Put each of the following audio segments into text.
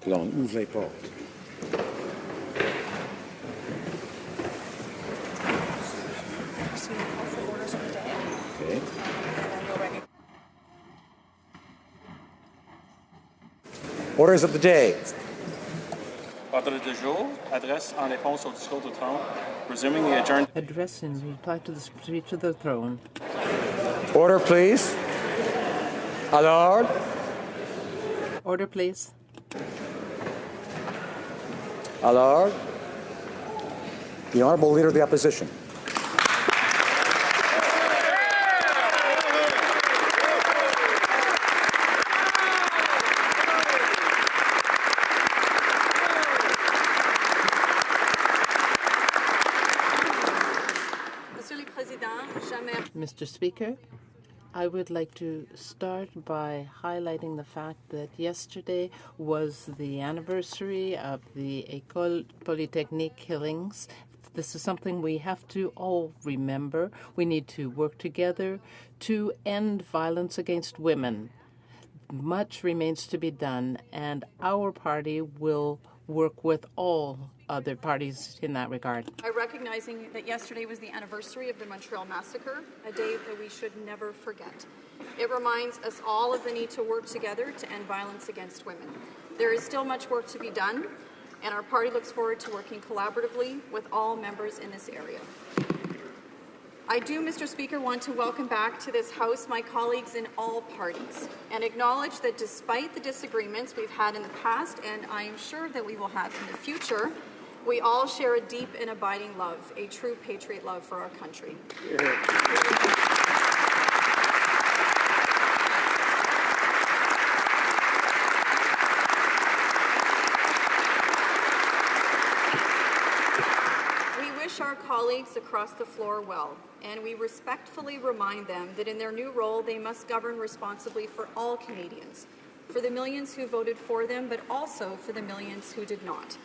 Là, on ouvre les portes. Okay. Orders of the day. Ordre du jour, adresse en réponse au discours du trône, resuming the adjourned. Address in reply to the speech of the throne. Order, please. À l'ordre. Order, please. À l'ordre. The Honourable Leader of the Opposition. Mr. Speaker, I would like to start by highlighting the fact that yesterday was the anniversary of the École Polytechnique killings. This is something we have to all remember. We need to work together to end violence against women. Much remains to be done, and our party will work with all other parties in that regard. By recognizing that yesterday was the anniversary of the Montreal Massacre, a day that we should never forget. It reminds us all of the need to work together to end violence against women. There is still much work to be done, and our party looks forward to working collaboratively with all members in this area. I do, Mr. Speaker, want to welcome back to this House my colleagues in all parties and acknowledge that despite the disagreements we've had in the past, and I am sure that we will have in the future, we all share a deep and abiding love, a true patriot love for our country. Our colleagues across the floor well, and we respectfully remind them that in their new role they must govern responsibly for all Canadians, for the millions who voted for them, but also for the millions who did not.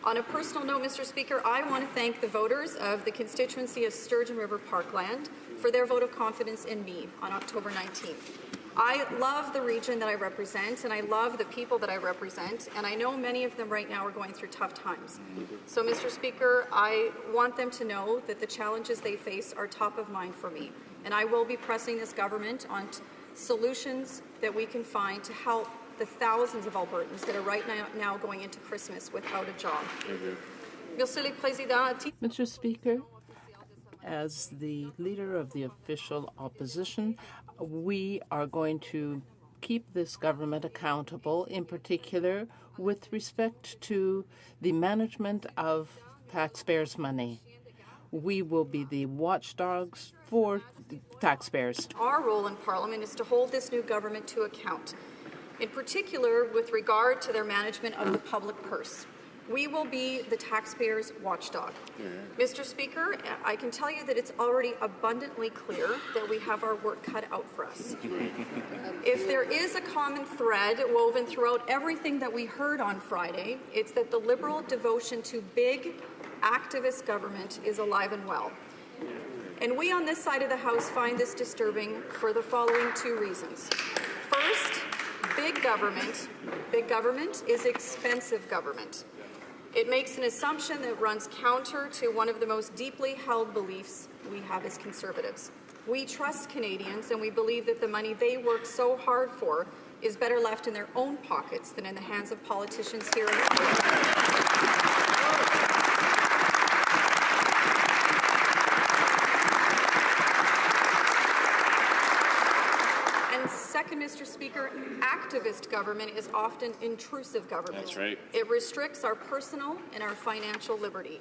On a personal note, Mr. Speaker, I want to thank the voters of the constituency of Sturgeon River Parkland for their vote of confidence in me on October 19th. I love the region that I represent, and I love the people that I represent, and I know many of them right now are going through tough times. So, Mr. Speaker, I want them to know that the challenges they face are top of mind for me, and I will be pressing this government on solutions that we can find to help the thousands of Albertans that are right now going into Christmas without a job. Mr. Speaker, as the leader of the official opposition, we are going to keep this government accountable, in particular with respect to the management of taxpayers' money. We will be the watchdogs for the taxpayers. Our role in Parliament is to hold this new government to account, in particular with regard to their management of the public purse. We will be the taxpayers' watchdog. Mr. Speaker, I can tell you that it's already abundantly clear that we have our work cut out for us. If there is a common thread woven throughout everything that we heard on Friday, it's that the Liberal devotion to big, activist government is alive and well. And we on this side of the House find this disturbing for the following two reasons. First, big government is expensive government. It makes an assumption that runs counter to one of the most deeply held beliefs we have as Conservatives. We trust Canadians, and we believe that the money they work so hard for is better left in their own pockets than in the hands of politicians here in Canada. Second, Mr. Speaker, activist government is often intrusive government. That's right. It restricts our personal and our financial liberty.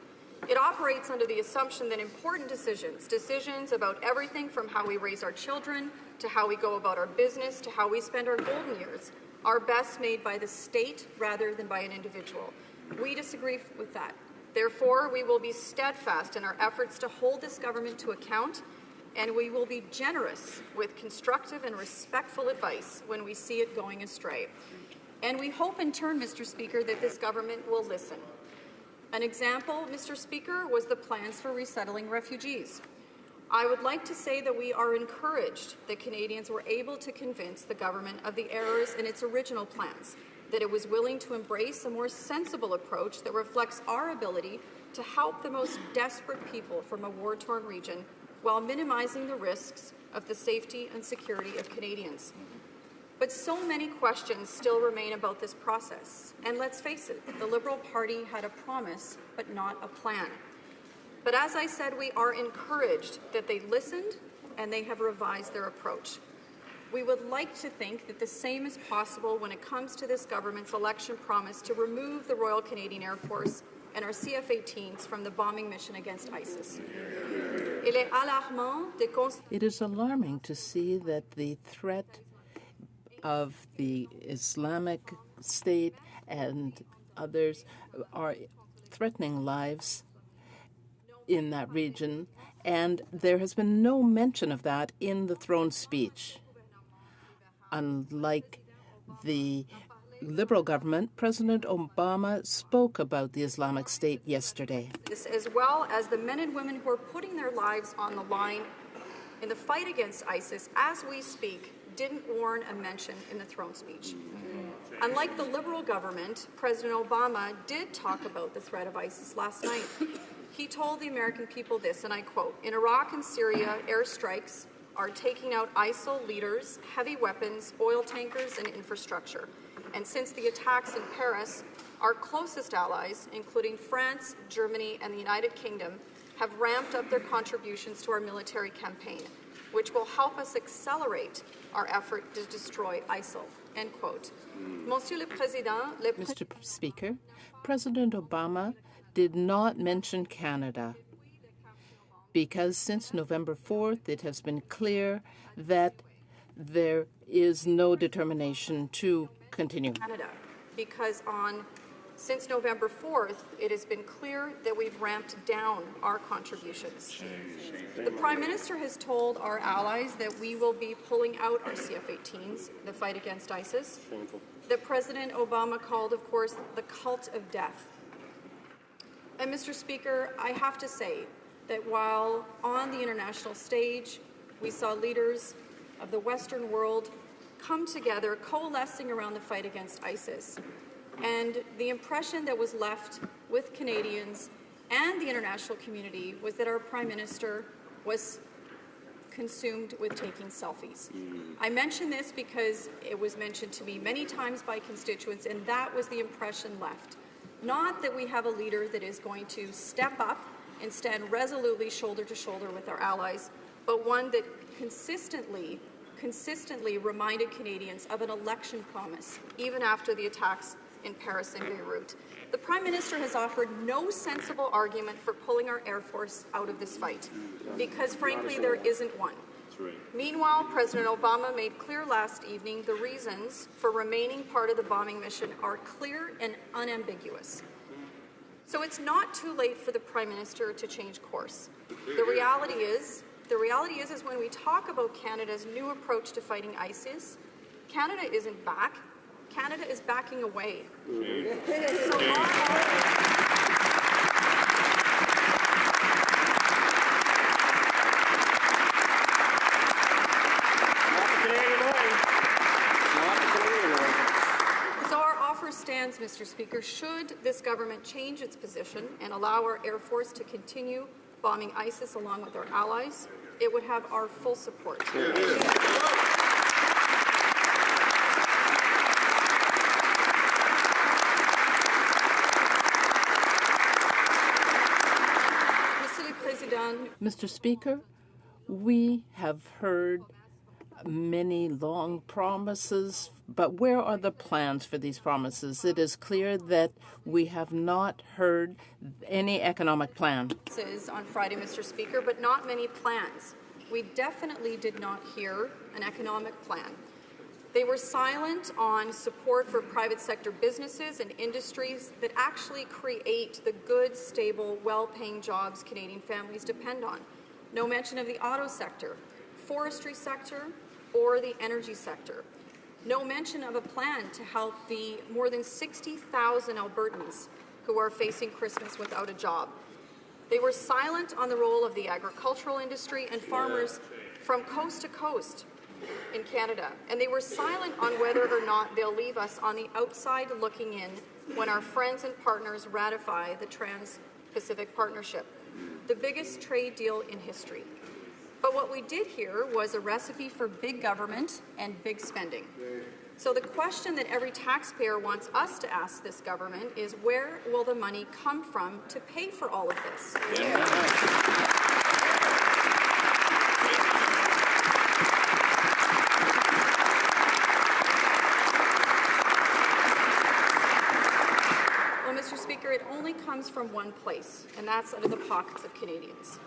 It operates under the assumption that important decisions about everything from how we raise our children, to how we go about our business, to how we spend our golden years, are best made by the state rather than by an individual. We disagree with that. Therefore, we will be steadfast in our efforts to hold this government to account, and we will be generous with constructive and respectful advice when we see it going astray. And we hope in turn, Mr. Speaker, that this government will listen. An example, Mr. Speaker, was the plans for resettling refugees. I would like to say that we are encouraged that Canadians were able to convince the government of the errors in its original plans. that it was willing to embrace a more sensible approach that reflects our ability to help the most desperate people from a war-torn region while minimizing the risks of the safety and security of Canadians. But so many questions still remain about this process. And let's face it, the Liberal Party had a promise, but not a plan. But as I said, we are encouraged that they listened and they have revised their approach. We would like to think that the same is possible when it comes to this government's election promise to remove the Royal Canadian Air Force and our CF-18s from the bombing mission against ISIS. It is alarming to see that the threat of the Islamic State and others are threatening lives in that region, and there has been no mention of that in the throne speech. Unlike the Liberal government, President Obama spoke about the Islamic State yesterday. As well as the men and women who are putting their lives on the line in the fight against ISIS, as we speak, didn't warrant a mention in the throne speech. Unlike the Liberal government, President Obama did talk about the threat of ISIS last night. He told the American people this, and I quote, "In Iraq and Syria, airstrikes are taking out ISIL leaders, heavy weapons, oil tankers, and infrastructure. And since the attacks in Paris, our closest allies, including France, Germany, and the United Kingdom, have ramped up their contributions to our military campaign, which will help us accelerate our effort to destroy ISIL." End quote. Monsieur le Président, Mr. Speaker, President Obama did not mention Canada because since November 4th, it has been clear that there is no determination to continue. Canada, because since November 4th, it has been clear that we've ramped down our contributions. The Prime Minister has told our allies that we will be pulling out our CF-18s, the fight against ISIS, that President Obama called, of course, the cult of death. And Mr. Speaker, I have to say that while on the international stage, we saw leaders of the Western world come together, coalescing around the fight against ISIS. And the impression that was left with Canadians and the international community was that our Prime Minister was consumed with taking selfies. I mention this because it was mentioned to me many times by constituents, and that was the impression left. Not that we have a leader that is going to step up and stand resolutely shoulder to shoulder with our allies, but one that consistently reminded Canadians of an election promise, even after the attacks in Paris and Beirut. The Prime Minister has offered no sensible argument for pulling our Air Force out of this fight, because frankly there isn't one. Meanwhile, President Obama made clear last evening the reasons for remaining part of the bombing mission are clear and unambiguous. So it's not too late for the Prime Minister to change course. The reality is when we talk about Canada's new approach to fighting ISIS, Canada isn't back. Canada is backing away. So our offer stands, Mr. Speaker. Should this government change its position and allow our Air Force to continue bombing ISIS along with our allies, it would have our full support. Mr. Speaker, we have heard many long promises, but where are the plans for these promises? It is clear that we have not heard any economic plan. On Friday, Mr. Speaker, but not many plans. We definitely did not hear an economic plan. They were silent on support for private sector businesses and industries that actually create the good, stable, well-paying jobs Canadian families depend on. No mention of the auto sector, forestry sector, or the energy sector. No mention of a plan to help the more than 60,000 Albertans who are facing Christmas without a job. They were silent on the role of the agricultural industry and farmers from coast to coast in Canada, and they were silent on whether or not they'll leave us on the outside looking in when our friends and partners ratify the Trans-Pacific Partnership, the biggest trade deal in history. But what we did here was a recipe for big government and big spending. So the question that every taxpayer wants us to ask this government is, where will the money come from to pay for all of this? Well, Mr. Speaker, it only comes from one place, and that's out of the pockets of Canadians.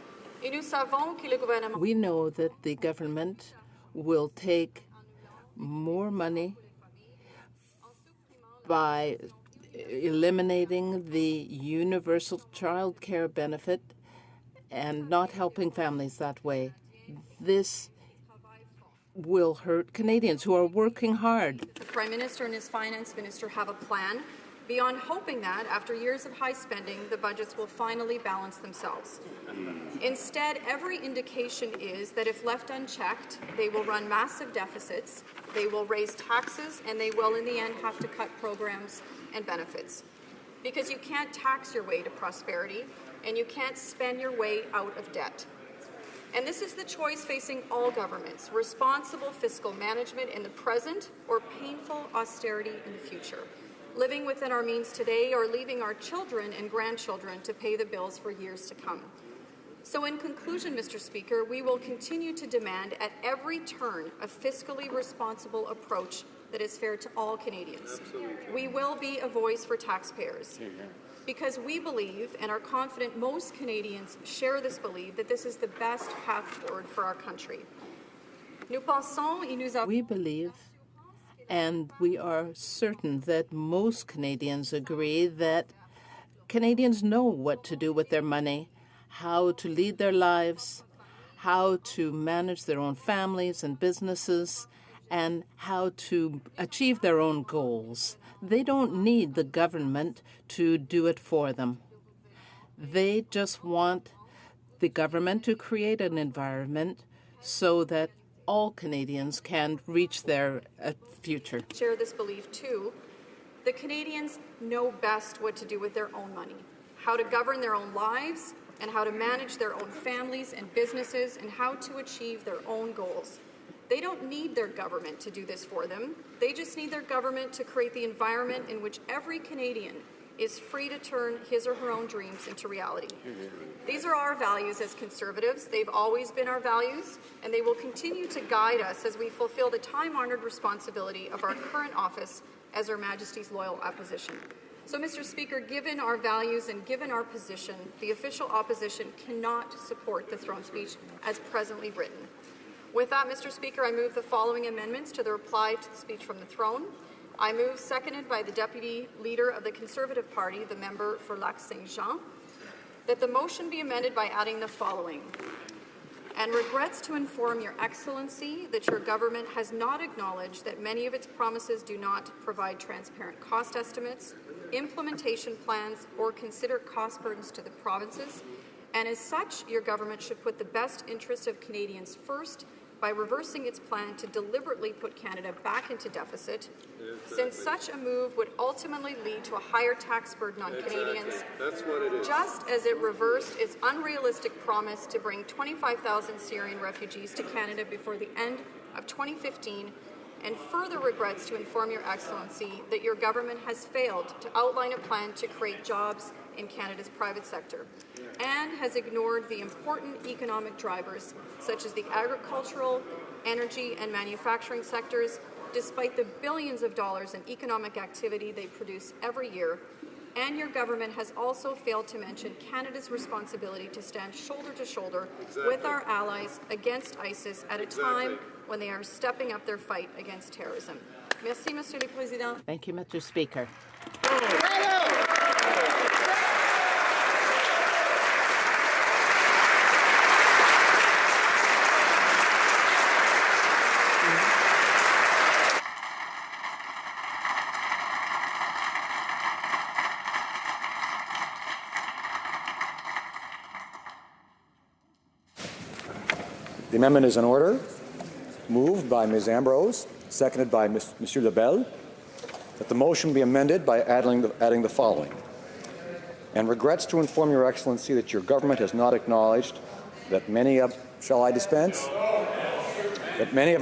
We know that the government will take more money by eliminating the universal child care benefit and not helping families that way. This will hurt Canadians who are working hard. The Prime Minister and his Finance Minister have a plan beyond hoping that, after years of high spending, the budgets will finally balance themselves. Instead, every indication is that if left unchecked, they will run massive deficits, they will raise taxes, and they will, in the end, have to cut programs and benefits. Because you can't tax your way to prosperity, and you can't spend your way out of debt. And this is the choice facing all governments: responsible fiscal management in the present or painful austerity in the future. Living within our means today or leaving our children and grandchildren to pay the bills for years to come. So in conclusion, Mr. Speaker, we will continue to demand at every turn a fiscally responsible approach that is fair to all Canadians. Absolutely. We will be a voice for taxpayers because we believe and are confident most Canadians share this belief that this is the best path forward for our country. We believe and we are certain that most Canadians agree that Canadians know what to do with their money, how to lead their lives, how to manage their own families and businesses, and how to achieve their own goals. They don't need the government to do it for them. They just want the government to create an environment so that all Canadians can reach their future. Share this belief too. The Canadians know best what to do with their own money, how to govern their own lives, and how to manage their own families and businesses, and how to achieve their own goals. They don't need their government to do this for them. They just need their government to create the environment in which every Canadian is free to turn his or her own dreams into reality. These are our values as Conservatives. They've always been our values, and they will continue to guide us as we fulfill the time-honored responsibility of our current office as Her Majesty's loyal opposition. So, Mr. Speaker, given our values and given our position, the official opposition cannot support the throne speech as presently written. With that, Mr. Speaker, I move the following amendments to the reply to the speech from the throne. I move, seconded by the Deputy Leader of the Conservative Party, the member for Lac-Saint-Jean, that the motion be amended by adding the following: and regrets to inform Your Excellency that your government has not acknowledged that many of its promises do not provide transparent cost estimates, implementation plans, or consider cost burdens to the provinces, and as such, your government should put the best interests of Canadians first by reversing its plan to deliberately put Canada back into deficit, since such a move would ultimately lead to a higher tax burden on Canadians, That's what it is. just as it reversed its unrealistic promise to bring 25,000 Syrian refugees to Canada before the end of 2015, and further regrets to inform Your Excellency that your government has failed to outline a plan to create jobs in Canada's private sector, and has ignored the important economic drivers such as the agricultural, energy, and manufacturing sectors, despite the billions of dollars in economic activity they produce every year. And your government has also failed to mention Canada's responsibility to stand shoulder to shoulder with our allies against ISIS at a time when they are stepping up their fight against terrorism. Merci, Monsieur le Président. Thank you, Mr. Speaker. The amendment is in order. Moved by Ms. Ambrose, seconded by Monsieur Lebel, that the motion be amended by adding the following. And regrets to inform Your Excellency that your government has not acknowledged that many of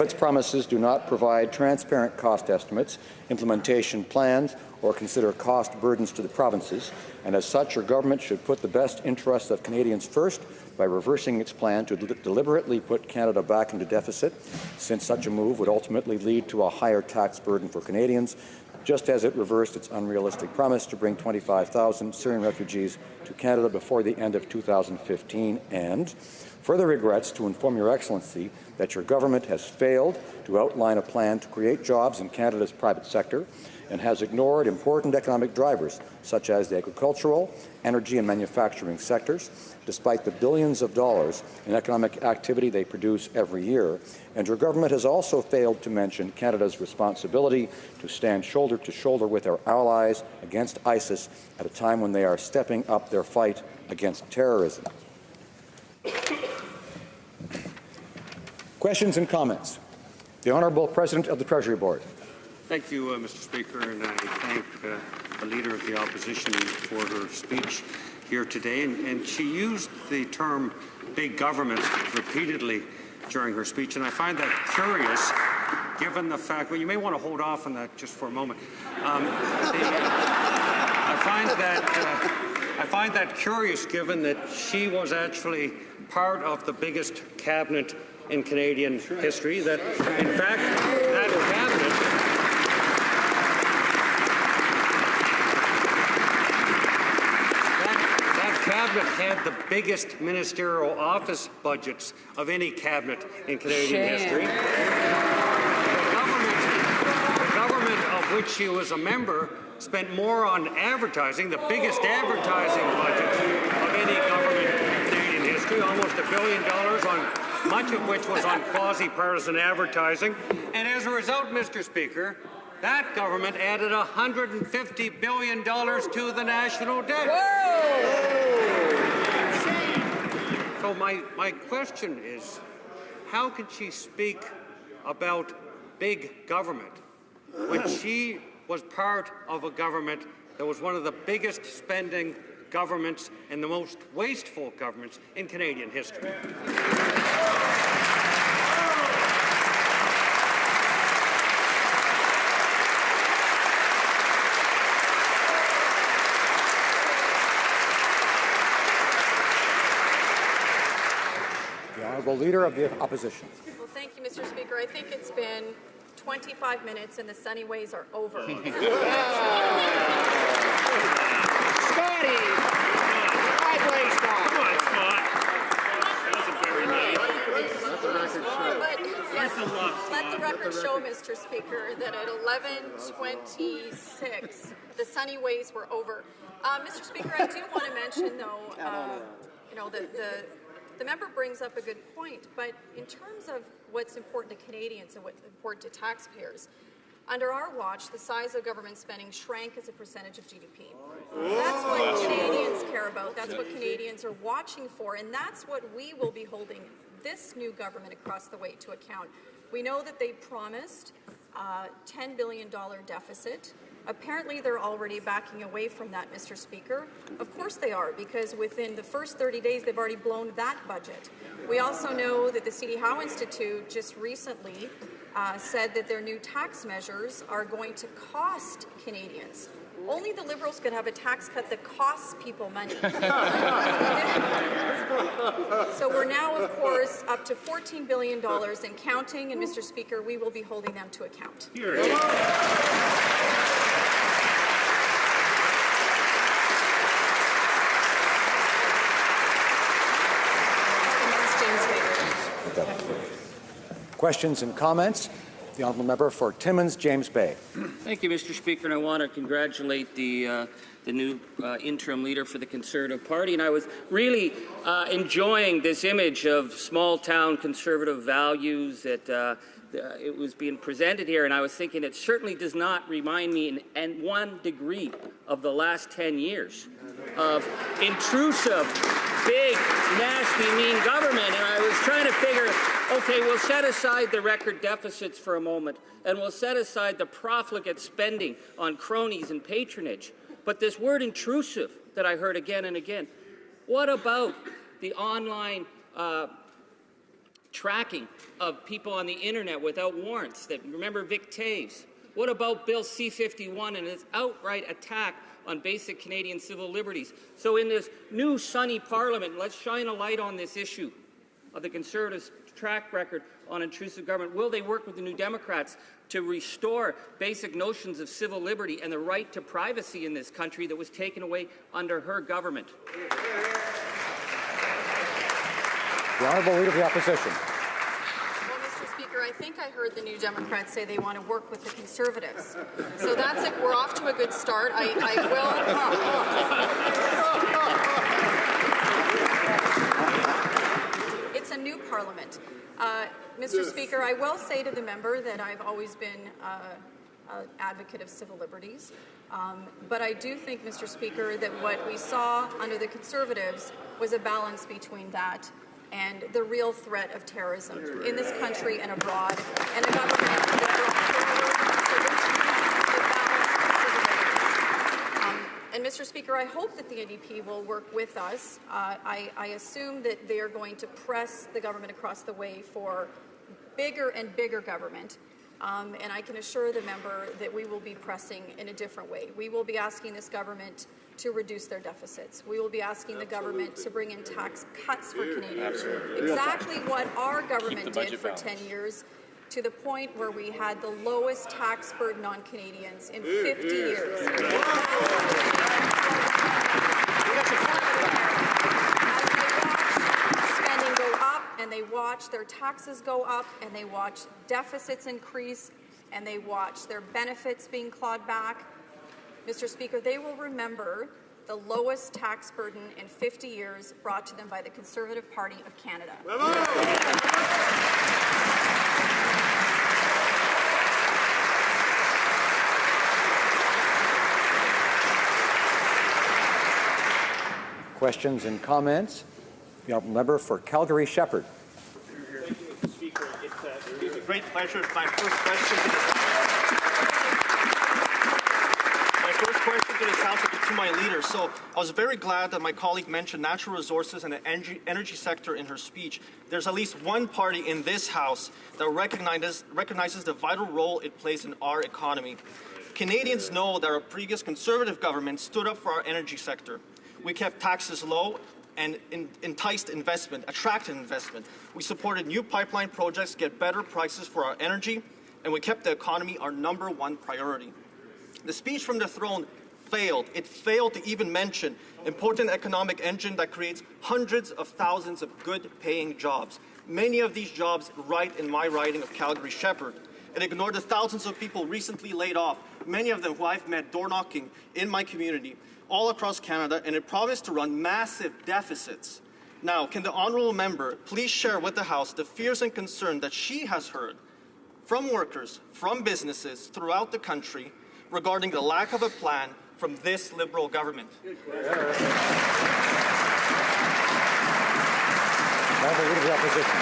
its promises do not provide transparent cost estimates, implementation plans, or consider cost burdens to the provinces, and as such, your government should put the best interests of Canadians first by reversing its plan to deliberately put Canada back into deficit, since such a move would ultimately lead to a higher tax burden for Canadians, just as it reversed its unrealistic promise to bring 25,000 Syrian refugees to Canada before the end of 2015, and further regrets to inform Your Excellency that your government has failed to outline a plan to create jobs in Canada's private sector and has ignored important economic drivers such as the agricultural, energy and manufacturing sectors, despite the billions of dollars in economic activity they produce every year. And your government has also failed to mention Canada's responsibility to stand shoulder to shoulder with our allies against ISIS at a time when they are stepping up their fight against terrorism. Questions and comments? The Honourable President of the Treasury Board. Thank you, Mr. Speaker, and I thank the Leader of the Opposition for her speech here today. And she used the term big government repeatedly during her speech, and I find that curious, given the fact, well, you may want to hold off on that just for a moment. I find that curious, given that she was actually part of the biggest cabinet in Canadian history, that, in fact, that cabinet had the biggest ministerial office budgets of any cabinet in Canadian history. The government of which she was a member spent more on advertising, the biggest advertising budget of any government in Canadian history, almost $1 billion, on much of which was on quasi-partisan advertising. And as a result, Mr. Speaker, that government added $150 billion to the national debt. So my question is, how can she speak about big government when she was part of a government that was one of the biggest spending governments and the most wasteful governments in Canadian history? Leader of the Opposition. Well, thank you, Mr. Speaker. I think it's been 25 minutes and the sunny ways are over. Scotty! Sideways, Scott! Come on, Scott! That's very nice. Let the record show, Mr. Speaker, that at 11:26, the sunny ways were over. Mr. Speaker, I do want to mention, though, the member brings up a good point, but in terms of what's important to Canadians and what's important to taxpayers, under our watch, the size of government spending shrank as a percentage of GDP. That's what Canadians care about. That's what Canadians are watching for, and that's what we will be holding this new government across the way to account. We know that they promised a $10 billion deficit. Apparently, they're already backing away from that, Mr. Speaker. Of course they are, because within the first 30 days, they've already blown that budget. We also know that the C.D. Howe Institute just recently said that their new tax measures are going to cost Canadians. Only the Liberals could have a tax cut that costs people money. So we're now, of course, up to $14 billion and counting, and Mr. Speaker, we will be holding them to account. Questions and comments? The Honourable Member for Timmins, James Bay. Thank you, Mr. Speaker, and I want to congratulate the new interim leader for the Conservative Party. And I was really enjoying this image of small-town Conservative values that it was being presented here, and I was thinking it certainly does not remind me in 1 degree of the last 10 years of intrusive, big, nasty, mean government. And I was trying to figure, Okay, we'll set aside the record deficits for a moment, and we'll set aside the profligate spending on cronies and patronage. But this word intrusive that I heard again and again, what about the online tracking of people on the internet without warrants? Remember Vic Taves? What about Bill C-51 and its outright attack on basic Canadian civil liberties? So in this new sunny parliament, let's shine a light on this issue of the Conservatives' track record on intrusive government. Will they work with the New Democrats to restore basic notions of civil liberty and the right to privacy in this country that was taken away under her government? The Honourable Leader of the Opposition. Well, Mr. Speaker, I think I heard the New Democrats say they want to work with the Conservatives. So that's it. We're off to a good start. I will. It's a new parliament. Mr. Speaker, I will say to the member that I've always been an advocate of civil liberties. But I do think, Mr. Speaker, that what we saw under the Conservatives was a balance between that and the real threat of terrorism in this country and abroad, and a government that brought forward solutions to the balance of civil liberties. And Mr. Speaker, I hope that the NDP will work with us. I assume that they are going to press the government across the way for bigger and bigger government. And I can assure the member that we will be pressing in a different way. We will be asking this government to reduce their deficits. We will be asking the government to bring in tax cuts for Canadians. Exactly what our government did for 10 years, to the point where we had the lowest tax burden on Canadians in 50 years. As they watch spending go up, and they watch their taxes go up, and they watch deficits increase, and they watch their benefits being clawed back, Mr. Speaker, they will remember the lowest tax burden in 50 years brought to them by the Conservative Party of Canada. Questions and comments? The Honourable Member for Calgary Shepherd. Thank you, Mr. Speaker. It's a great pleasure. My first question to this House will be to my leader. So I was very glad that my colleague mentioned natural resources and the energy sector in her speech. There's at least one party in this House that recognizes the vital role it plays in our economy. Canadians know that our previous Conservative government stood up for our energy sector. We kept taxes low and enticed investment, attracted investment. We supported new pipeline projects to get better prices for our energy, and we kept the economy our #1 priority. The speech from the throne failed. It failed to even mention important economic engine that creates hundreds of thousands of good-paying jobs. Many of these jobs right in my riding of Calgary Shepherd. It ignored the thousands of people recently laid off, many of them who I've met door knocking in my community all across Canada, and it promised to run massive deficits. Now, can the honourable member please share with the House the fears and concern that she has heard from workers, from businesses throughout the country regarding the lack of a plan from this Liberal government? Honourable Leader of the Opposition.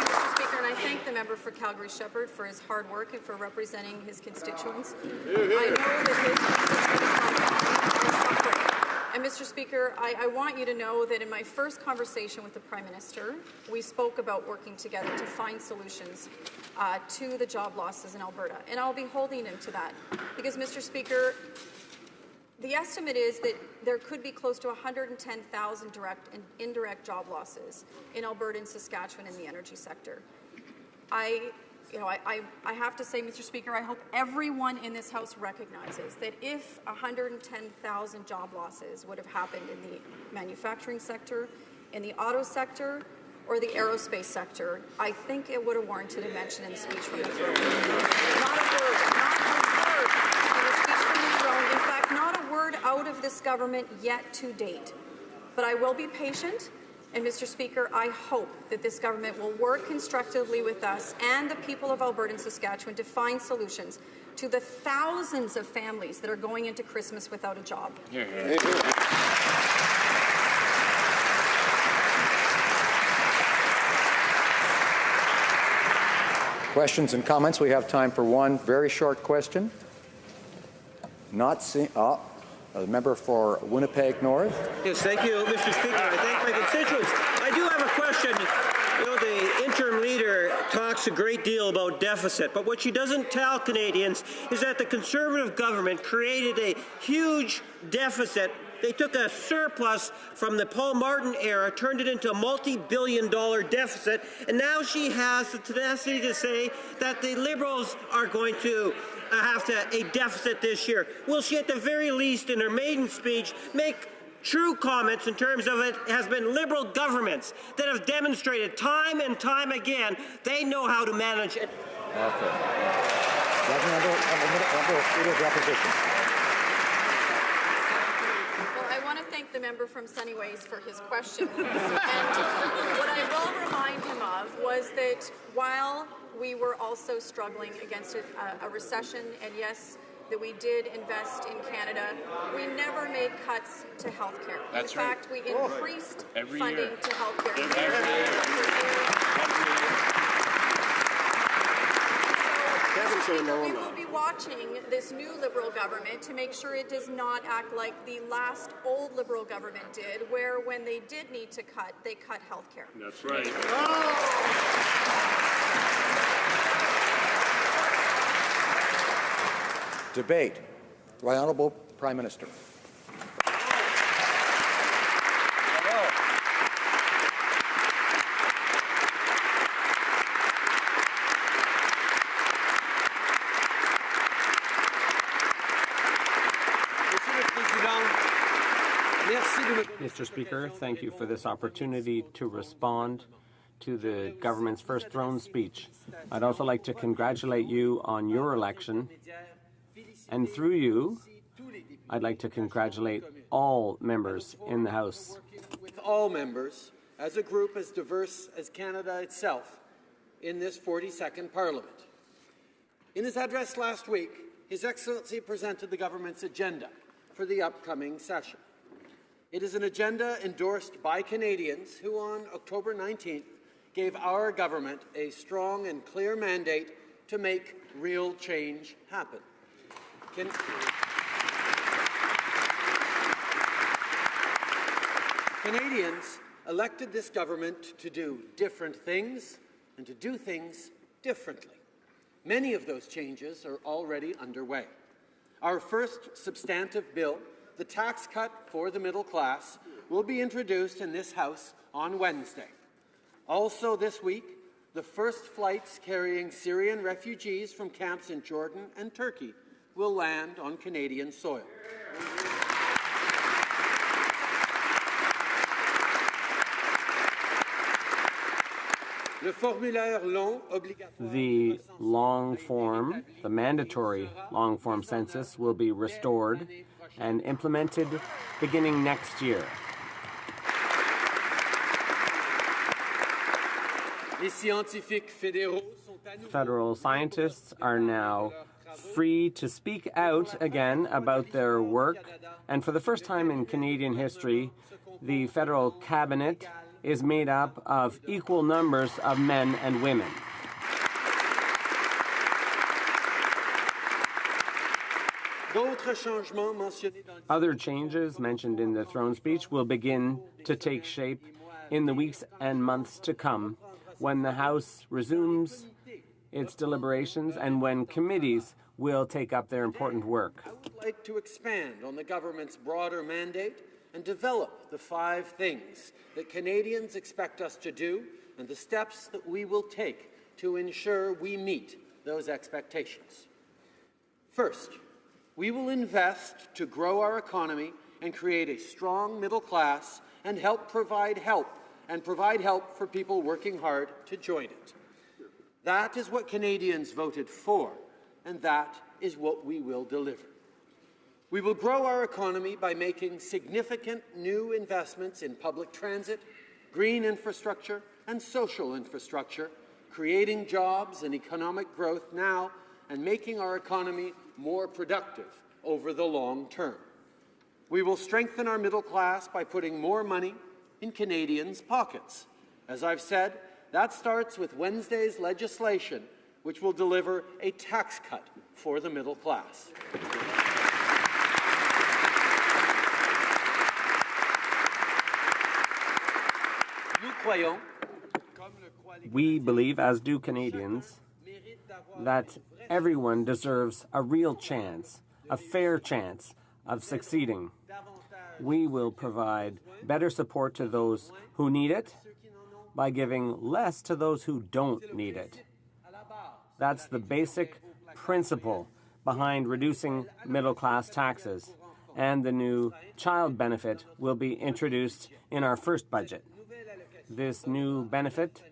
Mr. Speaker, and I thank the member for Calgary Shepherd for his hard work and for representing his constituents. I know that his constituents are suffering. And Mr. Speaker, I want you to know that in my first conversation with the Prime Minister, we spoke about working together to find solutions to the job losses in Alberta. And I'll be holding him to that. Because, Mr. Speaker, the estimate is that there could be close to 110,000 direct and indirect job losses in Alberta and Saskatchewan in the energy sector. I have to say, Mr. Speaker, I hope everyone in this House recognizes that if 110,000 job losses would have happened in the manufacturing sector, in the auto sector, or the aerospace sector, I think it would have warranted a mention in the speech from the throne. Not a word in the speech from the throne. In fact, not a word out of this government yet to date. But I will be patient. And, Mr. Speaker, I hope that this government will work constructively with us and the people of Alberta and Saskatchewan to find solutions to the thousands of families that are going into Christmas without a job. Mr. Questions and comments? We have time for one very short question. Not seeing. A member for Winnipeg North. Yes, thank you, Mr. Speaker. I thank my constituents. I do have a question. You know, the interim leader talks a great deal about deficit, but what she doesn't tell Canadians is that the Conservative government created a huge deficit. They took a surplus from the Paul Martin era, turned it into a multi-billion-dollar deficit, and now she has the tenacity to say that the Liberals are going to have a deficit this year. Will she, at the very least, in her maiden speech, make true comments in terms of it has been Liberal governments that have demonstrated time and time again they know how to manage it? Okay. Leader of the Opposition. Well, I want to thank the member from Sunnyways for his question. And what I will remind him of was that while we were also struggling against a recession, and yes, that we did invest in Canada, we never made cuts to health care. In fact, we increased funding to health care. We will be watching this new Liberal government to make sure it does not act like the last old Liberal government did, where when they did need to cut, they cut health care. That's right. Debate. The Right Honourable Prime Minister. Mr. Speaker, thank you for this opportunity to respond to the government's first throne speech. I'd also like to congratulate you on your election, and through you, I'd like to congratulate all members in the House. With all members, as a group as diverse as Canada itself, in this 42nd Parliament. In his address last week, His Excellency presented the government's agenda for the upcoming session. It is an agenda endorsed by Canadians who, on October 19th, gave our government a strong and clear mandate to make real change happen. Canadians elected this government to do different things and to do things differently. Many of those changes are already underway. Our first substantive bill, the tax cut for the middle class, will be introduced in this House on Wednesday. Also this week, the first flights carrying Syrian refugees from camps in Jordan and Turkey will land on Canadian soil. The the mandatory long-form census will be restored and implemented beginning next year. Federal scientists are now free to speak out again about their work, and for the first time in Canadian history, the federal cabinet is made up of equal numbers of men and women. Other changes mentioned in the throne speech will begin to take shape in the weeks and months to come when the House resumes its deliberations and when committees will take up their important work. I would like to expand on the government's broader mandate and develop the 5 things that Canadians expect us to do and the steps that we will take to ensure we meet those expectations. First, we will invest to grow our economy and create a strong middle class and provide help for people working hard to join it. That is what Canadians voted for, and that is what we will deliver. We will grow our economy by making significant new investments in public transit, green infrastructure, and social infrastructure, creating jobs and economic growth now and making our economy more productive over the long term. We will strengthen our middle class by putting more money in Canadians' pockets. As I've said, that starts with Wednesday's legislation which will deliver a tax cut for the middle class. We believe, as do Canadians, that everyone deserves a real chance, a fair chance of succeeding. We will provide better support to those who need it by giving less to those who don't need it. That's the basic principle behind reducing middle-class taxes, and the new child benefit will be introduced in our first budget. This new benefit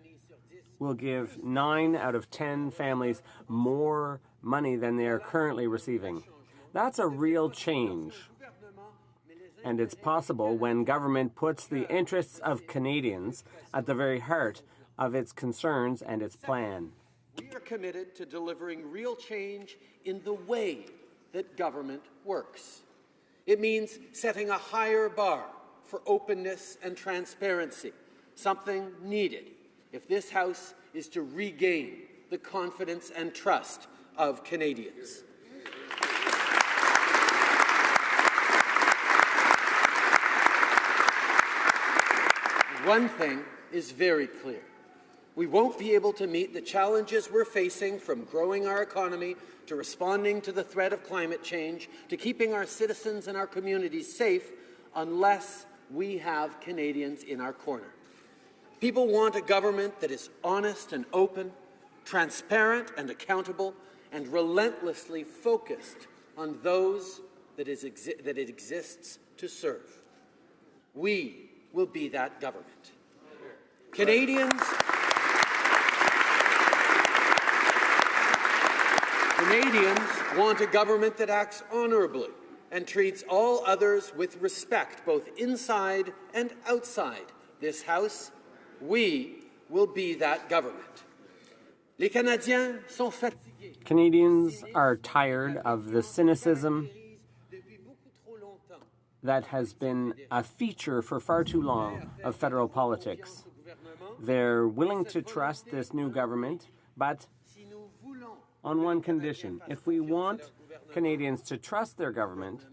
will give 9 out of 10 families more money than they are currently receiving. That's a real change. And it's possible when government puts the interests of Canadians at the very heart of its concerns and its plan. We are committed to delivering real change in the way that government works. It means setting a higher bar for openness and transparency, something needed if this House is to regain the confidence and trust of Canadians. One thing is very clear. We won't be able to meet the challenges we're facing, from growing our economy to responding to the threat of climate change to keeping our citizens and our communities safe, unless we have Canadians in our corner. People want a government that is honest and open, transparent and accountable, and relentlessly focused on those that it exists to serve. We will be that government. Canadians want a government that acts honourably and treats all others with respect, both inside and outside this House. We will be that government. Les Canadiens sont fatigués. Canadians are tired of the cynicism that has been a feature for far too long of federal politics. They're willing to trust this new government, but on one condition. If we want Canadians to trust their government,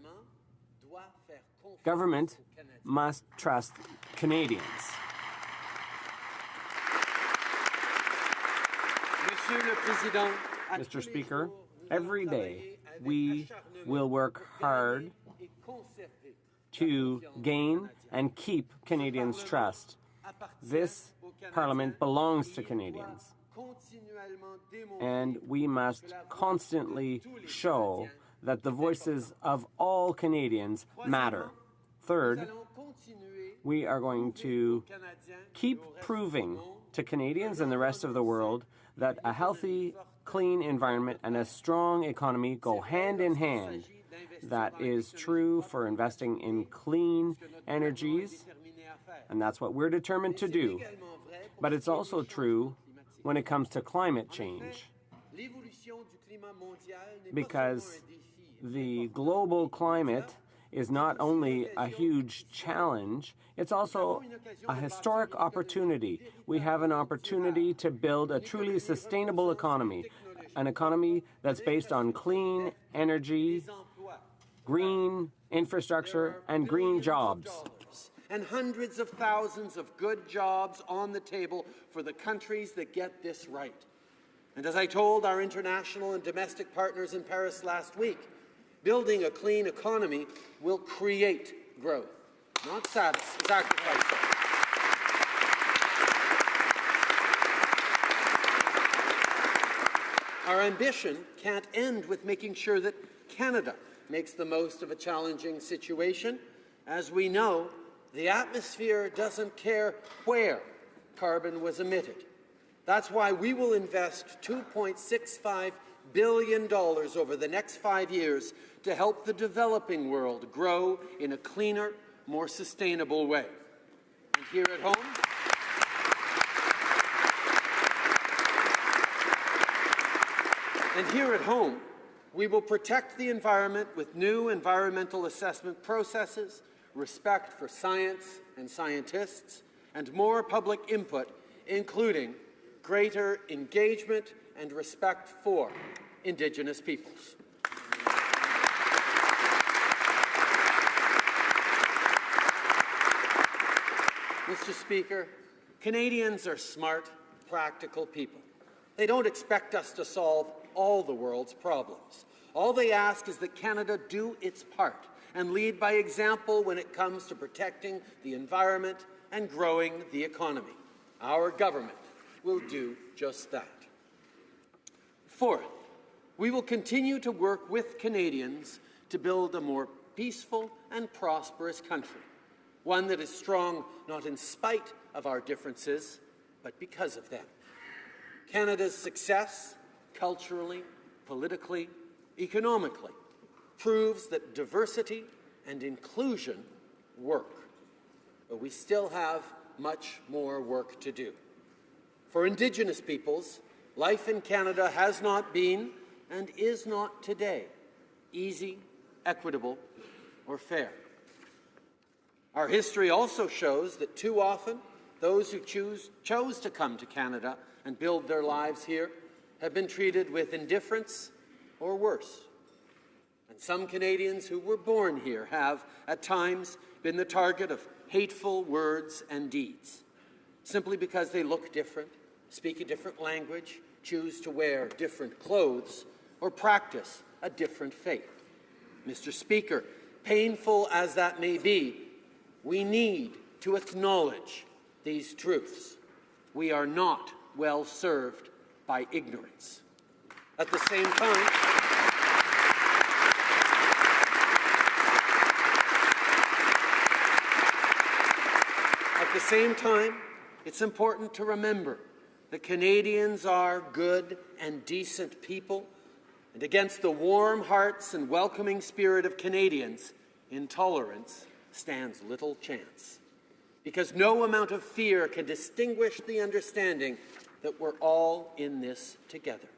government must trust Canadians. Mr. Speaker, every day we will work hard to gain and keep Canadians' trust. This Parliament belongs to Canadians, and we must constantly show that the voices of all Canadians matter. Third, we are going to keep proving to Canadians and the rest of the world that a healthy, clean environment and a strong economy go hand in hand. That is true for investing in clean energies, and that's what we're determined to do. But it's also true when it comes to climate change, because the global climate is not only a huge challenge, it's also a historic opportunity. We have an opportunity to build a truly sustainable economy, an economy that's based on clean energy, green infrastructure, and green jobs. And hundreds of thousands of good jobs on the table for the countries that get this right. And as I told our international and domestic partners in Paris last week, building a clean economy will create growth, not sacrifice it. Our ambition can't end with making sure that Canada makes the most of a challenging situation. As we know, the atmosphere doesn't care where carbon was emitted. That's why we will invest $2.65 billion over the next 5 years to help the developing world grow in a cleaner, more sustainable way. And here at home, we will protect the environment with new environmental assessment processes, respect for science and scientists, and more public input, including greater engagement and respect for Indigenous peoples. Mr. Speaker, Canadians are smart, practical people. They don't expect us to solve all the world's problems. All they ask is that Canada do its part and lead by example when it comes to protecting the environment and growing the economy. Our government will do just that. Fourth, we will continue to work with Canadians to build a more peaceful and prosperous country, one that is strong not in spite of our differences, but because of them. Canada's success, culturally, politically, economically, proves that diversity and inclusion work. But we still have much more work to do. For Indigenous peoples, life in Canada has not been and is not today easy, equitable, or fair. Our history also shows that too often those who chose to come to Canada and build their lives here have been treated with indifference or worse. And some Canadians who were born here have, at times, been the target of hateful words and deeds, simply because they look different, speak a different language, choose to wear different clothes, or practice a different faith. Mr. Speaker, painful as that may be, we need to acknowledge these truths. We are not well served by ignorance. At the same time, it's important to remember that Canadians are good and decent people, and against the warm hearts and welcoming spirit of Canadians, intolerance stands little chance. Because no amount of fear can distinguish the understanding that we're all in this together.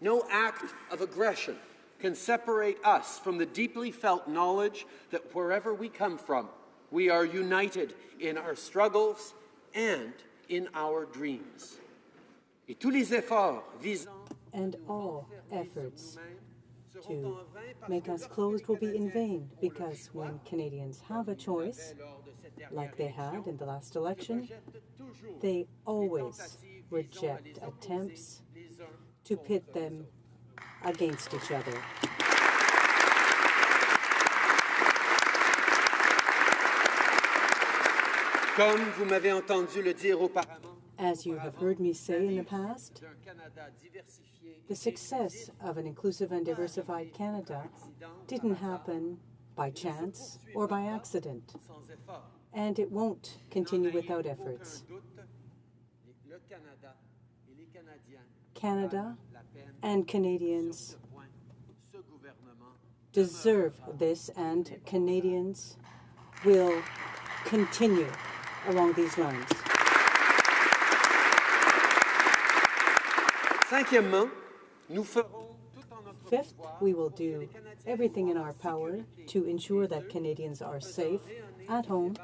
No act of aggression can separate us from the deeply felt knowledge that wherever we come from, we are united in our struggles and in our dreams. And all efforts to make us closed will be in vain, because when Canadians have a choice, like they had in the last election, they always reject attempts to pit them against each other. Comme vous m'avez entendu le dire auparavant, as you have heard me say in the past, the success of an inclusive and diversified Canada didn't happen by chance or by accident, and it won't continue without efforts. Canada and Canadians deserve this, and Canadians will continue along these lines. Fifth, we will do everything in our power to ensure that Canadians are safe at home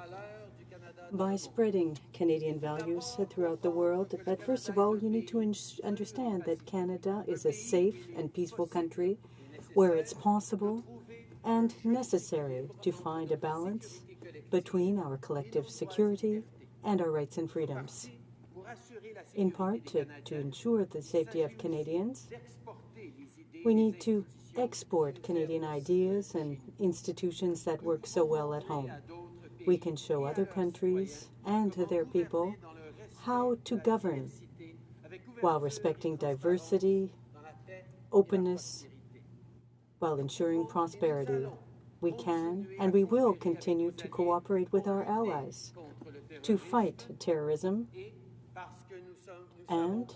by spreading Canadian values throughout the world. But first of all, you need to understand that Canada is a safe and peaceful country where it's possible and necessary to find a balance between our collective security and our rights and freedoms. In part, to ensure the safety of Canadians, we need to export Canadian ideas and institutions that work so well at home. We can show other countries and their people how to govern while respecting diversity, openness, while ensuring prosperity. We can and we will continue to cooperate with our allies to fight terrorism, and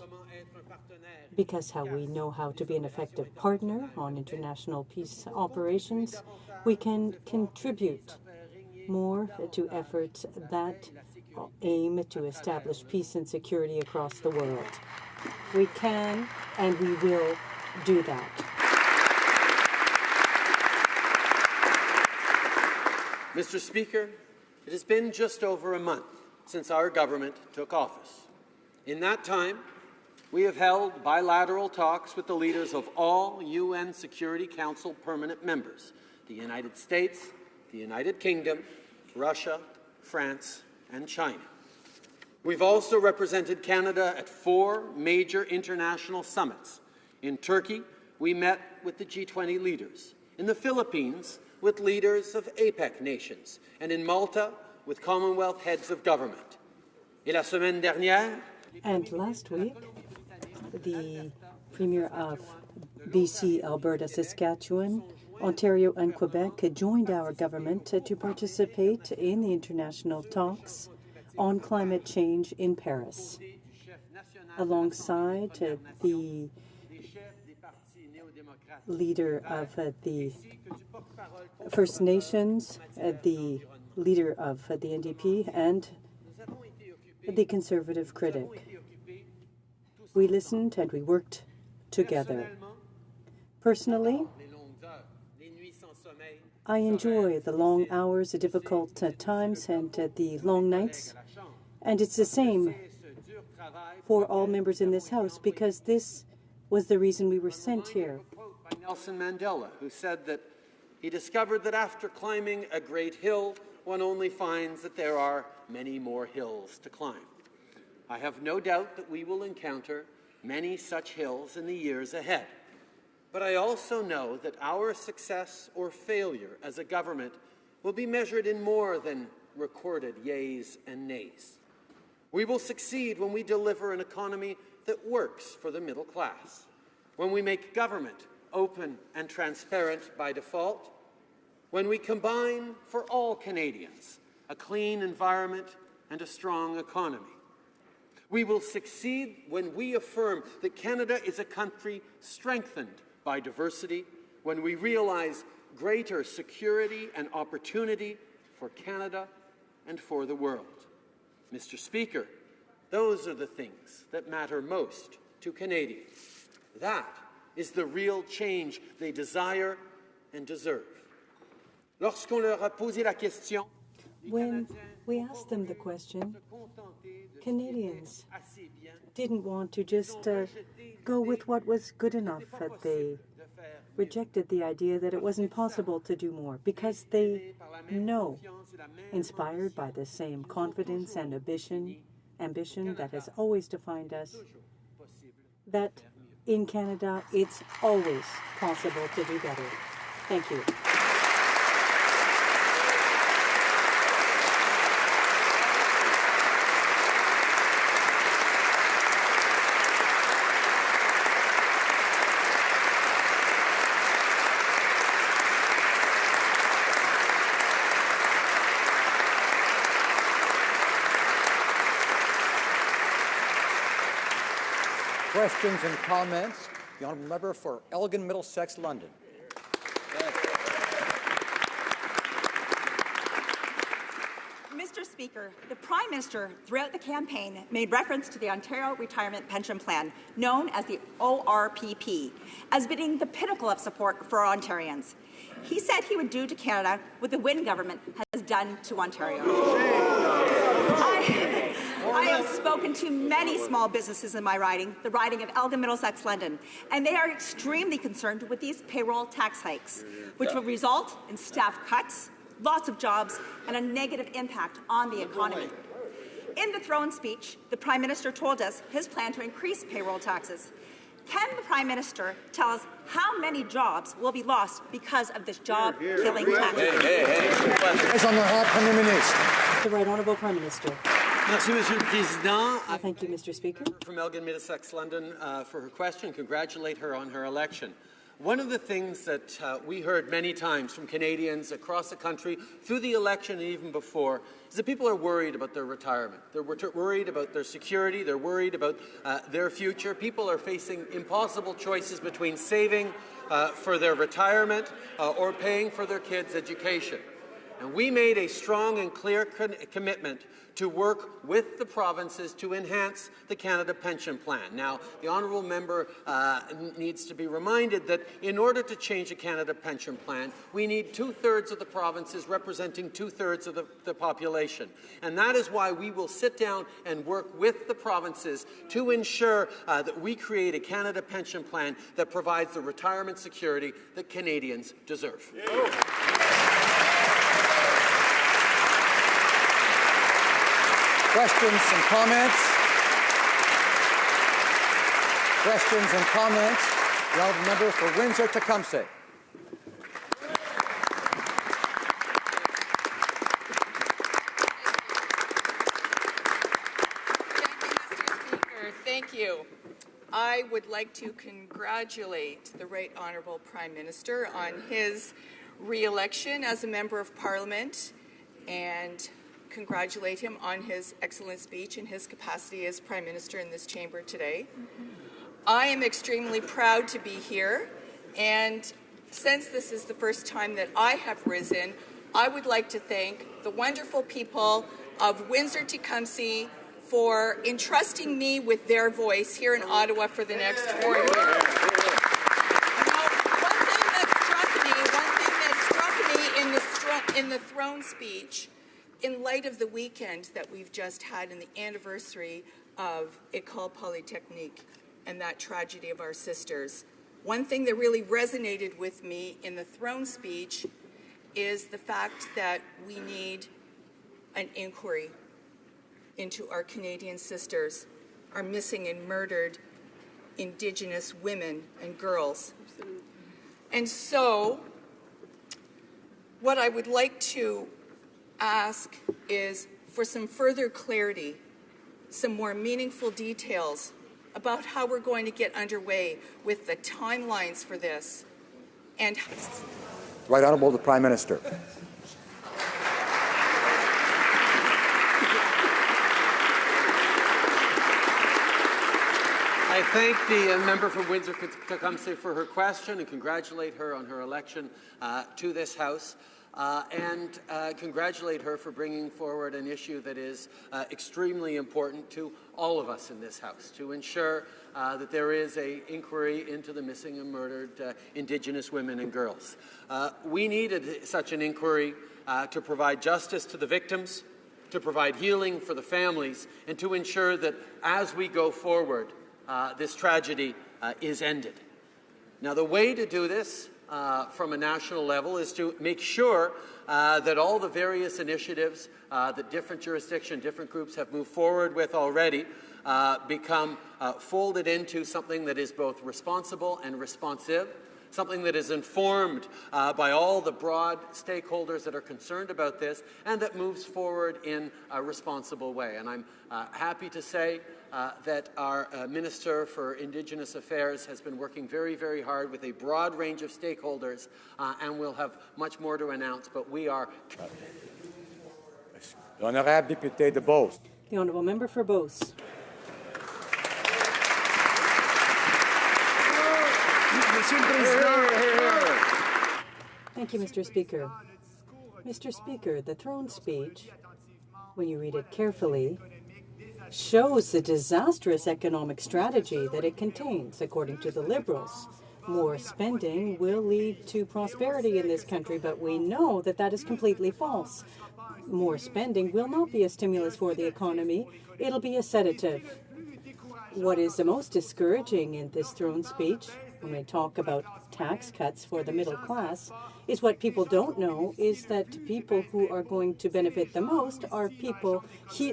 because we know how to be an effective partner on international peace operations, we can contribute more to efforts that aim to establish peace and security across the world. We can and we will do that. Mr. Speaker, it has been just over a month since our government took office. In that time, we have held bilateral talks with the leaders of all UN Security Council permanent members, the United States, the United Kingdom, Russia, France, and China. We've also represented Canada at 4 major international summits. In Turkey, we met with the G20 leaders. In the Philippines, with leaders of APEC nations. And in Malta, with Commonwealth heads of government. Et la semaine dernière, and last week, the Premier of BC, Alberta, Saskatchewan, Ontario and Quebec joined our government to participate in the international talks on climate change in Paris, alongside the leader of the First Nations, the leader of the NDP, and the Conservative critic. We listened and we worked together. Personally, I enjoy the long hours, the difficult times, and the long nights. And it's the same for all members in this House, because this was the reason we were sent here. By Nelson Mandela, who said that he discovered that after climbing a great hill, one only finds that there are many more hills to climb. I have no doubt that we will encounter many such hills in the years ahead. But I also know that our success or failure as a government will be measured in more than recorded yeas and nays. We will succeed when we deliver an economy that works for the middle class, when we make government open and transparent by default, when we combine for all Canadians a clean environment and a strong economy. We will succeed when we affirm that Canada is a country strengthened by diversity, when we realize greater security and opportunity for Canada and for the world. Mr. Speaker, those are the things that matter most to Canadians. That is the real change they desire and deserve. Lorsqu'on leur a posé la question, when we asked them the question, Canadians didn't want to just go with what was good enough. They rejected the idea that it wasn't possible to do more, because they know, inspired by the same confidence and ambition that has always defined us, that in Canada it's always possible to do better. Thank you. Questions and comments? The Honourable Member for Elgin Middlesex, London. Mr. Speaker, the Prime Minister throughout the campaign made reference to the Ontario Retirement Pension Plan, known as the ORPP, as being the pinnacle of support for Ontarians. He said he would do to Canada what the Wynne government has done to Ontario. I have spoken to many small businesses in my riding, the riding of Elgin Middlesex, London, and they are extremely concerned with these payroll tax hikes, which will result in staff cuts, loss of jobs, and a negative impact on the economy. In the throne speech, the Prime Minister told us his plan to increase payroll taxes. Can the Prime Minister tell us how many jobs will be lost because of this job-killing tax? The Right Honourable Prime Minister. Merci, Monsieur le Président. Thank you, Mr. Speaker. From Elgin Middlesex, London, for her question. Congratulate her on her election. One of the things that we heard many times from Canadians across the country through the election and even before is that people are worried about their retirement. They're worried about their security. They're worried about their future. People are facing impossible choices between saving for their retirement or paying for their kids' education. And we made a strong and clear commitment to work with the provinces to enhance the Canada Pension Plan. Now, the honourable member needs to be reminded that in order to change a Canada Pension Plan, we need 2/3 of the provinces representing 2/3 of the population. And that is why we will sit down and work with the provinces to ensure that we create a Canada Pension Plan that provides the retirement security that Canadians deserve. Questions and comments? Questions and comments? The honourable member for Windsor-Tecumseh. Thank you. I would like to congratulate the Right Honourable Prime Minister on his re-election as a Member of Parliament and congratulate him on his excellent speech in his capacity as Prime Minister in this chamber today. I am extremely proud to be here, and since this is the first time that I have risen, I would like to thank the wonderful people of Windsor-Tecumseh for entrusting me with their voice here in Ottawa for the next 4 years. One thing that struck me in the throne speech, in light of the weekend that we've just had and the anniversary of École Polytechnique and that tragedy of our sisters, one thing that really resonated with me in the throne speech is the fact that we need an inquiry into our Canadian sisters, our missing and murdered Indigenous women and girls. And so, what I would like to ask is for some further clarity, some more meaningful details about how we're going to get underway with the timelines for this. And Right Honourable the Prime Minister. I thank the member from Windsor-Tecumseh for her question and congratulate her on her election to this House. And congratulate her for bringing forward an issue that is extremely important to all of us in this House, to ensure that there is an inquiry into the missing and murdered Indigenous women and girls. We needed such an inquiry to provide justice to the victims, to provide healing for the families, and to ensure that as we go forward, this tragedy is ended. Now, the way to do this from a national level is to make sure that all the various initiatives that different jurisdictions, different groups have moved forward with already become folded into something that is both responsible and responsive, something that is informed by all the broad stakeholders that are concerned about this and that moves forward in a responsible way. And I'm happy to say that our Minister for Indigenous Affairs has been working very, very hard with a broad range of stakeholders and we'll have much more to announce, but we are... Honorable Député de Beauce. The Honourable Member for Beauce. Thank you, Mr. Speaker. Mr. Speaker, the throne speech, when you read it carefully, shows the disastrous economic strategy that it contains, according to the Liberals. More spending will lead to prosperity in this country, but we know that that is completely false. More spending will not be a stimulus for the economy. It'll be a sedative. What is the most discouraging in this throne speech, when we talk about tax cuts for the middle class, is what people don't know is that people who are going to benefit the most are people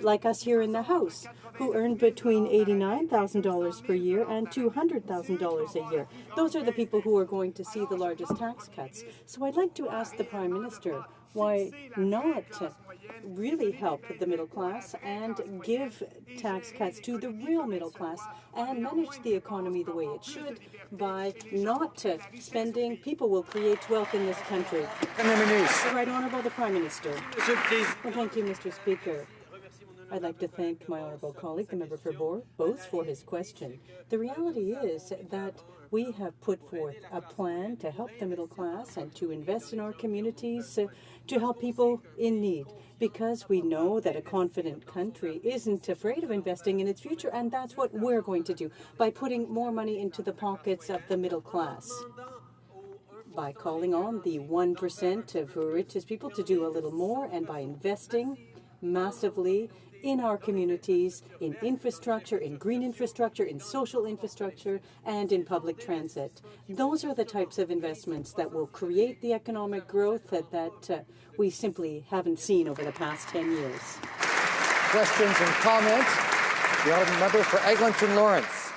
like us here in the House, who earn between $89,000 per year and $200,000 a year. Those are the people who are going to see the largest tax cuts. So I'd like to ask the Prime Minister, why not really help the middle class and give tax cuts to the real middle class and manage the economy the way it should by not spending? People will create wealth in this country. The Right Honourable the Prime Minister. Well, thank you, Mr. Speaker. I'd like to thank my honourable colleague, the member for both, for his question. The reality is that we have put forth a plan to help the middle class and to invest in our communities, to help people in need, because we know that a confident country isn't afraid of investing in its future, and that's what we're going to do by putting more money into the pockets of the middle class, by calling on the 1% of richest people to do a little more, and by investing massively in our communities, in infrastructure, in green infrastructure, in social infrastructure, and in public transit. Those are the types of investments that will create the economic growth that we simply haven't seen over the past 10 years. Questions and comments? The honourable member for Eglinton Lawrence.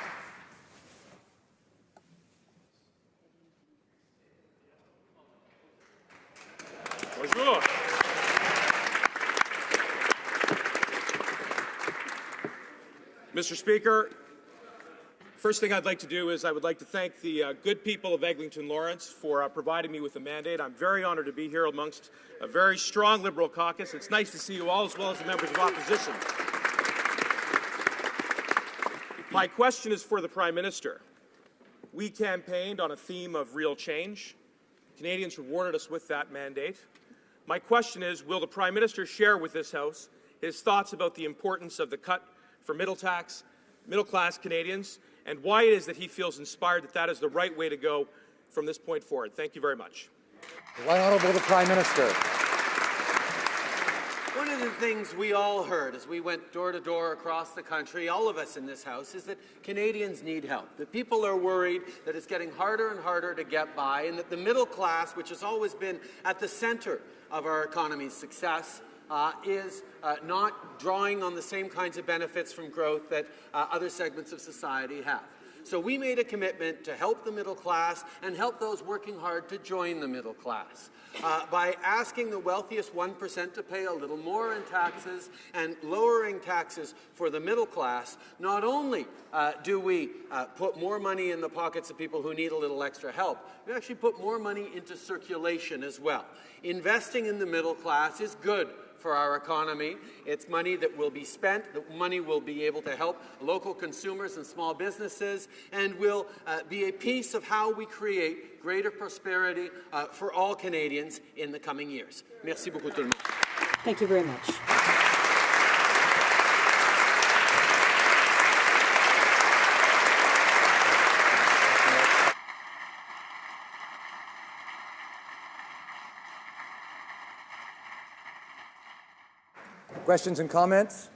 Bonjour. Mr. Speaker, first thing I'd like to do is I would like to thank the good people of Eglinton Lawrence for providing me with a mandate. I'm very honored to be here amongst a very strong Liberal caucus. It's nice to see you all, as well as the members of opposition. My question is for the Prime Minister. We campaigned on a theme of real change. Canadians rewarded us with that mandate. My question is, will the Prime Minister share with this House his thoughts about the importance of the cut for middle-class Canadians, and why it is that he feels inspired that that is the right way to go from this point forward? Thank you very much. The Right Honourable the Prime Minister. One of the things we all heard as we went door to door across the country, all of us in this House, is that Canadians need help, that people are worried that it's getting harder and harder to get by, and that the middle class, which has always been at the centre of our economy's success, is not drawing on the same kinds of benefits from growth that other segments of society have. So we made a commitment to help the middle class and help those working hard to join the middle class by asking the wealthiest 1% to pay a little more in taxes and lowering taxes for the middle class. Not only do we put more money in the pockets of people who need a little extra help, we actually put more money into circulation as well. Investing in the middle class is good for our economy. It's money that will be spent, that money will be able to help local consumers and small businesses, and will be a piece of how we create greater prosperity for all Canadians in the coming years. Merci beaucoup tout le monde. Thank you very much. Questions and comments?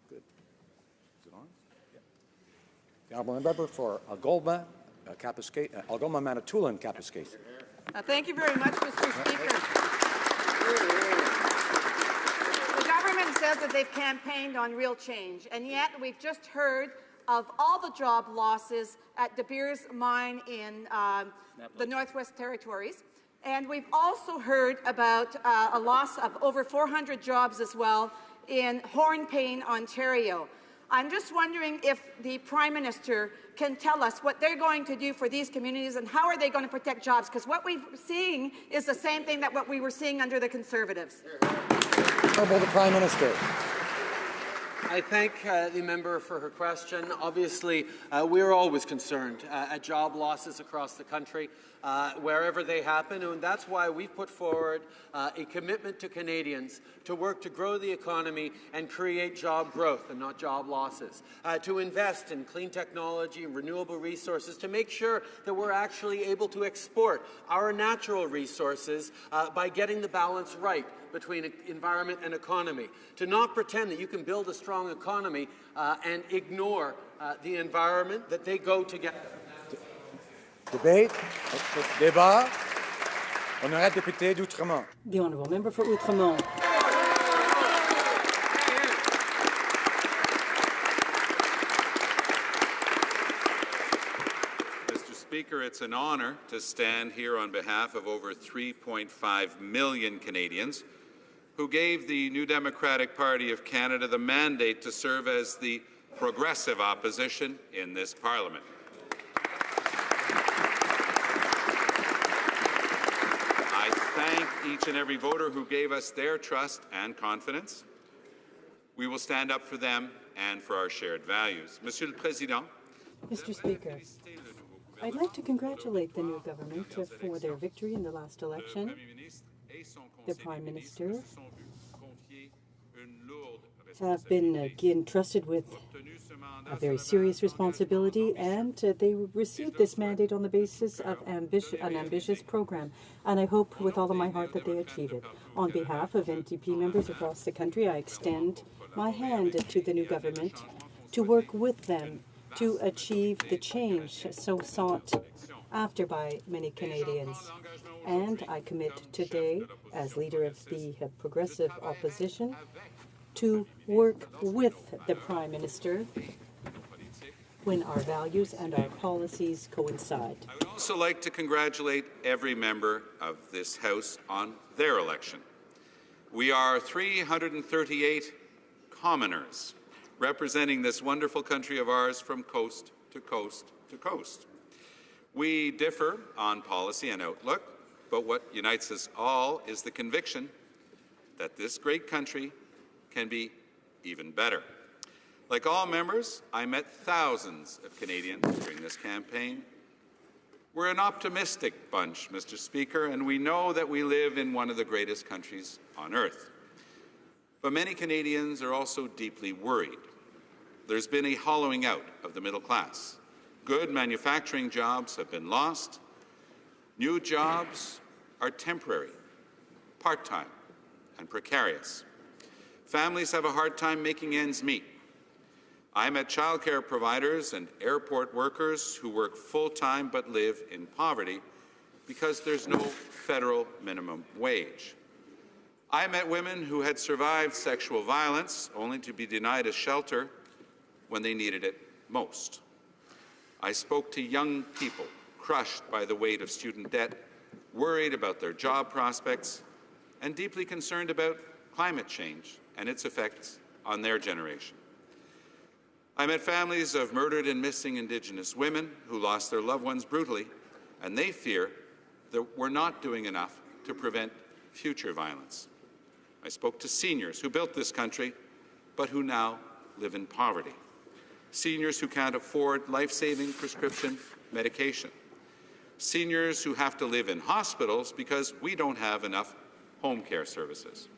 Good. Is it on? Yeah. The honourable member for Algoma, Algoma, Manitoulin, Kapuskasing. Thank you very much, Mr. Speaker. The government says that they've campaigned on real change, and yet we've just heard of all the job losses at De Beers mine in the Northwest Territories. And we've also heard about a loss of over 400 jobs as well in Hornpain, Ontario. I'm just wondering if the Prime Minister can tell us what they're going to do for these communities and how are they going to protect jobs, because what we're seeing is the same thing that what we were seeing under the Conservatives. Honourable the Prime Minister. I thank the member for her question. Obviously, we're always concerned at job losses across the country, wherever they happen, and that's why we've put forward a commitment to Canadians to work to grow the economy and create job growth and not job losses, to invest in clean technology and renewable resources, to make sure that we're actually able to export our natural resources by getting the balance right between environment and economy, to not pretend that you can build a strong economy and ignore the environment, that they go together. Debate. Débat. Honorable député d'Outremont. The honourable member for Outremont. Mr. Speaker, it's an honour to stand here on behalf of over 3.5 million Canadians who gave the New Democratic Party of Canada the mandate to serve as the progressive opposition in this Parliament. I thank each and every voter who gave us their trust and confidence. We will stand up for them and for our shared values. Monsieur le Président, Mr. Speaker, I'd like to congratulate the new government for their victory in the last election. The Prime Minister have been entrusted with a very serious responsibility, and they received this mandate on the basis of an ambitious program. And I hope with all of my heart that they achieve it. On behalf of NDP members across the country, I extend my hand to the new government to work with them to achieve the change so sought after by many Canadians. And I commit today, as leader of the progressive opposition, to work with the Prime Minister when our values and our policies coincide. I would also like to congratulate every member of this House on their election. We are 338 commoners representing this wonderful country of ours from coast to coast to coast. We differ on policy and outlook, but what unites us all is the conviction that this great country can be even better. Like all members, I met thousands of Canadians during this campaign. We're an optimistic bunch, Mr. Speaker, and we know that we live in one of the greatest countries on earth. But many Canadians are also deeply worried. There's been a hollowing out of the middle class. Good manufacturing jobs have been lost. New jobs are temporary, part-time, and precarious. Families have a hard time making ends meet. I met childcare providers and airport workers who work full-time but live in poverty because there's no federal minimum wage. I met women who had survived sexual violence only to be denied a shelter when they needed it most. I spoke to young people crushed by the weight of student debt, worried about their job prospects, and deeply concerned about climate change and its effects on their generation. I met families of murdered and missing Indigenous women who lost their loved ones brutally, and they fear that we're not doing enough to prevent future violence. I spoke to seniors who built this country, but who now live in poverty. Seniors who can't afford life-saving prescription medication. Seniors who have to live in hospitals because we don't have enough home care services.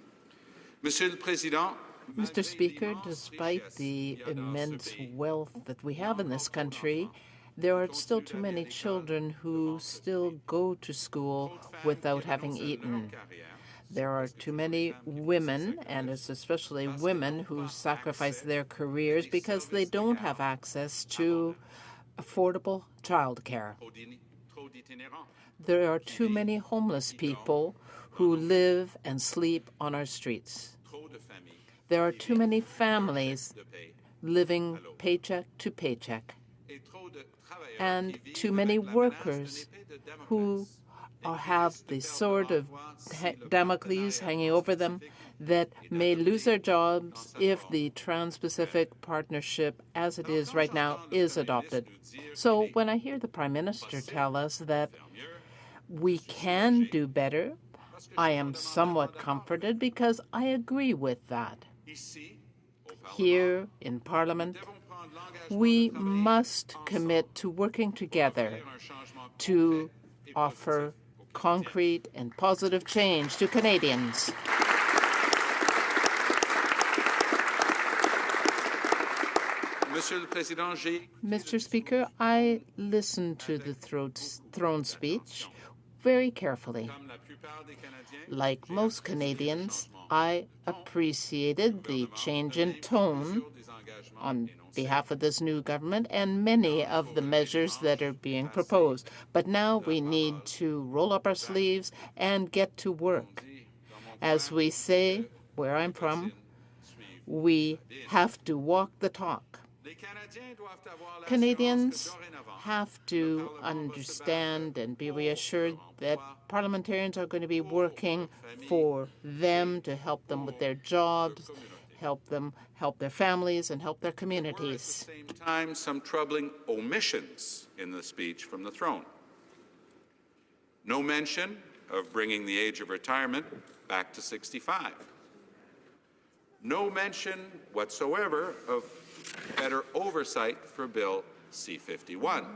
Monsieur le Président, Mr. Speaker, despite the immense wealth that we have in this country, there are still too many children who still go to school without having eaten. There are too many women, and it's especially women, who sacrifice their careers because they don't have access to affordable childcare. There are too many homeless people who live and sleep on our streets. There are too many families living paycheck to paycheck, and too many workers who have the sword of Damocles hanging over them that may lose their jobs if the Trans-Pacific Partnership, as it is right now, is adopted. So when I hear the Prime Minister tell us that we can do better, I am somewhat comforted because I agree with that. Here in Parliament, we must commit to working together to offer concrete and positive change to Canadians. Mr. Speaker, I listened to the throne speech very carefully. Like most Canadians, I appreciated the change in tone on behalf of this new government and many of the measures that are being proposed. But now we need to roll up our sleeves and get to work. As we say, where I'm from, we have to walk the talk. Canadians have to understand and be reassured that parliamentarians are going to be working for them to help them with their jobs, help their families, and help their communities. At the same time, some troubling omissions in the speech from the throne. No mention of bringing the age of retirement back to 65. No mention whatsoever of better oversight for Bill C-51.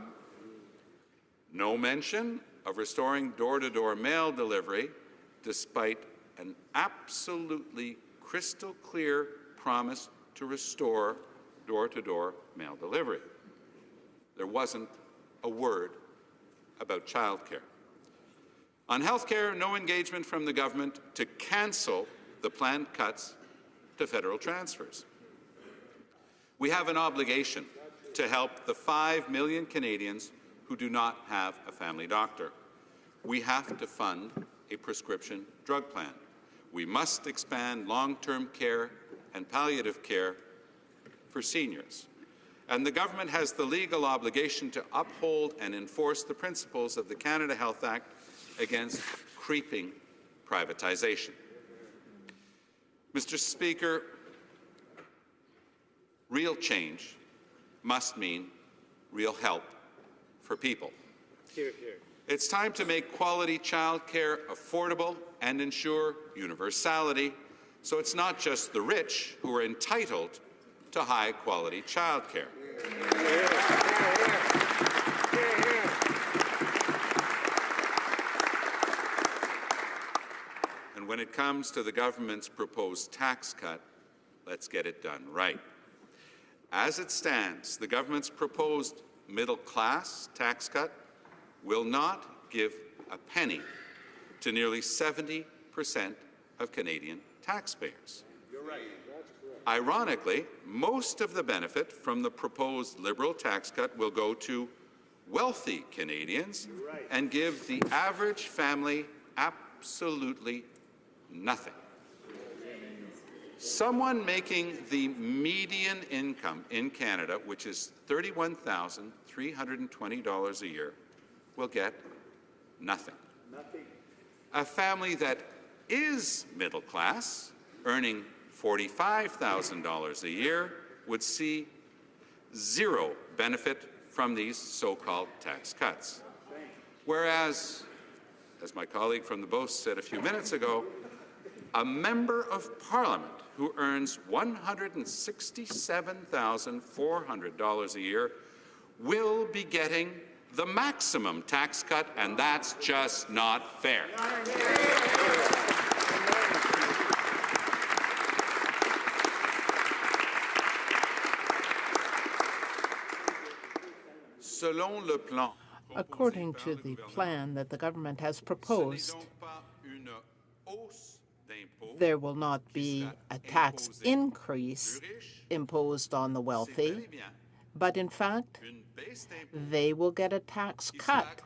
No mention of restoring door-to-door mail delivery despite an absolutely crystal clear promise to restore door-to-door mail delivery. There wasn't a word about childcare. On health care, no engagement from the government to cancel the planned cuts to federal transfers. We have an obligation to help the 5 million Canadians who do not have a family doctor. We have to fund a prescription drug plan. We must expand long-term care and palliative care for seniors. And the government has the legal obligation to uphold and enforce the principles of the Canada Health Act against creeping privatization. Mr. Speaker, real change must mean real help for people. Hear, hear. It's time to make quality childcare affordable and ensure universality, so it's not just the rich who are entitled to high-quality childcare. And when it comes to the government's proposed tax cut, let's get it done right. As it stands, the government's proposed middle-class tax cut will not give a penny to nearly 70% of Canadian taxpayers. You're right. Ironically, most of the benefit from the proposed Liberal tax cut will go to wealthy Canadians and give the average family absolutely nothing. Someone making the median income in Canada, which is $31,320 a year, will get nothing. A family that is middle class, earning $45,000 a year, would see zero benefit from these so-called tax cuts. Whereas, as my colleague from the Beauce said a few minutes ago, a member of Parliament who earns $167,400 a year will be getting the maximum tax cut, and that's just not fair. Selon le plan, according to the plan that the government has proposed, there will not be a tax increase imposed on the wealthy, but in fact, they will get a tax cut.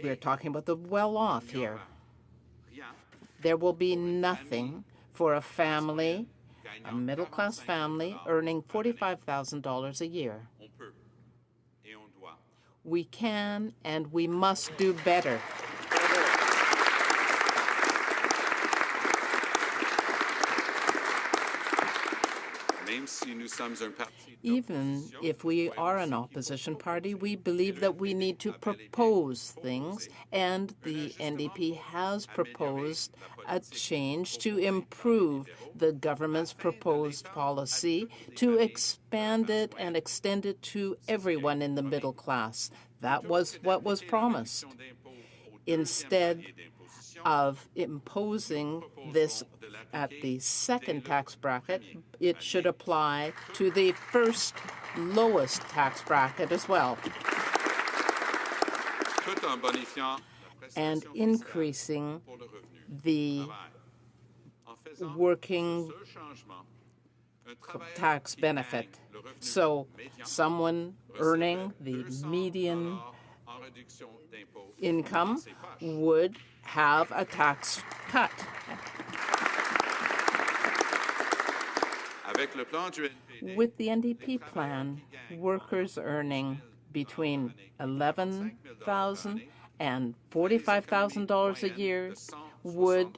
We're talking about the well-off here. There will be nothing for a family, a middle-class family, earning $45,000 a year. We can and we must do better. Even if we are an opposition party, we believe that we need to propose things, and the NDP has proposed a change to improve the government's proposed policy, to expand it and extend it to everyone in the middle class. That was what was promised. Instead of imposing this at the second tax bracket, it should apply to the first lowest tax bracket as well, and increasing the working tax benefit. So someone earning the median income would have a tax cut. With the NDP plan, workers earning between $11,000 and $45,000 a year would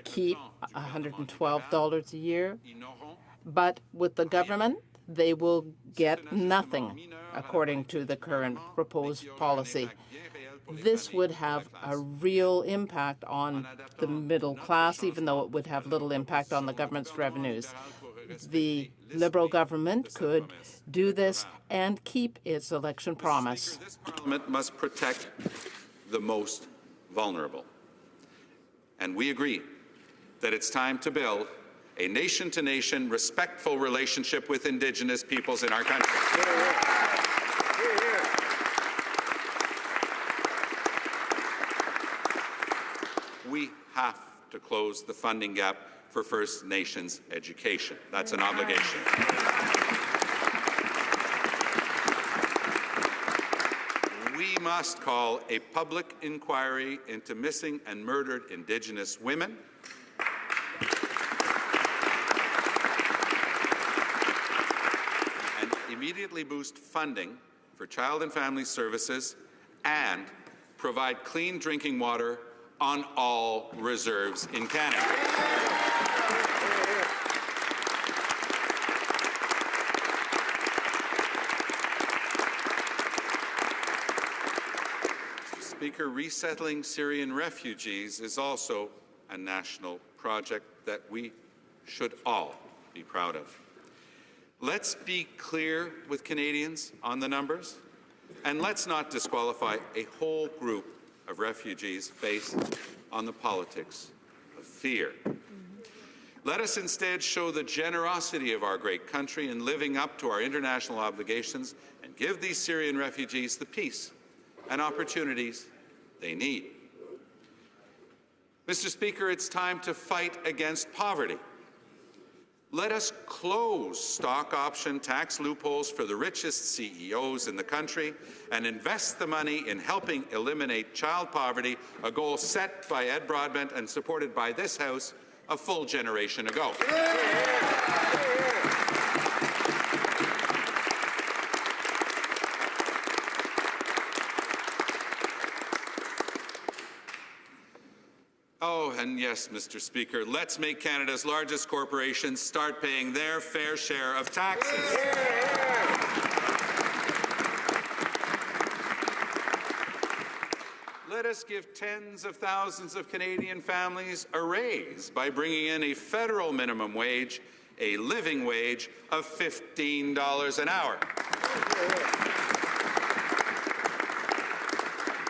keep $112 a year, but with the government, they will get nothing, according to the current proposed policy. This would have a real impact on the middle class, even though it would have little impact on the government's revenues. The Liberal government could do this and keep its election promise. This Parliament must protect the most vulnerable. And we agree that it's time to build a nation-to-nation, respectful relationship with Indigenous peoples in our country. We have to close the funding gap for First Nations education. That's an obligation. We must call a public inquiry into missing and murdered Indigenous women. And immediately boost funding for child and family services and provide clean drinking water on all reserves in Canada. Mr. Speaker, resettling Syrian refugees is also a national project that we should all be proud of. Let's be clear with Canadians on the numbers, and let's not disqualify a whole group of refugees based on the politics of fear. Let us instead show the generosity of our great country in living up to our international obligations and give these Syrian refugees the peace and opportunities they need. Mr. Speaker, it's time to fight against poverty. Let us close stock option tax loopholes for the richest CEOs in the country and invest the money in helping eliminate child poverty, a goal set by Ed Broadbent and supported by this House a full generation ago. Oh, and yes, Mr. Speaker, let's make Canada's largest corporations start paying their fair share of taxes. Let us give tens of thousands of Canadian families a raise by bringing in a federal minimum wage, a living wage of $15 an hour.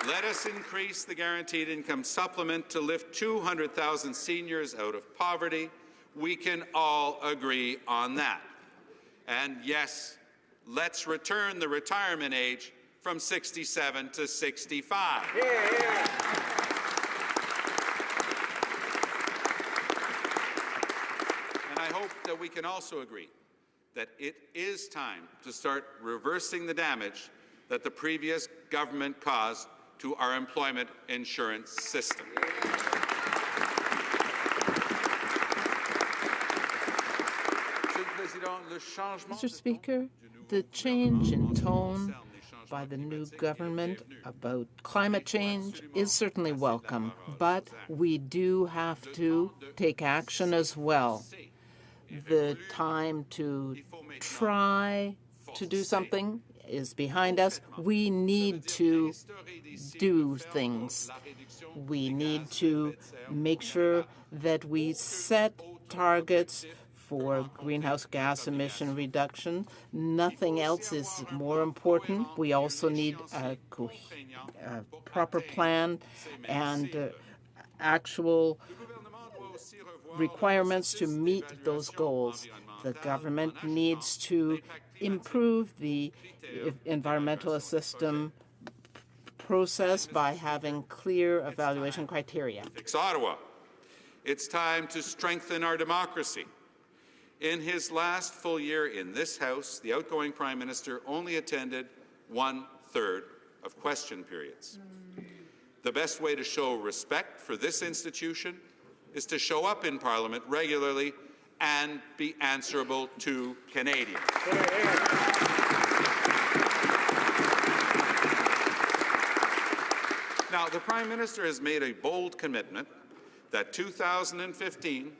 Let us increase the guaranteed income supplement to lift 200,000 seniors out of poverty. We can all agree on that. And yes, let's return the retirement age from 67 to 65. And I hope that we can also agree that it is time to start reversing the damage that the previous government caused to our employment insurance system. Mr. Speaker, the change in tone by the new government about climate change is certainly welcome, but we do have to take action as well. The time to try to do something is behind us. We need to do things. We need to make sure that we set targets for greenhouse gas emission reduction. Nothing else is more important. We also need a proper plan and actual requirements to meet those goals. The government needs to improve the environmental system process by having clear evaluation criteria. Ottawa, it's time to strengthen our democracy. In his last full year in this House, the outgoing Prime Minister only attended 1/3 of question periods. The best way to show respect for this institution is to show up in Parliament regularly and be answerable to Canadians. Now, the Prime Minister has made a bold commitment that 2015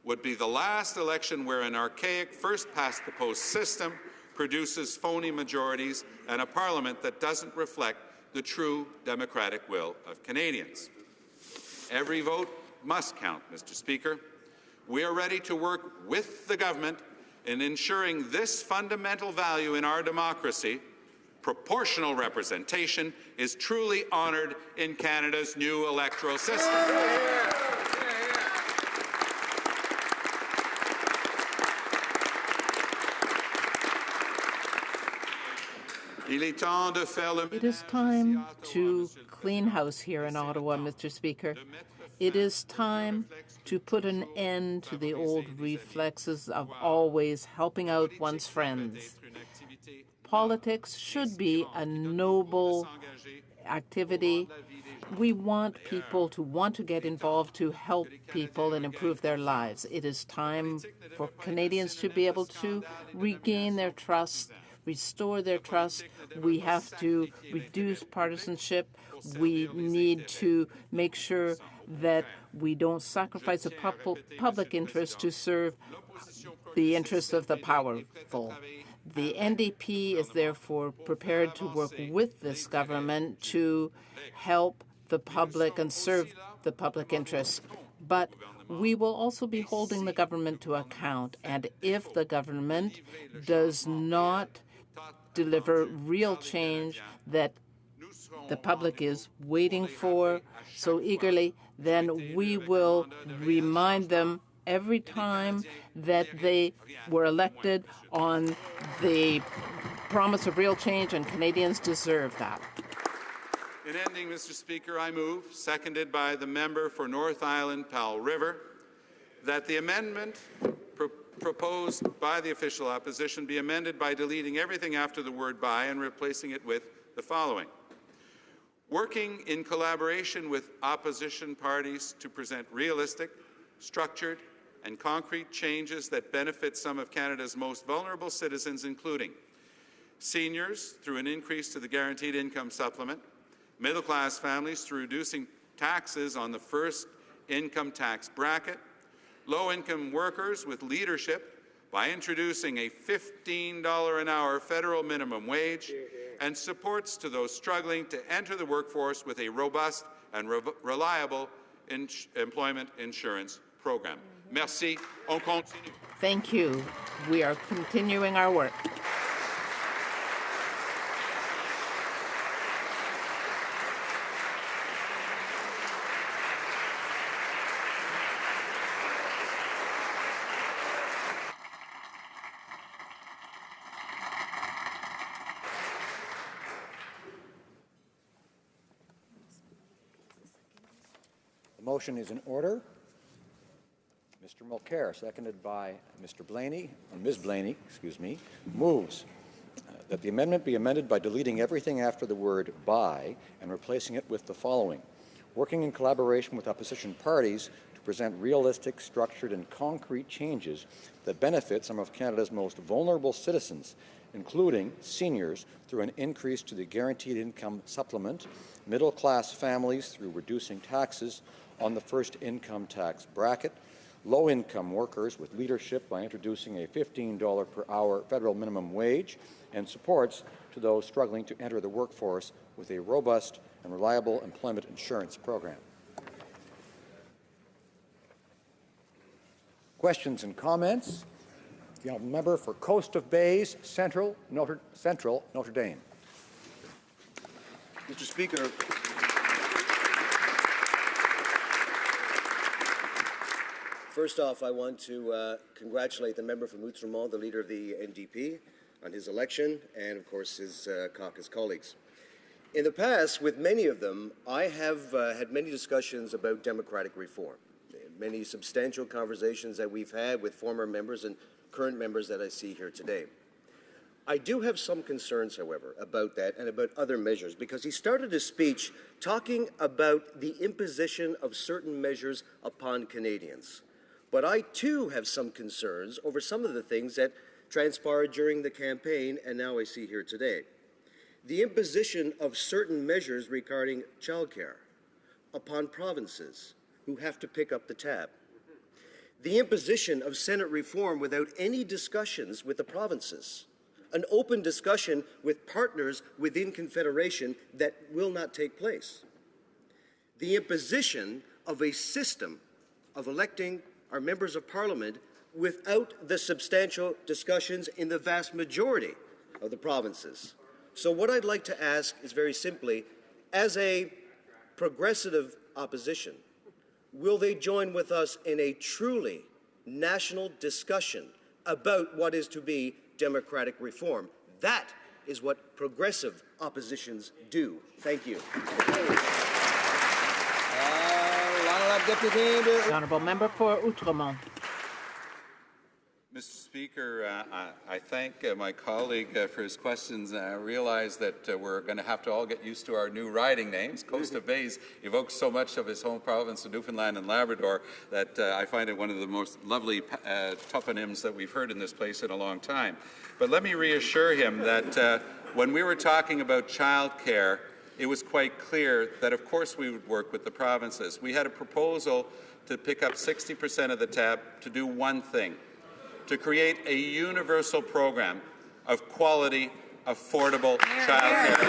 would be the last election where an archaic first-past-the-post system produces phony majorities and a Parliament that doesn't reflect the true democratic will of Canadians. Every vote must count, Mr. Speaker. We are ready to work with the government in ensuring this fundamental value in our democracy, proportional representation, is truly honoured in Canada's new electoral system. It is time to clean house here in Ottawa, Mr. Speaker. It is time to put an end to the old reflexes of always helping out one's friends. Politics should be a noble activity. We want people to want to get involved to help people and improve their lives. It is time for Canadians to be able to regain their trust, restore their trust. We have to reduce partisanship. We need to make sure that we don't sacrifice the public interest to serve the interests of the powerful. The NDP is therefore prepared to work with this government to help the public and serve the public interest. But we will also be holding the government to account. And if the government does not deliver real change that the public is waiting for so eagerly, then we will remind them every time that they were elected on the promise of real change, and Canadians deserve that. In ending, Mr. Speaker, I move, seconded by the member for North Island, Powell River, that the amendment proposed by the official opposition be amended by deleting everything after the word by and replacing it with the following. Working in collaboration with opposition parties to present realistic, structured, and concrete changes that benefit some of Canada's most vulnerable citizens, including seniors through an increase to the guaranteed income supplement, middle-class families through reducing taxes on the first income tax bracket, low-income workers with leadership by introducing a $15 an hour federal minimum wage, and supports to those struggling to enter the workforce with a robust and reliable employment insurance program. Merci. On continue. Thank you. We are continuing our work. The motion is in order. Mr. Mulcair, seconded by Mr. Blaney, or Ms. Blaney, excuse me, moves that the amendment be amended by deleting everything after the word by and replacing it with the following. Working in collaboration with opposition parties to present realistic, structured, and concrete changes that benefit some of Canada's most vulnerable citizens, including seniors through an increase to the guaranteed income supplement, middle-class families through reducing taxes on the first income tax bracket, low-income workers with leadership by introducing a $15 per hour federal minimum wage, and supports to those struggling to enter the workforce with a robust and reliable employment insurance program. Questions and comments? The honourable member for Coast of Bays, Central Notre Dame. Mr. Speaker, first off, I want to congratulate the member from Outremont, the leader of the NDP, on his election and, of course, his caucus colleagues. In the past, with many of them, I have had many discussions about democratic reform, many substantial conversations that we've had with former members and current members that I see here today. I do have some concerns, however, about that and about other measures, because he started his speech talking about the imposition of certain measures upon Canadians. But I, too, have some concerns over some of the things that transpired during the campaign and now I see here today. The imposition of certain measures regarding childcare upon provinces who have to pick up the tab. The imposition of Senate reform without any discussions with the provinces. An open discussion with partners within Confederation that will not take place. The imposition of a system of electing our members of Parliament without the substantial discussions in the vast majority of the provinces. So what I'd like to ask is very simply, as a progressive opposition, will they join with us in a truly national discussion about what is to be democratic reform? That is what progressive oppositions do. Thank you. The Honourable Member for Outremont. Mr. Speaker, I thank my colleague for his questions. I realize that we're going to have to all get used to our new riding names. Coast of Bays evokes so much of his home province of Newfoundland and Labrador that I find it one of the most lovely toponyms that we've heard in this place in a long time. But let me reassure him that when we were talking about childcare, it was quite clear that, of course, we would work with the provinces. We had a proposal to pick up 60% of the tab to do one thing: to create a universal program of quality, affordable childcare.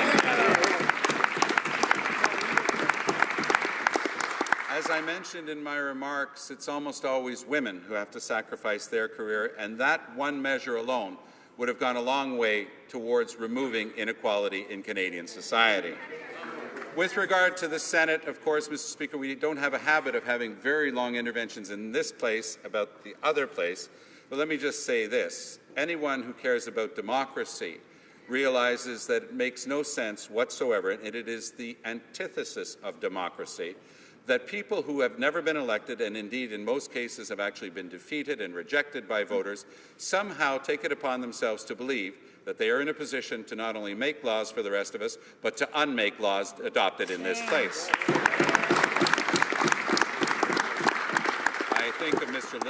As I mentioned in my remarks, it's almost always women who have to sacrifice their career, and that one measure alone would have gone a long way towards removing inequality in Canadian society. With regard to the Senate, of course, Mr. Speaker, we don't have a habit of having very long interventions in this place about the other place. But let me just say this. Anyone who cares about democracy realizes that it makes no sense whatsoever, and it is the antithesis of democracy, that people who have never been elected, and indeed in most cases have actually been defeated and rejected by voters, somehow take it upon themselves to believe that they are in a position to not only make laws for the rest of us, but to unmake laws adopted in this place. I think of Mr.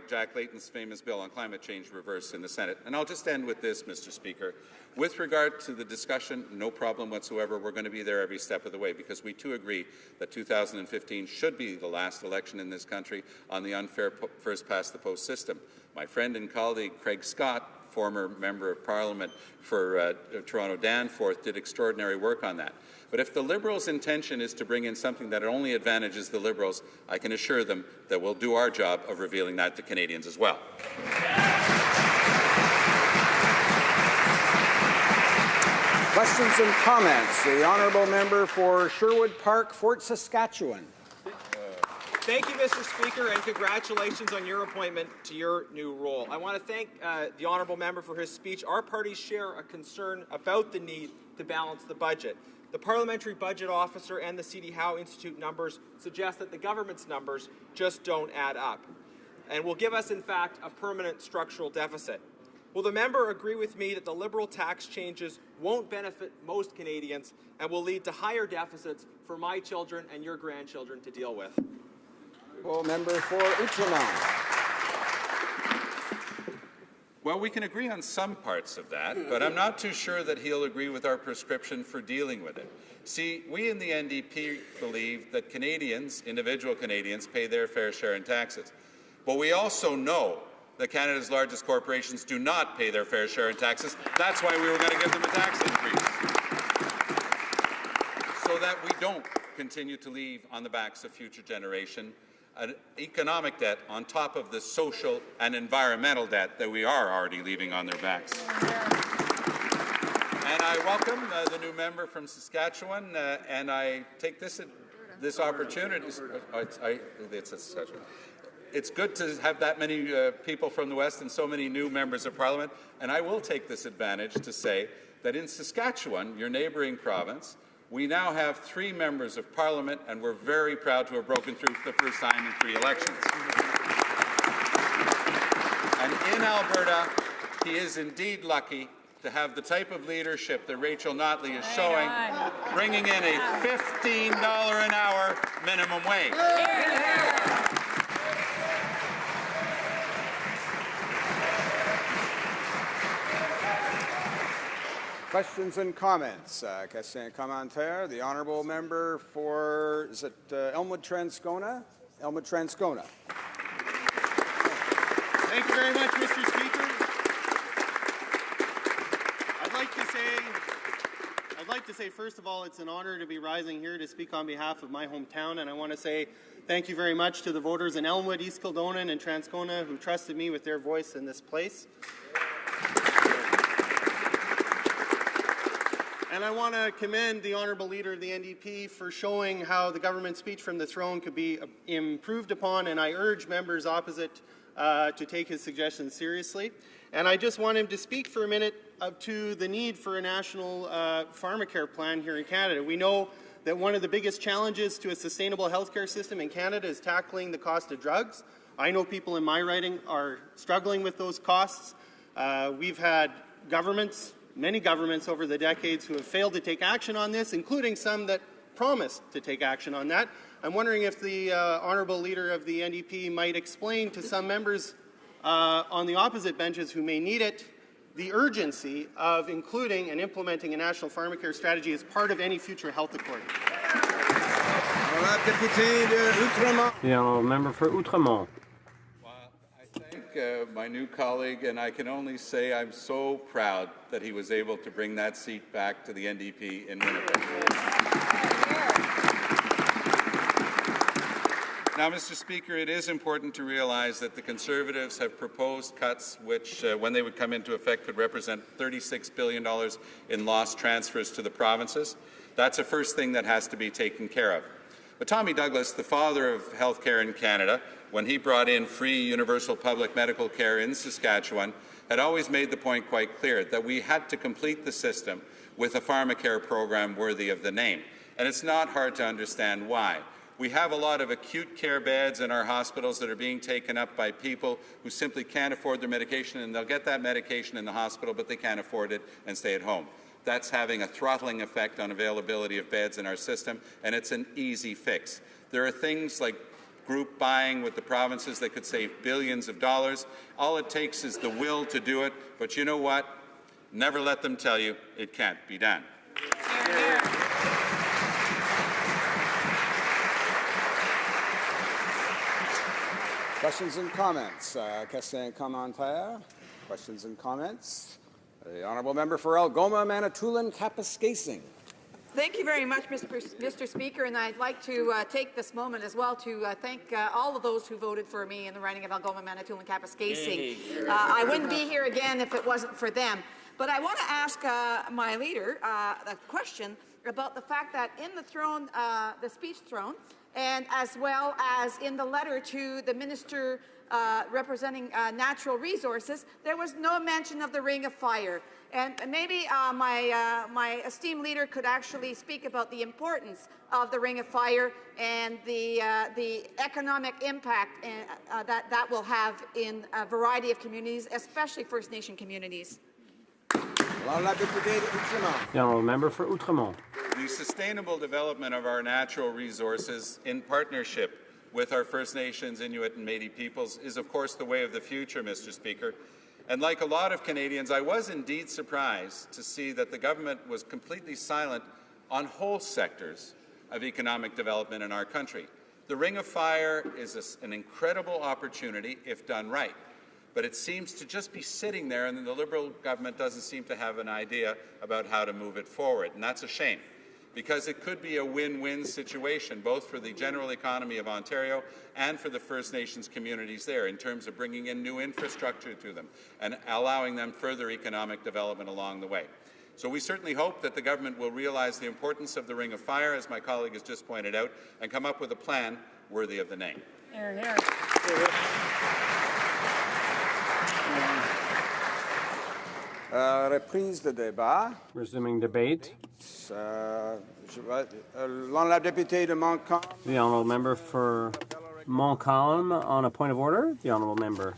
Jack Layton's famous bill on climate change reversed in the Senate. And I'll just end with this, Mr. Speaker. With regard to the discussion, no problem whatsoever. We're going to be there every step of the way, because we too agree that 2015 should be the last election in this country on the unfair first-past-the-post system. My friend and colleague Craig Scott, former Member of Parliament for Toronto Danforth, did extraordinary work on that. But if the Liberals' intention is to bring in something that only advantages the Liberals, I can assure them that we'll do our job of revealing that to Canadians as well. Questions and comments. The Honourable Member for Sherwood Park, Fort Saskatchewan. Thank you, Mr. Speaker, and congratulations on your appointment to your new role. I want to thank the Honourable Member for his speech. Our parties share a concern about the need to balance the budget. The Parliamentary Budget Officer and the C.D. Howe Institute numbers suggest that the government's numbers just don't add up and will give us, in fact, a permanent structural deficit. Will the member agree with me that the Liberal tax changes won't benefit most Canadians and will lead to higher deficits for my children and your grandchildren to deal with? Well, Member for Outremont. Well, we can agree on some parts of that, but I'm not too sure that he'll agree with our prescription for dealing with it. See, we in the NDP believe that Canadians, individual Canadians, pay their fair share in taxes. But we also know that Canada's largest corporations do not pay their fair share in taxes. That's why we were going to give them a tax increase, so that we don't continue to leave on the backs of future generations an economic debt on top of the social and environmental debt that we are already leaving on their backs. And I welcome the new member from Saskatchewan, and I take this opportunity. It's good to have that many people from the West and so many new members of Parliament, and I will take this advantage to say that in Saskatchewan, your neighbouring province, we now have 3 members of Parliament, and we're very proud to have broken through for the first time in 3 elections. And in Alberta, he is indeed lucky to have the type of leadership that Rachel Notley is showing, bringing in a $15 an hour minimum wage. Questions and comments. Question and commentaire. The honourable member for, is it Elmwood-Transcona? Elmwood-Transcona. Thank you very much, Mr. Speaker. I'd like to say, first of all, it's an honor to be rising here to speak on behalf of my hometown, and I want to say thank you very much to the voters in Elmwood, East Kildonan, and Transcona who trusted me with their voice in this place. And I want to commend the Honourable Leader of the NDP for showing how the government speech from the throne could be improved upon, and I urge members opposite to take his suggestions seriously. And I just want him to speak for a minute to the need for a national pharmacare plan here in Canada. We know that one of the biggest challenges to a sustainable healthcare system in Canada is tackling the cost of drugs. I know people in my riding are struggling with those costs. We've had governments, many governments over the decades who have failed to take action on this, including some that promised to take action on that. I'm wondering if the Honourable Leader of the NDP might explain to some members on the opposite benches who may need it the urgency of including and implementing a national pharmacare strategy as part of any future health accord. The honourable member for Outremont. My new colleague, and I can only say I'm so proud that he was able to bring that seat back to the NDP in Winnipeg. Now, Mr. Speaker, it is important to realize that the Conservatives have proposed cuts which, when they would come into effect, could represent $36 billion in lost transfers to the provinces. That's the first thing that has to be taken care of. But Tommy Douglas, the father of healthcare in Canada, when he brought in free universal public medical care in Saskatchewan, had always made the point quite clear that we had to complete the system with a pharmacare program worthy of the name. And it's not hard to understand why. We have a lot of acute care beds in our hospitals that are being taken up by people who simply can't afford their medication, and they'll get that medication in the hospital, but they can't afford it and stay at home. That's having a throttling effect on availability of beds in our system, and it's an easy fix. There are things like group buying with the provinces that could save billions of dollars. All it takes is the will to do it, but you know what? Never let them tell you it can't be done. Questions and comments. Question and commentaire. Questions and comments. The honourable member for Algoma, Manitoulin, Kapuskasing. Thank you very much, Mr. Speaker, and I'd like to take this moment as well to thank all of those who voted for me in the riding of Algoma, Manitoulin, Kapuskasing. I wouldn't be here again if it wasn't for them. But I want to ask my leader a question about the fact that in the throne, the speech throne, and as well as in the letter to the minister representing natural resources, there was no mention of the Ring of Fire. And maybe my esteemed leader could actually speak about the importance of the Ring of Fire and the economic impact that will have in a variety of communities, especially First Nation communities. The honourable member for Outremont. The sustainable development of our natural resources in partnership with our First Nations, Inuit and Métis peoples is, of course, the way of the future, Mr. Speaker. And like a lot of Canadians, I was indeed surprised to see that the government was completely silent on whole sectors of economic development in our country. The Ring of Fire is an incredible opportunity if done right. But it seems to just be sitting there, and the Liberal government doesn't seem to have an idea about how to move it forward. And that's a shame, because it could be a win-win situation, both for the general economy of Ontario and for the First Nations communities there, in terms of bringing in new infrastructure to them and allowing them further economic development along the way. So we certainly hope that the government will realize the importance of the Ring of Fire, as my colleague has just pointed out, and come up with a plan worthy of the name. Hear, hear. Reprise de débat. Resuming debate. L'honorable député de Montcalm. The honourable member for Montcalm on a point of order. The honourable member.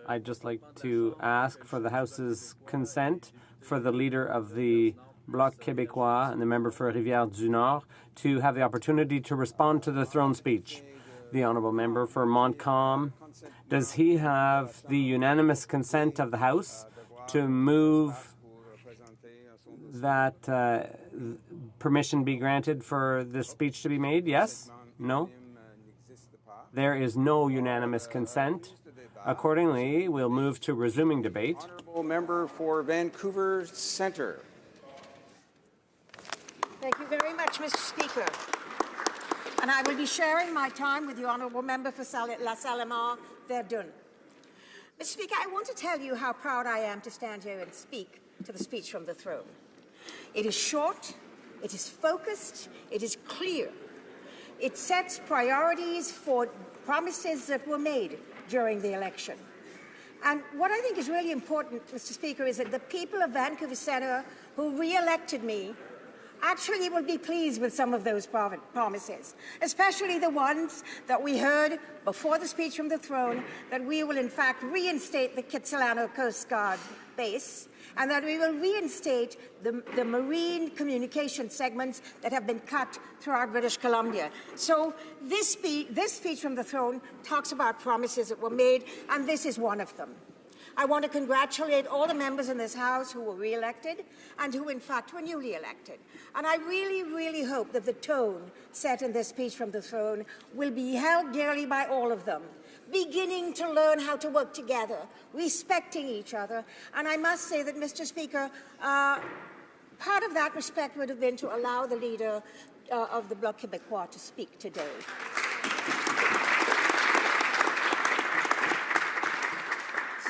I'd just like to ask for the House's consent for the leader of the Bloc Québécois and the member for Rivière-du-Nord to have the opportunity to respond to the throne speech. The honourable member for Montcalm, does he have the unanimous consent of the House to move that permission be granted for this speech to be made? Yes? No? There is no unanimous consent. Accordingly, we'll move to resuming debate. Honourable member for Vancouver Centre. Thank you very much, Mr. Speaker. And I will be sharing my time with the honourable member for La Salle-Verdun. Mr. Speaker, I want to tell you how proud I am to stand here and speak to the speech from the throne. It is short, it is focused, it is clear. It sets priorities for promises that were made during the election. And what I think is really important, Mr. Speaker, is that the people of Vancouver Centre who re-elected me actually will be pleased with some of those promises, especially the ones that we heard before the speech from the throne, that we will in fact reinstate the Kitsilano Coast Guard base, and that we will reinstate the marine communication segments that have been cut throughout British Columbia. So this speech from the throne talks about promises that were made, and this is one of them. I want to congratulate all the members in this House who were re-elected and who, in fact, were newly elected. And I really, really hope that the tone set in this speech from the throne will be held dearly by all of them, beginning to learn how to work together, respecting each other. And I must say that, Mr. Speaker, part of that respect would have been to allow the leader of the Bloc Québécois to speak today.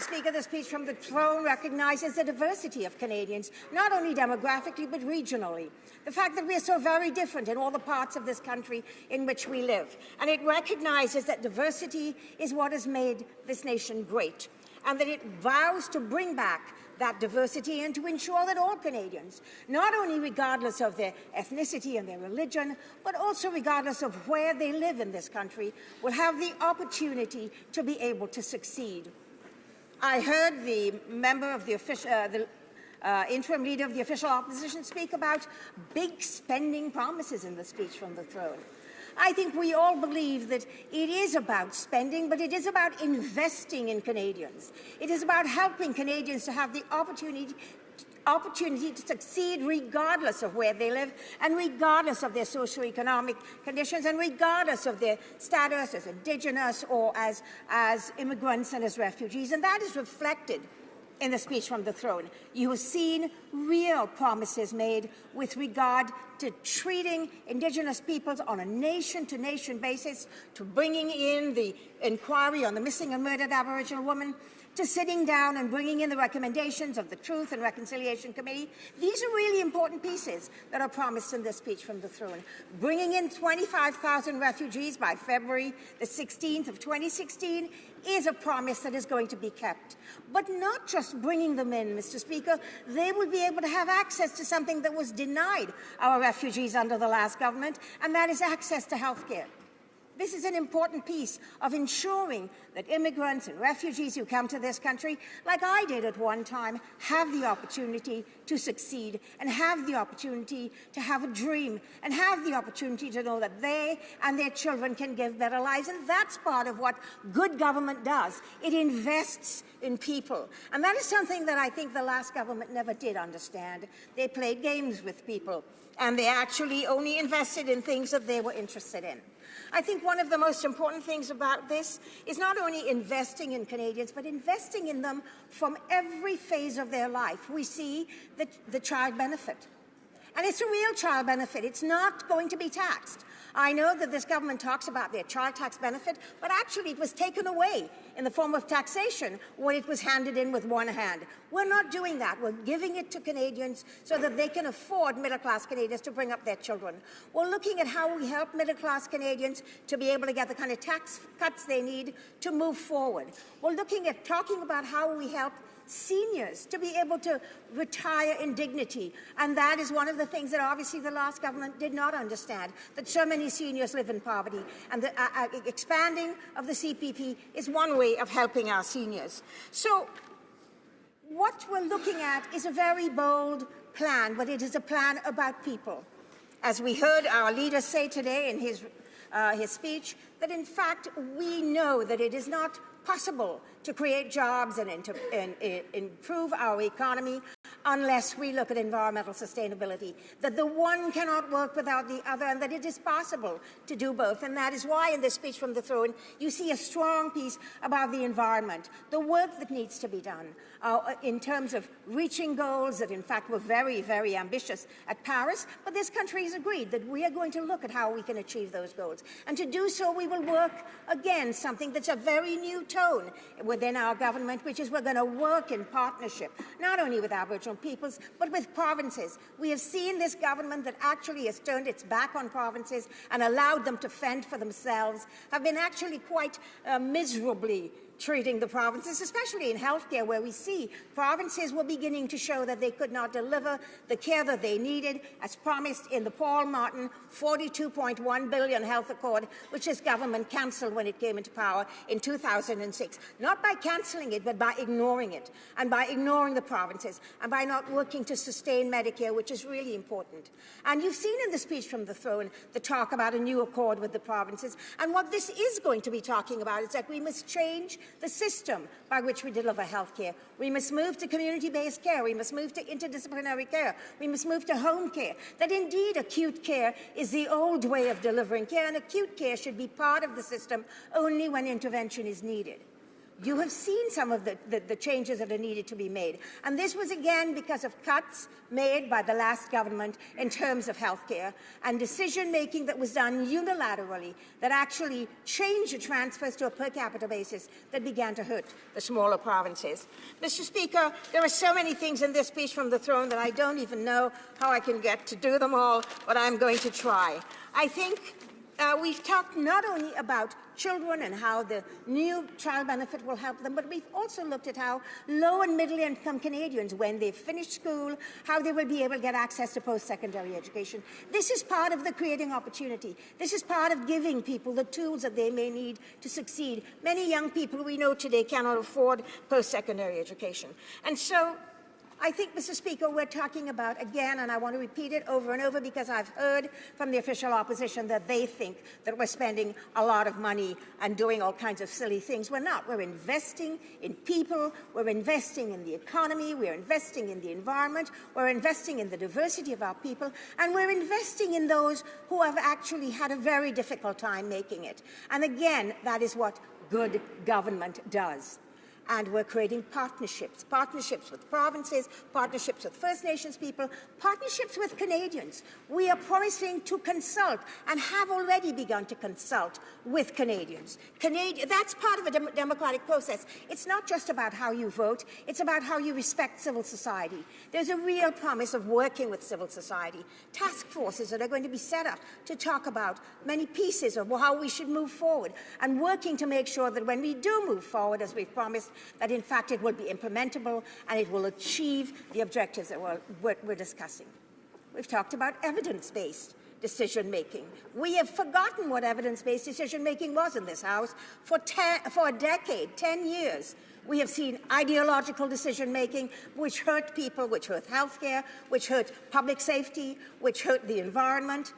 Speaker, the speech from the throne recognizes the diversity of Canadians, not only demographically but regionally. The fact that we are so very different in all the parts of this country in which we live. And it recognizes that diversity is what has made this nation great, and that it vows to bring back that diversity and to ensure that all Canadians, not only regardless of their ethnicity and their religion, but also regardless of where they live in this country, will have the opportunity to be able to succeed. I heard the member of the interim leader of the official opposition speak about big spending promises in the speech from the throne. I think we all believe that it is about spending, but it is about investing in Canadians. It is about helping Canadians to have the opportunity to succeed regardless of where they live and regardless of their socioeconomic conditions and regardless of their status as Indigenous or as immigrants and as refugees. And that is reflected in the speech from the throne. You have seen real promises made with regard to treating Indigenous peoples on a nation-to-nation basis, to bringing in the inquiry on the missing and murdered Aboriginal woman, to sitting down and bringing in the recommendations of the Truth and Reconciliation Committee. These are really important pieces that are promised in this speech from the throne. Bringing in 25,000 refugees by February the 16th of 2016 is a promise that is going to be kept. But not just bringing them in, Mr. Speaker, they will be able to have access to something that was denied our refugees under the last government, and that is access to health care. This is an important piece of ensuring that immigrants and refugees who come to this country, like I did at one time, have the opportunity to succeed and have the opportunity to have a dream and have the opportunity to know that they and their children can give better lives. And that's part of what good government does. It invests in people. And that is something that I think the last government never did understand. They played games with people, and they actually only invested in things that they were interested in. I think one of the most important things about this is not only investing in Canadians, but investing in them from every phase of their life. We see the child benefit. And it's a real child benefit. It's not going to be taxed. I know that this government talks about their child tax benefit, but actually it was taken away in the form of taxation when it was handed in with one hand. We're not doing that. We're giving it to Canadians so that they can afford middle-class Canadians to bring up their children. We're looking at how we help middle-class Canadians to be able to get the kind of tax cuts they need to move forward. We're looking at talking about how we help seniors to be able to retire in dignity. And that is one of the things that obviously the last government did not understand, that so many seniors live in poverty. And the expanding of the CPP is one way of helping our seniors. So what we're looking at is a very bold plan, but it is a plan about people. As we heard our leader say today in his speech, that in fact we know that it is not possible to create jobs and improve our economy unless we look at environmental sustainability, that the one cannot work without the other, and that it is possible to do both. And that is why in this speech from the throne you see a strong piece about the environment, the work that needs to be done in terms of reaching goals that in fact were very, very ambitious at Paris, but this country has agreed that we are going to look at how we can achieve those goals. And to do so we will work again something that's a very new tone within our government, which is we're going to work in partnership, not only with Aboriginal peoples, but with provinces. We have seen this government that actually has turned its back on provinces and allowed them to fend for themselves, have been actually quite miserably treating the provinces, especially in healthcare, where we see provinces were beginning to show that they could not deliver the care that they needed, as promised in the Paul Martin $42.1 billion health accord, which this government cancelled when it came into power in 2006. Not by cancelling it, but by ignoring it, and by ignoring the provinces, and by not working to sustain Medicare, which is really important. And you've seen in the speech from the throne the talk about a new accord with the provinces, and what this is going to be talking about is that we must change the system by which we deliver health care. We must move to community-based care. We must move to interdisciplinary care. We must move to home care. That indeed acute care is the old way of delivering care, and acute care should be part of the system only when intervention is needed. You have seen some of the changes that are needed to be made. And this was again because of cuts made by the last government in terms of healthcare and decision-making that was done unilaterally that actually changed the transfers to a per capita basis that began to hurt the smaller provinces. Mr. Speaker, there are so many things in this speech from the throne that I don't even know how I can get to do them all, but I'm going to try. I think we've talked not only about children and how the new child benefit will help them, but we've also looked at how low and middle income Canadians, when they finish school, how they will be able to get access to post-secondary education. This is part of the creating opportunity. This is part of giving people the tools that they may need to succeed. Many young people we know today cannot afford post-secondary education. And so I think, Mr. Speaker, we're talking about, again, and I want to repeat it over and over because I've heard from the official opposition that they think that we're spending a lot of money and doing all kinds of silly things. We're not. We're investing in people. We're investing in the economy. We're investing in the environment. We're investing in the diversity of our people. And we're investing in those who have actually had a very difficult time making it. And again, that is what good government does. And we're creating partnerships with provinces, partnerships with First Nations people, partnerships with Canadians. We are promising to consult and have already begun to consult with Canadians. That's part of a democratic process. It's not just about how you vote, it's about how you respect civil society. There's a real promise of working with civil society. Task forces that are going to be set up to talk about many pieces of how we should move forward, and working to make sure that when we do move forward, as we've promised, that in fact it will be implementable and it will achieve the objectives that we're discussing. We've talked about evidence-based decision-making. We have forgotten what evidence-based decision-making was in this House. For a decade, 10 years, we have seen ideological decision-making which hurt people, which hurt healthcare, which hurt public safety, which hurt the environment.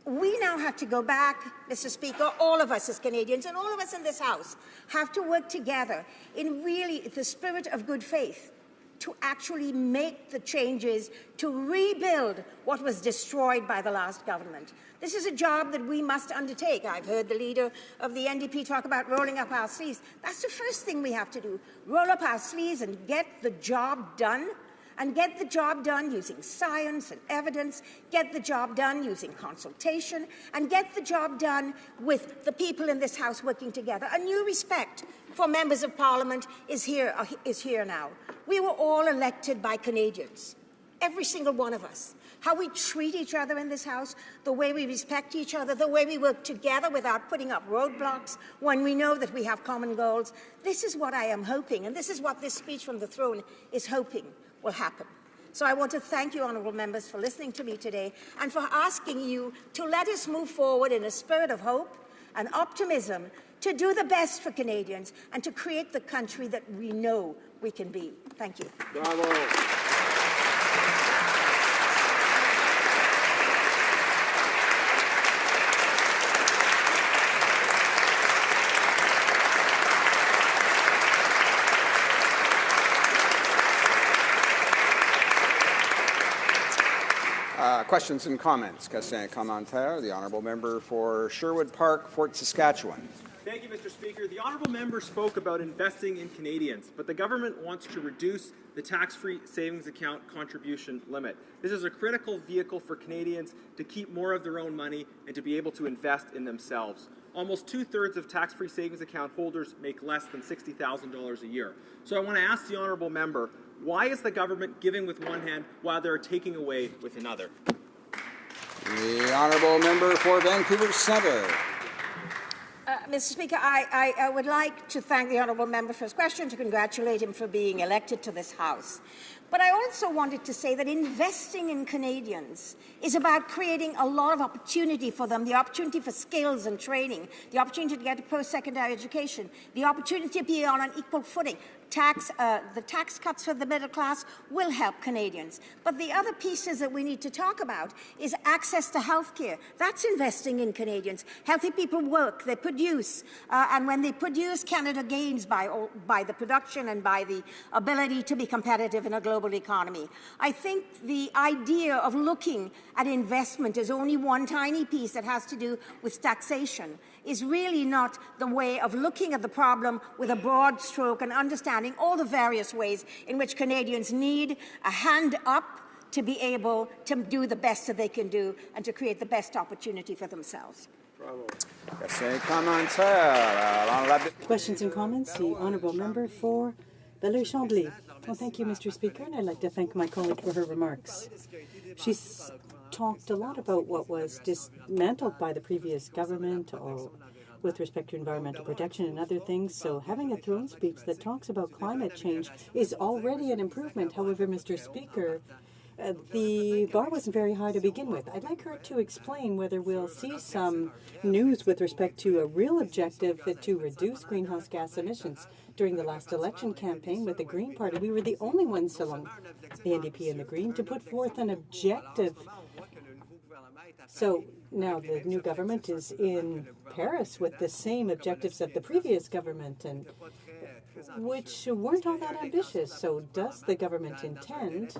We now have to go back, Mr. Speaker, all of us as Canadians and all of us in this House have to work together in really the spirit of good faith to actually make the changes to rebuild what was destroyed by the last government. This is a job that we must undertake. I've heard the leader of the NDP talk about rolling up our sleeves. That's the first thing we have to do, roll up our sleeves and get the job done. And get the job done using science and evidence, get the job done using consultation, and get the job done with the people in this House working together. A new respect for members of Parliament is here now. We were all elected by Canadians. every single one of us. How we treat each other in this House, the way we respect each other, the way we work together without putting up roadblocks when we know that we have common goals. This is what I am hoping, and this is what this speech from the throne is hoping will happen. So I want to thank you, honourable members, for listening to me today and for asking you to let us move forward in a spirit of hope and optimism to do the best for Canadians and to create the country that we know we can be. Thank you. Bravo. Questions and comments. Question commentaire. The honourable member for Sherwood Park, Fort Saskatchewan. Thank you, Mr. Speaker. The honourable member spoke about investing in Canadians, but the government wants to reduce the tax-free savings account contribution limit. This is a critical vehicle for Canadians to keep more of their own money and to be able to invest in themselves. Almost 2/3 of tax-free savings account holders make less than $60,000 a year. So I want to ask the honourable member, why is the government giving with one hand while they're taking away with another? The honourable member for Vancouver Centre. Mr. Speaker, I would like to thank the honourable member for his question, to congratulate him for being elected to this House. But I also wanted to say that investing in Canadians is about creating a lot of opportunity for them, the opportunity for skills and training, the opportunity to get a post-secondary education, the opportunity to be on an equal footing. The tax cuts for the middle class will help Canadians. But the other pieces that we need to talk about is access to health care. That's investing in Canadians. Healthy people work, they produce, and when they produce, Canada gains by the production and by the ability to be competitive in a global economy. I think the idea of looking at investment as only one tiny piece that has to do with taxation is really not the way of looking at the problem with a broad stroke and understanding all the various ways in which Canadians need a hand up to be able to do the best that they can do and to create the best opportunity for themselves. Bravo. Questions and comments? The honourable member for Belleuil-Chambly. Well, thank you, Mr. Speaker, and I'd like to thank my colleague for her remarks. She's talked a lot about what was dismantled by the previous government or with respect to environmental protection and other things. So having a throne speech that talks about climate change is already an improvement. However, Mr. Speaker, the bar wasn't very high to begin with. I'd like her to explain whether we'll see some news with respect to a real objective to reduce greenhouse gas emissions. During the last election campaign with the Green Party, we were the only ones among the NDP and the Green to put forth an objective. So now the new government is in Paris with the same objectives of the previous government, and which weren't all that ambitious. So does the government intend,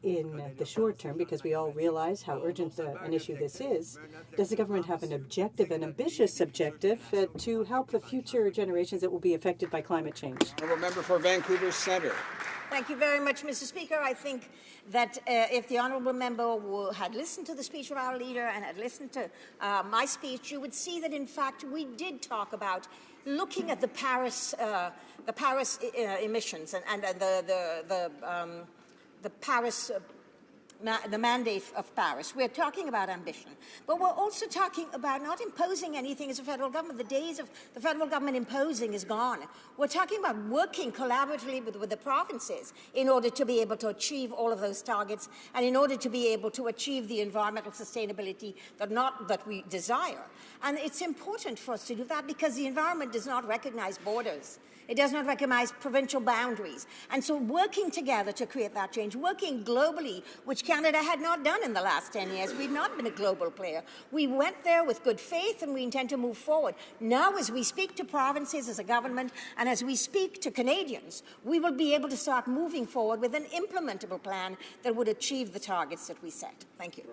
in the short term, because we all realize how urgent an issue this is, does the government have an objective, an ambitious objective, to help the future generations that will be affected by climate change? Honourable member for Vancouver Centre. Thank you very much, Mr. Speaker. I think that if the honourable member had listened to the speech of our leader and had listened to my speech, you would see that, in fact, we did talk about looking at the Paris emissions and the Paris. The mandate of Paris. We're talking about ambition, but we're also talking about not imposing anything as a federal government. The days of the federal government imposing is gone. We're talking about working collaboratively with the provinces in order to be able to achieve all of those targets and in order to be able to achieve the environmental sustainability that we desire. And it's important for us to do that because the environment does not recognize borders. It does not recognize provincial boundaries. And so working together to create that change, working globally, which Canada had not done in the last 10 years. We've not been a global player. We went there with good faith and we intend to move forward. Now, as we speak to provinces as a government and as we speak to Canadians, we will be able to start moving forward with an implementable plan that would achieve the targets that we set. Thank you.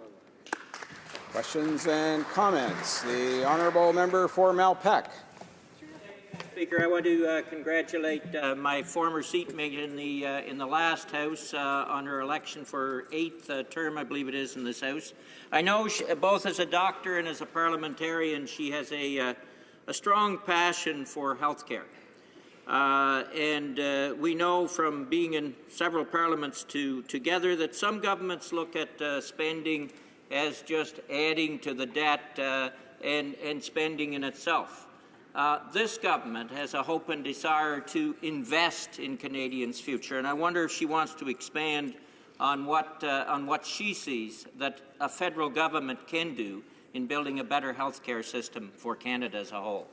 Questions and comments. The honourable member for Malpeque. Speaker, I want to congratulate my former seatmate in the last House on her election for 8th term, I believe it is, in this House. I know both as a doctor and as a parliamentarian, she has a strong passion for health care. We know from being in several parliaments together that some governments look at spending as just adding to the debt and spending in itself. This government has a hope and desire to invest in Canadians' future, and I wonder if she wants to expand on what she sees that a federal government can do in building a better health care system for Canada as a whole.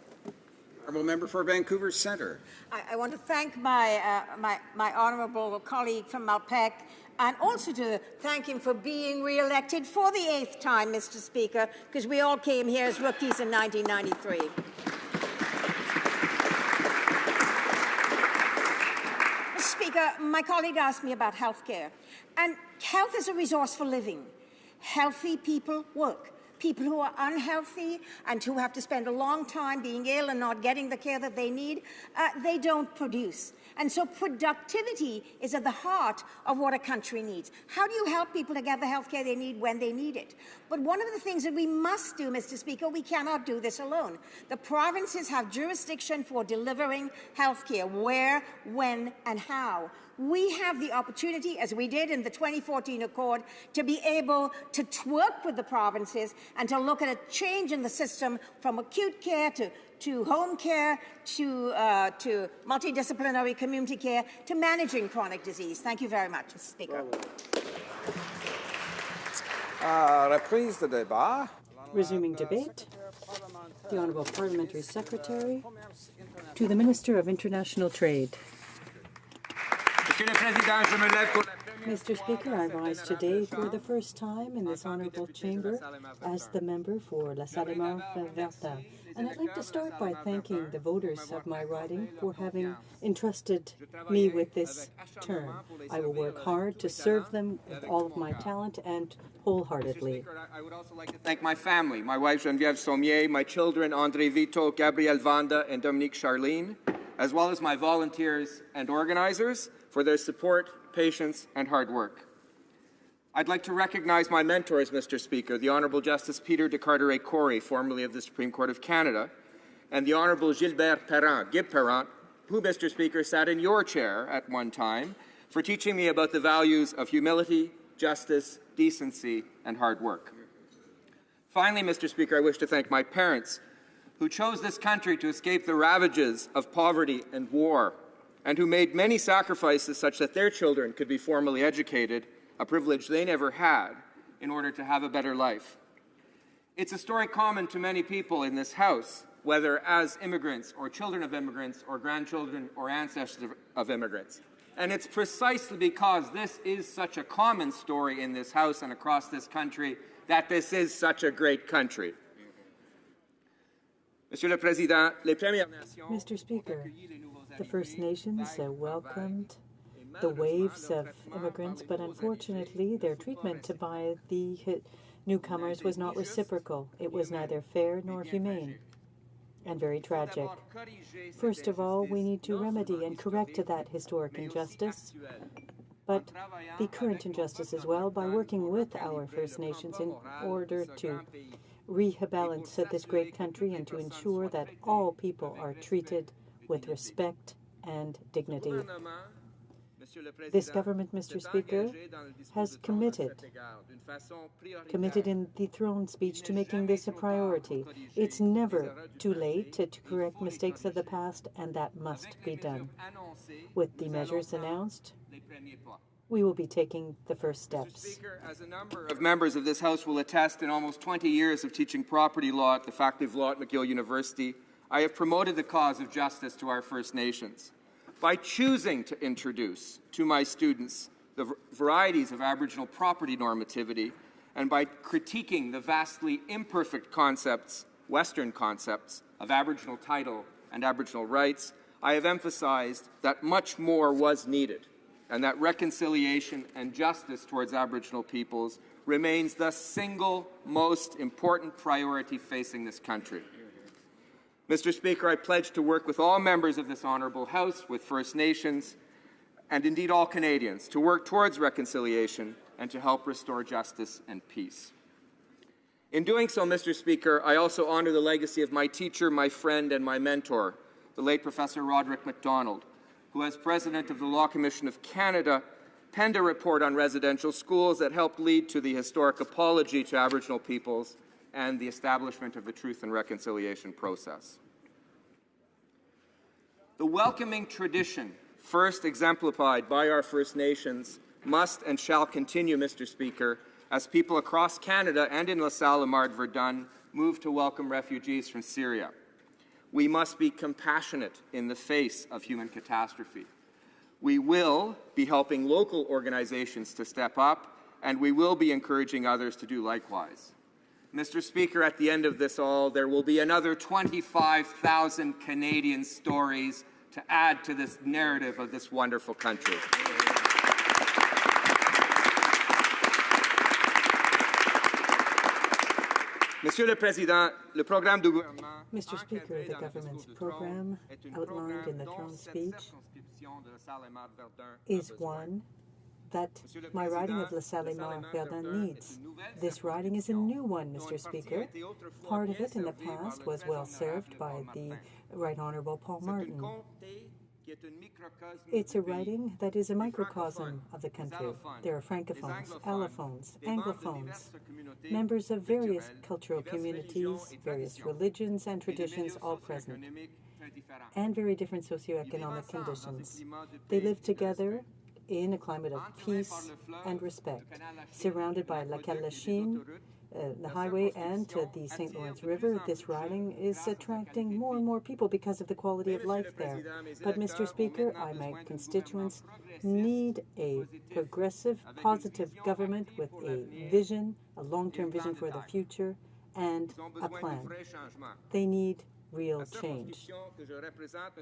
Honourable Member for Vancouver Centre. I want to thank my honourable colleague from Malpeque, and also to thank him for being re-elected for the 8th time, Mr. Speaker, because we all came here as rookies in 1993. Mr. Speaker, my colleague asked me about health care, and health is a resource for living. Healthy people work. People who are unhealthy and who have to spend a long time being ill and not getting the care that they need, they don't produce. And so productivity is at the heart of what a country needs. How do you help people to get the health care they need when they need it? But one of the things that we must do, Mr. Speaker, we cannot do this alone. The provinces have jurisdiction for delivering health care, where, when, and how. We have the opportunity, as we did in the 2014 Accord, to be able to work with the provinces and to look at a change in the system from acute care to home care to multidisciplinary community care to managing chronic disease. Thank you very much, Mr. Speaker. Reprise de débat. Resuming debate, the Honourable Parliamentary Secretary to the Minister of International Trade. Mr. Speaker, I rise today for the first time in this honourable chamber as the member for La Salle-Mort-Verdun. And I'd like to start by thanking the voters of my riding for having entrusted me with this term. I will work hard to serve them with all of my talent and wholeheartedly. I would also like to thank my family, my wife Geneviève Sommier, my children André Vito, Gabrielle Vanda, and Dominique Charlene, as well as my volunteers and organizers for their support, patience, and hard work. I'd like to recognize my mentors, Mr. Speaker, the Honourable Justice Peter de Carteret-Corey, formerly of the Supreme Court of Canada, and the Honourable Gilbert Perrin, who, Mr. Speaker, sat in your chair at one time, for teaching me about the values of humility, justice, decency, and hard work. Finally, Mr. Speaker, I wish to thank my parents, who chose this country to escape the ravages of poverty and war, and who made many sacrifices such that their children could be formally educated, a privilege they never had, in order to have a better life. It's a story common to many people in this House, whether as immigrants or children of immigrants or grandchildren or ancestors of immigrants. And it's precisely because this is such a common story in this House and across this country that this is such a great country. Mr. Speaker, the First Nations welcomed the waves of immigrants, but unfortunately their treatment by the newcomers was not reciprocal. It was neither fair nor humane, and very tragic. First of all, we need to remedy and correct that historic injustice, but the current injustice as well, by working with our First Nations in order to rebalance this great country and to ensure that all people are treated with respect and dignity. This government, Mr. Speaker, has committed in the throne speech to making this a priority. It's never too late to correct mistakes of the past, and that must be done. With the measures announced, we will be taking the first steps. Mr. Speaker, as a number of members of this House will attest, in almost 20 years of teaching property law at the Faculty of Law at McGill University, I have promoted the cause of justice to our First Nations. By choosing to introduce to my students the varieties of Aboriginal property normativity, and by critiquing the vastly imperfect concepts, Western concepts, of Aboriginal title and Aboriginal rights, I have emphasized that much more was needed, and that reconciliation and justice towards Aboriginal peoples remains the single most important priority facing this country. Mr. Speaker, I pledge to work with all members of this honourable House, with First Nations, and indeed all Canadians, to work towards reconciliation and to help restore justice and peace. In doing so, Mr. Speaker, I also honour the legacy of my teacher, my friend, and my mentor, the late Professor Roderick MacDonald, who, as President of the Law Commission of Canada, penned a report on residential schools that helped lead to the historic apology to Aboriginal peoples and the establishment of the Truth and Reconciliation process. The welcoming tradition first exemplified by our First Nations must and shall continue, Mr. Speaker, as people across Canada and in La Salle and Marde Verdun move to welcome refugees from Syria. We must be compassionate in the face of human catastrophe. We will be helping local organizations to step up, and we will be encouraging others to do likewise. Mr. Speaker, at the end of this all, there will be another 25,000 Canadian stories to add to this narrative of this wonderful country. Monsieur le Président, le programme du gouvernement. Mr. Speaker, the government's program outlined in the throne speech is one that my riding of La Salle et Marde Verdun needs. This riding is a new one, Mr. Speaker. Part of it in the past was well served by the Right Honourable Paul Martin. It's a riding that is a microcosm of the country. There are francophones, allophones, anglophones, members of various cultural communities, various religions and traditions all present, and very different socioeconomic conditions. They live together in a climate of peace and respect, surrounded by La Calachine, the highway, and the St. Lawrence River. This riding is attracting more and more people because of the quality of life there. But, Mr. Speaker, my constituents need a progressive, positive government with a vision, a long-term vision for the future, and a plan. They need real change.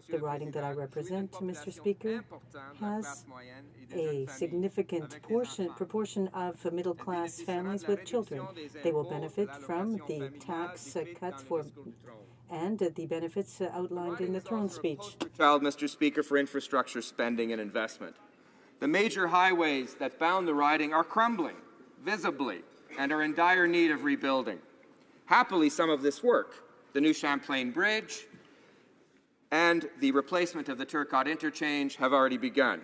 The riding that I represent, Mr. Speaker, has a significant proportion of middle-class families with children. They will benefit from the tax cuts and the benefits outlined in the throne speech. Child, Mr. Speaker, for infrastructure spending and investment. The major highways that bound the riding are crumbling, visibly, and are in dire need of rebuilding. Happily, some of this work, the new Champlain Bridge and the replacement of the Turcotte interchange, have already begun.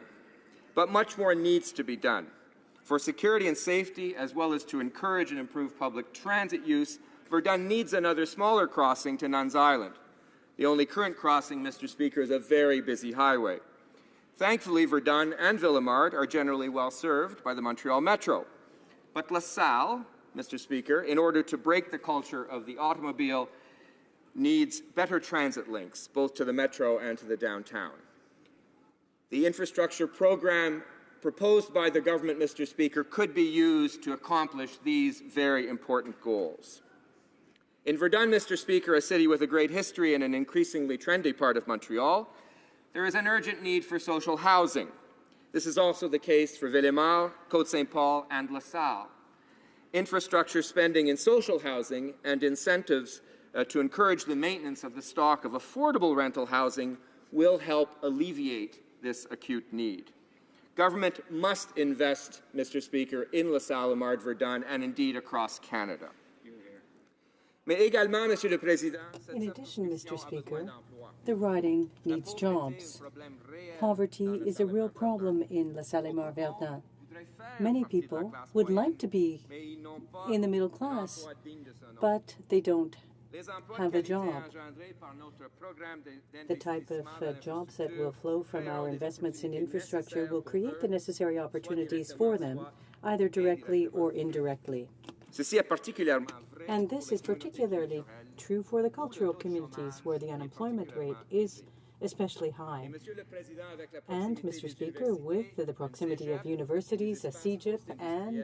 But much more needs to be done. For security and safety, as well as to encourage and improve public transit use, Verdun needs another smaller crossing to Nuns Island. The only current crossing, Mr. Speaker, is a very busy highway. Thankfully, Verdun and Ville-Émard are generally well served by the Montreal Metro. But La Salle, Mr. Speaker, in order to break the culture of the automobile, needs better transit links, both to the metro and to the downtown. The infrastructure program proposed by the government, Mr. Speaker, could be used to accomplish these very important goals. In Verdun, Mr. Speaker, a city with a great history and an increasingly trendy part of Montreal, there is an urgent need for social housing. This is also the case for Ville-Émard, Côte-Saint-Paul, and La Salle. Infrastructure spending in social housing and incentives to encourage the maintenance of the stock of affordable rental housing will help alleviate this acute need. Government must invest, Mr. Speaker, in La Salle, Marde, Verdun, and indeed across Canada. In addition, Mr. Speaker, the riding needs jobs. Poverty is a real problem in La Salle et Marde Verdun. Many people would like to be in the middle class, but they don't have a job. The type of jobs that will flow from our investments in infrastructure will create the necessary opportunities for them, either directly or indirectly. And this is particularly true for the cultural communities, where the unemployment rate is especially high. And, Mr. Speaker, with the proximity of universities, a CEGEP, and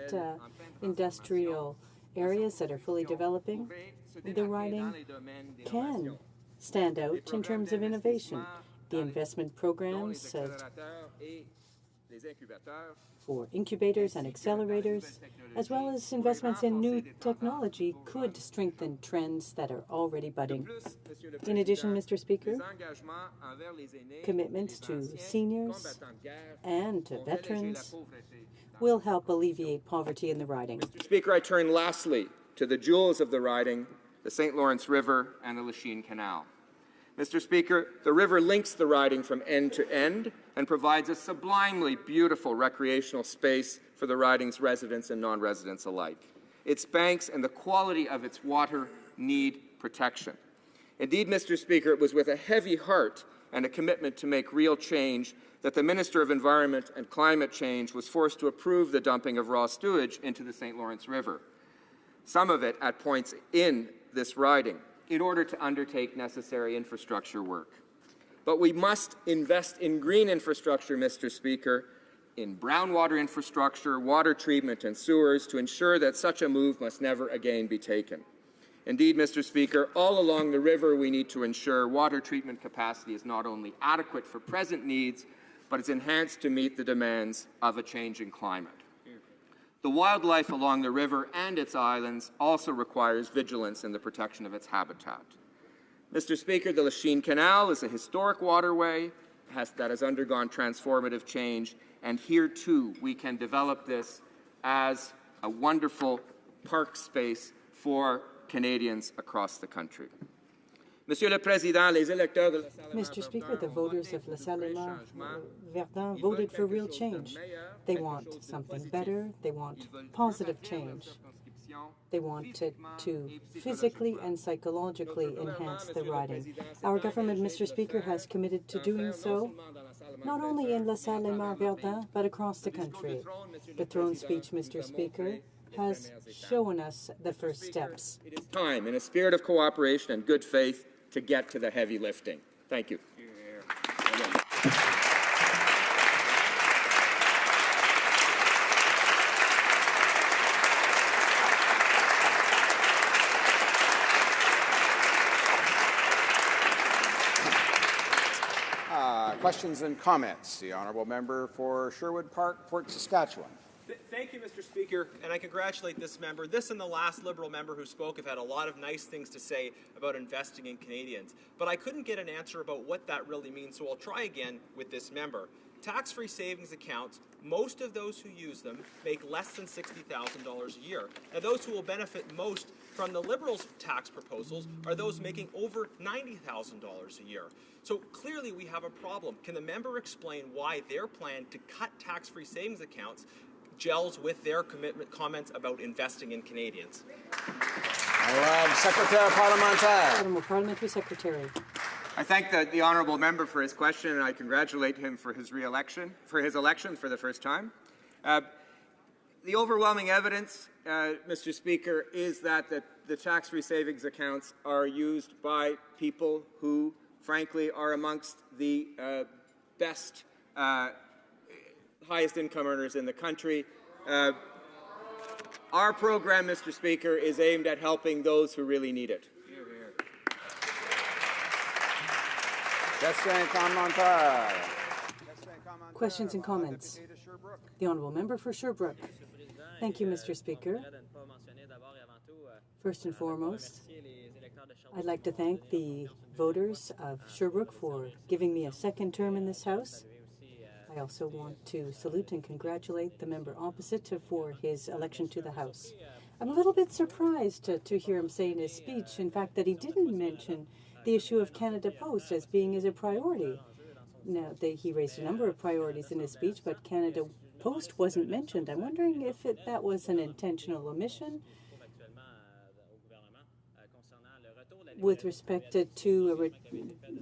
industrial areas that are fully developing, the riding can stand out in terms of innovation. The investment programs for incubators and accelerators, as well as investments in new technology, could strengthen trends that are already budding. In addition, Mr. Speaker, commitments to seniors and to veterans will help alleviate poverty in the riding. Speaker, I turn lastly to the jewels of the riding, the St. Lawrence River and the Lachine Canal. Mr. Speaker, the river links the riding from end to end and provides a sublimely beautiful recreational space for the riding's residents and non-residents alike. Its banks and the quality of its water need protection. Indeed, Mr. Speaker, it was with a heavy heart and a commitment to make real change that the Minister of Environment and Climate Change was forced to approve the dumping of raw sewage into the St. Lawrence River, some of it at points in this riding, in order to undertake necessary infrastructure work. But we must invest in green infrastructure, Mr. Speaker, in brown water infrastructure, water treatment and sewers to ensure that such a move must never again be taken. Indeed, Mr. Speaker, all along the river we need to ensure water treatment capacity is not only adequate for present needs, but is enhanced to meet the demands of a changing climate. The wildlife along the river and its islands also requires vigilance in the protection of its habitat. Mr. Speaker, the Lachine Canal is a historic waterway that has undergone transformative change, and here too we can develop this as a wonderful park space for Canadians across the country. Monsieur le Président, les électeurs de la Mr. Speaker, the voters of La Salle-et-Verdun voted for real change. They want something better. They want positive change. They want to physically and psychologically enhance the riding. Our government, Mr. Speaker, has committed to doing so, not only in La Salle-et-Verdun, but across the country. The throne speech, Mr. Speaker, has shown us the first steps. It is time, in a spirit of cooperation and good faith, to get to the heavy lifting. Thank you. Questions and comments. The honourable member for Sherwood Park, Fort Saskatchewan. Thank you, Mr. Speaker, and I congratulate this member. This and the last Liberal member who spoke have had a lot of nice things to say about investing in Canadians, but I couldn't get an answer about what that really means, so I'll try again with this member. Tax-free savings accounts, most of those who use them make less than $60,000 a year. Now, those who will benefit most from the Liberals' tax proposals are those making over $90,000 a year. So clearly we have a problem. Can the member explain why their plan to cut tax-free savings accounts gels with their comments about investing in Canadians? Secretary Parlementaire. Honourable Parliamentary Secretary. I thank the honourable member for his question, and I congratulate him for his election for the first time. The overwhelming evidence, Mr. Speaker, is that the tax-free savings accounts are used by people who, frankly, are amongst the best, highest income earners in the country. Our program, Mr. Speaker, is aimed at helping those who really need it. Questions and comments. The honourable member for Sherbrooke. Thank you, Mr. Speaker. First and foremost, I'd like to thank the voters of Sherbrooke for giving me a second term in this House. I also want to salute and congratulate the member opposite for his election to the House. I'm a little bit surprised to hear him say in his speech, in fact, that he didn't mention the issue of Canada Post as being a priority. Now, he raised a number of priorities in his speech, but Canada Post wasn't mentioned. I'm wondering if that was an intentional omission with respect to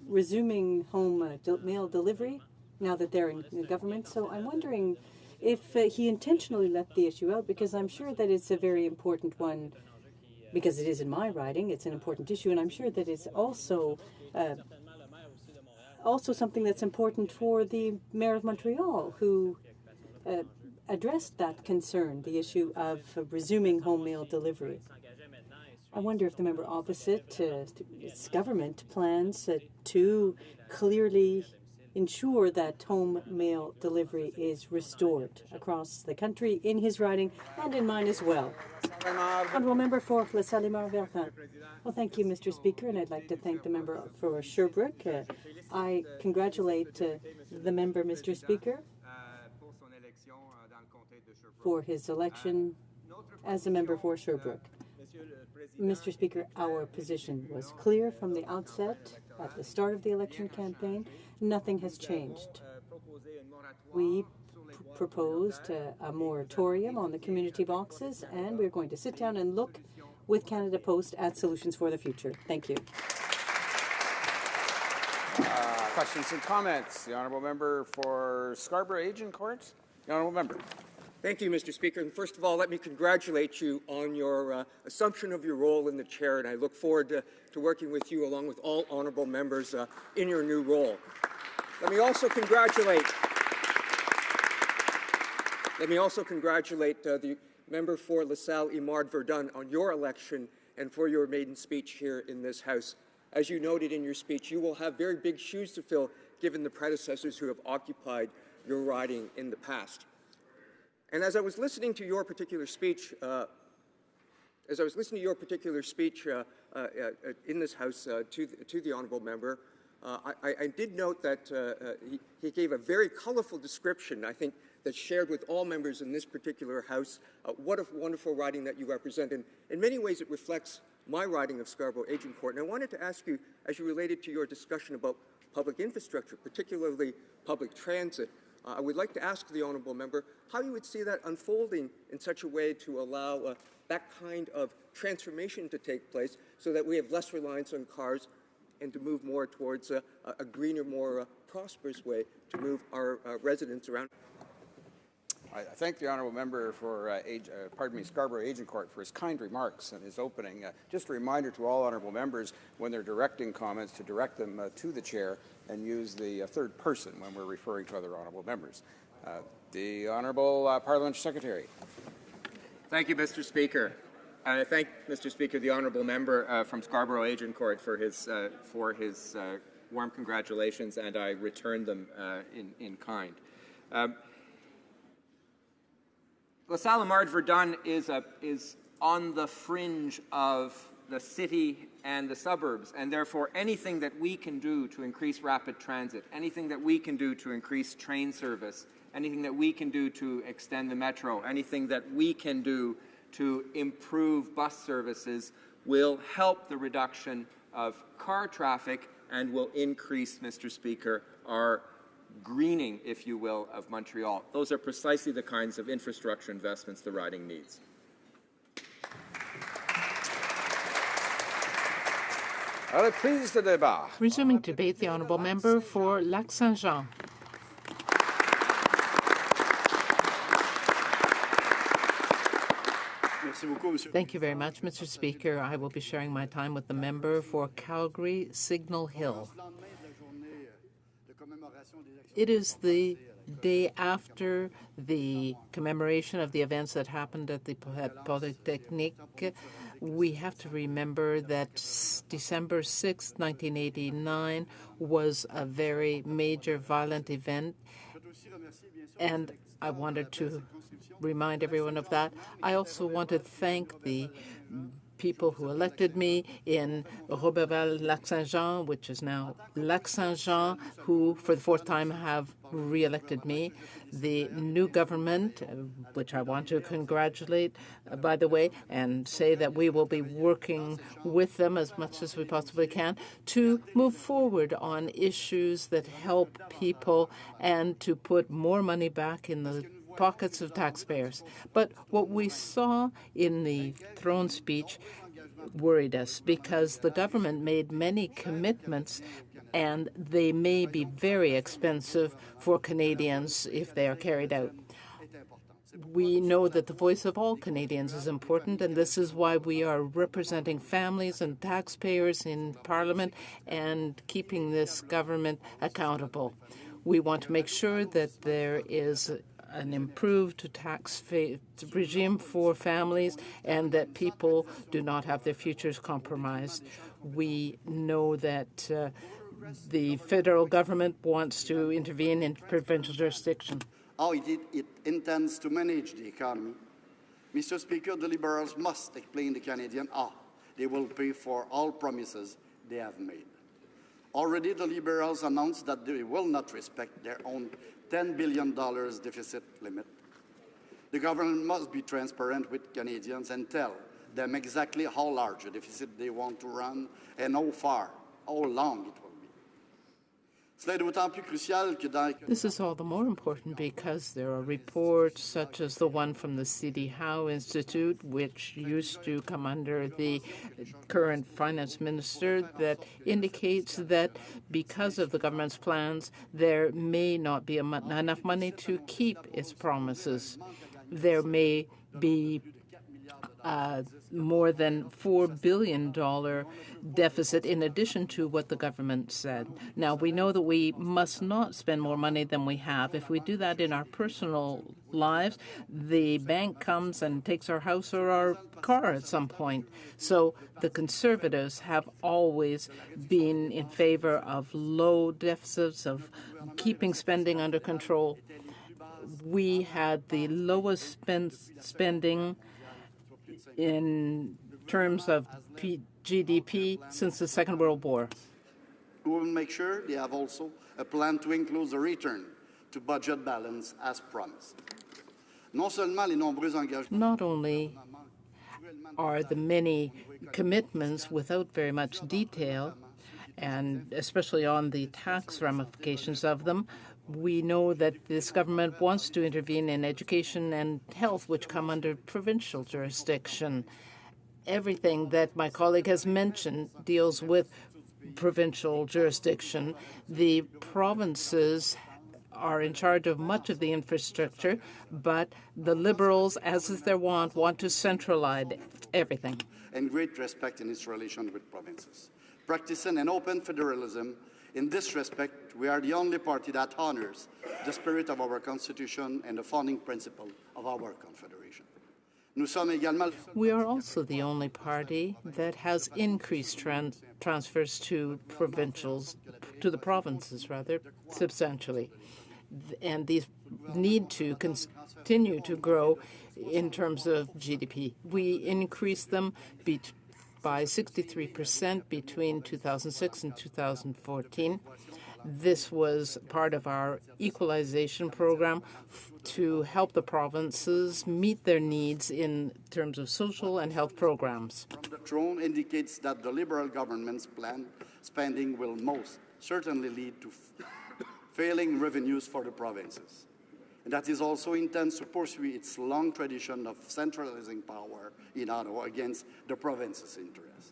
resuming home mail delivery now that they're in government. So I'm wondering if he intentionally left the issue out, because I'm sure that it's a very important one, because it is in my riding. It's an important issue, and I'm sure that it's also something that's important for the Mayor of Montreal, who addressed that concern, the issue of resuming home mail delivery. I wonder if the member opposite, its government, plans to clearly ensure that home mail delivery is restored across the country, in his riding and in mine as well. Honourable member for La Salle-et-Verdun. Well, thank you, Mr. Speaker, and I'd like to thank the member for Sherbrooke. I congratulate the member, Mr. Speaker, for his election as a member for Sherbrooke. Mr. Speaker, our position was clear from the outset. At the start of the election campaign, nothing has changed. We proposed a moratorium on the community boxes, and we're going to sit down and look with Canada Post at solutions for the future. Thank you. Questions and comments. The honourable member for Scarborough Agincourt. The honourable member. Thank you, Mr. Speaker. And first of all, let me congratulate you on your assumption of your role in the chair, and I look forward to working with you along with all honourable members in your new role. Let me also congratulate the member for LaSalle, Imard Verdun, on your election and for your maiden speech here in this House. As you noted in your speech, you will have very big shoes to fill given the predecessors who have occupied your riding in the past. And as I was listening to your particular speech, in this House to the honourable member, I did note that he gave a very colourful description, I think, that's shared with all members in this particular House. What a wonderful riding that you represent. And in many ways, it reflects my riding of Scarborough Agincourt. And I wanted to ask you, as you related to your discussion about public infrastructure, particularly public transit, I would like to ask the honourable member how you would see that unfolding in such a way to allow that kind of transformation to take place so that we have less reliance on cars and to move more towards a greener, more prosperous way to move our residents around. I thank the honourable member for Scarborough Agincourt for his kind remarks and his opening. Just a reminder to all honourable members when they're directing comments to direct them to the chair and use the third person when we're referring to other honourable members. The Honourable Parliamentary Secretary. Thank you, Mr. Speaker. And I thank, Mr. Speaker, the honourable member from Scarborough Agincourt for his warm congratulations, and I return them in kind. LaSalle Imard Verdun is on the fringe of the city and the suburbs, and therefore anything that we can do to increase rapid transit, anything that we can do to increase train service, anything that we can do to extend the metro, anything that we can do to improve bus services will help the reduction of car traffic and will increase, Mr. Speaker, our greening, if you will, of Montreal. Those are precisely the kinds of infrastructure investments the riding needs. Resuming debate, the honourable member for Lac-Saint-Jean. Thank you very much, Mr. Speaker. I will be sharing my time with the member for Calgary Signal Hill. It is the day after the commemoration of the events that happened at the Polytechnique. We have to remember that December 6, 1989 was a very major violent event, and I wanted to remind everyone of that. I also want to thank the people who elected me in Roberval-Lac-Saint-Jean, which is now Lac-Saint-Jean, who for the fourth time have re-elected me. The new government, which I want to congratulate, by the way, and say that we will be working with them as much as we possibly can to move forward on issues that help people and to put more money back in the pockets of taxpayers. But what we saw in the throne speech worried us because the government made many commitments and they may be very expensive for Canadians if they are carried out. We know that the voice of all Canadians is important, and this is why we are representing families and taxpayers in Parliament and keeping this government accountable. We want to make sure that there is an improved tax regime for families and that people do not have their futures compromised. We know that the federal government wants to intervene in provincial jurisdiction. How it intends to manage the economy. Mr. Speaker, the Liberals must explain to Canadians how they will pay for all promises they have made. Already, the Liberals announced that they will not respect their own $10 billion deficit limit. The government must be transparent with Canadians and tell them exactly how large a deficit they want to run and how long it will be. Cela est d'autant plus crucial que dans... This is all the more important because there are reports such as the one from the C.D. Howe Institute, which used to come under the current finance minister, that indicates that because of the government's plans, there may not be enough money to keep its promises. There may be more than $4 billion deficit in addition to what the government said. Now, we know that we must not spend more money than we have. If we do that in our personal lives, the bank comes and takes our house or our car at some point. So the Conservatives have always been in favor of low deficits, of keeping spending under control. We had the lowest spending in terms of GDP since the Second World War. We will make sure they have also a plan to include the return to budget balance as promised. Not only are the many commitments without very much detail, and especially on the tax ramifications of them, we know that this government wants to intervene in education and health, which come under provincial jurisdiction. Everything that my colleague has mentioned deals with provincial jurisdiction. The provinces are in charge of much of the infrastructure, but the Liberals, as is their want to centralize everything. And great respect in its relation with provinces. Practicing an open federalism, in this respect, we are the only party that honors the spirit of our Constitution and the founding principle of our Confederation. We are also the only party that has increased transfers to the provinces, substantially. And these need to continue to grow in terms of GDP. We increased them by 63% between 2006 and 2014. This was part of our equalization program to help the provinces meet their needs in terms of social and health programs. From the throne indicates that the Liberal government's planned spending will most certainly lead to failing revenues for the provinces. And that is also intends to pursue its long tradition of centralizing power in Ottawa against the province's interests.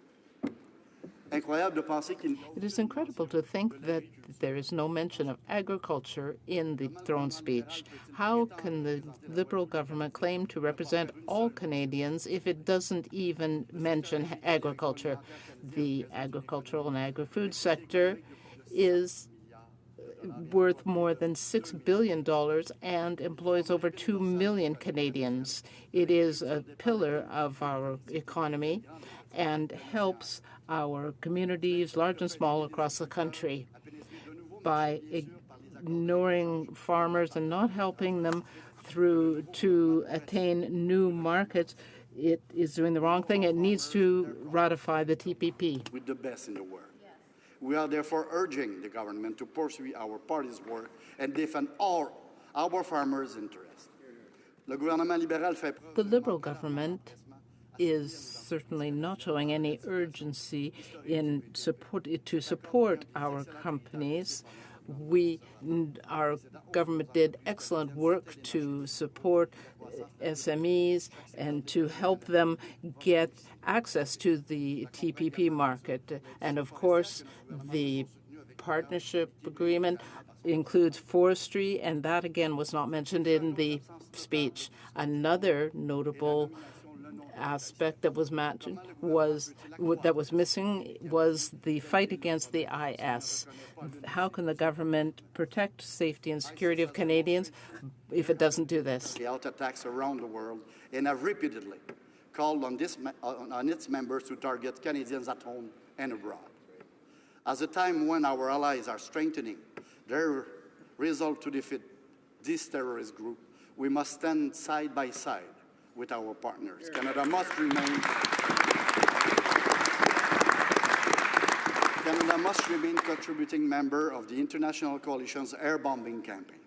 It is incredible to think that there is no mention of agriculture in the throne speech. How can the Liberal government claim to represent all Canadians if it doesn't even mention agriculture? The agricultural and agri-food sector is worth more than $6 billion and employs over 2 million Canadians. It is a pillar of our economy and helps our communities, large and small, across the country. By ignoring farmers and not helping them to attain new markets, it is doing the wrong thing. It needs to ratify the TPP. With the best in the world. We are therefore urging the government to pursue our party's work and defend all our farmers' interests. The Liberal government is certainly not showing any urgency to support our companies. Our government did excellent work to support SMEs and to help them get access to the TPP market. And of course, the partnership agreement includes forestry, and that again was not mentioned in the speech. Another notable aspect that was missing was the fight against the IS. How can the government protect safety and security of Canadians if it doesn't do this? Out attacks around the world and have repeatedly called on its members to target Canadians at home and abroad. At a time when our allies are strengthening their resolve to defeat this terrorist group, we must stand side by side with our partners. Canada must remain contributing member of the international coalition's air bombing campaign.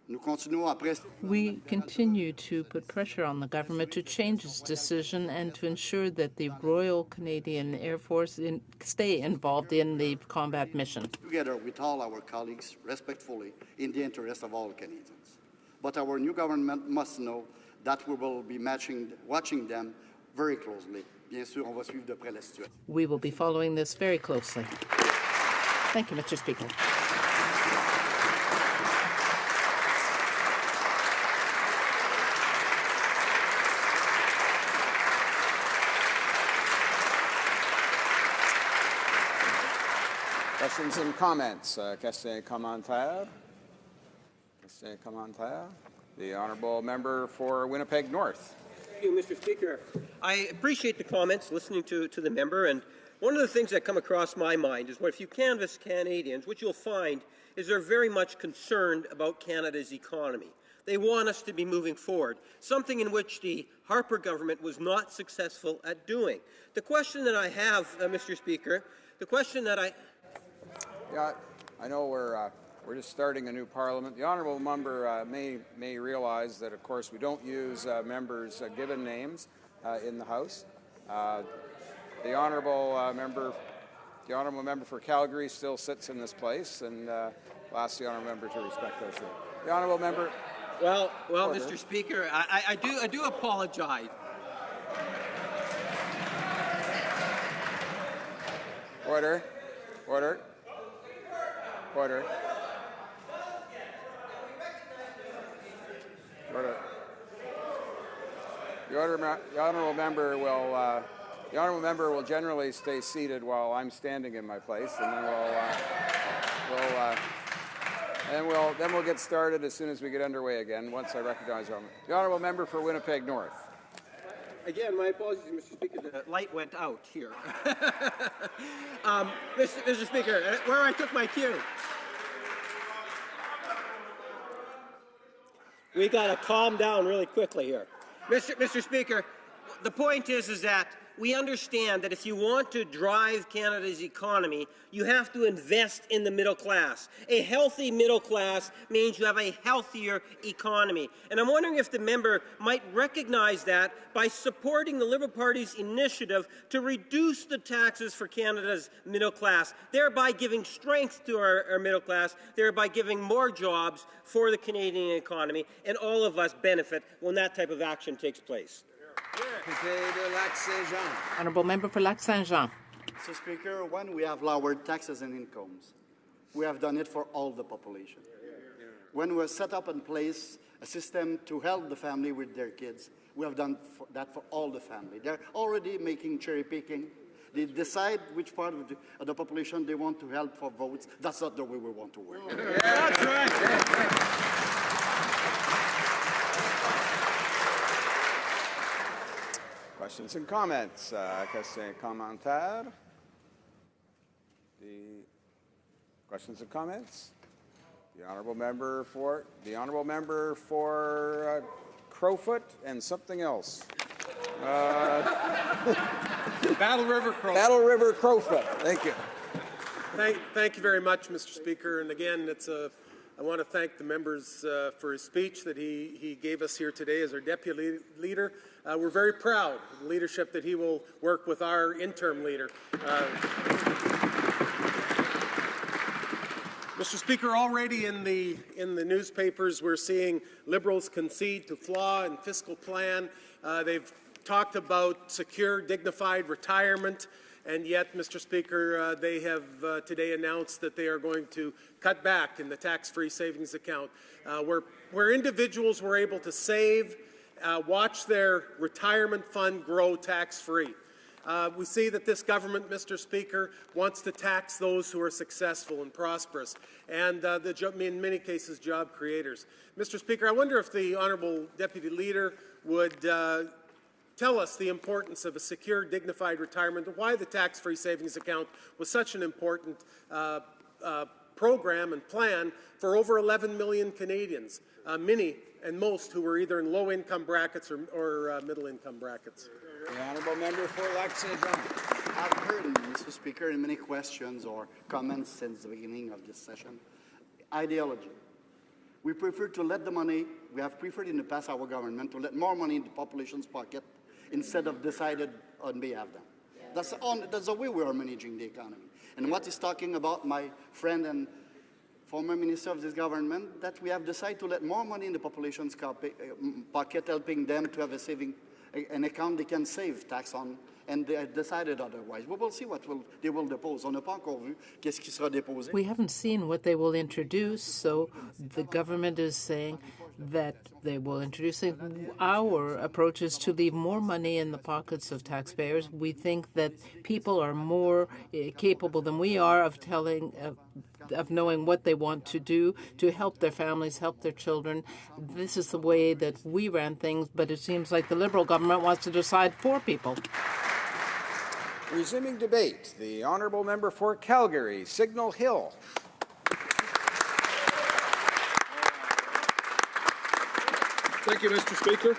We continue to put pressure on the government to change its decision and to ensure that the Royal Canadian Air Force stay involved in the combat mission. Together with all our colleagues, respectfully, in the interest of all Canadians. But our new government must know that we will be watching them very closely. Bien sûr, on va suivre de près la situation. We will be following this very closely. Thank you, Mr. Speaker. Questions and comments. Questions et commentaires. Questions et commentaires. The honourable member for Winnipeg North. Thank you, Mr. Speaker. I appreciate the comments, listening to the member, and one of the things that come across my mind is, if you canvass Canadians, what you'll find is they're very much concerned about Canada's economy. They want us to be moving forward, something in which the Harper government was not successful at doing. The question that I have, Mr. Speaker, the question that Yeah, I know we're just starting a new parliament. The honourable member may realize that, of course, we don't use members' given names in the House. The honourable member for Calgary still sits in this place, and I'll ask the honourable member to respect us. The honourable member. Well, Mr. Speaker, I do apologize. Order. Order. Order. Order. The honourable member will generally stay seated while I'm standing in my place, and then we'll get started as soon as we get underway again. Once I recognize the honourable member for Winnipeg North. Again, my apologies, Mr. Speaker. The light went out here. Mr. Speaker, where I took my cue. We got to calm down really quickly here. Mr. Speaker, the point is that we understand that if you want to drive Canada's economy, you have to invest in the middle class. A healthy middle class means you have a healthier economy. And I'm wondering if the member might recognize that by supporting the Liberal Party's initiative to reduce the taxes for Canada's middle class, thereby giving strength to our middle class, thereby giving more jobs for the Canadian economy, and all of us benefit when that type of action takes place. Honourable member for Lac Saint-Jean. Mr. Speaker, when we have lowered taxes and incomes, we have done it for all the population. When we set up in place a system to help the family with their kids, we have done that for all the family. They're already making cherry picking. They decide which part of the population they want to help for votes. That's not the way we want to work. That's right. Questions and comments. Questions and commentaires. The questions and comments. The honourable member for Crowfoot and something else. Battle River Crowfoot. Battle River Crowfoot. Thank you. Thank you very much, Mr. Speaker. And again, I want to thank the members for his speech that he gave us here today as our deputy leader. We're very proud of the leadership that he will work with our interim leader. Mr. Speaker, already in the newspapers, we're seeing Liberals concede to flaw in fiscal plan. They've talked about secure, dignified retirement. And yet, Mr. Speaker, they have today announced that they are going to cut back in the tax-free savings account, where individuals were able to save, watch their retirement fund grow tax-free. We see that this government, Mr. Speaker, wants to tax those who are successful and prosperous, and in many cases, job creators. Mr. Speaker, I wonder if the Honourable Deputy Leader would tell us the importance of a secure, dignified retirement, and why the tax-free savings account was such an important program and plan for over 11 million Canadians, many and most who were either in low-income brackets or middle-income brackets. The honourable member for Lac Saint-Jean. I've heard, Mr. Speaker, in many questions or comments since the beginning of this session, ideology. We prefer to let the money, we have preferred in the past, our government, to let more money in the population's pocket instead of decided on behalf of them. That's the way we are managing the economy. And what is talking about my friend and former minister of this government, that we have decided to let more money in the population's pocket, helping them to have an account they can save tax on, and they decided otherwise. We will see what they will depose. On n'a pas encore vu qu'est-ce qui sera déposé. We haven't seen what they will introduce, so the government is saying that they will introduce our approach is to leave more money in the pockets of taxpayers. We think that people are more capable than we are of knowing what they want to do to help their families, help their children. This is the way that we ran things, but it seems like the Liberal government wants to decide for people. Resuming debate, the honourable member for Calgary, Signal Hill. Thank you, Mr. Speaker.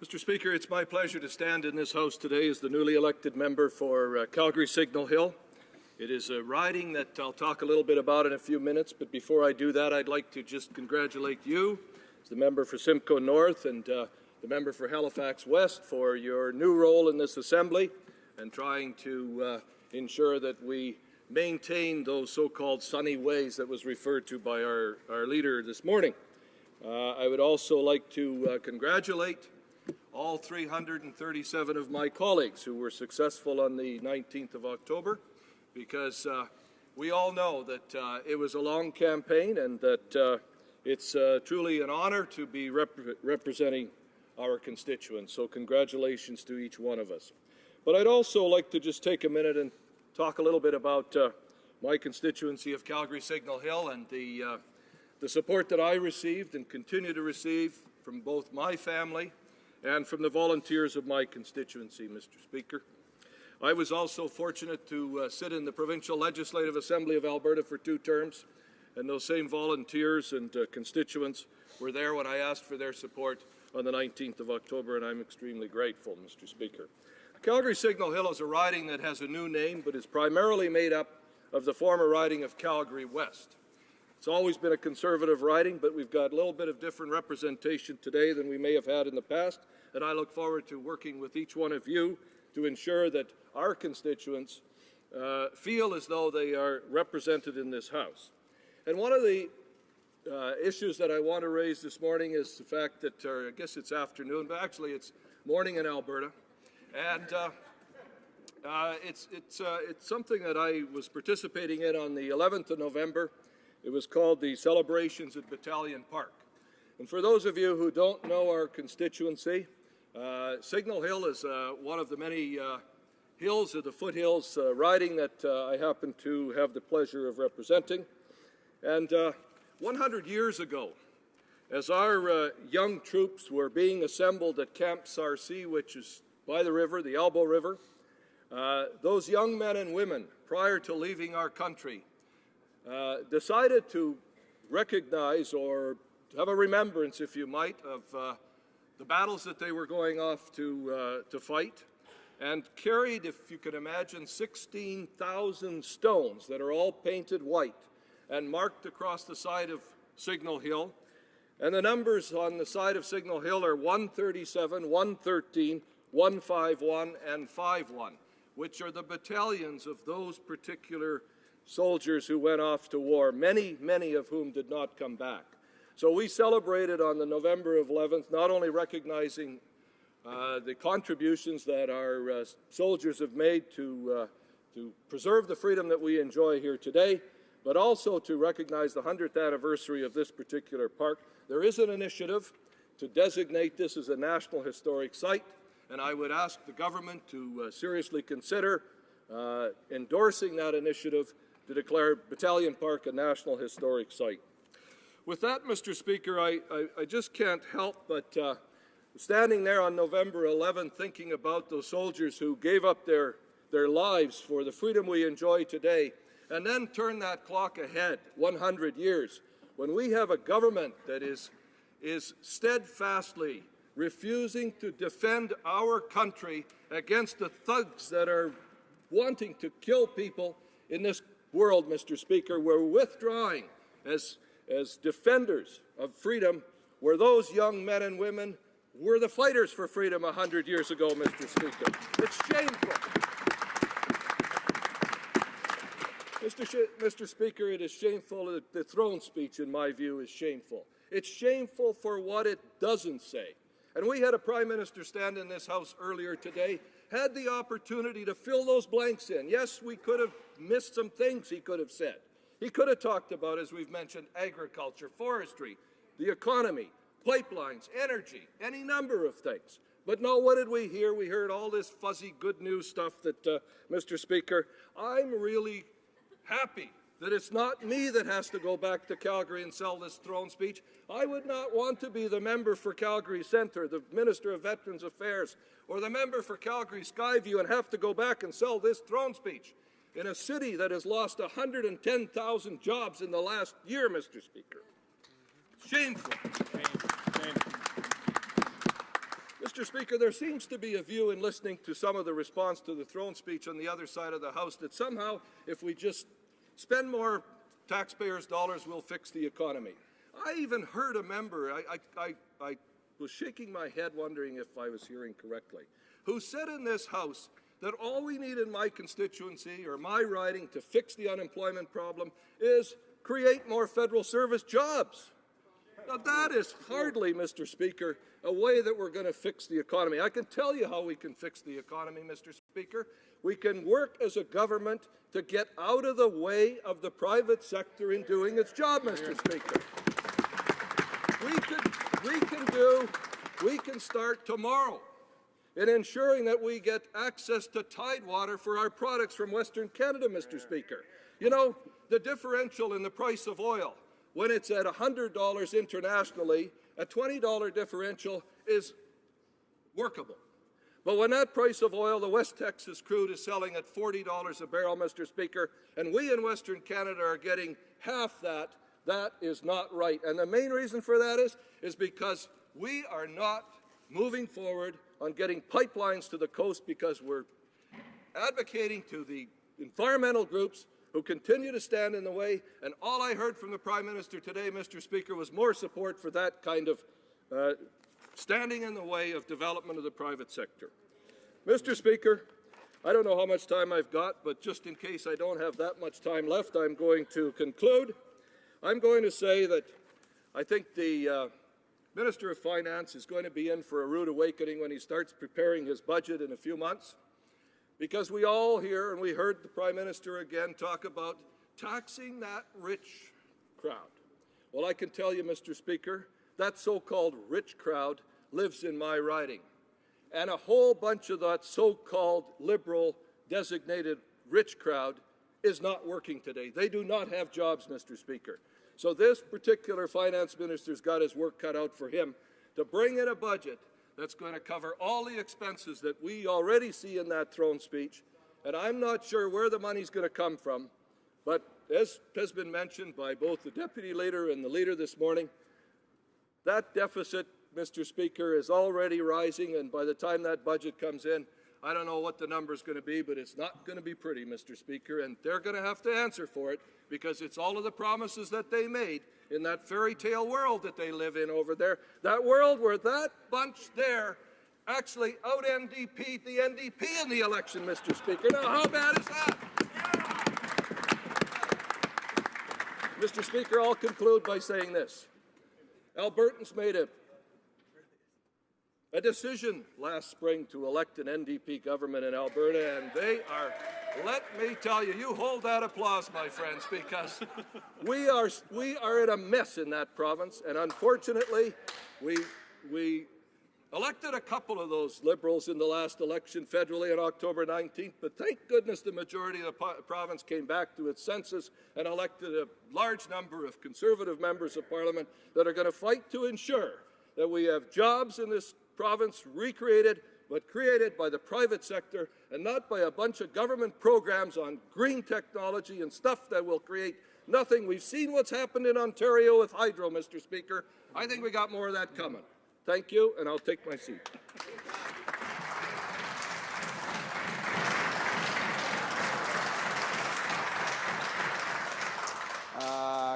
Mr. Speaker, it's my pleasure to stand in this House today as the newly elected member for Calgary Signal Hill. It is a riding that I'll talk a little bit about in a few minutes, but before I do that, I'd like to just congratulate you as the member for Simcoe North and the member for Halifax West for your new role in this Assembly and trying to ensure that we maintain those so-called sunny ways that was referred to by our leader this morning. I would also like to congratulate all 337 of my colleagues who were successful on the 19th of October, because we all know that it was a long campaign and that it's truly an honor to be representing our constituents. So congratulations to each one of us. But I'd also like to just take a minute and talk a little bit about my constituency of Calgary Signal Hill and the support that I received and continue to receive from both my family and from the volunteers of my constituency, Mr. Speaker. I was also fortunate to sit in the Provincial Legislative Assembly of Alberta for 2 terms, and those same volunteers and constituents were there when I asked for their support on the 19th of October, and I'm extremely grateful, Mr. Speaker. Calgary Signal Hill is a riding that has a new name, but is primarily made up of the former riding of Calgary West. It's always been a conservative riding, but we've got a little bit of different representation today than we may have had in the past, and I look forward to working with each one of you to ensure that our constituents feel as though they are represented in this House. And one of the issues that I want to raise this morning is the fact that, or I guess it's afternoon, but actually it's morning in Alberta, and it's something that I was participating in on the 11th of November. It was called the Celebrations at Battalion Park. And for those of you who don't know our constituency, Signal Hill is one of the many hills of the foothills riding that I happen to have the pleasure of representing. And 100 years ago, as our young troops were being assembled at Camp Sarcee, which is by the river, the Elbow River, those young men and women, prior to leaving our country, decided to recognize or have a remembrance, if you might, of the battles that they were going off to fight, and carried, if you can imagine, 16,000 stones that are all painted white and marked across the side of Signal Hill. And the numbers on the side of Signal Hill are 137, 113, 151, and 51, which are the battalions of those particular soldiers who went off to war, many, many of whom did not come back. So we celebrated on the November 11th, not only recognizing the contributions that our soldiers have made to preserve the freedom that we enjoy here today, but also to recognize the 100th anniversary of this particular park. There is an initiative to designate this as a National Historic Site, and I would ask the government to seriously consider endorsing that initiative to declare Battalion Park a National Historic Site. With that, Mr. Speaker, I just can't help but standing there on November 11th thinking about those soldiers who gave up their lives for the freedom we enjoy today, and then turn that clock ahead 100 years, when we have a government that is steadfastly refusing to defend our country against the thugs that are wanting to kill people in this world, Mr. Speaker. We're withdrawing as as defenders of freedom were those young men and women who were the fighters for freedom 100 years ago, Mr. Speaker. It's shameful. Mr. Speaker, it is shameful. The throne speech, in my view, is shameful. It's shameful for what it doesn't say. And we had a Prime Minister stand in this House earlier today, had the opportunity to fill those blanks in. Yes, we could have missed some things he could have said. He could have talked about, as we've mentioned, agriculture, forestry, the economy, pipelines, energy, any number of things. But no, what did we hear? We heard all this fuzzy good news stuff that, Mr. Speaker, I'm really happy that it's not me that has to go back to Calgary and sell this throne speech. I would not want to be the member for Calgary Centre, the Minister of Veterans Affairs, or the member for Calgary Skyview and have to go back and sell this throne speech in a city that has lost 110,000 jobs in the last year, Mr. Speaker. Shameful. Mr. Speaker, there seems to be a view in listening to some of the response to the throne speech on the other side of the House that somehow, if we just spend more taxpayers' dollars, we'll fix the economy. I even heard a member, I was shaking my head wondering if I was hearing correctly, who said in this House that all we need in my constituency or my riding to fix the unemployment problem is create more federal service jobs. Now that is hardly, Mr. Speaker, a way that we're going to fix the economy. I can tell you how we can fix the economy, Mr. Speaker. We can work as a government to get out of the way of the private sector in doing its job, Mr. Speaker. We can start tomorrow in ensuring that we get access to Tidewater for our products from Western Canada, Mr. Speaker. You know, the differential in the price of oil, when it's at $100 internationally, a $20 differential is workable. But when that price of oil, the West Texas crude, is selling at $40 a barrel, Mr. Speaker, and we in Western Canada are getting half that, that is not right. And the main reason for that is because we are not moving forward on getting pipelines to the coast because we're advocating to the environmental groups who continue to stand in the way, and all I heard from the Prime Minister today, Mr. Speaker, was more support for that kind of standing in the way of development of the private sector. Mr. Speaker, I don't know how much time I've got, but just in case I don't have that much time left, I'm going to conclude. I'm going to say that I think the Minister of Finance is going to be in for a rude awakening when he starts preparing his budget in a few months. Because we all hear, and we heard the Prime Minister again talk about taxing that rich crowd. Well, I can tell you, Mr. Speaker, that so-called rich crowd lives in my riding. And a whole bunch of that so-called liberal designated rich crowd is not working today. They do not have jobs, Mr. Speaker. So this particular finance minister's got his work cut out for him to bring in a budget that's going to cover all the expenses that we already see in that throne speech. And I'm not sure where the money's going to come from, but as has been mentioned by both the Deputy Leader and the Leader this morning, that deficit, Mr. Speaker, is already rising, and by the time that budget comes in, I don't know what the number's going to be, but it's not going to be pretty, Mr. Speaker, and they're going to have to answer for it because it's all of the promises that they made in that fairy tale world that they live in over there, that world where that bunch there actually out-NDP'd the NDP in the election, Mr. Speaker. Now, how bad is that? Mr. Speaker, I'll conclude by saying this. Albertans made a decision last spring to elect an NDP government in Alberta, and they are, let me tell you, you hold that applause, my friends, because we are in a mess in that province, and unfortunately, we elected a couple of those Liberals in the last election federally on October 19th, but thank goodness the majority of the province came back to its senses and elected a large number of Conservative members of Parliament that are going to fight to ensure that we have jobs in this province recreated, but created by the private sector and not by a bunch of government programs on green technology and stuff that will create nothing. We've seen what's happened in Ontario with hydro, Mr. Speaker. I think we got more of that coming. Thank you, and I'll take my seat.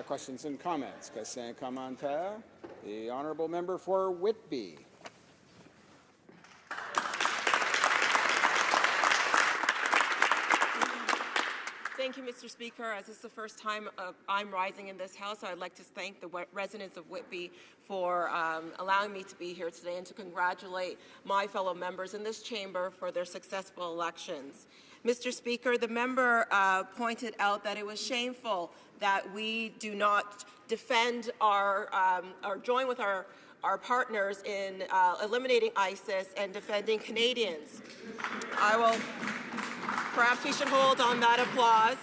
Questions and comments? Questions and commentaires? The honourable member for Whitby. Thank you, Mr. Speaker. As this is the first time I'm rising in this House, I'd like to thank the residents of Whitby for allowing me to be here today and to congratulate my fellow members in this chamber for their successful elections. Mr. Speaker, the member pointed out that it was shameful that we do not defend or join with our partners in eliminating ISIS and defending Canadians. Perhaps we should hold on that applause.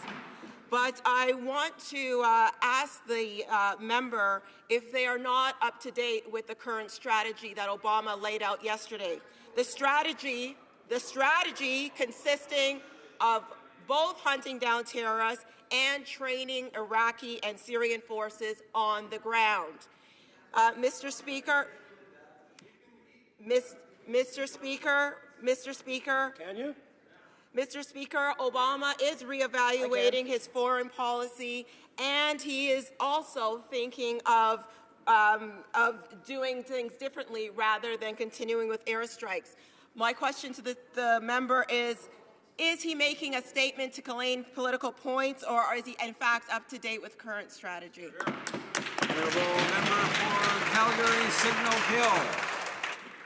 But I want to ask the member if they are not up to date with the current strategy that Obama laid out yesterday. The strategy consisting of both hunting down terrorists and training Iraqi and Syrian forces on the ground. Mr. Speaker, Can you? Mr. Speaker, Obama is reevaluating his foreign policy, and he is also thinking of doing things differently rather than continuing with airstrikes. My question to the member is he making a statement to claim political points, or is he in fact up to date with current strategy? Honourable member for Calgary Signal Hill.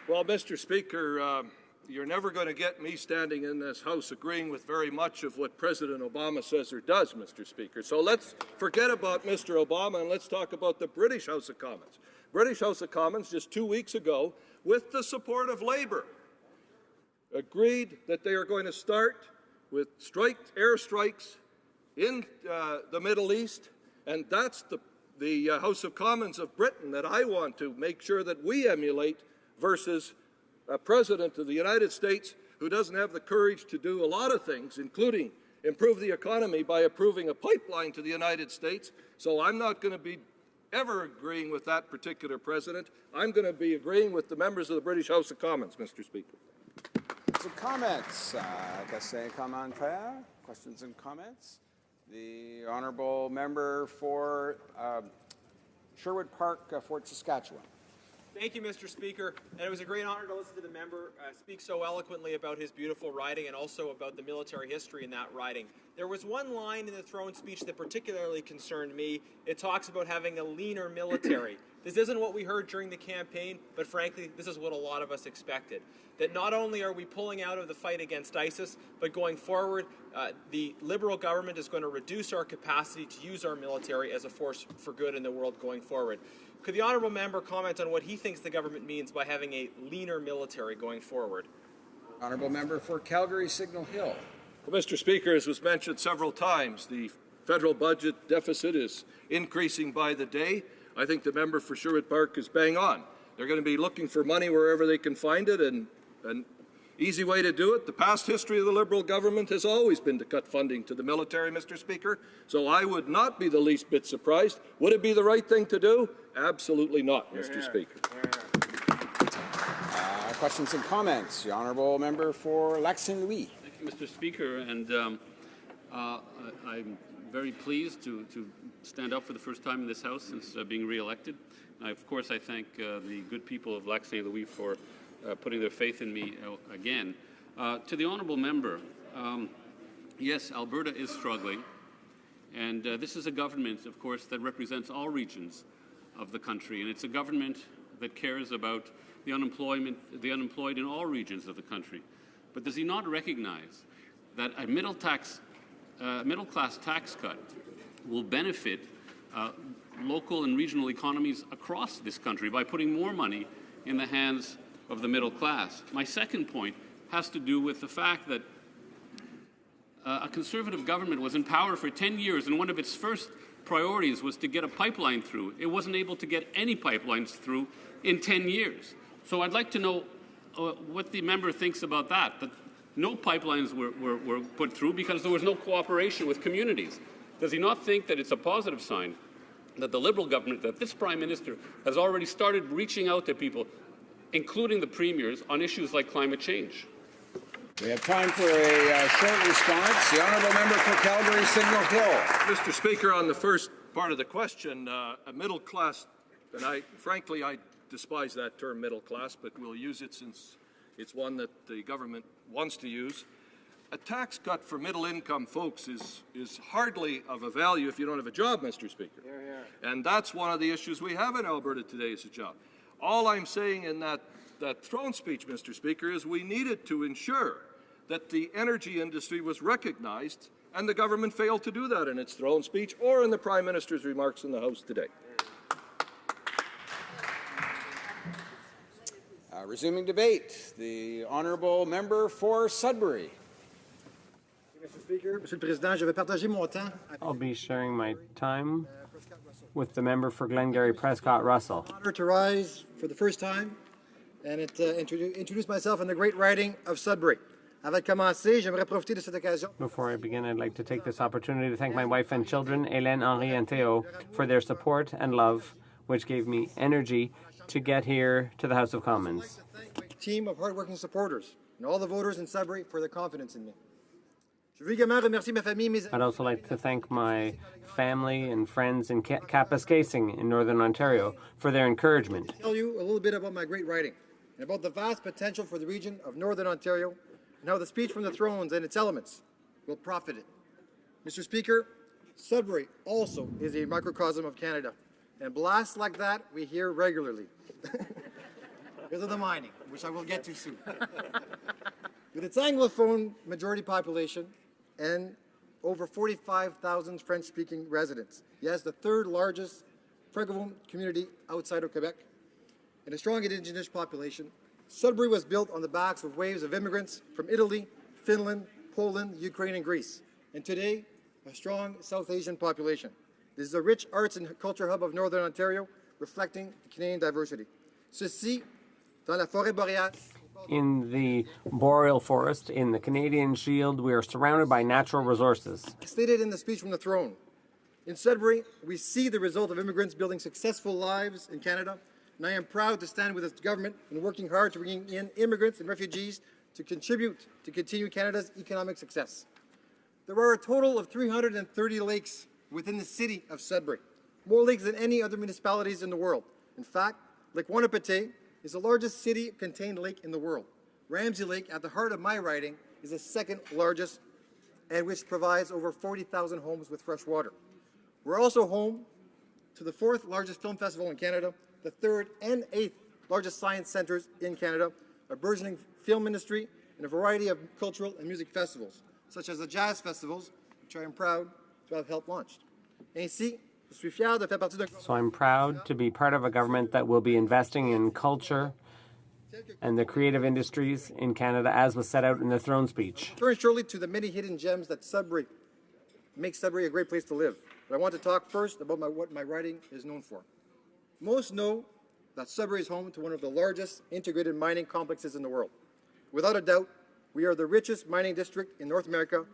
Well, Mr. Speaker, you're never going to get me standing in this House agreeing with very much of what President Obama says or does, Mr. Speaker. So let's forget about Mr. Obama and let's talk about the British House of Commons. British House of Commons just 2 weeks ago, with the support of Labour, agreed that they are going to start with airstrikes in the Middle East, and that's the House of Commons of Britain that I want to make sure that we emulate versus a president of the United States who doesn't have the courage to do a lot of things, including improve the economy by approving a pipeline to the United States. So I'm not going to be ever agreeing with that particular president. I'm going to be agreeing with the members of the British House of Commons, Mr. Speaker. Comments? Questions and commentaires? Questions and comments? The honourable member for Sherwood Park, Fort Saskatchewan. Thank you, Mr. Speaker. And it was a great honor to listen to the member speak so eloquently about his beautiful riding and also about the military history in that riding. There was one line in the throne speech that particularly concerned me. It talks about having a leaner military. This isn't what we heard during the campaign, but frankly, this is what a lot of us expected. That not only are we pulling out of the fight against ISIS, but going forward, the Liberal government is going to reduce our capacity to use our military as a force for good in the world going forward. Could the honourable member comment on what he thinks the government means by having a leaner military going forward? Honourable member for Calgary Signal Hill. Well, Mr. Speaker, as was mentioned several times, the federal budget deficit is increasing by the day. I think the member for Sherwood Park is bang on. They're going to be looking for money wherever they can find it, and an easy way to do it, the past history of the Liberal government has always been to cut funding to the military, Mr. Speaker, so I would not be the least bit surprised. Would it be the right thing to do? Absolutely not, Mr. Speaker. Questions and comments. The honourable member for Lac St. Louis. Thank you, Mr. Speaker, and I'm very pleased to stand up for the first time in this House since being re-elected. Of course, I thank the good people of Lac St. Louis for putting their faith in me again. To the honourable member, yes, Alberta is struggling, and this is a government, of course, that represents all regions of the country, and it's a government that cares about the unemployed in all regions of the country. But does he not recognize that a middle-class tax cut will benefit local and regional economies across this country by putting more money in the hands of the middle class? My second point has to do with the fact that a Conservative government was in power for 10 years, and one of its first priorities was to get a pipeline through. It wasn't able to get any pipelines through in 10 years. So I'd like to know what the member thinks about that no pipelines were put through because there was no cooperation with communities. Does he not think that it's a positive sign that the Liberal government, that this Prime Minister has already started reaching out to people, including the premiers, on issues like climate change? We have time for a short response. The honourable member for Calgary Signal Hill. Mr. Speaker, on the first part of the question, a middle class, and frankly, I despise that term middle class, but we'll use it since it's one that the government wants to use. A tax cut for middle-income folks is hardly of a value if you don't have a job, Mr. Speaker. And that's one of the issues we have in Alberta today is a job. All I'm saying in that throne speech, Mr. Speaker, is we needed to ensure that the energy industry was recognized, and the government failed to do that in its throne speech or in the Prime Minister's remarks in the House today. Resuming debate, the honourable member for Sudbury. Mr. Speaker, Monsieur le Président, je vais partager mon temps. I'll be sharing my time with the member for Glengarry Prescott Russell. Honor to rise for the first time and introduce myself in the great riding of Sudbury. Avant de commencer, j'aimerais profiter de cette occasion. Before I begin, I'd like to take this opportunity to thank my wife and children, Hélène, Henri, and Theo, for their support and love, which gave me energy to get here to the House of Commons. I'd like to thank my team of hardworking supporters and all the voters in Sudbury for their confidence in me. I'd also like to thank my family and friends in Kapuskasing in Northern Ontario for their encouragement. I'll tell you a little bit about my great riding and about the vast potential for the region of Northern Ontario and how the speech from the thrones and its elements will profit it. Mr. Speaker, Sudbury also is a microcosm of Canada, and blasts like that we hear regularly because of the mining, which I will get to soon. With its Anglophone majority population and over 45,000 French-speaking residents, yes, the third largest Francophone community outside of Quebec, and a strong Indigenous population, Sudbury was built on the backs of waves of immigrants from Italy, Finland, Poland, Ukraine, and Greece, and today, a strong South Asian population. This is a rich arts and culture hub of Northern Ontario, reflecting Canadian diversity. Ceci, dans la forêt boréale. In the boreal forest, in the Canadian Shield, we are surrounded by natural resources. Stated in the speech from the throne, in Sudbury, we see the result of immigrants building successful lives in Canada, and I am proud to stand with this government in working hard to bring in immigrants and refugees to contribute to continue Canada's economic success. There are a total of 330 lakes within the city of Sudbury, more lakes than any other municipalities in the world. In fact, Lake Wanapete is the largest city-contained lake in the world. Ramsey Lake, at the heart of my riding, is the second largest, and which provides over 40,000 homes with fresh water. We're also home to the fourth largest film festival in Canada, the third and eighth largest science centers in Canada, a burgeoning film industry, and a variety of cultural and music festivals, such as the jazz festivals, which I am proud to have helped launch. Ainsi, je suis fier de faire partie d'un... So I'm proud to be part of a government that will be investing in culture and the creative industries in Canada, as was set out in the throne speech. Turn shortly to the many hidden gems that Sudbury makes Sudbury a great place to live. But I want to talk first about what my riding is known for. Most know that Sudbury is home to one of the largest integrated mining complexes in the world. Without a doubt, we are the richest mining district in North America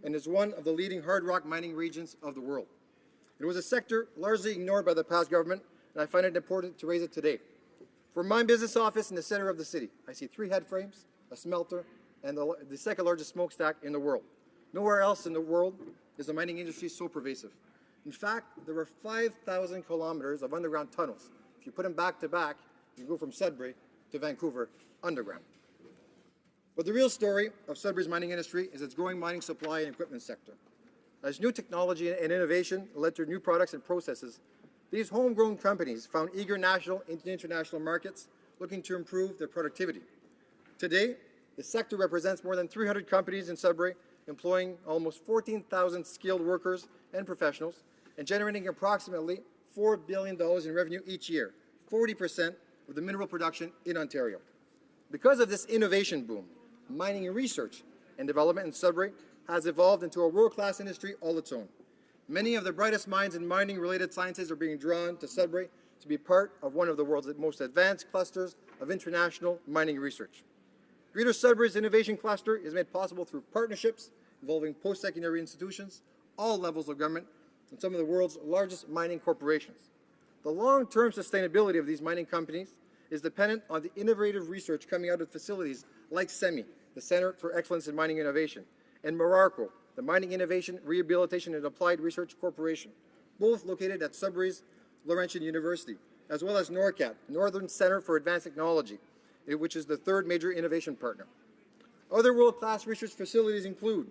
and is one of the leading hard rock mining regions of the world. It was a sector largely ignored by the past government, and I find it important to raise it today. From my business office in the center of the city, I see 3 head frames, a smelter, and the second largest smokestack in the world. Nowhere else in the world is the mining industry so pervasive. In fact, there are 5,000 kilometers of underground tunnels. If you put them back to back, you go from Sudbury to Vancouver underground. But the real story of Sudbury's mining industry is its growing mining supply and equipment sector. As new technology and innovation led to new products and processes, these homegrown companies found eager national and international markets looking to improve their productivity. Today, the sector represents more than 300 companies in Sudbury, employing almost 14,000 skilled workers and professionals, and generating approximately $4 billion in revenue each year, 40% of the mineral production in Ontario. Because of this innovation boom, mining research and development in Sudbury has evolved into a world-class industry all its own. Many of the brightest minds in mining-related sciences are being drawn to Sudbury to be part of one of the world's most advanced clusters of international mining research. Greater Sudbury's innovation cluster is made possible through partnerships involving post-secondary institutions, all levels of government, and some of the world's largest mining corporations. The long-term sustainability of these mining companies is dependent on the innovative research coming out of facilities like CEMI, the Center for Excellence in Mining Innovation, and Merarco, the Mining Innovation, Rehabilitation, and Applied Research Corporation, both located at Sudbury's Laurentian University, as well as NORCAT, Northern Centre for Advanced Technology, which is the third major innovation partner. Other world-class research facilities include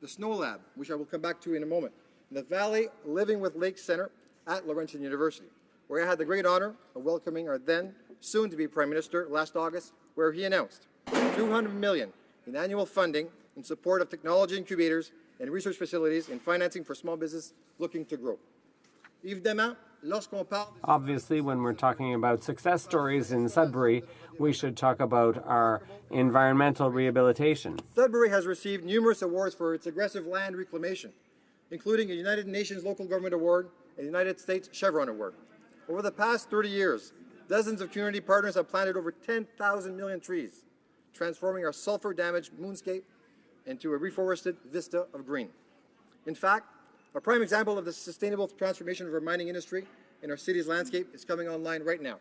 the Snow Lab, which I will come back to in a moment, and the Valley Living with Lakes Centre at Laurentian University, where I had the great honor of welcoming our then soon-to-be Prime Minister last August, where he announced $200 million in annual funding in support of technology incubators and research facilities and financing for small business looking to grow. Obviously, when we're talking about success stories in Sudbury, we should talk about our environmental rehabilitation. Sudbury has received numerous awards for its aggressive land reclamation, including a United Nations Local Government Award and a United States Chevron Award. Over the past 30 years, dozens of community partners have planted over 10,000 million trees, transforming our sulfur-damaged moonscape into a reforested vista of green. In fact, a prime example of the sustainable transformation of our mining industry in our city's landscape is coming online right now.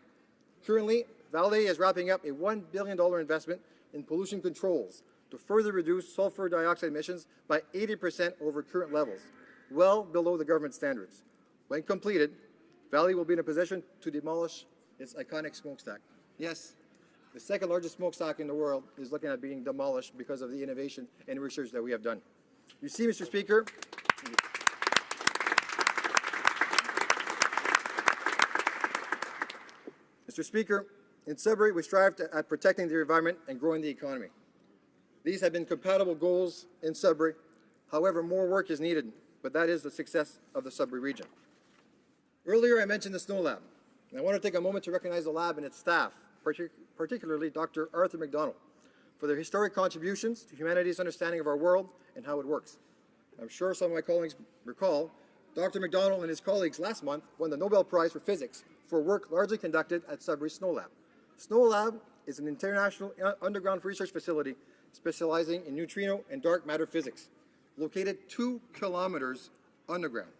Currently, Vale is wrapping up a $1 billion investment in pollution controls to further reduce sulfur dioxide emissions by 80% over current levels, well below the government standards. When completed, Vale will be in a position to demolish its iconic smokestack. Yes, the second largest smokestack in the world is looking at being demolished because of the innovation and research that we have done. You see, Mr. Speaker, Mr. Speaker, in Sudbury, we strive at protecting the environment and growing the economy. These have been compatible goals in Sudbury. However, more work is needed, but that is the success of the Sudbury region. Earlier, I mentioned the Snow Lab. And I want to take a moment to recognize the lab and its staff, particularly Dr. Arthur MacDonald, for their historic contributions to humanity's understanding of our world and how it works. I'm sure some of my colleagues recall, Dr. MacDonald and his colleagues last month won the Nobel Prize for Physics for work largely conducted at Sudbury Snow Lab. Snow Lab is an international underground research facility specializing in neutrino and dark matter physics, located 2 kilometers underground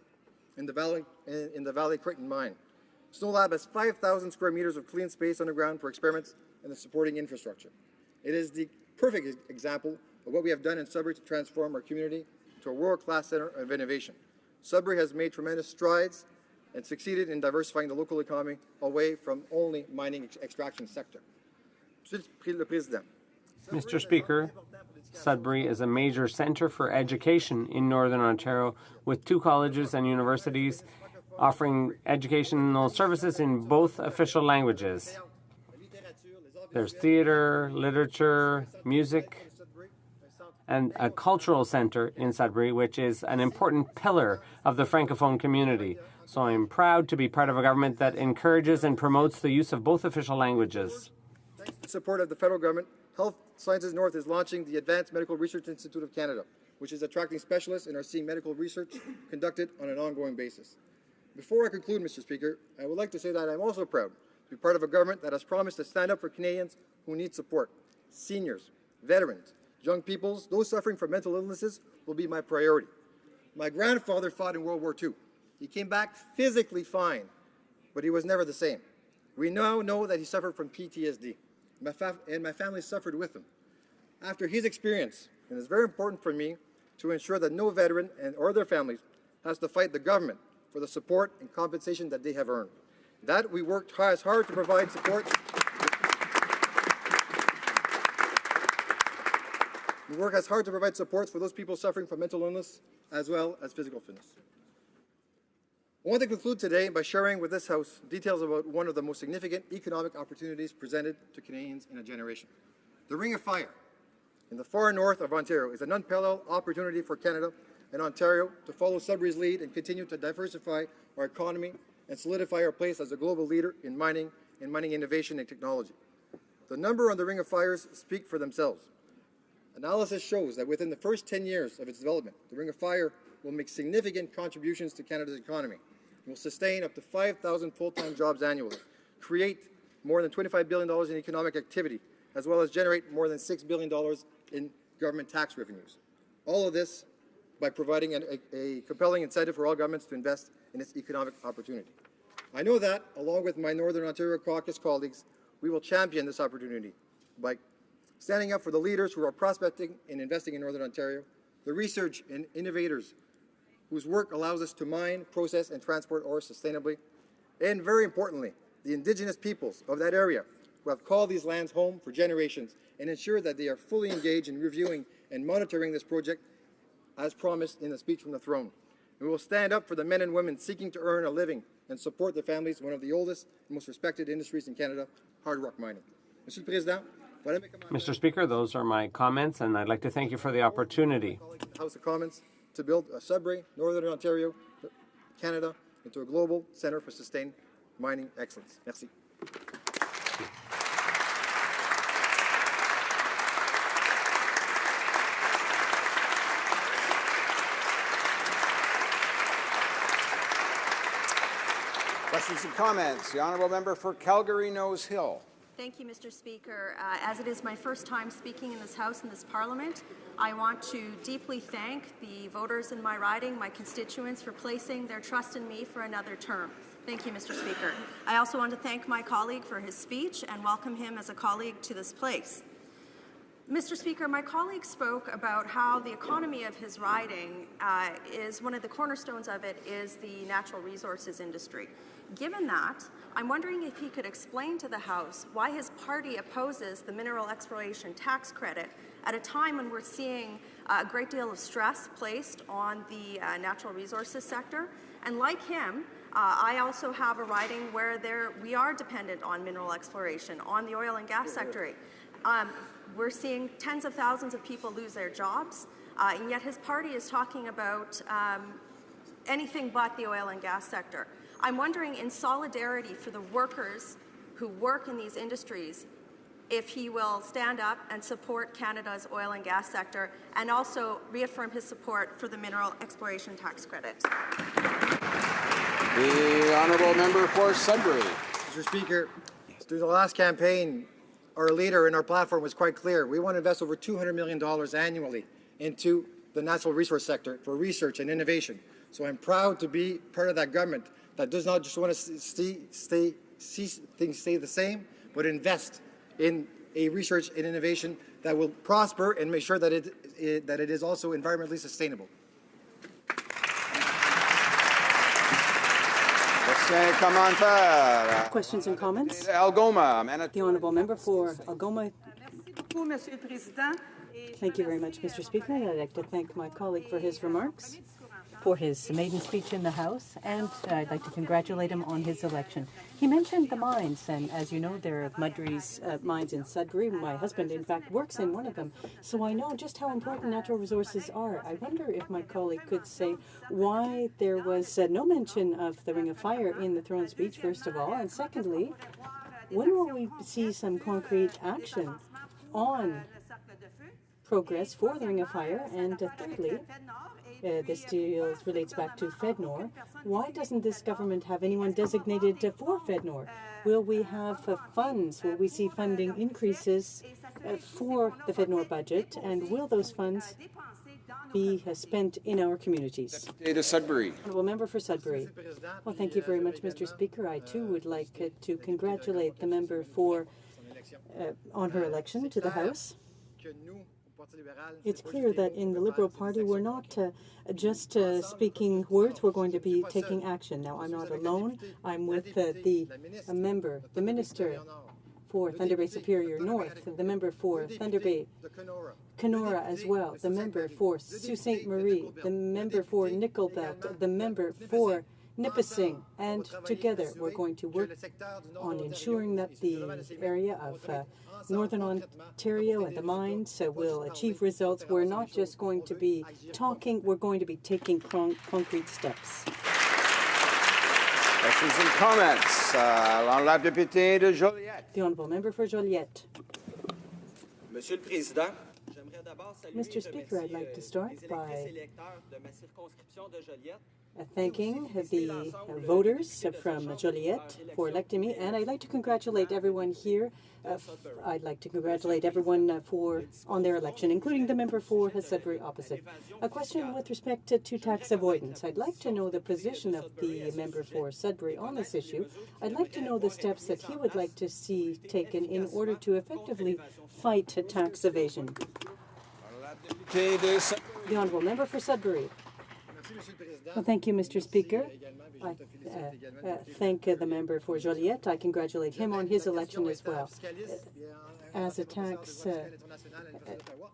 in the Valley Creighton mine. Snow Lab has 5,000 square meters of clean space underground for experiments and the supporting infrastructure. It is the perfect example of what we have done in Sudbury to transform our community to a world-class center of innovation. Sudbury has made tremendous strides and succeeded in diversifying the local economy away from only mining extraction sector. Mr. Speaker, Sudbury is a major centre for education in Northern Ontario, with 2 colleges and universities offering educational services in both official languages. There's theatre, literature, music, and a cultural centre in Sudbury, which is an important pillar of the Francophone community. So I'm proud to be part of a government that encourages and promotes the use of both official languages. Thanks to the support of the federal government, Health Sciences North is launching the Advanced Medical Research Institute of Canada, which is attracting specialists and are seeing medical research conducted on an ongoing basis. Before I conclude, Mr. Speaker, I would like to say that I'm also proud to be part of a government that has promised to stand up for Canadians who need support. Seniors, veterans, young peoples, those suffering from mental illnesses will be my priority. My grandfather fought in World War II. He came back physically fine, but he was never the same. We now know that he suffered from PTSD, and my family suffered with him. After his experience, it is very important for me to ensure that no veteran or their families has to fight the government for the support and compensation that they have earned. That we worked as hard to provide support. We work as hard to provide support for those people suffering from mental illness as well as physical fitness. I want to conclude today by sharing with this House details about one of the most significant economic opportunities presented to Canadians in a generation. The Ring of Fire in the far north of Ontario is an unparalleled opportunity for Canada and Ontario to follow Sudbury's lead and continue to diversify our economy and solidify our place as a global leader in mining innovation and technology. The number on the Ring of Fires speak for themselves. Analysis shows that within the first 10 years of its development, the Ring of Fire will make significant contributions to Canada's economy. It will sustain up to 5,000 full-time jobs annually, create more than $25 billion in economic activity, as well as generate more than $6 billion in government tax revenues. All of this by providing a compelling incentive for all governments to invest in its economic opportunity. I know that, along with my Northern Ontario caucus colleagues, we will champion this opportunity by standing up for the leaders who are prospecting and investing in Northern Ontario, the research and innovators whose work allows us to mine, process, and transport ore sustainably, and very importantly, the Indigenous peoples of that area who have called these lands home for generations and ensure that they are fully engaged in reviewing and monitoring this project as promised in the speech from the throne. We will stand up for the men and women seeking to earn a living and support their families in one of the oldest and most respected industries in Canada, hard rock mining. Monsieur le Président, Mr. Speaker, those are my comments, and I'd like to thank you for the opportunity. House of Commons to build a Sudbury, Northern Ontario, Canada, into a global centre for sustained mining excellence. Merci. Questions and comments. The honourable member for Calgary-Nose Hill. Thank you, Mr. Speaker. As it is my first time speaking in this House, in this Parliament, I want to deeply thank the voters in my riding, my constituents, for placing their trust in me for another term. Thank you, Mr. Speaker. I also want to thank my colleague for his speech and welcome him as a colleague to this place. Mr. Speaker, my colleague spoke about how the economy of his riding is one of the cornerstones of it is the natural resources industry. Given that, I'm wondering if he could explain to the House why his party opposes the mineral exploration tax credit at a time when we're seeing a great deal of stress placed on the natural resources sector. And like him, I also have a riding where we are dependent on mineral exploration, on the oil and gas sector. We're seeing tens of thousands of people lose their jobs, and yet his party is talking about anything but the oil and gas sector. I'm wondering, in solidarity for the workers who work in these industries, if he will stand up and support Canada's oil and gas sector and also reaffirm his support for the mineral exploration tax credit. The honourable member for Sudbury. Mr. Speaker, through the last campaign, our leader and our platform was quite clear. We want to invest over $200 million annually into the natural resource sector for research and innovation. So I'm proud to be part of that government that does not just want to see things stay the same, but invest in a research and innovation that will prosper and make sure that it is also environmentally sustainable. Questions and comments? Algoma. The honourable member for Algoma. Thank you very much, Mr. Speaker. I'd like to thank my colleague for his remarks, for his maiden speech in the House, and I'd like to congratulate him on his election. He mentioned the mines, and as you know, there are Mudry's mines in Sudbury. My husband, in fact, works in one of them, so I know just how important natural resources are. I wonder if my colleague could say why there was no mention of the Ring of Fire in the throne speech, first of all, and secondly, when will we see some concrete action on progress for the Ring of Fire, and thirdly, this relates back to FedNor. Why doesn't this government have anyone designated for FedNor? Will we have funds? Will we see funding increases for the FedNor budget? And will those funds be spent in our communities? Sudbury. Honourable member for Sudbury. Well, thank you very much, Mr. Speaker. I too would like to congratulate the member for on her election to the House. It's clear that in the Liberal Party we're not just speaking words, we're going to be taking action. Now, I'm not alone. I'm with the Minister for Thunder Bay Superior North, the member for Thunder Bay Kenora as well, the member for Sault Ste. Marie, the member for Nickel Belt, the member for Nipissing, and together we're going to work on ensuring that the area of Northern Ontario and the mines will achieve results. We're not just going to be talking, we're going to be taking concrete steps. Questions and comments. La députée de Joliette. The honourable member for Joliette. Monsieur le Président, Mr. Speaker, I'd like to start by thanking the voters from Joliette for electing me, and I'd like to congratulate everyone here. I'd like to congratulate everyone on their election, including the member for Sudbury opposite. A question with respect to tax avoidance. I'd like to know the position of the member for Sudbury on this issue. I'd like to know the steps that he would like to see taken in order to effectively fight tax evasion. The honourable member for Sudbury. Well, thank you, Mr. Speaker. I thank the member for Joliette. I congratulate him on his election as well. As a tax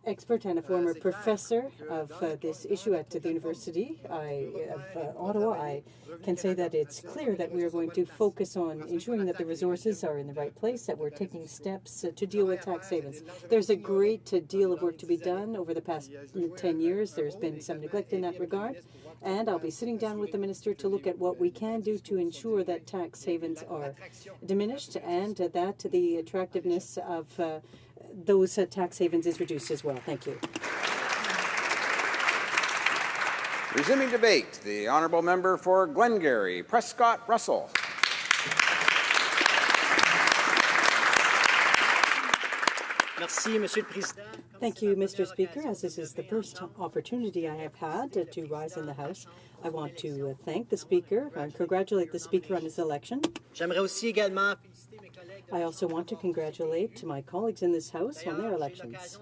expert and a former professor of this issue at the University of Ottawa, I can say that it's clear that we are going to focus on ensuring that the resources are in the right place, that we're taking steps to deal with tax havens. There's a great deal of work to be done over the past 10 years. There's been some neglect in that regard, and I'll be sitting down with the minister to look at what we can do to ensure that tax havens are diminished and that the attractiveness of those tax havens is reduced as well. Thank you. Resuming debate, the honourable member for Glengarry, Prescott Russell. Thank you, Mr. Speaker. As this is the first opportunity I have had to rise in the House, I want to thank the Speaker and congratulate the Speaker on his election. I also want to congratulate my colleagues in this House on their elections.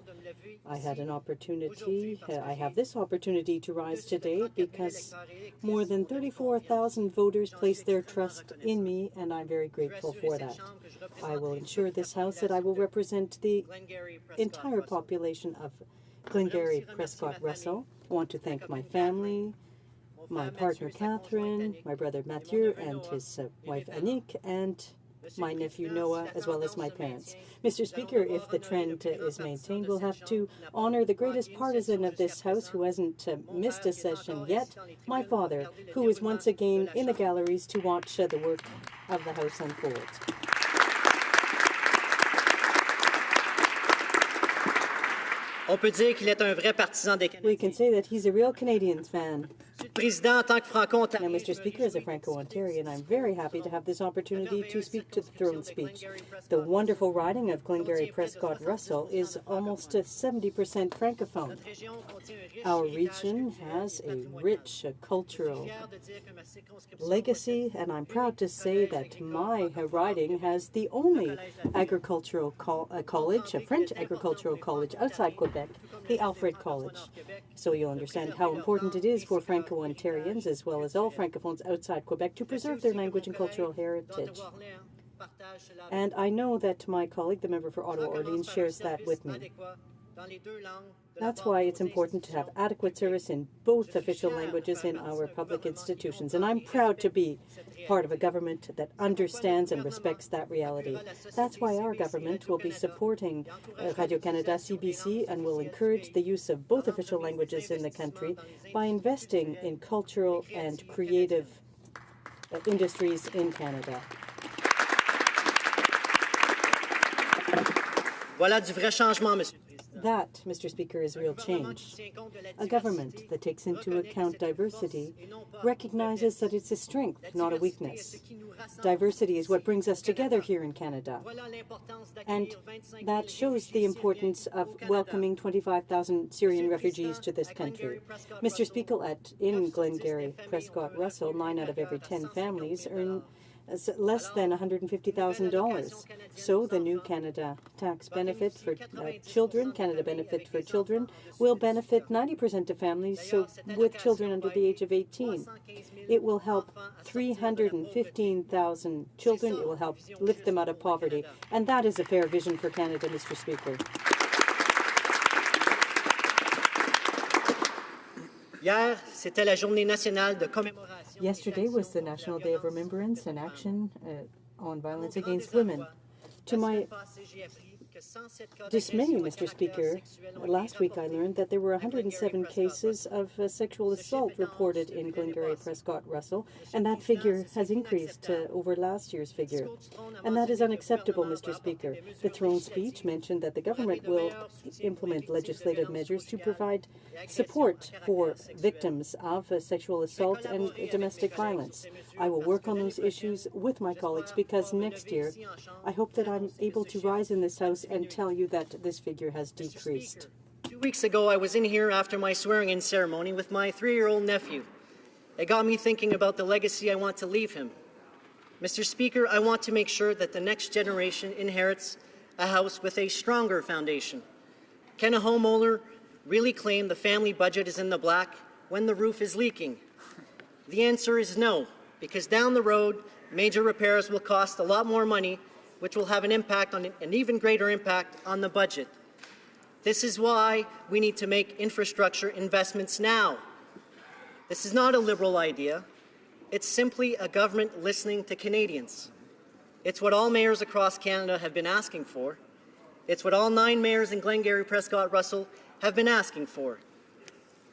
I had an opportunity, I have this opportunity to rise today because more than 34,000 voters placed their trust in me, and I'm very grateful for that. I will ensure this House that I will represent the entire population of Glengarry Prescott Russell. I want to thank my family, my partner Catherine, my brother Mathieu and his wife Annick, and my nephew Noah, as well as my parents. Mr. Speaker, if the trend is maintained, we'll have to honor the greatest partisan of this House who hasn't missed a session yet, my father, who is once again in the galleries to watch the work of the House unfold. We can say that he's a real Canadians fan. Now, Mr. Speaker, as a Franco-Ontarian, I'm very happy to have this opportunity to speak to the throne speech. The wonderful riding of Glengarry Prescott Russell is almost 70% Francophone. Our region has a rich cultural legacy, and I'm proud to say that my riding has the only agricultural college, a French agricultural college outside Quebec, the Alfred College. So you'll understand how important it is for Franco-Ontarians, as well as all Francophones outside Quebec, to preserve their language and cultural heritage. And I know that my colleague, the member for Ottawa-Orleans, shares that with me. That's why it's important to have adequate service in both official languages in our public institutions. And I'm proud to be part of a government that understands and respects that reality. That's why our government will be supporting Radio-Canada, CBC, and will encourage the use of both official languages in the country by investing in cultural and creative industries in Canada. Voilà du vrai changement, monsieur. That, Mr. Speaker, is real change. A government that takes into account diversity recognizes that it's a strength, not a weakness. Diversity is what brings us together here in Canada. And that shows the importance of welcoming 25,000 Syrian refugees to this country. Mr. Speaker, in Glengarry Prescott Russell, 9 out of every 10 families earn less than $150,000. So the new Canada tax benefit for children, Canada Benefit for Children, will benefit 90% of families with children under the age of 18. It will help 315,000 children. It will help lift them out of poverty. And that is a fair vision for Canada, Mr. Speaker. Yesterday was the National Day of Remembrance and Action on Violence Against Women. To my dismay, Mr. Speaker, last week I learned that there were 107 cases of sexual assault reported in Glengarry Prescott Russell, and that figure has increased over last year's figure. And that is unacceptable, Mr. Speaker. The throne speech mentioned that the government will implement legislative measures to provide support for victims of sexual assault and domestic violence. I will work on those issues with my colleagues because next year I hope that I'm able to rise in this House and tell you that this figure has decreased. 2 weeks ago, I was in here after my swearing-in ceremony with my 3-year-old nephew. It got me thinking about the legacy I want to leave him. Mr. Speaker, I want to make sure that the next generation inherits a house with a stronger foundation. Can a homeowner really claim the family budget is in the black when the roof is leaking? The answer is no, because down the road, major repairs will cost a lot more money, which will have an even greater impact on the budget. This is why we need to make infrastructure investments now. This is not a Liberal idea. It's simply a government listening to Canadians. It's what all mayors across Canada have been asking for. It's what all 9 mayors in Glengarry, Prescott, Russell have been asking for.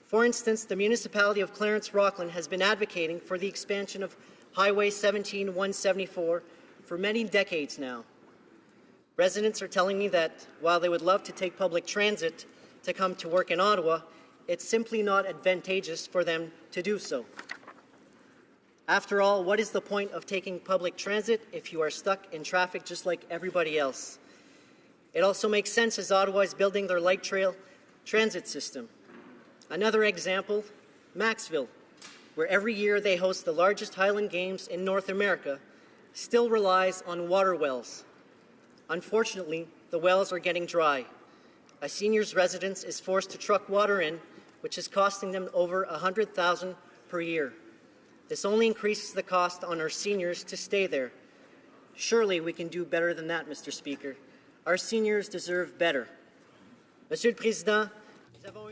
For instance, the municipality of Clarence-Rockland has been advocating for the expansion of Highway 17-174 for many decades now. Residents are telling me that while they would love to take public transit to come to work in Ottawa, it's simply not advantageous for them to do so. After all, what is the point of taking public transit if you are stuck in traffic just like everybody else? It also makes sense as Ottawa is building their light trail transit system. Another example, Maxville, where every year they host the largest Highland Games in North America, still relies on water wells. Unfortunately, the wells are getting dry. A senior's residence is forced to truck water in, which is costing them over $100,000 per year. This only increases the cost on our seniors to stay there. Surely we can do better than that, Mr. Speaker. Our seniors deserve better. Monsieur le Président,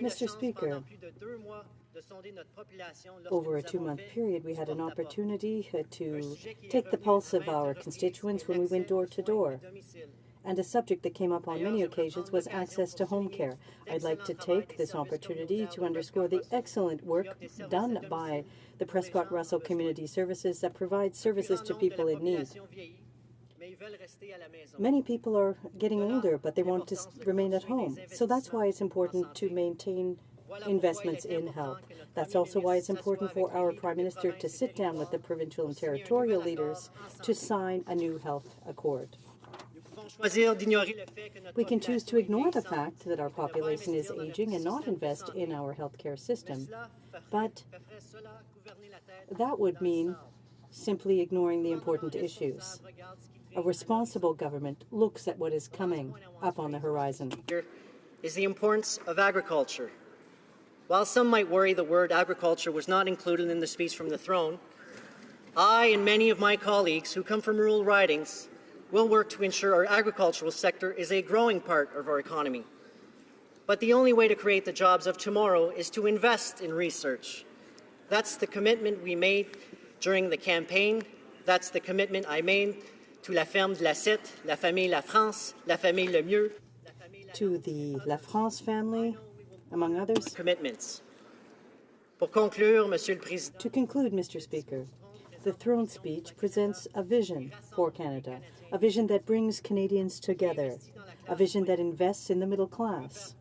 Mr. Speaker, over a 2-month period, we had an opportunity to take the pulse of our constituents when we went door to door. And a subject that came up on many occasions was access to home care. I'd like to take this opportunity to underscore the excellent work done by the Prescott Russell Community Services that provides services to people in need. Many people are getting older, but they want to remain at home. So that's why it's important to maintain investments in health. That's also why it's important for our Prime Minister to sit down with the provincial and territorial leaders to sign a new health accord. We can choose to ignore the fact that our population is aging and not invest in our healthcare system, but that would mean simply ignoring the important issues. A responsible government looks at what is coming up on the horizon. Is the importance of agriculture. While some might worry the word agriculture was not included in the speech from the throne, I and many of my colleagues who come from rural ridings will work to ensure our agricultural sector is a growing part of our economy. But the only way to create the jobs of tomorrow is to invest in research. That's the commitment we made during the campaign. That's the commitment I made to La Ferme de la Sette, La Famille La France, La Famille Le Mieux. To the La France family, among others. Commitments. Pour conclure, Monsieur le Président. To conclude, Mr. Speaker, the throne speech presents a vision for Canada, a vision that brings Canadians together, a vision that invests in the middle class,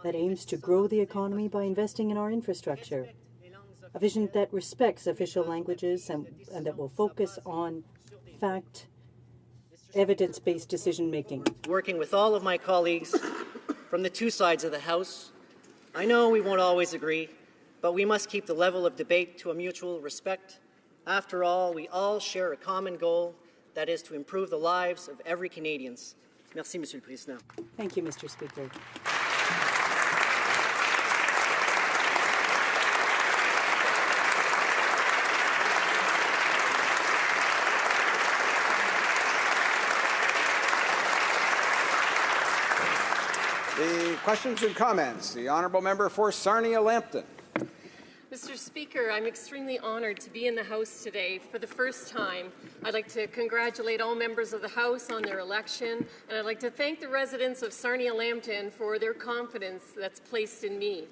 that aims to grow the economy by investing in our infrastructure, a vision that respects official languages and that will focus on fact, evidence-based decision-making. Working with all of my colleagues from the 2 sides of the House, I know we won't always agree, but we must keep the level of debate to a mutual respect. After all, we all share a common goal, that is to improve the lives of every Canadian. Merci, Monsieur le Président. Thank you, Mr. Speaker. The questions and comments. The honourable member for Sarnia-Lambton. Mr. Speaker, I'm extremely honored to be in the House today for the first time. I'd like to congratulate all members of the House on their election, and I'd like to thank the residents of Sarnia-Lambton for their confidence that's placed in me.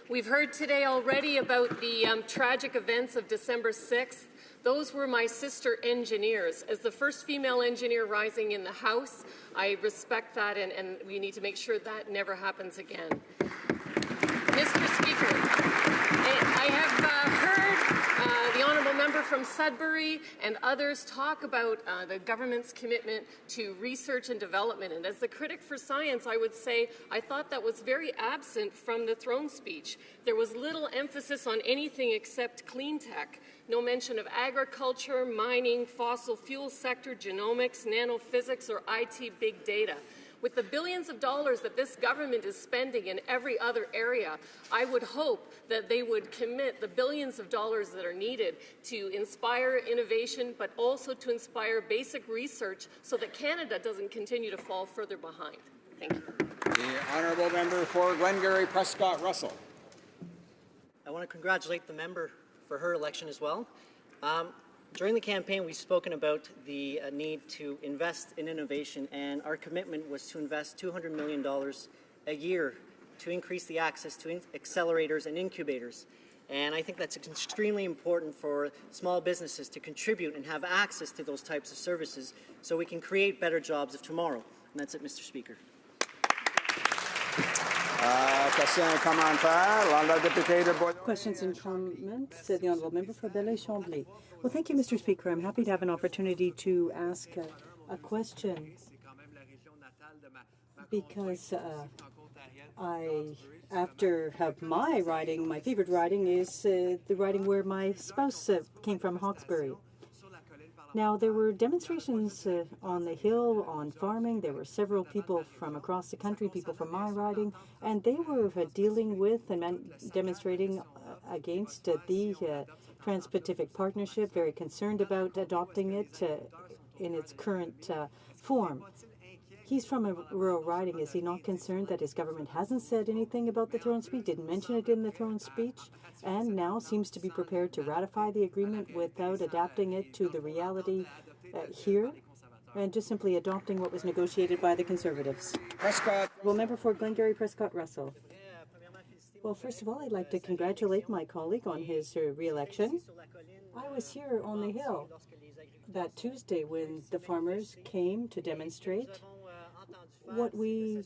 We've heard today already about the tragic events of December 6th. Those were my sister engineers. As the first female engineer rising in the House, I respect that, and we need to make sure that never happens again. Mr. Speaker, I have heard the honourable member from Sudbury and others talk about the government's commitment to research and development. And as the critic for science, I would say I thought that was very absent from the throne speech. There was little emphasis on anything except clean tech. No mention of agriculture, mining, fossil fuel sector, genomics, nanophysics, or IT big data. With the billions of dollars that this government is spending in every other area, I would hope that they would commit the billions of dollars that are needed to inspire innovation, but also to inspire basic research so that Canada doesn't continue to fall further behind. Thank you. The honourable member for Glengarry Prescott Russell. I want to congratulate the member for her election as well. During the campaign, we've spoken about the need to invest in innovation, and our commitment was to invest $200 million a year to increase the access to accelerators and incubators. And I think that's extremely important for small businesses to contribute and have access to those types of services so we can create better jobs of tomorrow. And that's it, Mr. Speaker. Questions and comments? The Honourable Member for Belleuil-Chambly. Well, thank you, Mr. Speaker. I'm happy to have an opportunity to ask a question because after my riding, my favorite riding is the riding where my spouse came from, Hawkesbury. Now, there were demonstrations on the Hill on farming. There were several people from across the country, people from my riding, and they were dealing with and demonstrating against the Trans-Pacific Partnership, very concerned about adopting it in its current form. He's from a rural riding. Is he not concerned that his government hasn't said anything about the throne speech, didn't mention it in the throne speech, and now seems to be prepared to ratify the agreement without adapting it to the reality here, and just simply adopting what was negotiated by the Conservatives? Prescott. Well, member for Glengarry Prescott Russell. Well, first of all, I'd like to congratulate my colleague on his re-election. I was here on the Hill that Tuesday when the farmers came to demonstrate. What we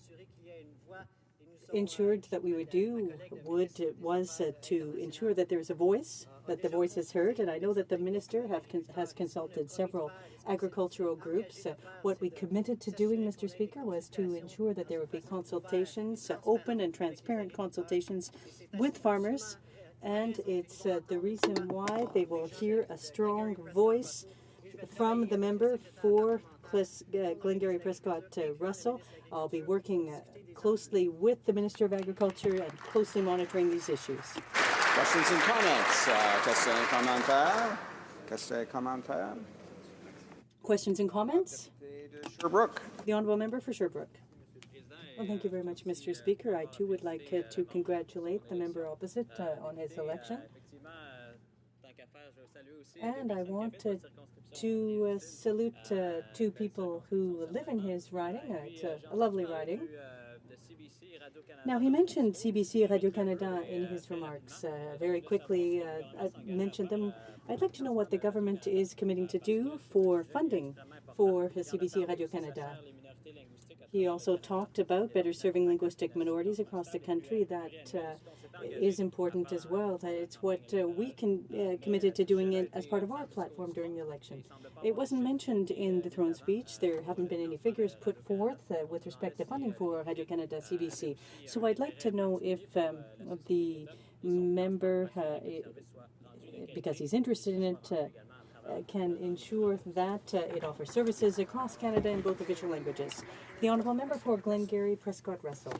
ensured that we would do was to ensure that there's a voice, that the voice is heard, and I know that the minister has consulted several agricultural groups. What we committed to doing, Mr. Speaker, was to ensure that there would be consultations, open and transparent consultations with farmers, and it's the reason why they will hear a strong voice from the member for Glengarry Prescott Russell. I'll be working closely with the Minister of Agriculture and closely monitoring these issues. Questions and comments? Questions and comments? Sherbrooke. The Honourable Member for Sherbrooke. Well, thank you very much, Mr. Speaker. I too would like to congratulate the member opposite on his election. And I want to salute two people who live in his riding. It's a lovely riding. Now, he mentioned CBC Radio-Canada in his remarks. Very quickly, I mentioned them. I'd like to know what the government is committing to do for funding for CBC Radio-Canada. He also talked about better serving linguistic minorities across the country. That is important as well. It's what we committed to doing it as part of our platform during the election. It wasn't mentioned in the throne speech. There haven't been any figures put forth with respect to funding for Radio-Canada CBC. So I'd like to know if the member, because he's interested in it, can ensure that it offers services across Canada in both official languages. The Honourable Member for Glengarry Prescott Russell.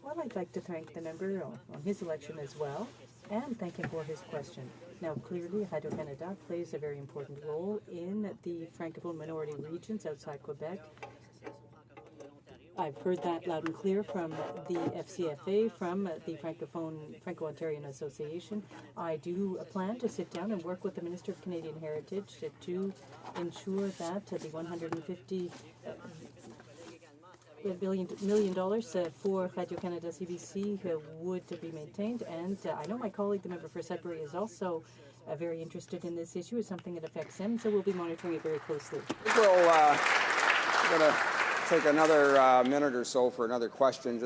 Well, I'd like to thank the member on his election as well, and thank him for his question. Now, clearly, Radio-Canada plays a very important role in the Francophone minority regions outside Quebec. I've heard that loud and clear from the FCFA, from the Franco-Ontarian Association. I do plan to sit down and work with the Minister of Canadian Heritage to ensure that the $150 million for Radio-Canada CBC would be maintained. And I know my colleague, the member for Sudbury, is also very interested in this issue. It's something that affects him, so we'll be monitoring it very closely. We're going to take another minute or so for another question.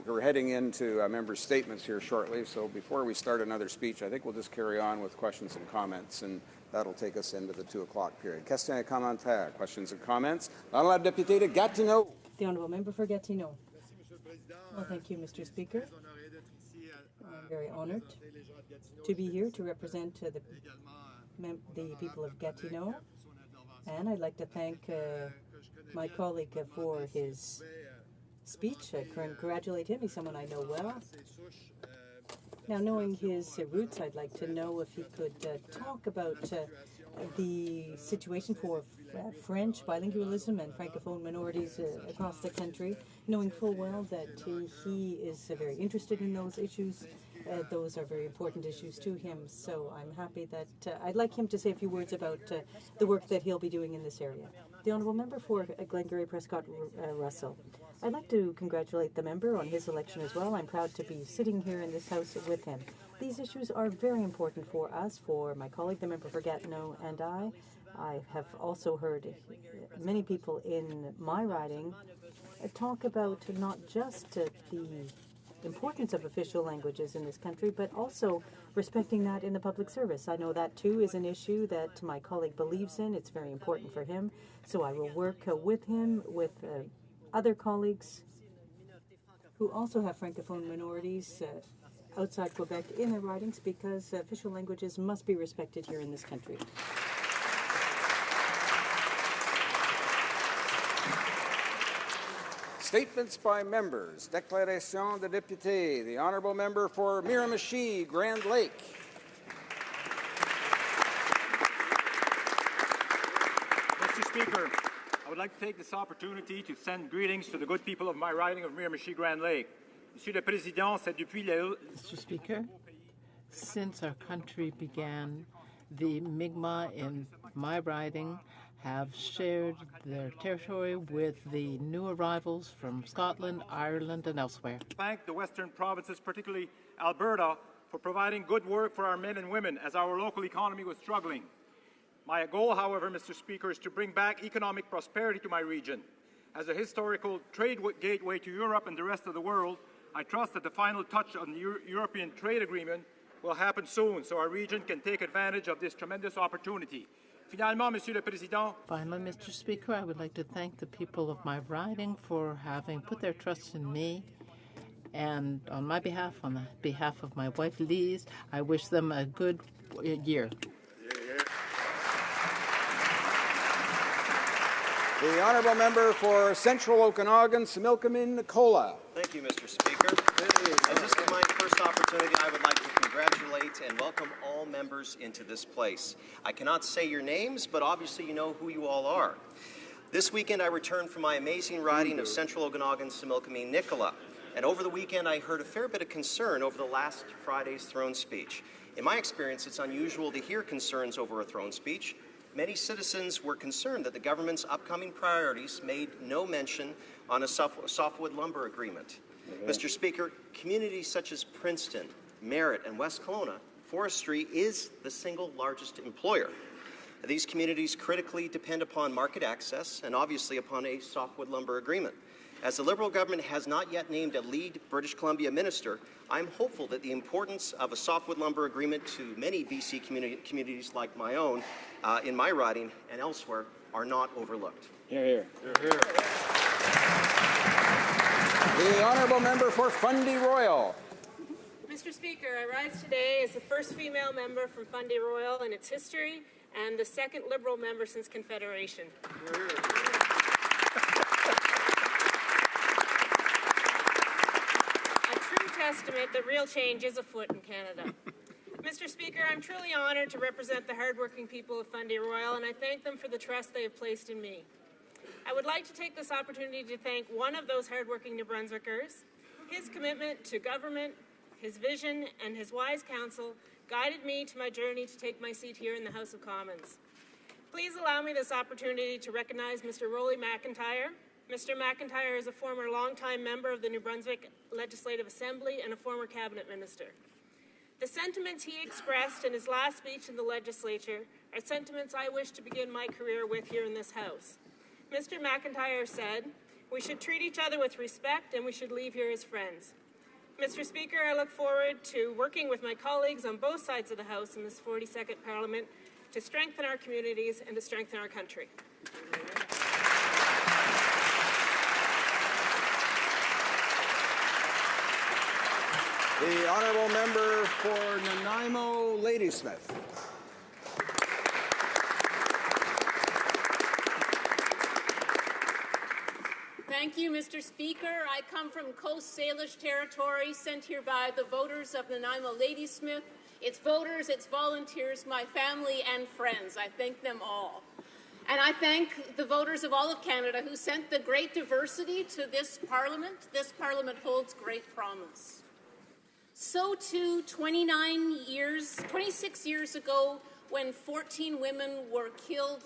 We're heading into member statements here shortly, so before we start another speech, I think we'll just carry on with questions and comments, and that'll take us into the 2 o'clock period. Questions et commentaires. Questions and comments. Honorable député de Gatineau. The Honourable Member for Gatineau. Well, thank you, Mr. Speaker. I'm very honoured to be here to represent the people of Gatineau, and I'd like to thank my colleague for his speech. I congratulate him. He's someone I know well. Now, knowing his roots, I'd like to know if he could talk about the situation for French bilingualism and Francophone minorities across the country, knowing full well that he is very interested in those issues. Those are very important issues to him. So I'm happy that I'd like him to say a few words about the work that he'll be doing in this area. The Honourable Member for Glengarry Prescott Russell. I'd like to congratulate the member on his election as well. I'm proud to be sitting here in this House with him. These issues are very important for us, for my colleague, the member for Gatineau, and I. I have also heard many people in my riding talk about not just the importance of official languages in this country, but also respecting that in the public service. I know that too is an issue that my colleague believes in. It's very important for him. So I will work with him, with other colleagues who also have Francophone minorities outside Quebec in their ridings, because official languages must be respected here in this country. Statements by members. Déclaration de député. The Honourable Member for Miramichi, Grand Lake. Mr. Speaker, I would like to take this opportunity to send greetings to the good people of my riding of Miramichi, Grand Lake. Monsieur le Président, c'est depuis Mr. Speaker, since our country began, the Mi'kmaq in my riding have shared their territory with the new arrivals from Scotland, Ireland, and elsewhere. Thank the Western provinces, particularly Alberta, for providing good work for our men and women as our local economy was struggling. My goal, however, Mr. Speaker, is to bring back economic prosperity to my region. As a historical trade gateway to Europe and the rest of the world, I trust that the final touch on the European trade agreement will happen soon, so our region can take advantage of this tremendous opportunity. Finalement, Monsieur le Président. Finally, Mr. Speaker, I would like to thank the people of my riding for having put their trust in me. And on my behalf, on the behalf of my wife, Lise, I wish them a good year. The Honourable Member for Central Okanagan, Similkameen, Nicola. Thank you, Mr. Speaker. As this is my first opportunity, I would like to congratulate and welcome all members into this place. I cannot say your names, but obviously you know who you all are. This weekend I returned from my amazing riding of Central Okanagan, Similkameen, Nicola. And over the weekend I heard a fair bit of concern over the last Friday's throne speech. In my experience, it's unusual to hear concerns over a throne speech. Many citizens were concerned that the government's upcoming priorities made no mention on a softwood lumber agreement. Mr. Speaker, communities such as Princeton, Merritt, and West Kelowna, forestry is the single largest employer. These communities critically depend upon market access and obviously upon a softwood lumber agreement. As the Liberal government has not yet named a lead British Columbia minister, I'm hopeful that the importance of a softwood lumber agreement to many BC communities like my own, in my riding and elsewhere, are not overlooked. Hear, hear. Hear, hear. The Honourable Member for Fundy Royal. Mr. Speaker, I rise today as the first female member from Fundy Royal in its history and the second Liberal member since Confederation. Hear, hear. Testament that real change is afoot in Canada. Mr. Speaker, I'm truly honoured to represent the hardworking people of Fundy Royal, and I thank them for the trust they have placed in me. I would like to take this opportunity to thank one of those hardworking New Brunswickers. His commitment to government, his vision, and his wise counsel guided me to my journey to take my seat here in the House of Commons. Please allow me this opportunity to recognize Mr. Rolly McIntyre. Mr. McIntyre is a former longtime member of the New Brunswick Legislative Assembly and a former cabinet minister. The sentiments he expressed in his last speech in the legislature are sentiments I wish to begin my career with here in this House. Mr. McIntyre said, "We should treat each other with respect and we should leave here as friends." Mr. Speaker, I look forward to working with my colleagues on both sides of the House in this 42nd Parliament to strengthen our communities and to strengthen our country. The Honourable Member for Nanaimo, Ladysmith. Thank you, Mr. Speaker. I come from Coast Salish territory, sent here by the voters of Nanaimo Ladysmith, its voters, its volunteers, my family and friends. I thank them all. And I thank the voters of all of Canada who sent the great diversity to this Parliament. This Parliament holds great promise. So too, 26 years ago, when 14 women were killed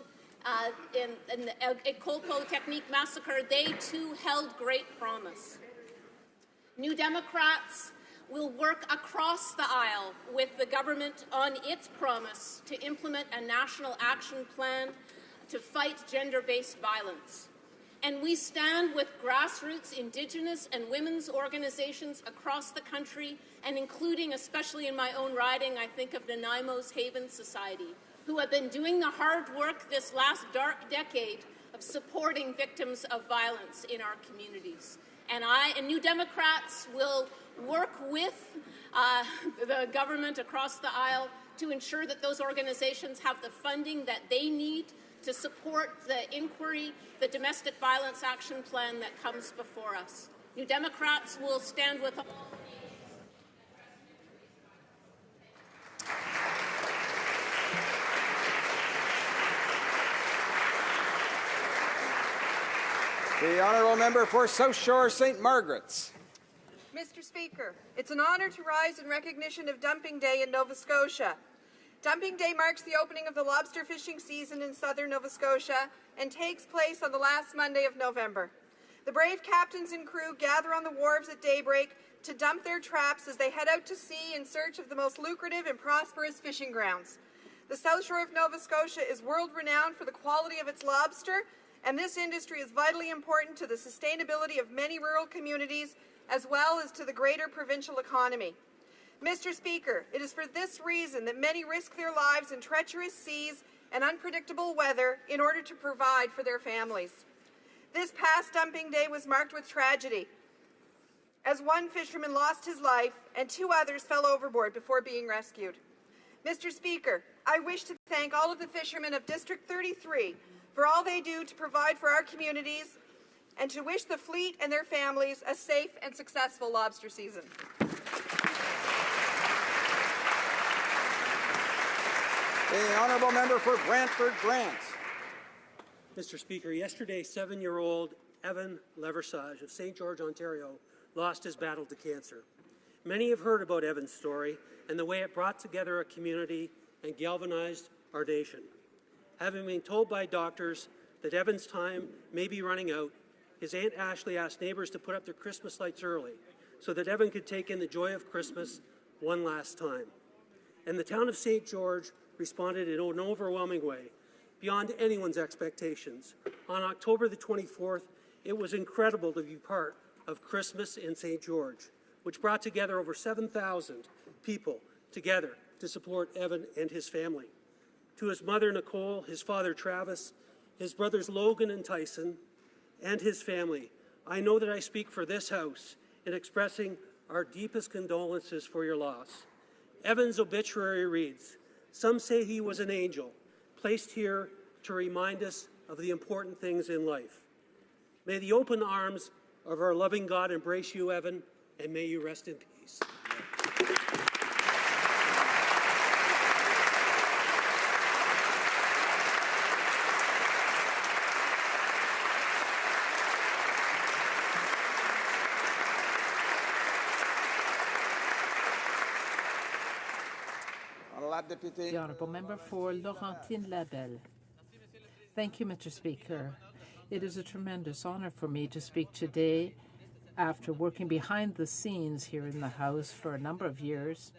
in the École Polytechnique massacre, they too held great promise. New Democrats will work across the aisle with the government on its promise to implement a national action plan to fight gender-based violence. And we stand with grassroots Indigenous and women's organizations across the country, and including, especially in my own riding, I think of Nanaimo's Haven Society, who have been doing the hard work this last dark decade of supporting victims of violence in our communities. And I and New Democrats will work with the government across the aisle to ensure that those organizations have the funding that they need to support the inquiry, the domestic violence action plan that comes before us. New Democrats will stand with all. The honourable member for South Shore St. Margaret's. Mr. Speaker, it's an honour to rise in recognition of Dumping Day in Nova Scotia. Dumping Day marks the opening of the lobster fishing season in southern Nova Scotia and takes place on the last Monday of November. The brave captains and crew gather on the wharves at daybreak to dump their traps as they head out to sea in search of the most lucrative and prosperous fishing grounds. The South Shore of Nova Scotia is world-renowned for the quality of its lobster, and this industry is vitally important to the sustainability of many rural communities as well as to the greater provincial economy. Mr. Speaker, it is for this reason that many risk their lives in treacherous seas and unpredictable weather in order to provide for their families. This past Dumping Day was marked with tragedy, as one fisherman lost his life and 2 others fell overboard before being rescued. Mr. Speaker, I wish to thank all of the fishermen of District 33 for all they do to provide for our communities and to wish the fleet and their families a safe and successful lobster season. The honourable member for Brantford Grant. Mr. Speaker, yesterday 7-year-old Evan Leversage of St. George, Ontario, lost his battle to cancer. Many have heard about Evan's story and the way it brought together a community and galvanized our nation. Having been told by doctors that Evan's time may be running out, his Aunt Ashley asked neighbours to put up their Christmas lights early so that Evan could take in the joy of Christmas one last time. And the town of St. George responded in an overwhelming way, beyond anyone's expectations. On October the 24th, it was incredible to be part of Christmas in St. George, which brought together over 7,000 people together to support Evan and his family. To his mother, Nicole, his father, Travis, his brothers, Logan and Tyson, and his family, I know that I speak for this House in expressing our deepest condolences for your loss. Evan's obituary reads, "Some say he was an angel, placed here to remind us of the important things in life." May the open arms of our loving God embrace you, Evan, and may you rest in peace. The Honourable Member for Laurentine-Labelle. Thank you, Mr. Speaker. It is a tremendous honour for me to speak today after working behind the scenes here in the House for a number of years.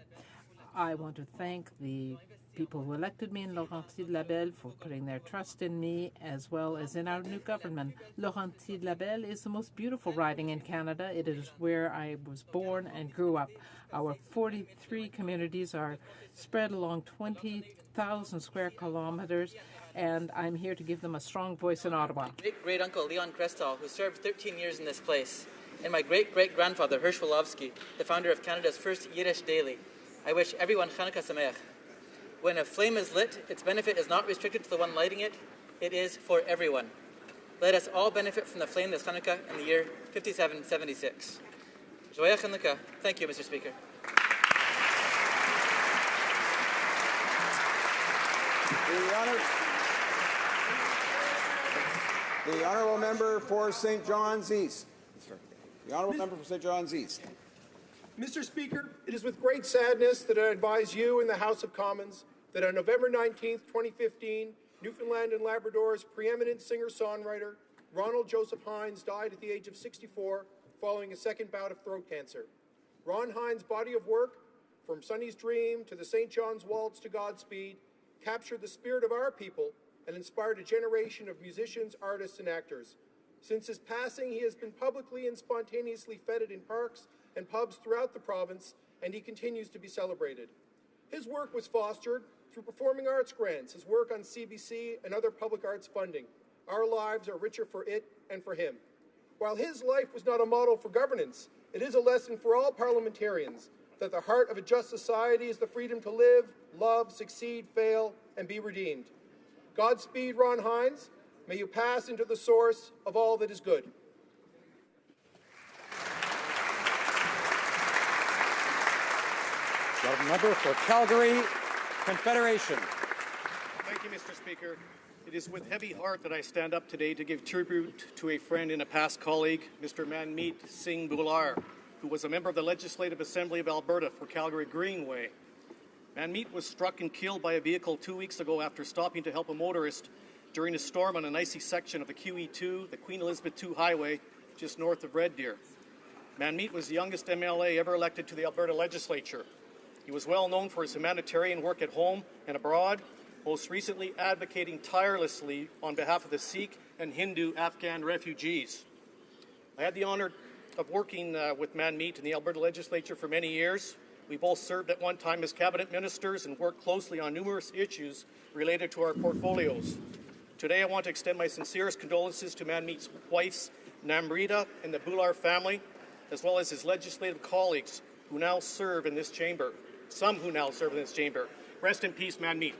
I want to thank the people who elected me in Laurentine-Labelle for putting their trust in me, as well as in our new government. Laurentine-Labelle is the most beautiful riding in Canada. It is where I was born and grew up. Our 43 communities are spread along 20,000 square kilometers, and I'm here to give them a strong voice in Ottawa. Great-uncle Leon Krestall, who served 13 years in this place, and my great-great-grandfather Hersh Wolofsky, the founder of Canada's first Yiddish daily. I wish everyone Chanukah Sameach. When a flame is lit, its benefit is not restricted to the one lighting it. It is for everyone. let us all benefit from the flame this Hanukkah in the year 5776. Joyeux Hanukkah. Thank you, Mr. Speaker. The honourable member for St. John's East. The honourable member for St. John's East. Mr. Speaker, it is with great sadness that I advise you in the House of Commons that on November 19, 2015, Newfoundland and Labrador's preeminent singer-songwriter, Ronald Joseph Hines, died at the age of 64 following a second bout of throat cancer. Ron Hines' body of work, from Sonny's Dream to the St. John's Waltz to Godspeed, captured the spirit of our people and inspired a generation of musicians, artists, and actors. Since his passing, he has been publicly and spontaneously feted in parks and pubs throughout the province, and he continues to be celebrated. His work was fostered through performing arts grants, his work on CBC and other public arts funding. Our lives are richer for it and for him. While his life was not a model for governance, it is a lesson for all parliamentarians that the heart of a just society is the freedom to live, love, succeed, fail, and be redeemed. Godspeed, Ron Hines. May you pass into the source of all that is good. The member for Calgary Confederation. Thank you, Mr. Speaker. It is with heavy heart that I stand up today to give tribute to a friend and a past colleague, Mr. Manmeet Singh Bhular, who was a member of the Legislative Assembly of Alberta for Calgary Greenway. Manmeet was struck and killed by a vehicle 2 weeks ago after stopping to help a motorist during a storm on an icy section of the QE2, the Queen Elizabeth II Highway, just north of Red Deer. Manmeet was the youngest MLA ever elected to the Alberta Legislature. He was well known for his humanitarian work at home and abroad, most recently advocating tirelessly on behalf of the Sikh and Hindu Afghan refugees. I had the honor of working with Manmeet in the Alberta Legislature for many years. We both served at one time as cabinet ministers and worked closely on numerous issues related to our portfolios. Today I want to extend my sincerest condolences to Manmeet's wife, Namrita, and the Bhular family, as well as his legislative colleagues who now serve in this chamber. Some who now serve in this chamber. Rest in peace, Manmeet.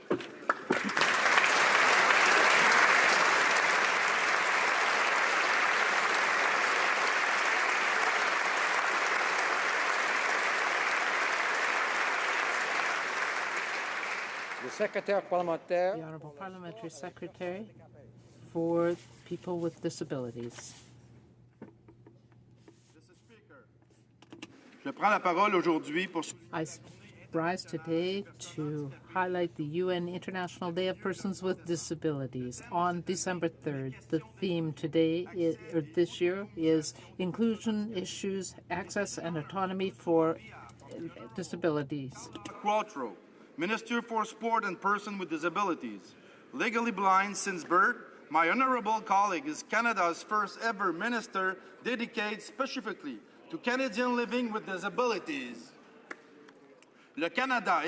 The Honourable Parliamentary Secretary for People with Disabilities. I rise today to highlight the UN International Day of Persons with Disabilities on December 3rd. The theme today, this year, is inclusion, issues, access, and autonomy for disabilities. Quattro, Minister for Sport and Persons with Disabilities. Legally blind since birth, my honourable colleague is Canada's first ever minister dedicated specifically to Canadians living with disabilities. Canada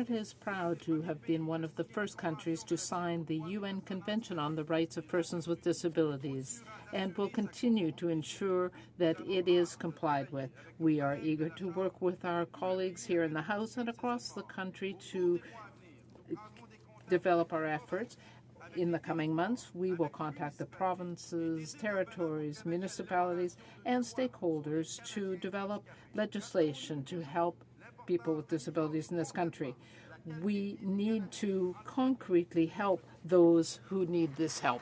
is proud to have been one of the first countries to sign the UN Convention on the Rights of Persons with Disabilities and will continue to ensure that it is complied with. We are eager to work with our colleagues here in the House and across the country to develop our efforts. In the coming months, we will contact the provinces, territories, municipalities, and stakeholders to develop legislation to help people with disabilities in this country. We need to concretely help those who need this help.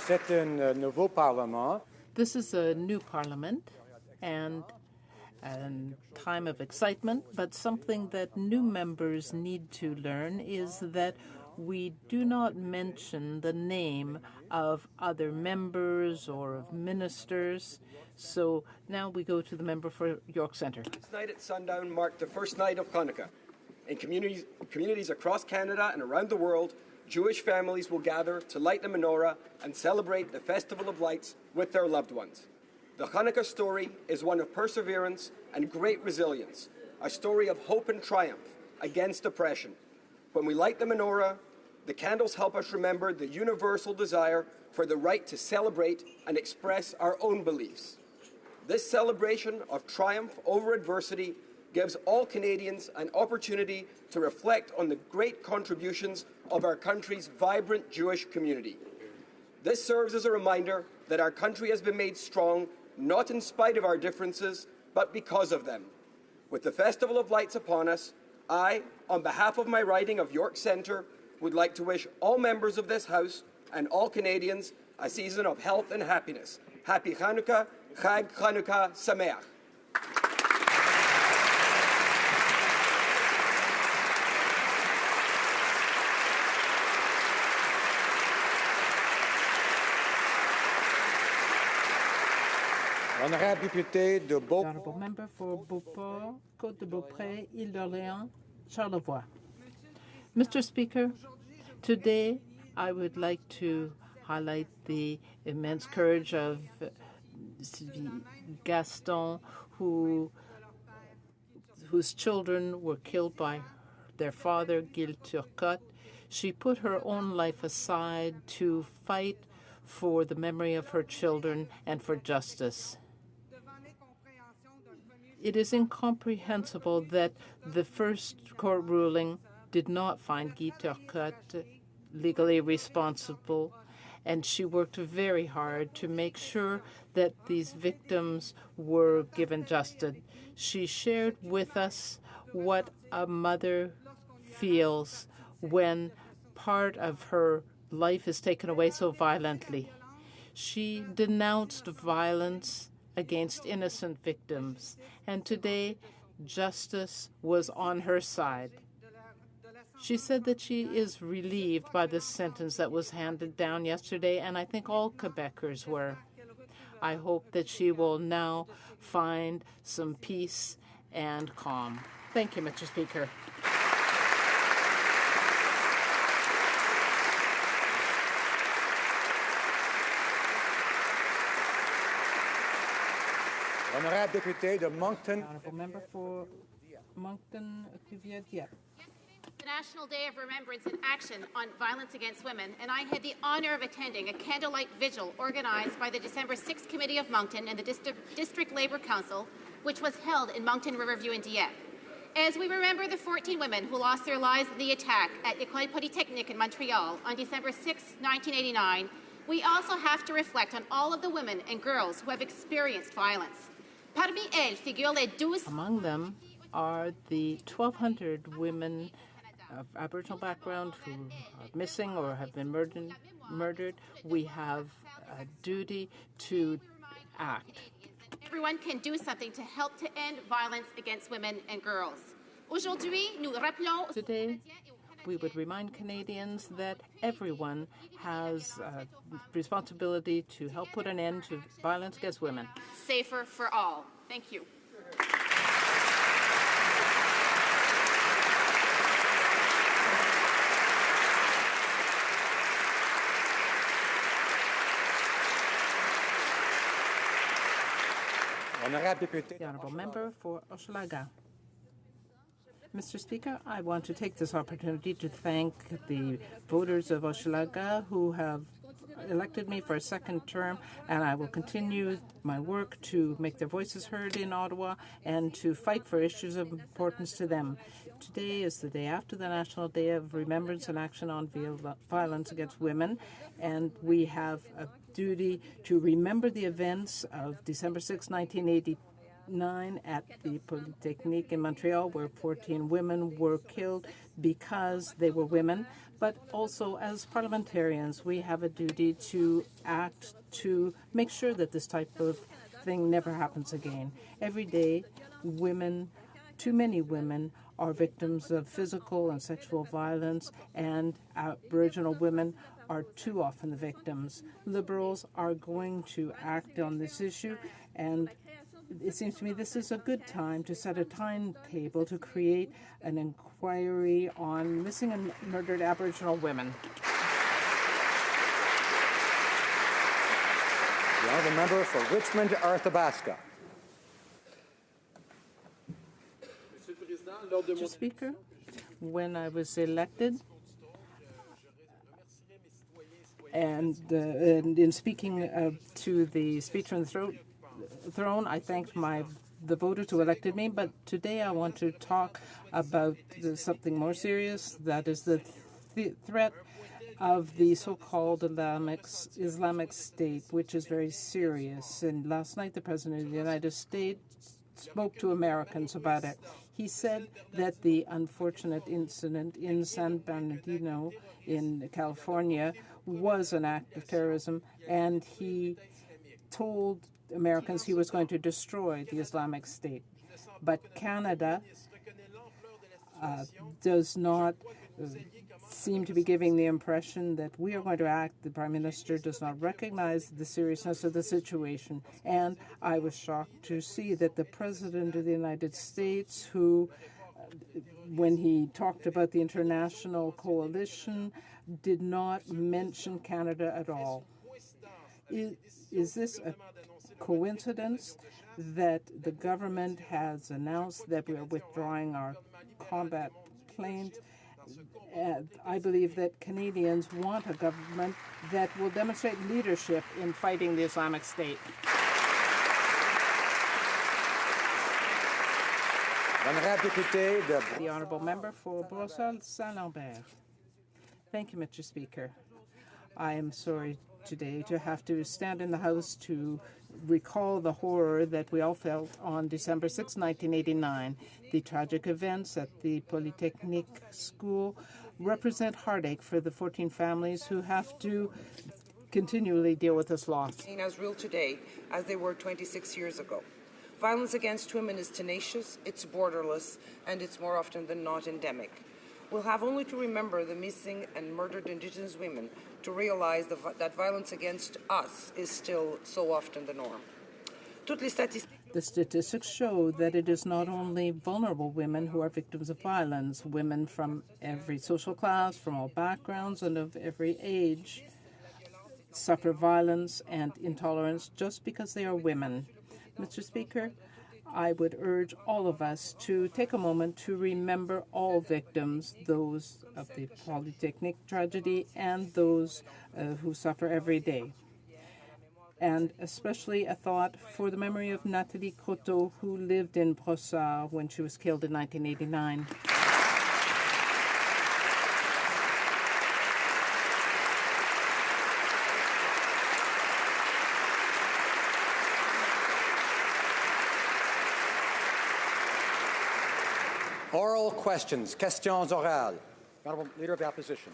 C'est un nouveau Parlement. This is a new parliament and a time of excitement, but something that new members need to learn is that we do not mention the name of other members or of ministers. So now we go to the member for York Centre. This night at sundown marked the first night of Hanukkah. In communities across Canada and around the world, Jewish families will gather to light the menorah and celebrate the Festival of Lights with their loved ones. The Hanukkah story is one of perseverance and great resilience, a story of hope and triumph against oppression. When we light the menorah, the candles help us remember the universal desire for the right to celebrate and express our own beliefs. This celebration of triumph over adversity gives all Canadians an opportunity to reflect on the great contributions of our country's vibrant Jewish community. This serves as a reminder that our country has been made strong not in spite of our differences, but because of them. With the Festival of Lights upon us, I, on behalf of my riding of York Centre, would like to wish all members of this House and all Canadians a season of health and happiness. Happy Chanukah, Chag Chanukah Sameach. Honorable député de Beauport. Honourable member for Beauport, Côte de Beaupré, Île d'Orléans, Charlevoix. Mr. Speaker, today I would like to highlight the immense courage of Gaston, whose children were killed by their father, Gil Turcotte. She put her own life aside to fight for the memory of her children and for justice. It is incomprehensible that the first court ruling did not find Guy Turcotte legally responsible, and she worked very hard to make sure that these victims were given justice. She shared with us what a mother feels when part of her life is taken away so violently. She denounced violence against innocent victims, and today justice was on her side. She said that she is relieved by the sentence that was handed down yesterday, and I think all Quebecers were. I hope that she will now find some peace and calm. Thank you, Mr. Speaker. Honorable député de Moncton. Honourable member for Moncton, Cuvier-Dieppe. The National Day of Remembrance and Action on Violence Against Women, and I had the honour of attending a candlelight vigil organized by the December 6th Committee of Moncton and the District Labour Council, which was held in Moncton, Riverview and Dieppe. As we remember the 14 women who lost their lives in the attack at École Polytechnique in Montreal on December 6, 1989, we also have to reflect on all of the women and girls who have experienced violence. Parmi elles figurent les 12... Among them are the 1,200 women of Aboriginal background who are missing or have been murdered. We have a duty to act. Everyone can do something to help to end violence against women and girls. Today, we would remind Canadians that everyone has a responsibility to help put an end to violence against women. Safer for all. Thank you. The honourable member for Hochelaga. Mr. Speaker, I want to take this opportunity to thank the voters of Hochelaga who have elected me for a second term, and I will continue my work to make their voices heard in Ottawa and to fight for issues of importance to them. Today is the day after the National Day of Remembrance and Action on Violence Against Women, and we have a duty to remember the events of December 6, 1989 at the Polytechnique in Montreal, where 14 women were killed because they were women. But also, as parliamentarians, we have a duty to act to make sure that this type of thing never happens again. Every day, women, too many women, are victims of physical and sexual violence, and Aboriginal women are too often the victims. Liberals are going to act on this issue, and it seems to me this is a good time to set a timetable to create an inquiry on missing and murdered Aboriginal women. The honourable member for Richmond, Arthabaska. Mr. Speaker, when I was elected, and in speaking to the Speaker on the Throne, I thanked my the voters who elected me, but today I want to talk about something more serious, that is the threat of the so-called Islamic State, which is very serious. And last night, the President of the United States spoke to Americans about it. He said that the unfortunate incident in San Bernardino in California was an act of terrorism, and he told Americans he was going to destroy the Islamic State. But Canada does not seem to be giving the impression that we are going to act. The Prime Minister does not recognize the seriousness of the situation. And I was shocked to see that the President of the United States, who, when he talked about the international coalition, did not mention Canada at all. Is this a coincidence that the government has announced that we are withdrawing our combat planes? I believe that Canadians want a government that will demonstrate leadership in fighting the Islamic State. The Honourable Member for Bruxelles-Saint-Lambert. Thank you, Mr. Speaker. I am sorry today to have to stand in the House to recall the horror that we all felt on December 6, 1989. The tragic events at the Polytechnique School represent heartache for the 14 families who have to continually deal with this loss. As real today as they were 26 years ago. Violence against women is tenacious, it's borderless, and it's more often than not endemic. We'll have only to remember the missing and murdered Indigenous women to realize that violence against us is still so often the norm. The statistics show that it is not only vulnerable women who are victims of violence. Women from every social class, from all backgrounds, and of every age suffer violence and intolerance just because they are women. Mr. Speaker, I would urge all of us to take a moment to remember all victims, those of the Polytechnique tragedy and those who suffer every day. And especially a thought for the memory of Nathalie Croteau, who lived in Brossard when she was killed in 1989. Oral questions. Questions orales. Honourable Leader of the Opposition.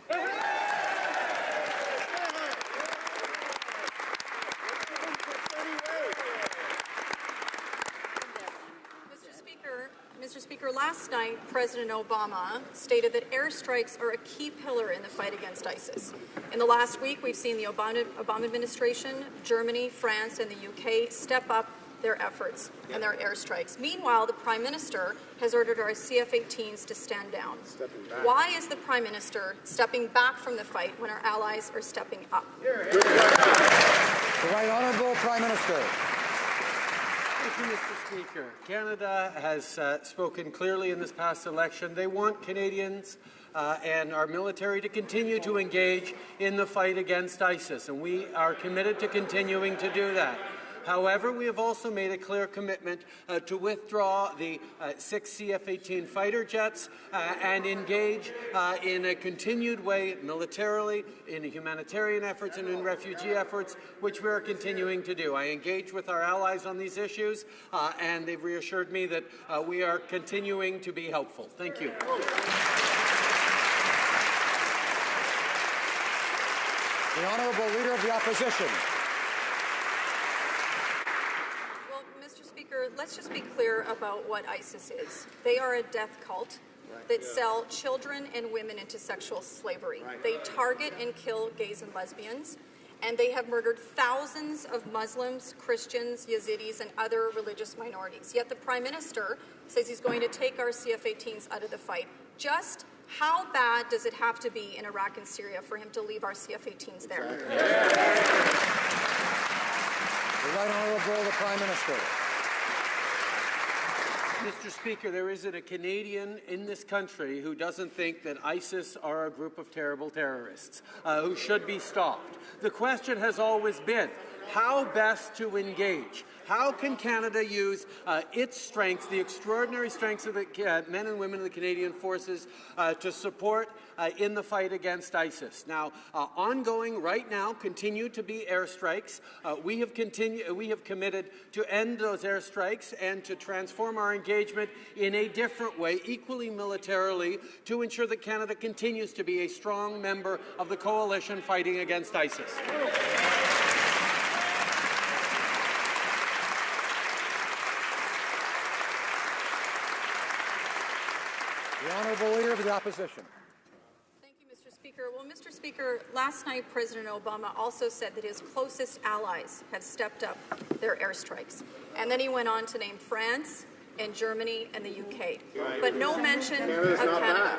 Mr. Speaker, last night, President Obama stated that airstrikes are a key pillar in the fight against ISIS. In the last week, we've seen the Obama administration, Germany, France, and the UK step up their efforts and their airstrikes. Meanwhile, the Prime Minister has ordered our CF-18s to stand down. Why is the Prime Minister stepping back from the fight when our allies are stepping up? The Right Honourable Prime Minister. Thank you, Mr. Speaker. Canada has spoken clearly in this past election. They want Canadians and our military to continue to engage in the fight against ISIS, and we are committed to continuing to do that. However, we have also made a clear commitment to withdraw the 6 CF-18 fighter jets and engage in a continued way militarily, in humanitarian efforts and in refugee efforts, which we are continuing to do. I engage with our allies on these issues, and they've reassured me that we are continuing to be helpful. Thank you. The Honourable Leader of the Opposition. Let's just be clear about what ISIS is. They are a death cult that sell children and women into sexual slavery. They target and kill gays and lesbians, and they have murdered thousands of Muslims, Christians, Yazidis, and other religious minorities. Yet the Prime Minister says he's going to take our CF-18s out of the fight. Just how bad does it have to be in Iraq and Syria for him to leave our CF-18s there? The Right Honourable the Prime Minister. Mr. Speaker, there isn't a Canadian in this country who doesn't think that ISIS are a group of terrible terrorists who should be stopped. The question has always been, how best to engage. How can Canada use its strengths, the extraordinary strengths of the men and women of the Canadian Forces, to support in the fight against ISIS? Now, ongoing right now continue to be airstrikes. We have committed to end those airstrikes and to transform our engagement in a different way, equally militarily, to ensure that Canada continues to be a strong member of the coalition fighting against ISIS. The Honourable Leader of the Opposition. Thank you, Mr. Speaker. Well, Mr. Speaker, last night President Obama also said that his closest allies have stepped up their airstrikes. And then he went on to name France and Germany and the UK. But no mention of Canada.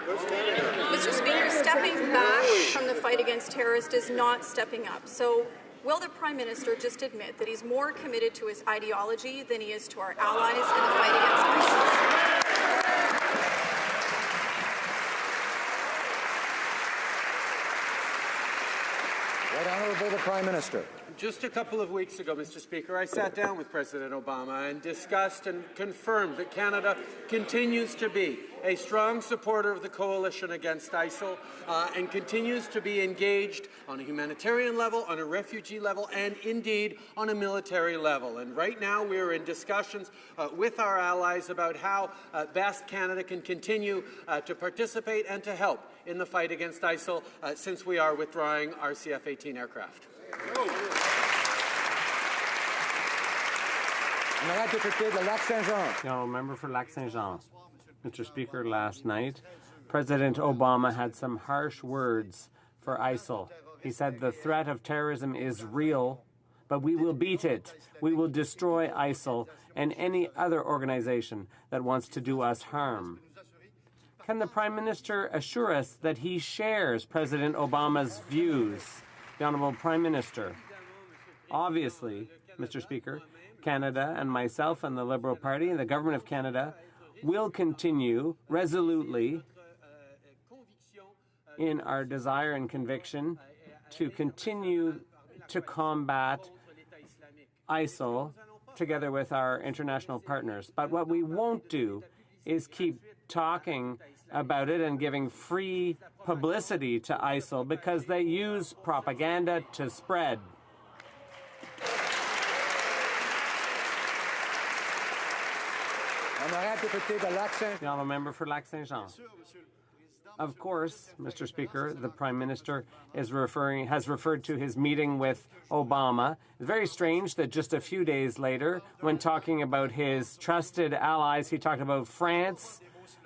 Mr. Speaker, stepping back from the fight against terrorists is not stepping up. So will the Prime Minister just admit that he's more committed to his ideology than he is to our allies in the fight against ISIS? Right Honourable the Prime Minister. Just a couple of weeks ago, Mr. Speaker, I sat down with President Obama and discussed and confirmed that Canada continues to be a strong supporter of the coalition against ISIL and continues to be engaged on a humanitarian level, on a refugee level, and indeed on a military level. And right now we are in discussions with our allies about how best Canada can continue to participate and to help in the fight against ISIL since we are withdrawing our CF-18 aircraft. The honourable member for Lac-Saint-Jean. Mr. Speaker, last night, President Obama had some harsh words for ISIL. He said the threat of terrorism is real, but we will beat it. We will destroy ISIL and any other organization that wants to do us harm. Can the Prime Minister assure us that he shares President Obama's views? The Honourable Prime Minister. Obviously, Mr. Speaker, Canada and myself and the Liberal Party and the Government of Canada will continue resolutely in our desire and conviction to continue to combat ISIL together with our international partners. But what we won't do is keep talking about it and giving free publicity to ISIL because they use propaganda to spread. The honourable member for Lac-Saint-Jean. Of course, Mr. Speaker, the Prime Minister has referred to his meeting with Obama. It's very strange that just a few days later, when talking about his trusted allies, he talked about France,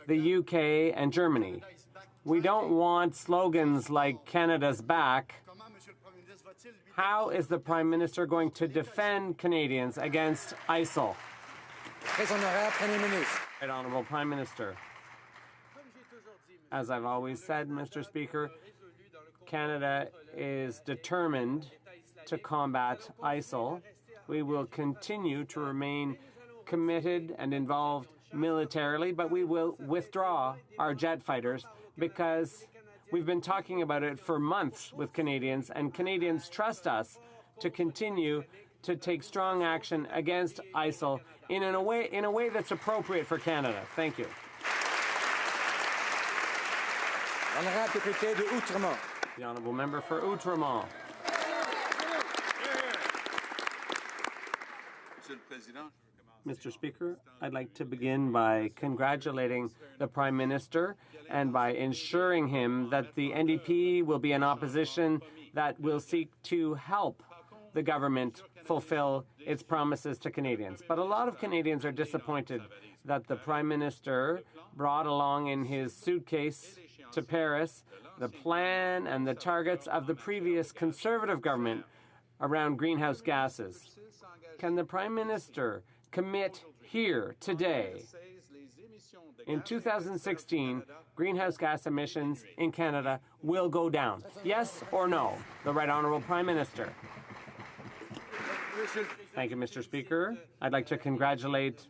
the UK, and Germany. We don't want slogans like Canada's back. How is the Prime Minister going to defend Canadians against ISIL? Right Honourable Prime Minister. As I've always said, Mr. Speaker, Canada is determined to combat ISIL. We will continue to remain committed and involved militarily, but we will withdraw our jet fighters because we've been talking about it for months with Canadians, and Canadians trust us to continue to take strong action against ISIL in a way that's appropriate for Canada. Thank you. The honourable member for Outremont. Mr. Speaker, I'd like to begin by congratulating the Prime Minister and by ensuring him that the NDP will be an opposition that will seek to help the government fulfill its promises to Canadians. But a lot of Canadians are disappointed that the Prime Minister brought along in his suitcase to Paris the plan and the targets of the previous Conservative government around greenhouse gases. Can the Prime Minister commit here today, in 2016, greenhouse gas emissions in Canada will go down? Yes or no? The Right Honourable Prime Minister. Thank you, Mr. Speaker. I'd like to congratulate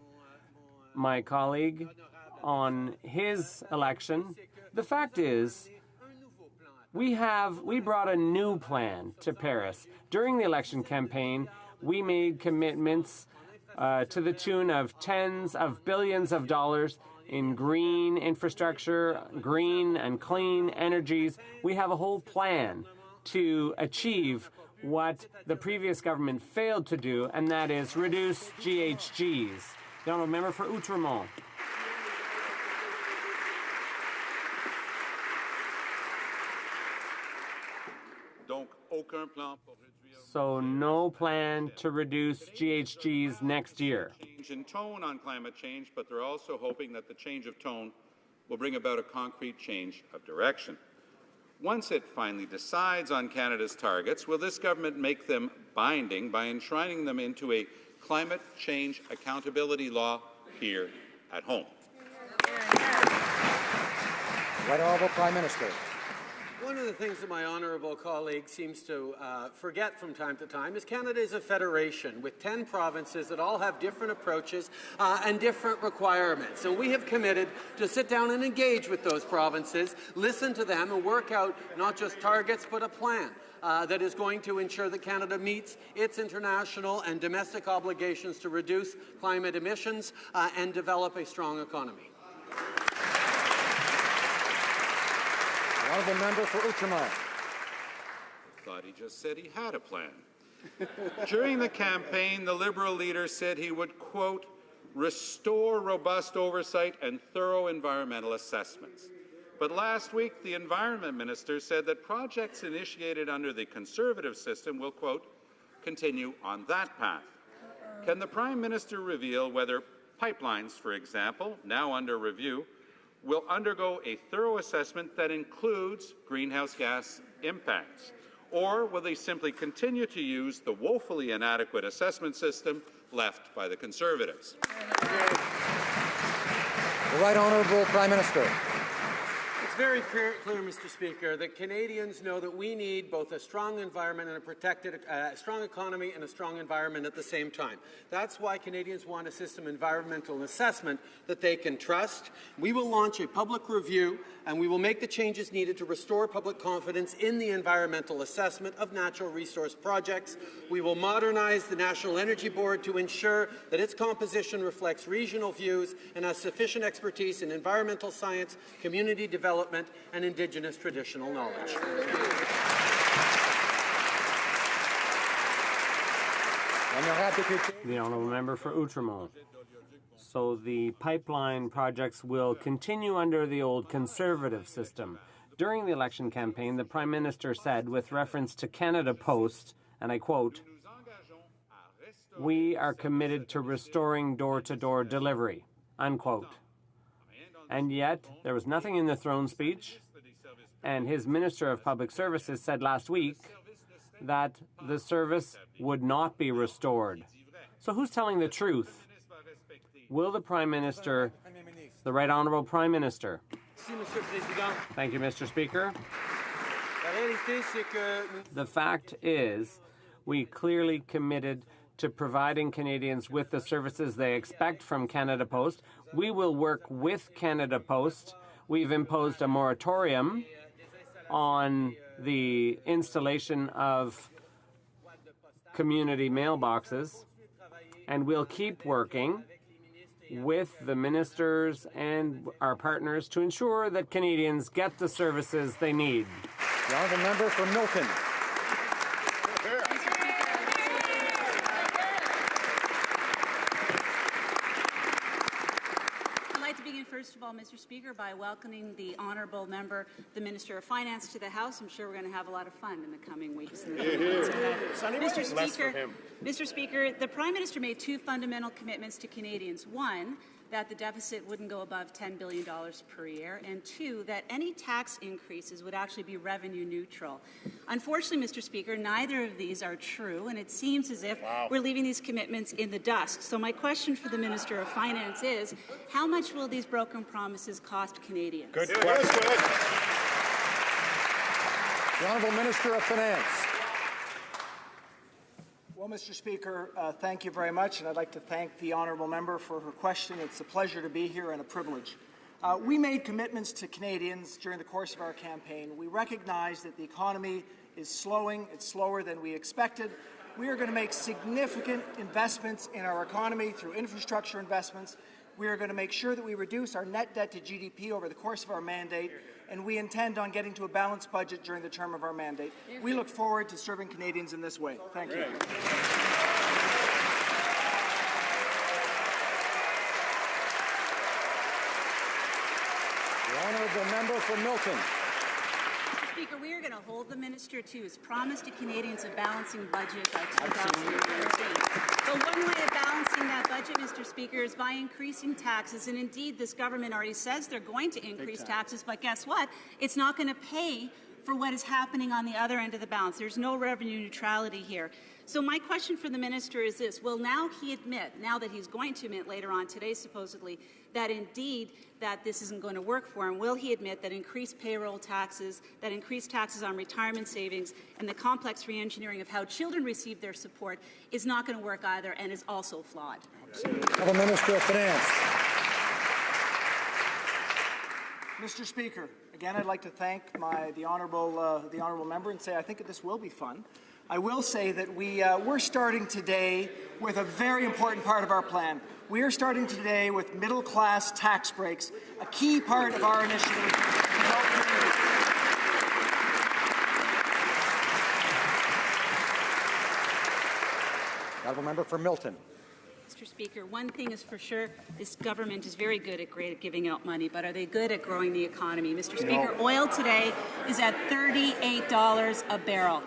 my colleague on his election. The fact is, we brought a new plan to Paris. During the election campaign, we made commitments to the tune of tens of billions of dollars in green infrastructure, green and clean energies. We have a whole plan to achieve what the previous government failed to do, and that is reduce GHGs. The honourable member for Outremont. So no plan to reduce GHGs next year. Change in tone on climate change, but they're also hoping that the change of tone will bring about a concrete change of direction. Once it finally decides on Canada's targets, will this government make them binding by enshrining them into a climate change accountability law here at home? Right Honourable Prime Minister. One of the things that my honourable colleague seems to forget from time to time is Canada is a federation with 10 provinces that all have different approaches and different requirements. So we have committed to sit down and engage with those provinces, listen to them, and work out not just targets but a plan that is going to ensure that Canada meets its international and domestic obligations to reduce climate emissions and develop a strong economy. Honourable member for Outremont. Thought he just said he had a plan. During the campaign, the Liberal leader said he would, quote, restore robust oversight and thorough environmental assessments. But last week, the Environment Minister said that projects initiated under the Conservative system will, quote, continue on that path. Can the Prime Minister reveal whether pipelines, for example, now under review, will undergo a thorough assessment that includes greenhouse gas impacts? Or will they simply continue to use the woefully inadequate assessment system left by the Conservatives? The Right Honourable Prime Minister. It's very clear, Mr. Speaker, that Canadians know that we need both a strong environment and a protected, strong economy and a strong environment at the same time. That's why Canadians want a system environmental assessment that they can trust. We will launch a public review and we will make the changes needed to restore public confidence in the environmental assessment of natural resource projects. We will modernize the National Energy Board to ensure that its composition reflects regional views and has sufficient expertise in environmental science, community development, and Indigenous traditional knowledge. The honourable member for Outremont. So the pipeline projects will continue under the old Conservative system. During the election campaign, the Prime Minister said, with reference to Canada Post, and I quote, "We are committed to restoring door-to-door delivery," unquote. And yet, there was nothing in the throne speech, and his Minister of Public Services said last week that the service would not be restored. So who's telling the truth? Will the Prime Minister, the Right Honourable Prime Minister? Thank you, Mr. Speaker. The fact is, we clearly committed to providing Canadians with the services they expect from Canada Post. We will work with Canada Post. We've imposed a moratorium on the installation of community mailboxes, and we'll keep working with the ministers and our partners to ensure that Canadians get the services they need. The honourable member for Milton. First of all, Mr. Speaker, by welcoming the honourable member, the Minister of Finance, to the House. I'm sure we're going to have a lot of fun in the coming weeks. Mr. Speaker, the Prime Minister made two fundamental commitments to Canadians. One, that the deficit wouldn't go above $10 billion per year, and two, that any tax increases would actually be revenue neutral. Unfortunately, Mr. Speaker, neither of these are true, and it seems as if we're leaving these commitments in the dust. So my question for the Minister of Finance is, how much will these broken promises cost Canadians? Good question. The Honourable Minister of Finance. Well, Mr. Speaker, thank you very much, and I'd like to thank the honourable member for her question. It's a pleasure to be here and a privilege. We made commitments to Canadians during the course of our campaign. We recognize that the economy is slowing. It's slower than we expected. We are going to make significant investments in our economy through infrastructure investments. We are going to make sure that we reduce our net debt to GDP over the course of our mandate, and we intend on getting to a balanced budget during the term of our mandate. We look forward to serving Canadians in this way. Thank you. The honourable member for Milton. Mr. Speaker, we are going to hold the minister to his promise to Canadians of balancing budget by 2013. But one way of balancing that budget, Mr. Speaker, is by increasing taxes. And indeed, this government already says they're going to increase taxes. But guess what? It's not going to pay for what is happening on the other end of the balance. There's no revenue neutrality here. So my question for the minister is this. Will now he admit, now that he's going to admit later on today supposedly, that indeed that this isn't going to work for him, will he admit that increased payroll taxes, that increased taxes on retirement savings, and the complex re-engineering of how children receive their support is not going to work either and is also flawed? The Minister of Finance. Mr. Speaker, again, I'd like to thank the honourable member and say I think that this will be fun. I will say that we're starting today with a very important part of our plan. We are starting today with middle-class tax breaks, a key part of our initiative to help The honourable member for Milton. Mr. Speaker, one thing is for sure, this government is very good at giving out money, but are they good at growing the economy? Mr. Speaker, oil today is at $38 a barrel.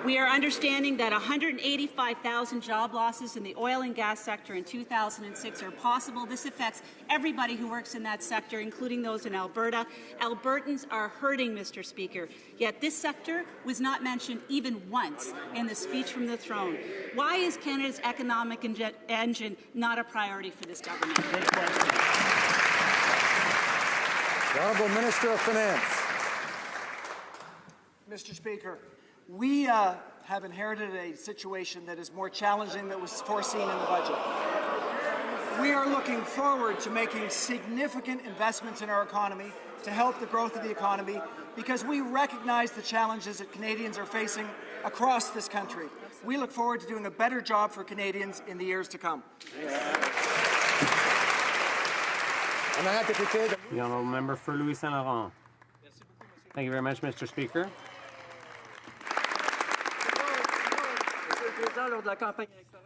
We are understanding that 185,000 job losses in the oil and gas sector in 2006 are possible. This affects everybody who works in that sector, including those in Alberta. Albertans are hurting, Mr. Speaker, yet this sector was not mentioned even once in the speech from the throne. Why is Canada's economic engine not a priority for this government? The Honourable Minister of Finance. Mr. Speaker, we have inherited a situation that is more challenging than was foreseen in the budget. We are looking forward to making significant investments in our economy to help the growth of the economy because we recognize the challenges that Canadians are facing across this country. We look forward to doing a better job for Canadians in the years to come. The honourable member for Louis Saint Laurent. Thank you very much, Mr. Speaker.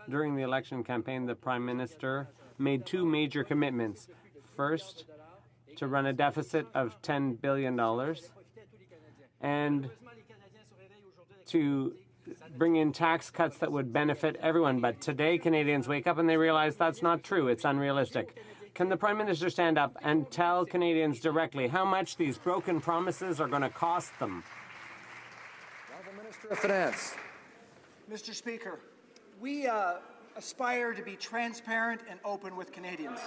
During the election campaign, the Prime Minister made two major commitments. First, to run a deficit of $10 billion and to bring in tax cuts that would benefit everyone. But today, Canadians wake up and they realize that's not true. It's unrealistic. Can the Prime Minister stand up and tell Canadians directly how much these broken promises are going to cost them? The Minister of Finance. Mr. Speaker, we aspire to be transparent and open with Canadians.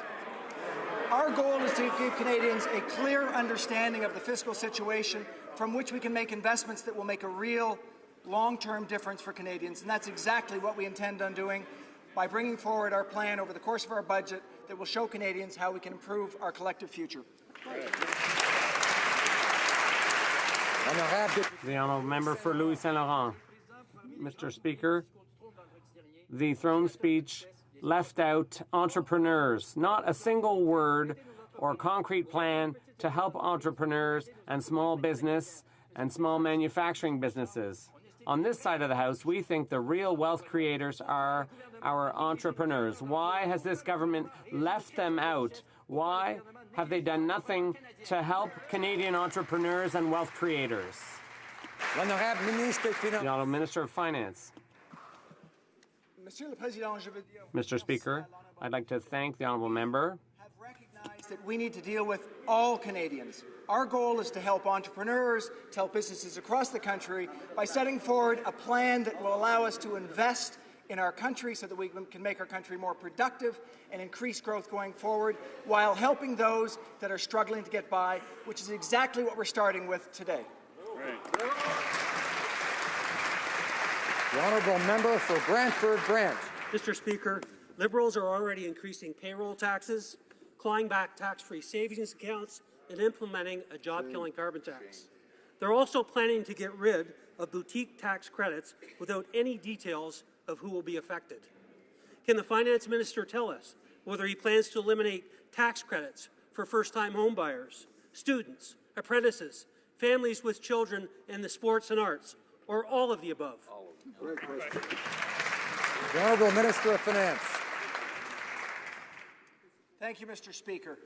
Our goal is to give Canadians a clear understanding of the fiscal situation from which we can make investments that will make a real long-term difference for Canadians, and that's exactly what we intend on doing by bringing forward our plan over the course of our budget that will show Canadians how we can improve our collective future. The honourable member for Louis Saint Laurent. Mr. Speaker, the throne speech left out entrepreneurs. Not a single word or concrete plan to help entrepreneurs and small business and small manufacturing businesses. On this side of the House, we think the real wealth creators are our entrepreneurs. Why has this government left them out? Why have they done nothing to help Canadian entrepreneurs and wealth creators? The Honourable Minister of Finance. Mr. Speaker, I'd like to thank the honourable member. That we need to deal with all Canadians. Our goal is to help entrepreneurs, to help businesses across the country by setting forward a plan that will allow us to invest in our country so that we can make our country more productive and increase growth going forward while helping those that are struggling to get by, which is exactly what we're starting with today. The honourable member for Brantford Brant. Mr. Speaker, Liberals are already increasing payroll taxes, clawing back tax-free savings accounts, and implementing a job-killing carbon tax. They're also planning to get rid of boutique tax credits without any details of who will be affected? Can the Finance Minister tell us whether he plans to eliminate tax credits for first-time homebuyers, students, apprentices, families with children in the sports and arts, or all of the above? The Honourable Minister of Finance. Thank you, Mr. Speaker.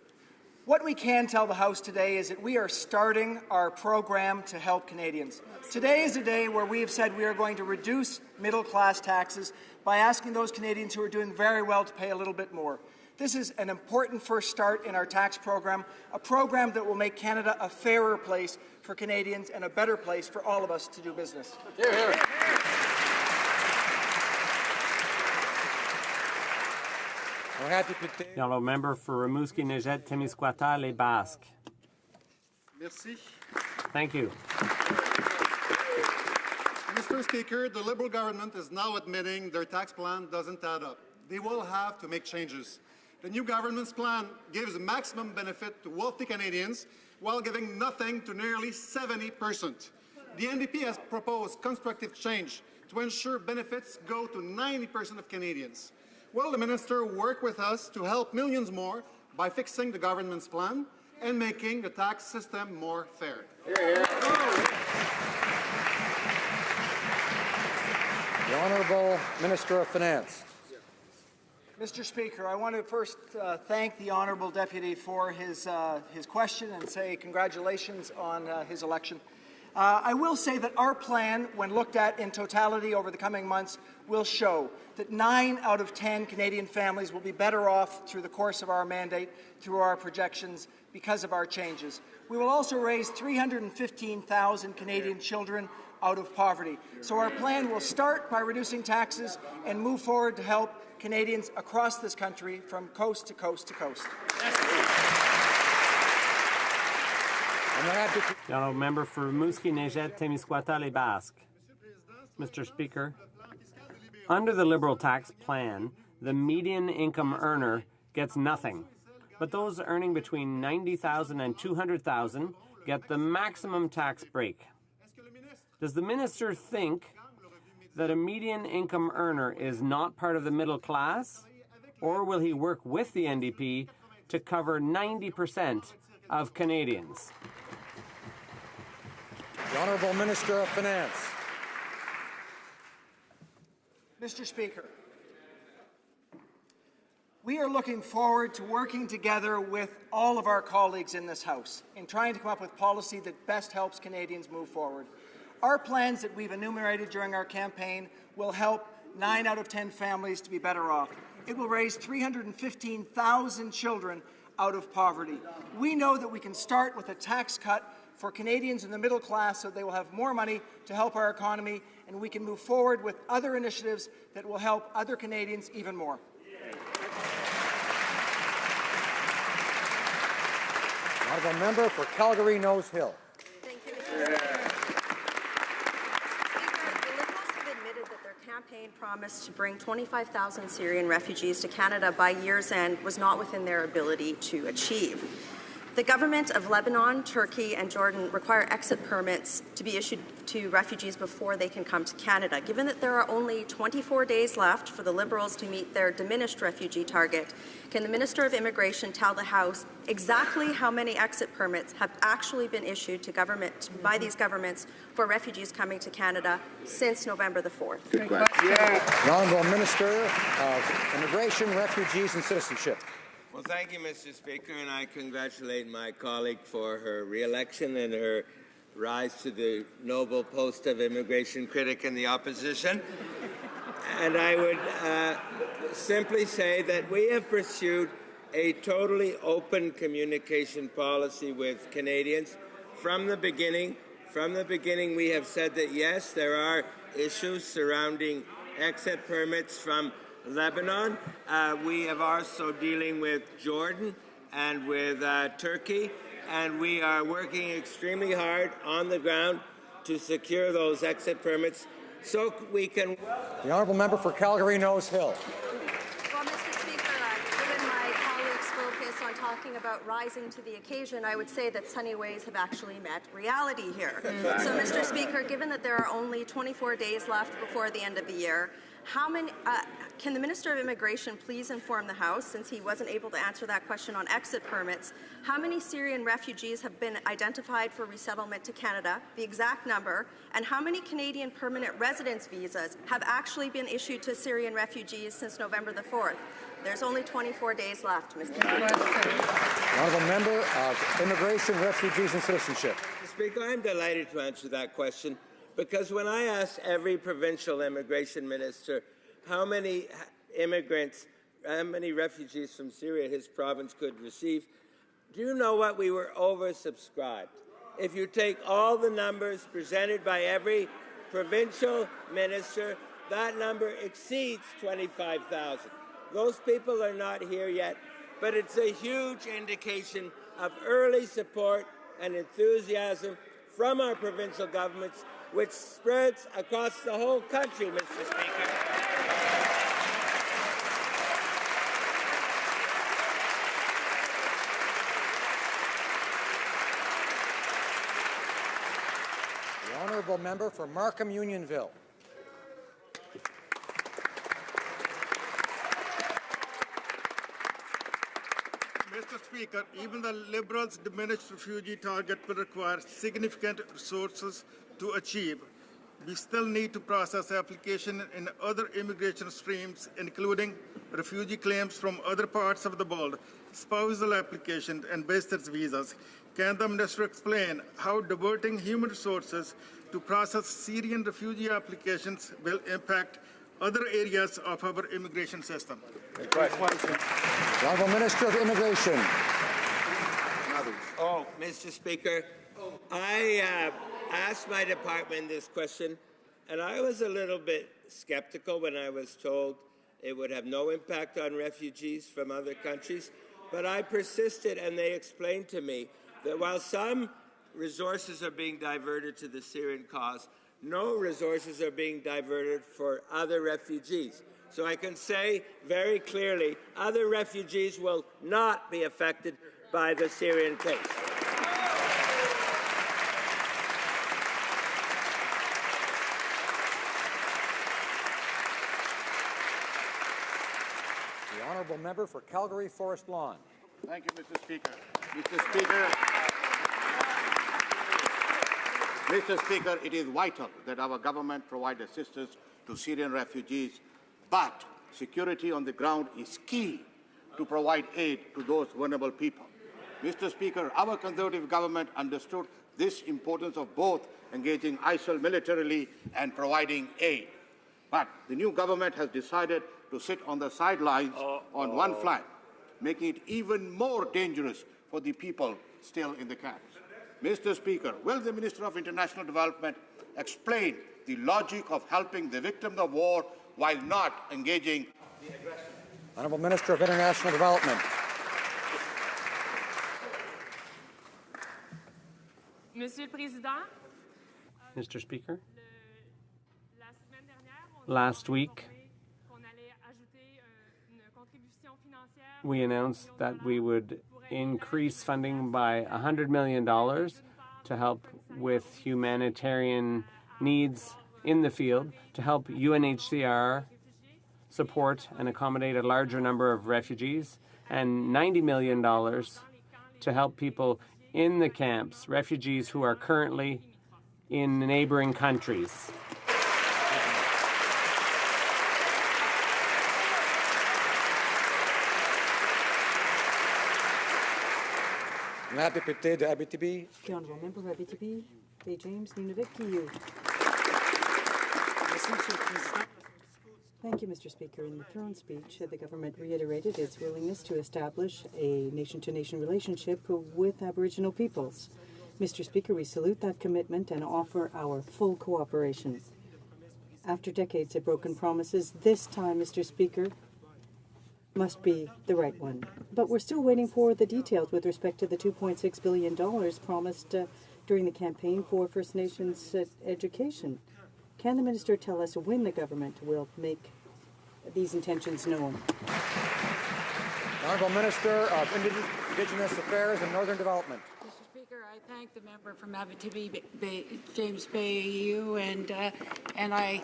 What we can tell the House today is that we are starting our program to help Canadians. Today is a day where we have said we are going to reduce middle-class taxes by asking those Canadians who are doing very well to pay a little bit more. This is an important first start in our tax program, a program that will make Canada a fairer place for Canadians and a better place for all of us to do business. Hear, hear. The honourable member for Rimouski, Nejet, Témiscouata, Les Basques. Merci. Thank you. Mr. Speaker, the Liberal government is now admitting their tax plan doesn't add up. They will have to make changes. The new government's plan gives maximum benefit to wealthy Canadians while giving nothing to nearly 70%. The NDP has proposed constructive change to ensure benefits go to 90% of Canadians. Will the minister work with us to help millions more by fixing the government's plan and making the tax system more fair? The Honourable Minister of Finance. Mr. Speaker, I want to first thank the Honourable Deputy for his question and say congratulations on his election. I will say that our plan, when looked at in totality over the coming months, will show that 9 out of 10 Canadian families will be better off through the course of our mandate, through our projections, because of our changes. We will also raise 315,000 Canadian children out of poverty. So our plan will start by reducing taxes and move forward to help Canadians across this country from coast to coast to coast. The honourable member for Rimouski, Nejet, Témiscouata, Les Basques. Mr. Speaker, under the Liberal tax plan, the median income earner gets nothing, but those earning between $90,000 and $200,000 get the maximum tax break. Does the minister think that a median income earner is not part of the middle class, or will he work with the NDP to cover 90% of Canadians? The Honourable Minister of Finance. Mr. Speaker, we are looking forward to working together with all of our colleagues in this House in trying to come up with policy that best helps Canadians move forward. Our plans that we've enumerated during our campaign will help 9 out of 10 families to be better off. It will raise 315,000 children out of poverty. We know that we can start with a tax cut for Canadians in the middle class so they will have more money to help our economy, and we can move forward with other initiatives that will help other Canadians even more. Honourable member for Calgary Nose Hill. Thank you, Mr. Speaker. The Liberals have admitted that their campaign promise to bring 25,000 Syrian refugees to Canada by year's end was not within their ability to achieve. The government of Lebanon, Turkey, and Jordan require exit permits to be issued to refugees before they can come to Canada. Given that there are only 24 days left for the Liberals to meet their diminished refugee target, can the Minister of Immigration tell the House exactly how many exit permits have actually been issued to by these governments for refugees coming to Canada since November the 4th? The Honourable Minister of Immigration, Refugees and Citizenship. Well, thank you, Mr. Speaker, and I congratulate my colleague for her re-election and her rise to the noble post of immigration critic in the opposition. And I would simply say that we have pursued a totally open communication policy with Canadians from the beginning. From the beginning, we have said that, yes, there are issues surrounding exit permits from Lebanon. We have also dealing with Jordan and with Turkey, and we are working extremely hard on the ground to secure those exit permits so we can... The Honourable Member for Calgary Nose Hill. Well, Mr. Speaker, given my colleagues' focus on talking about rising to the occasion, I would say that sunny ways have actually met reality here. So, Mr. Speaker, given that there are only 24 days left before the end of the year, Can the Minister of Immigration please inform the House, since he wasn't able to answer that question on exit permits, how many Syrian refugees have been identified for resettlement to Canada, the exact number, and how many Canadian permanent residence visas have actually been issued to Syrian refugees since November the 4th? There's only 24 days left, Mr. Speaker. Honourable Member of Immigration, Refugees and Citizenship. Mr. Speaker, I'm delighted to answer that question because when I asked every provincial immigration minister how many refugees from Syria his province could receive, do you know what? We were oversubscribed. If you take all the numbers presented by every provincial minister, that number exceeds 25,000. Those people are not here yet, but it's a huge indication of early support and enthusiasm from our provincial governments, which spreads across the whole country, Mr. Speaker. The honourable member for Markham Unionville. Mr. Speaker, even the Liberals' diminished refugee target will require significant resources to achieve. We still need to process applications in other immigration streams, including refugee claims from other parts of the world, spousal applications, and visitors' visas. Can the Minister explain how diverting human resources to process Syrian refugee applications will impact other areas of our immigration system? The Honourable Minister of Immigration. Oh, Mr. Speaker, I asked my department this question, and I was a little bit skeptical when I was told it would have no impact on refugees from other countries, but I persisted, and they explained to me that while some resources are being diverted to the Syrian cause, no resources are being diverted for other refugees. So I can say very clearly, other refugees will not be affected by the Syrian case. The honourable member for Calgary Forest Lawn. Thank you, Mr. Speaker. Mr. Speaker, it is vital that our government provide assistance to Syrian refugees, but security on the ground is key to provide aid to those vulnerable people. Mr. Speaker, our Conservative government understood this importance of both engaging ISIL militarily and providing aid. But the new government has decided to sit on the sidelines on one flank, making it even more dangerous for the people still in the camps. Mr. Speaker, will the Minister of International Development explain the logic of helping the victims of war while not engaging the aggressor? Honourable Minister of International Development. Monsieur le Président, Mr. Speaker, last week we announced that we would increase funding by $100 million to help with humanitarian needs in the field, to help UNHCR support and accommodate a larger number of refugees, and $90 million to help people in the camps, refugees who are currently in neighboring countries. La députée de Abitibi. The honourable member of Abitibi, Bay James, Nunavut, Kiyu. Thank you, Mr. Speaker. In the throne speech, the government reiterated its willingness to establish a nation-to-nation relationship with Aboriginal peoples. Mr. Speaker, we salute that commitment and offer our full cooperation. After decades of broken promises, this time, Mr. Speaker, must be the right one. But we're still waiting for the details with respect to the $2.6 billion promised during the campaign for First Nations education. Can the minister tell us when the government will make these intentions known? Honourable Minister of Indigenous Affairs and Northern Development. Mr. Speaker, I thank the member from Abitibi James Bayou, and I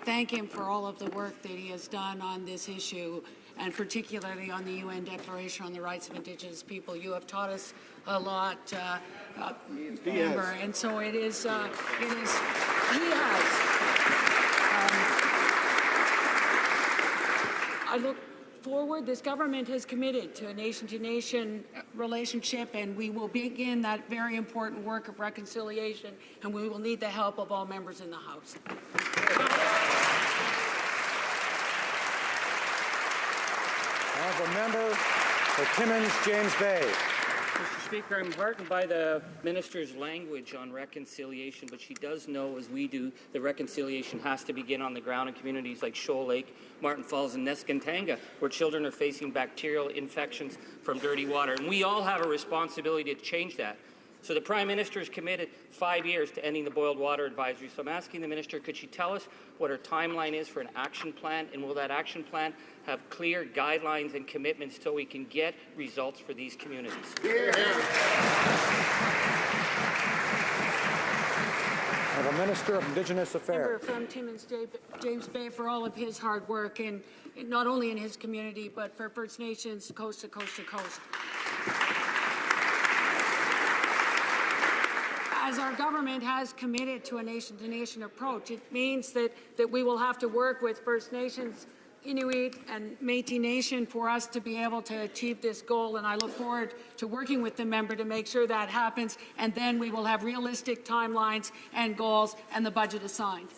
thank him for all of the work that he has done on this issue, and particularly on the UN Declaration on the Rights of Indigenous People. You have taught us a lot, member, and so it is. He has. I look forward. This government has committed to a nation-to-nation relationship, and we will begin that very important work of reconciliation, and we will need the help of all members in the House. Honourable Member for Timmins, James Bay. Mr. Speaker, I'm heartened by the minister's language on reconciliation, but she does know, as we do, that reconciliation has to begin on the ground in communities like Shoal Lake, Martin Falls, and Neskantanga, where children are facing bacterial infections from dirty water. And we all have a responsibility to change that. So the Prime Minister has committed 5 years to ending the boiled water advisory. So I'm asking the Minister, could she tell us what her timeline is for an action plan, and will that action plan have clear guidelines and commitments so we can get results for these communities? Honourable Minister of Indigenous Affairs. Member from Timmins, James Bay, for all of his hard work, and not only in his community, but for First Nations coast to coast to coast. As our government has committed to a nation-to-nation approach, it means that we will have to work with First Nations, Inuit and Métis Nation for us to be able to achieve this goal, and I look forward to working with the member to make sure that happens, and then we will have realistic timelines and goals and the budget assigned.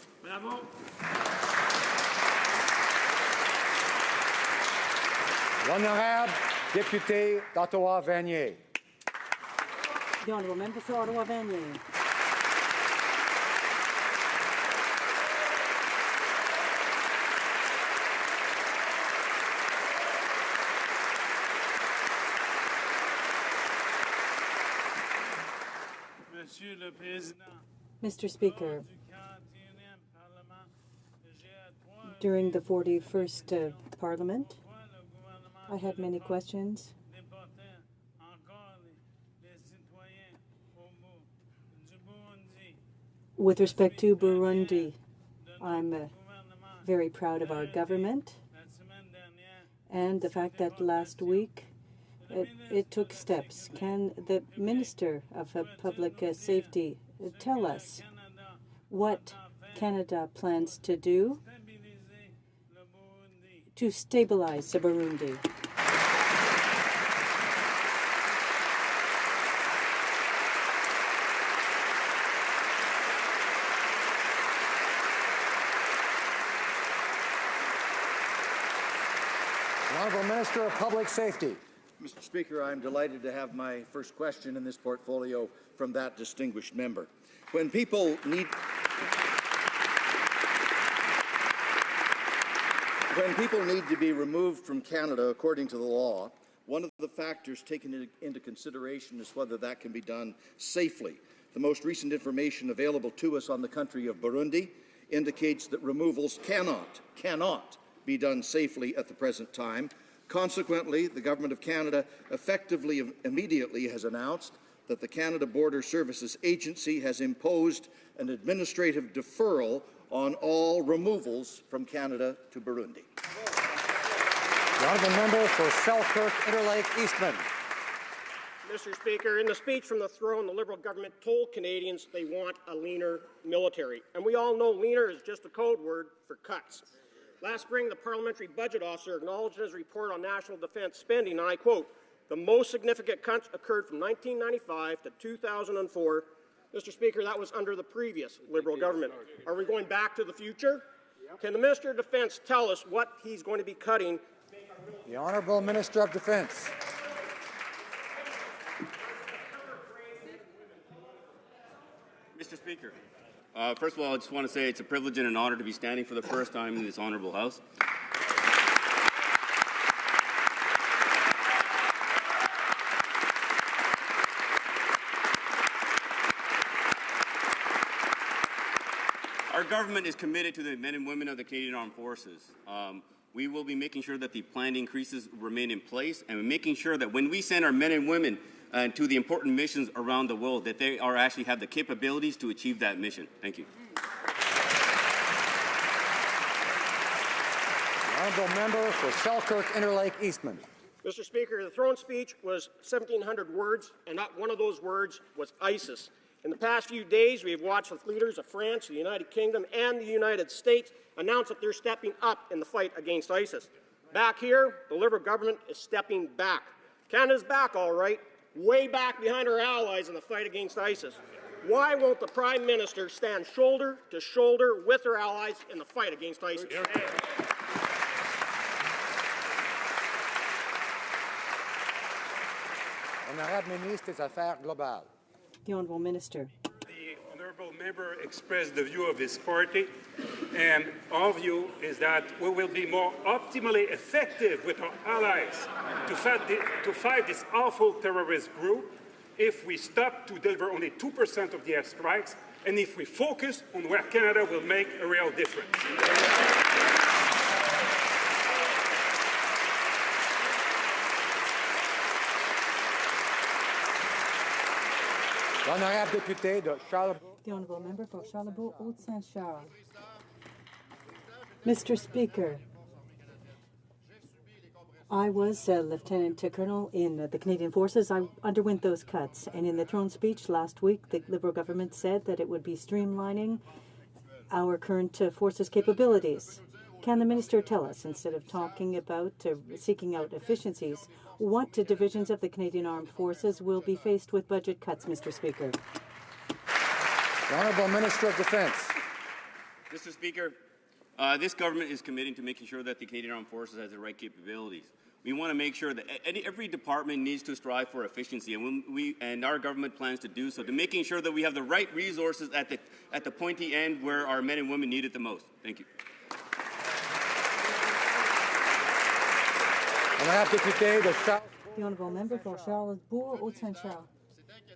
L'honorable député d'Ottawa-Vanier. The Honourable Member for Ottawa-Vanier. Mr. Speaker, during the 41st Parliament, I had many questions. With respect to Burundi, I'm very proud of our government and the fact that last week it took steps. Can the Minister of Public Safety tell us what Canada plans to do to stabilize Burundi? Honourable Minister of Public Safety. Mr. Speaker, I am delighted to have my first question in this portfolio from that distinguished member. When people need to be removed from Canada according to the law, one of the factors taken into consideration is whether that can be done safely. The most recent information available to us on the country of Burundi indicates that removals cannot be done safely at the present time. Consequently, the Government of Canada effectively immediately has announced that the Canada Border Services Agency has imposed an administrative deferral on all removals from Canada to Burundi. The honourable member for Selkirk, Interlake, Eastman. Mr. Speaker, in the speech from the throne, the Liberal government told Canadians they want a leaner military. And we all know leaner is just a code word for cuts. Last spring, the Parliamentary Budget Officer acknowledged in his report on national defence spending, and I quote, "The most significant cuts occurred from 1995 to 2004. Mr. Speaker, that was under the previous Liberal government. Are we going back to the future? Can the Minister of Defence tell us what he's going to be cutting? The Honourable Minister of Defence. Mr. Speaker, first of all, I just want to say it's a privilege and an honour to be standing for the first time in this honourable House. Our government is committed to the men and women of the Canadian Armed Forces. We will be making sure that the planned increases remain in place and making sure that when we send our men and women to the important missions around the world, that they are actually have the capabilities to achieve that mission. Thank you. The honourable member for Selkirk Interlake Eastman. Mr. Speaker, the throne speech was 1,700 words, and not one of those words was ISIS. In the past few days, we have watched the leaders of France, the United Kingdom, and the United States announce that they're stepping up in the fight against ISIS. Back here, the Liberal government is stepping back. Canada's back, all right, way back behind our allies in the fight against ISIS. Why won't the Prime Minister stand shoulder to shoulder with her allies in the fight against ISIS? Honorable Ministre des Affaires globales. The Honourable Minister. The honourable member expressed the view of his party, and our view is that we will be more optimally effective with our allies to fight this awful terrorist group if we stop to deliver only 2% of the airstrikes and if we focus on where Canada will make a real difference. The Honourable Member for Charlebourg-Haute-Saint-Charles. Mr. Speaker, I was a Lieutenant Colonel in the Canadian Forces. I underwent those cuts, and in the throne speech last week, the Liberal government said that it would be streamlining our current forces capabilities. Can the minister tell us, instead of talking about seeking out efficiencies, what divisions of the Canadian Armed Forces will be faced with budget cuts, Mr. Speaker? The Honourable Minister of Defence. Mr. Speaker, this government is committing to making sure that the Canadian Armed Forces has the right capabilities. We want to make sure that every department needs to strive for efficiency, and our government plans to do so, to making sure that we have the right resources at the pointy end where our men and women need it the most. Thank you. The Honourable Member for Charlebourg-Haute-Saint-Charles.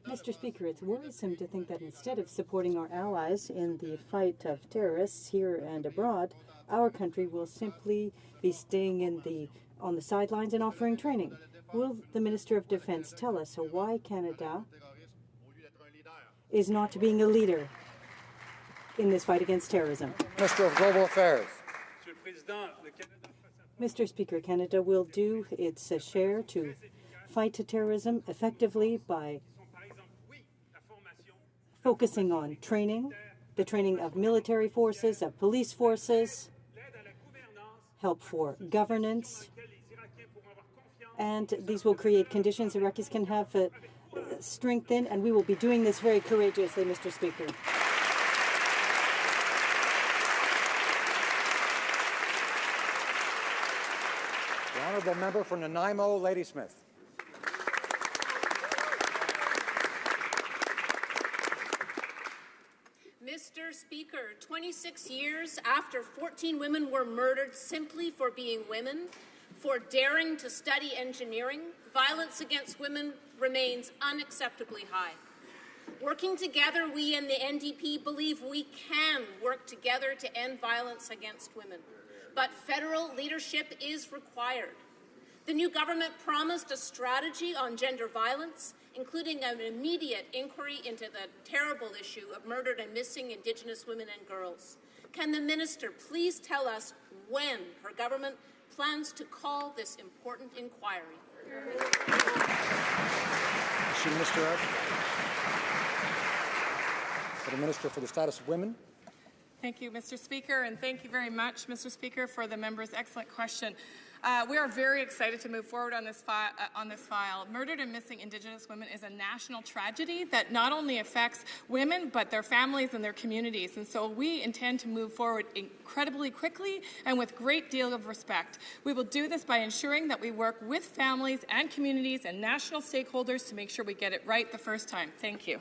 Mr. Speaker, it's worrisome to think that instead of supporting our allies in the fight of terrorists here and abroad, our country will simply be staying on the sidelines and offering training. Will the Minister of Defence tell us why Canada is not being a leader in this fight against terrorism? Minister of Global Affairs. Mr. Speaker, Canada will do its share to fight terrorism effectively by focusing on training, the training of military forces, of police forces, help for governance, and these will create conditions Iraqis can have strength in, and we will be doing this very courageously, Mr. Speaker. The Honourable Member for Nanaimo, Ladysmith. Mr. Speaker, 26 years after 14 women were murdered simply for being women, for daring to study engineering, violence against women remains unacceptably high. Working together, we in the NDP believe we can work together to end violence against women. But federal leadership is required. The new government promised a strategy on gender violence, including an immediate inquiry into the terrible issue of murdered and missing Indigenous women and girls. Can the minister please tell us when her government plans to call this important inquiry? Minister for the Minister for the Status of Women. Thank you, Mr. Speaker, and thank you very much, Mr. Speaker, for the member's excellent question. We are very excited to move forward on this file. Murdered and missing Indigenous women is a national tragedy that not only affects women, but their families and their communities. And so we intend to move forward incredibly quickly and with great deal of respect. We will do this by ensuring that we work with families and communities and national stakeholders to make sure we get it right the first time. Thank you.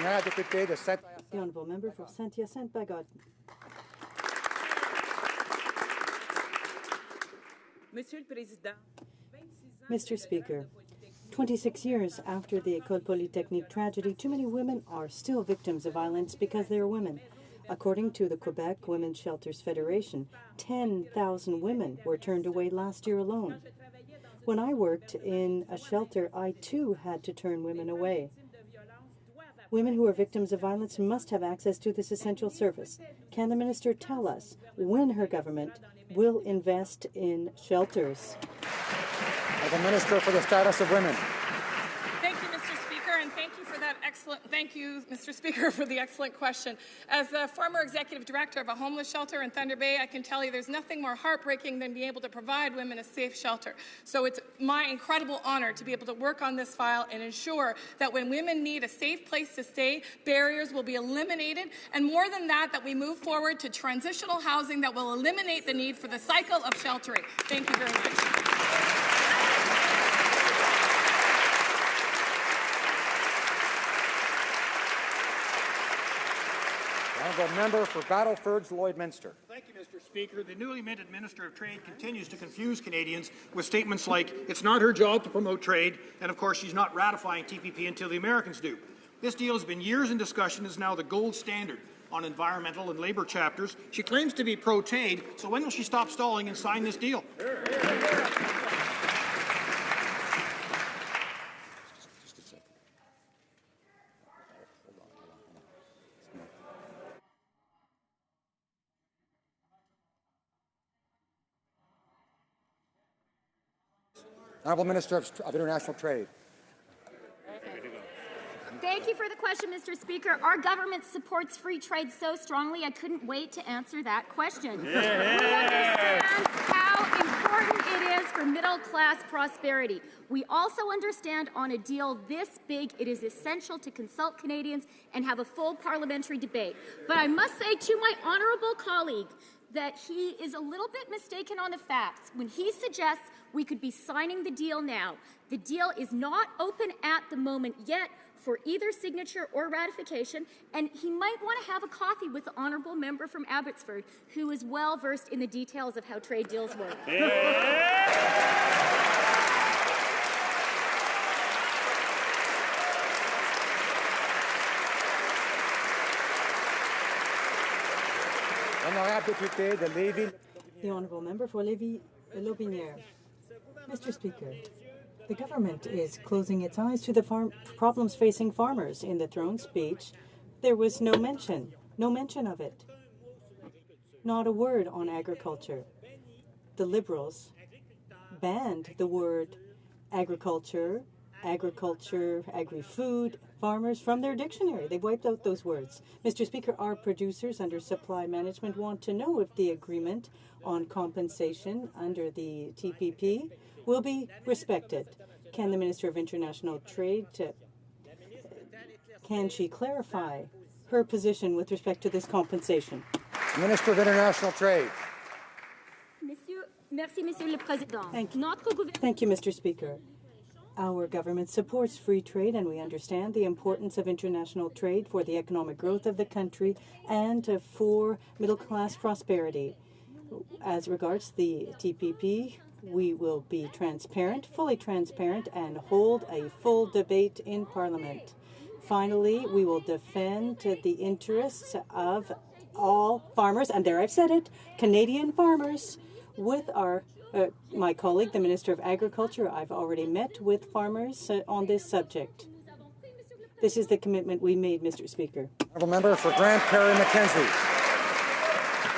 The Honourable Member for Saint-Hyacinthe-Bagotte. Mr. Speaker, 26 years after the École Polytechnique tragedy, too many women are still victims of violence because they are women. According to the Quebec Women's Shelters Federation, 10,000 women were turned away last year alone. When I worked in a shelter, I too had to turn women away. Women who are victims of violence must have access to this essential service. Can the minister tell us when her government will invest in shelters? The Minister for the Status of Women. Thank you, Mr. Speaker, and thank you for that excellent. Thank you, Mr. Speaker, for the excellent question. As the former executive director of a homeless shelter in Thunder Bay, I can tell you there's nothing more heartbreaking than being able to provide women a safe shelter. So it's my incredible honor to be able to work on this file and ensure that when women need a safe place to stay, barriers will be eliminated, and more than that, that we move forward to transitional housing that will eliminate the need for the cycle of sheltering. Thank you very much. Honourable Member for Battleford's Lloydminster. Thank you, Mr. Speaker. The newly minted Minister of Trade continues to confuse Canadians with statements like, it's not her job to promote trade, and of course she's not ratifying TPP until the Americans do. This deal has been years in discussion and is now the gold standard on environmental and labour chapters. She claims to be pro-trade, so when will she stop stalling and sign this deal? Honourable Minister of International Trade. Thank you for the question, Mr. Speaker. Our government supports free trade so strongly, I couldn't wait to answer that question. We understand how important it is for middle-class prosperity. We also understand on a deal this big, it is essential to consult Canadians and have a full parliamentary debate. But I must say to my honourable colleague that he is a little bit mistaken on the facts when he suggests we could be signing the deal now. The deal is not open at the moment yet for either signature or ratification, and he might want to have a coffee with the honourable member from Abbotsford, who is well versed in the details of how trade deals work. The Honourable Member for Lévis-Lotbinière. Mr. Speaker, the government is closing its eyes to the problems facing farmers. In the throne speech, there was no mention of it. Not a word on agriculture. The Liberals banned the word agriculture, agri-food, farmers from their dictionary. They wiped out those words. Mr. Speaker, our producers under supply management want to know if the agreement on compensation under the TPP will be respected. Can the Minister of International Trade, can she clarify her position with respect to this compensation? Minister of International Trade. Merci, Monsieur le Président. Thank you, Mr. Speaker. Our government supports free trade, and we understand the importance of international trade for the economic growth of the country and for middle-class prosperity. As regards the TPP, we will be transparent, fully transparent, and hold a full debate in Parliament. Finally, we will defend the interests of all farmers, and there I've said it, Canadian farmers, with our my colleague, the Minister of Agriculture. I've already met with farmers on this subject. This is the commitment we made, Mr. Speaker. Honourable Member for Grant Perry Mackenzie.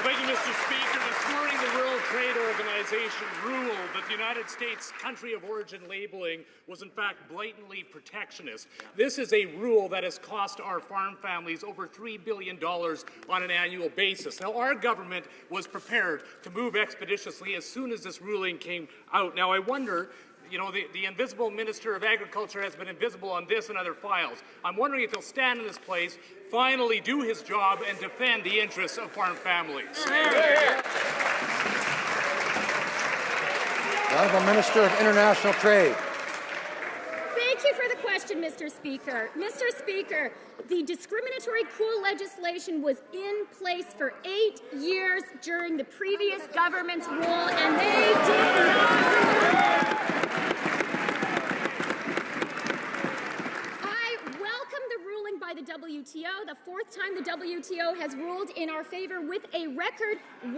Thank you, Mr. Speaker. This morning, the World Trade Organization ruled that the United States country of origin labeling was in fact blatantly protectionist. This is a rule that has cost our farm families over $3 billion on an annual basis. Now, our government was prepared to move expeditiously as soon as this ruling came out. Now, I wonder, you know, the invisible Minister of Agriculture has been invisible on this and other files. I'm wondering if he'll stand in his place, finally do his job, and defend the interests of farm families. The Honourable Minister of International Trade. Thank you for the question, Mr. Speaker. Mr. Speaker, the discriminatory coal legislation was in place for 8 years during the previous government's rule, and they did not. by the WTO, the fourth time the WTO has ruled in our favor with a record $1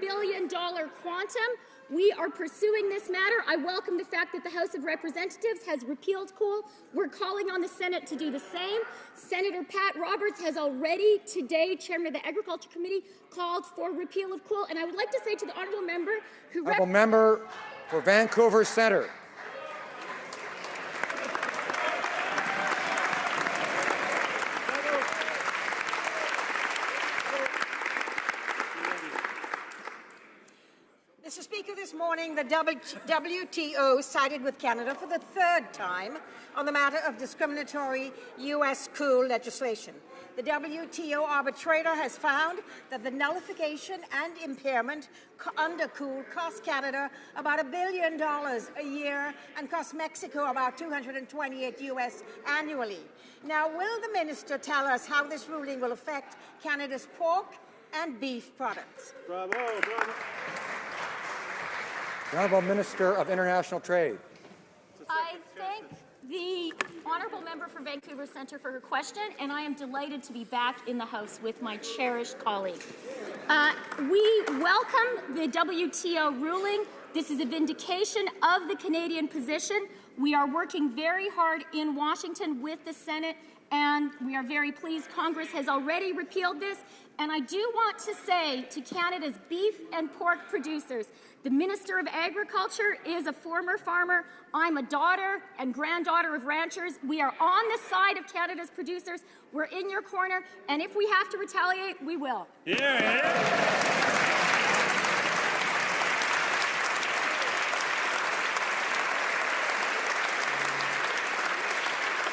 billion quantum. We are pursuing this matter. I welcome the fact that the House of Representatives has repealed COOL. We're calling on the Senate to do the same. Senator Pat Roberts has already today, Chairman of the Agriculture Committee, called for repeal of COOL. And I would like to say to the honourable member who... Honourable member for Vancouver Centre. Mr. Speaker, this morning the WTO sided with Canada for the third time on the matter of discriminatory U.S. COOL legislation. The WTO arbitrator has found that the nullification and impairment under COOL cost Canada about $1 billion a year and cost Mexico about $228 US annually. Now, will the minister tell us how this ruling will affect Canada's pork and beef products? Bravo, bravo. The Honourable Minister of International Trade. I thank the honourable member for Vancouver Centre for her question, and I am delighted to be back in the House with my cherished colleague. We welcome the WTO ruling. This is a vindication of the Canadian position. We are working very hard in Washington with the Senate, and we are very pleased Congress has already repealed this. And I do want to say to Canada's beef and pork producers, the Minister of Agriculture is a former farmer. I'm a daughter and granddaughter of ranchers. We are on the side of Canada's producers. We're in your corner, and if we have to retaliate, we will. Yeah.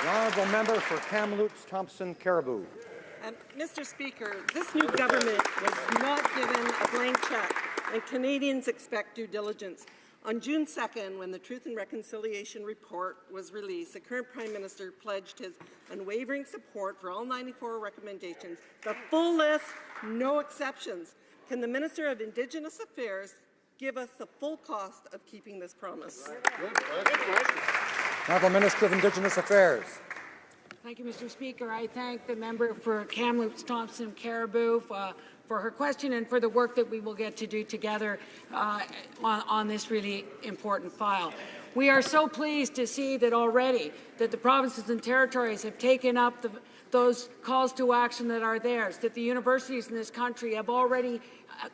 The honourable member for Kamloops Thompson Caribou. Mr. Speaker, this new government was not given a blank check, and Canadians expect due diligence. On June 2nd, when the Truth and Reconciliation report was released, the current Prime Minister pledged his unwavering support for all 94 recommendations, the full list, no exceptions. Can the Minister of Indigenous Affairs give us the full cost of keeping this promise? Honourable Minister of Indigenous Affairs. Thank you, Mr. Speaker. I thank the member for Kamloops Thompson Caribou for her question and for the work that we will get to do together on this really important file. We are so pleased to see that already that the provinces and territories have taken up those calls to action that are theirs, that the universities in this country have already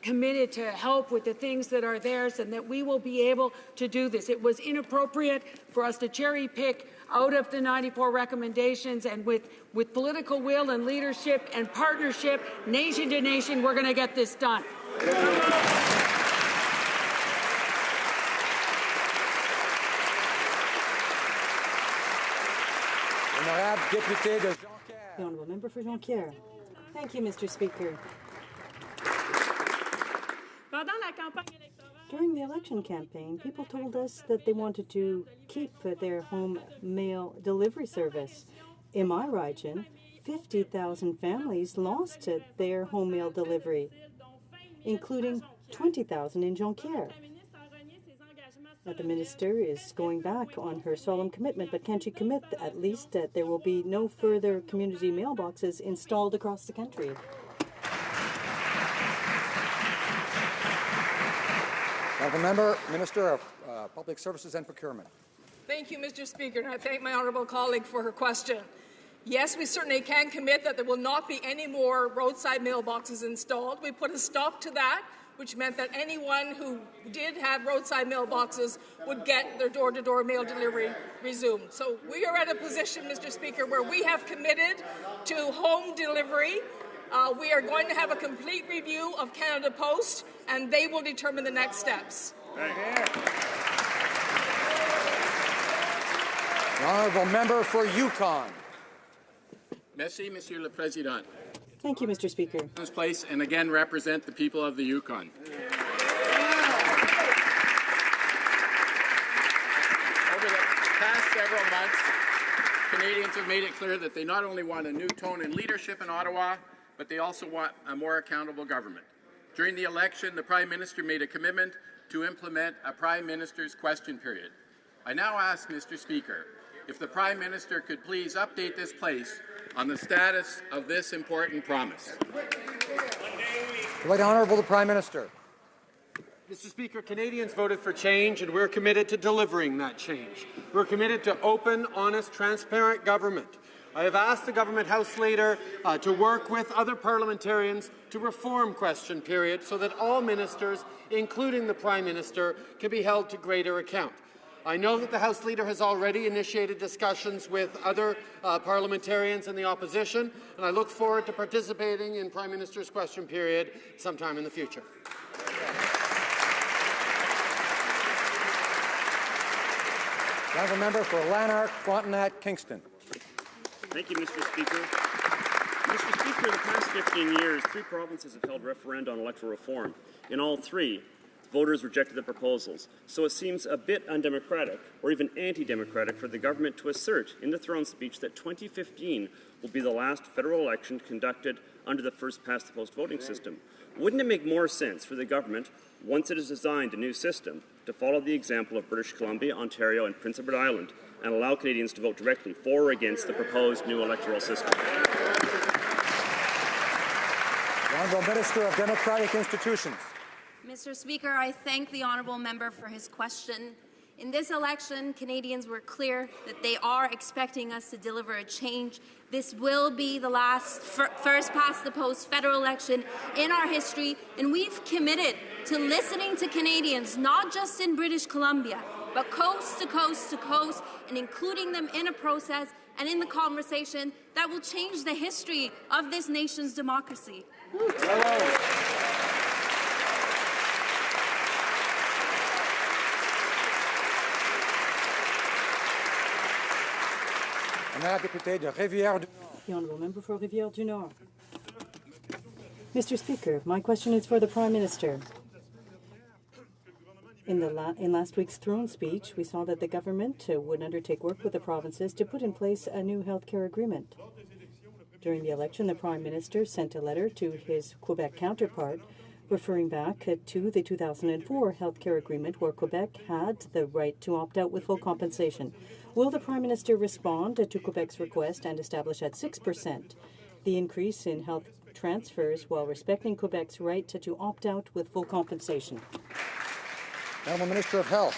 committed to help with the things that are theirs, and that we will be able to do this. It was inappropriate for us to cherry pick out of the 94 recommendations, and with political will and leadership and partnership, nation to nation, we're going to get this done. The honourable member for Jonquière. Thank you, Mr. Speaker. During the election campaign, people told us that they wanted to keep their home mail delivery service. In my region, 50,000 families lost their home mail delivery, including 20,000 in Jonquière. The minister is going back on her solemn commitment, but can she commit at least that there will be no further community mailboxes installed across the country? Honourable member, Minister of Public Services and Procurement. Thank you, Mr. Speaker, and I thank my honourable colleague for her question. Yes, we certainly can commit that there will not be any more roadside mailboxes installed. We put a stop to that, which meant that anyone who did have roadside mailboxes would get their door-to-door mail delivery resumed. So we are at a position, Mr. Speaker, where we have committed to home delivery. We are going to have a complete review of Canada Post, and they will determine the next steps. The honourable member for Yukon. Merci, Monsieur le Président. Thank you, Mr. Speaker. This place and again represent the people of the Yukon. Over the past several months, Canadians have made it clear that they not only want a new tone in leadership in Ottawa, but they also want a more accountable government. During the election, the Prime Minister made a commitment to implement a Prime Minister's question period. I now ask, Mr. Speaker, if the Prime Minister could please update this place on the status of this important promise. The Right Honourable the Prime Minister. Mr. Speaker, Canadians voted for change, and we're committed to delivering that change. We're committed to open, honest, transparent government. I have asked the Government House Leader to work with other parliamentarians to reform question period so that all ministers, including the Prime Minister, can be held to greater account. I know that the House Leader has already initiated discussions with other parliamentarians in the opposition, and I look forward to participating in Prime Minister's question period sometime in the future. The honourable member for Lanark, Frontenac, Kingston. Thank you, Mr. Speaker. Mr. Speaker, the past 15 years, 3 provinces have held referenda on electoral reform. In all 3, voters rejected the proposals. So it seems a bit undemocratic, or even anti-democratic, for the government to assert in the throne speech that 2015 will be the last federal election conducted under the first-past-the-post voting system. Wouldn't it make more sense for the government, once it has designed a new system, to follow the example of British Columbia, Ontario, and Prince Edward Island, and allow Canadians to vote directly for or against the proposed new electoral system? The Honourable Minister of Democratic Institutions. Mr. Speaker, I thank the honourable member for his question. In this election, Canadians were clear that they are expecting us to deliver a change. This will be the last first-past-the-post federal election in our history, and we've committed to listening to Canadians, not just in British Columbia, but coast to coast to coast, and including them in a process and in the conversation that will change the history of this nation's democracy. The honourable member for Rivière-du-Nord. Mr. Speaker, my question is for the Prime Minister. In last week's throne speech, we saw that the government would undertake work with the provinces to put in place a new health care agreement. During the election, the Prime Minister sent a letter to his Quebec counterpart referring back to the 2004 health care agreement where Quebec had the right to opt out with full compensation. Will the Prime Minister respond to Quebec's request and establish at 6% the increase in health transfers while respecting Quebec's right to opt out with full compensation? Honourable Minister of Health.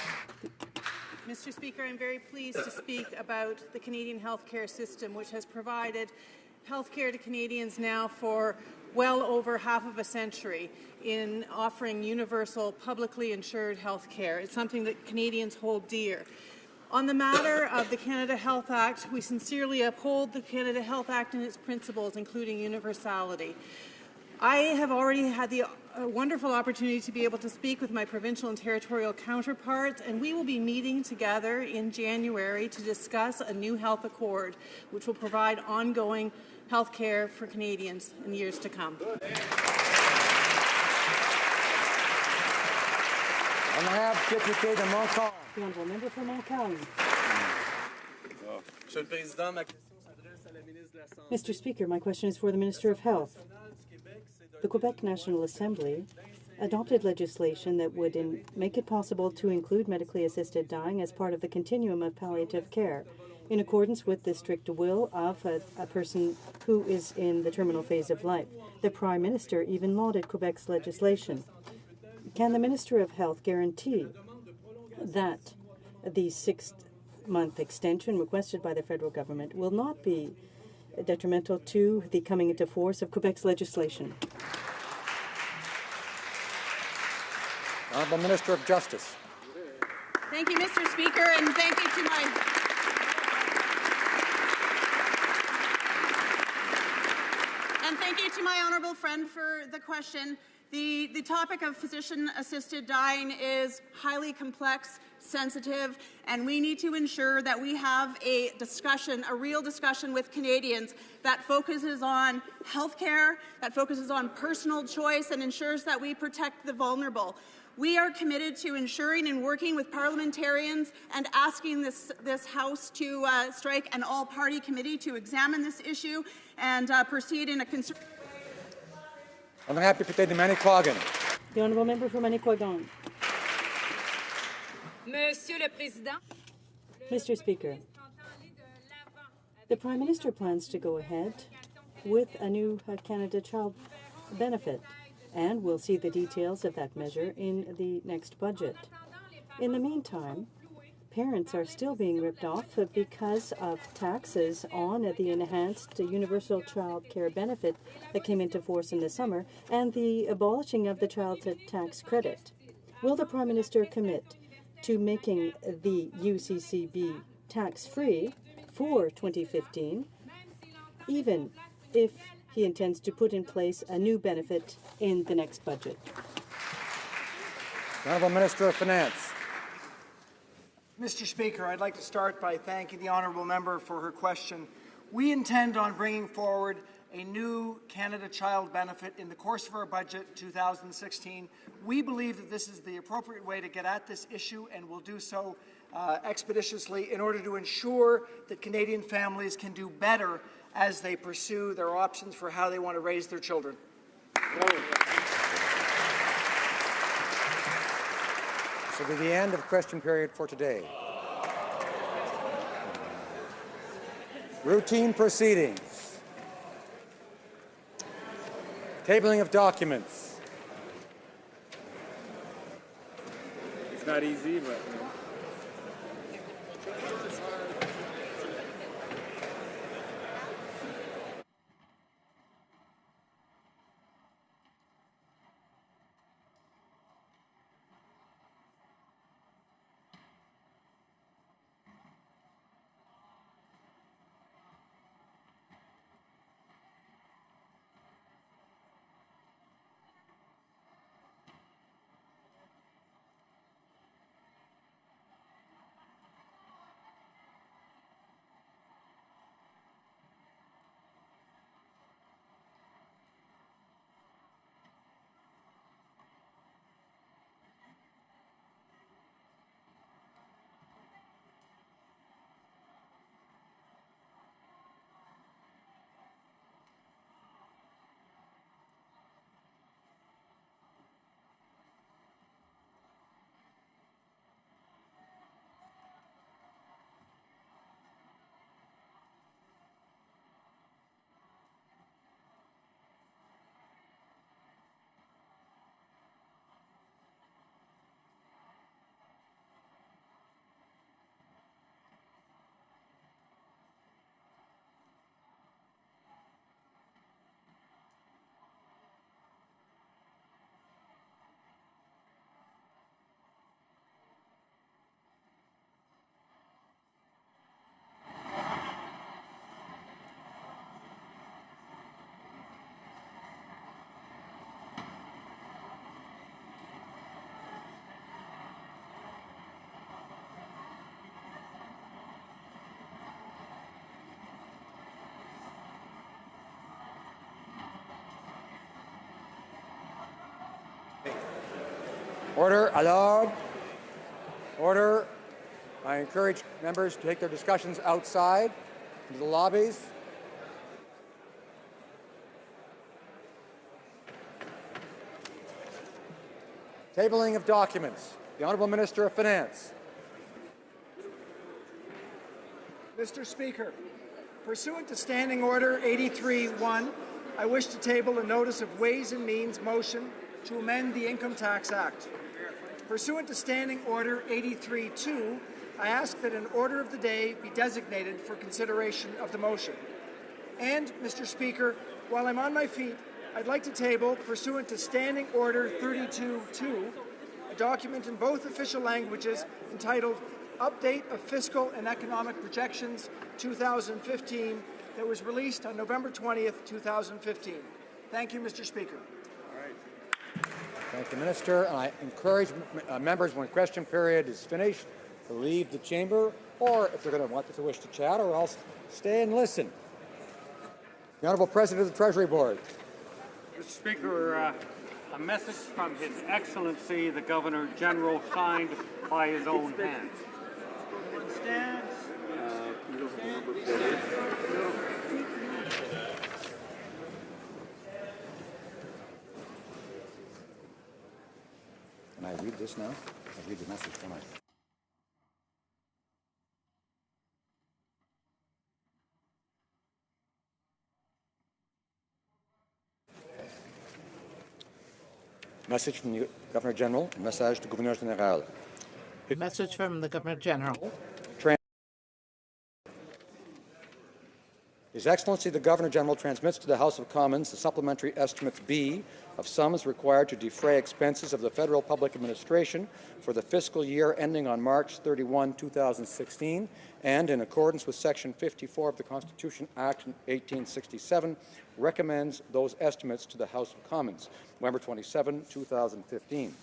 Mr. Speaker, I'm very pleased to speak about the Canadian healthcare system, which has provided healthcare to Canadians now for well over half of a century in offering universal, publicly insured healthcare. It's something that Canadians hold dear. On the matter of the Canada Health Act, we sincerely uphold the Canada Health Act and its principles, including universality. I have already had the wonderful opportunity to be able to speak with my provincial and territorial counterparts, and we will be meeting together in January to discuss a new health accord, which will provide ongoing health care for Canadians in the years to come. The honourable member for Montcalm. Mr. Speaker, my question is for the Minister of Health. The Quebec National Assembly adopted legislation that would make it possible to include medically assisted dying as part of the continuum of palliative care, in accordance with the strict will of a person who is in the terminal phase of life. The Prime Minister even lauded Quebec's legislation. Can the Minister of Health guarantee that the 6-month extension requested by the federal government will not be detrimental to the coming into force of Quebec's legislation? Honourable Minister of Justice. Thank you, Mr. Speaker, and thank you to my honourable friend for the question. The topic of physician-assisted dying is highly complex, sensitive, and we need to ensure that we have a discussion, a real discussion with Canadians that focuses on health care, that focuses on personal choice, and ensures that we protect the vulnerable. We are committed to ensuring and working with parliamentarians and asking this House to strike an all-party committee to examine this issue and proceed in a concerted way. Honourable député de Manicouagan. The honourable member for Manicouagan. Monsieur le Président. Mr. Speaker, The Prime Minister plans to go ahead with a new Canada Child benefit, and we'll see the details of that measure in the next budget. In the meantime, parents are still being ripped off because of taxes on the enhanced universal child care benefit that came into force in the summer and the abolishing of the child tax credit. Will the Prime Minister commit to making the UCCB tax-free for 2015, even if he intends to put in place a new benefit in the next budget? The Honourable Minister of Finance. Mr. Speaker, I'd like to start by thanking the honourable member for her question. We intend on bringing forward a new Canada Child benefit in the course of our budget 2016. We believe that this is the appropriate way to get at this issue, and will do so expeditiously in order to ensure that Canadian families can do better as they pursue their options for how they want to raise their children. This will be the end of question period for today. Routine proceedings. Tabling of documents. It's not easy, but... Order, allowed. Order. I encourage members to take their discussions outside, into the lobbies. Tabling of documents. The Honourable Minister of Finance. Mr. Speaker, pursuant to Standing Order 83-1, I wish to table a notice of Ways and Means motion to amend the Income Tax Act. Pursuant to Standing Order 83-2, I ask that an order of the day be designated for consideration of the motion. And, Mr. Speaker, while I'm on my feet, I'd like to table, pursuant to Standing Order 32-2, a document in both official languages entitled Update of Fiscal and Economic Projections 2015 that was released on November 20th, 2015. Thank you, Mr. Speaker. Thank the Minister. And I encourage members, when question period is finished, to leave the chamber, or if they're going to wish to chat, or else stay and listen. The Honourable President of the Treasury Board. Mr. Speaker, a message from His Excellency the Governor General, signed by his own hand. Can I read this now? I read the message, can I? Message from the Governor General. Message du Gouverneur Général. Message from the Governor General. His Excellency the Governor General transmits to the House of Commons the Supplementary Estimate B of sums required to defray expenses of the federal public administration for the fiscal year ending on March 31, 2016, and in accordance with Section 54 of the Constitution Act 1867, recommends those estimates to the House of Commons, November 27, 2015.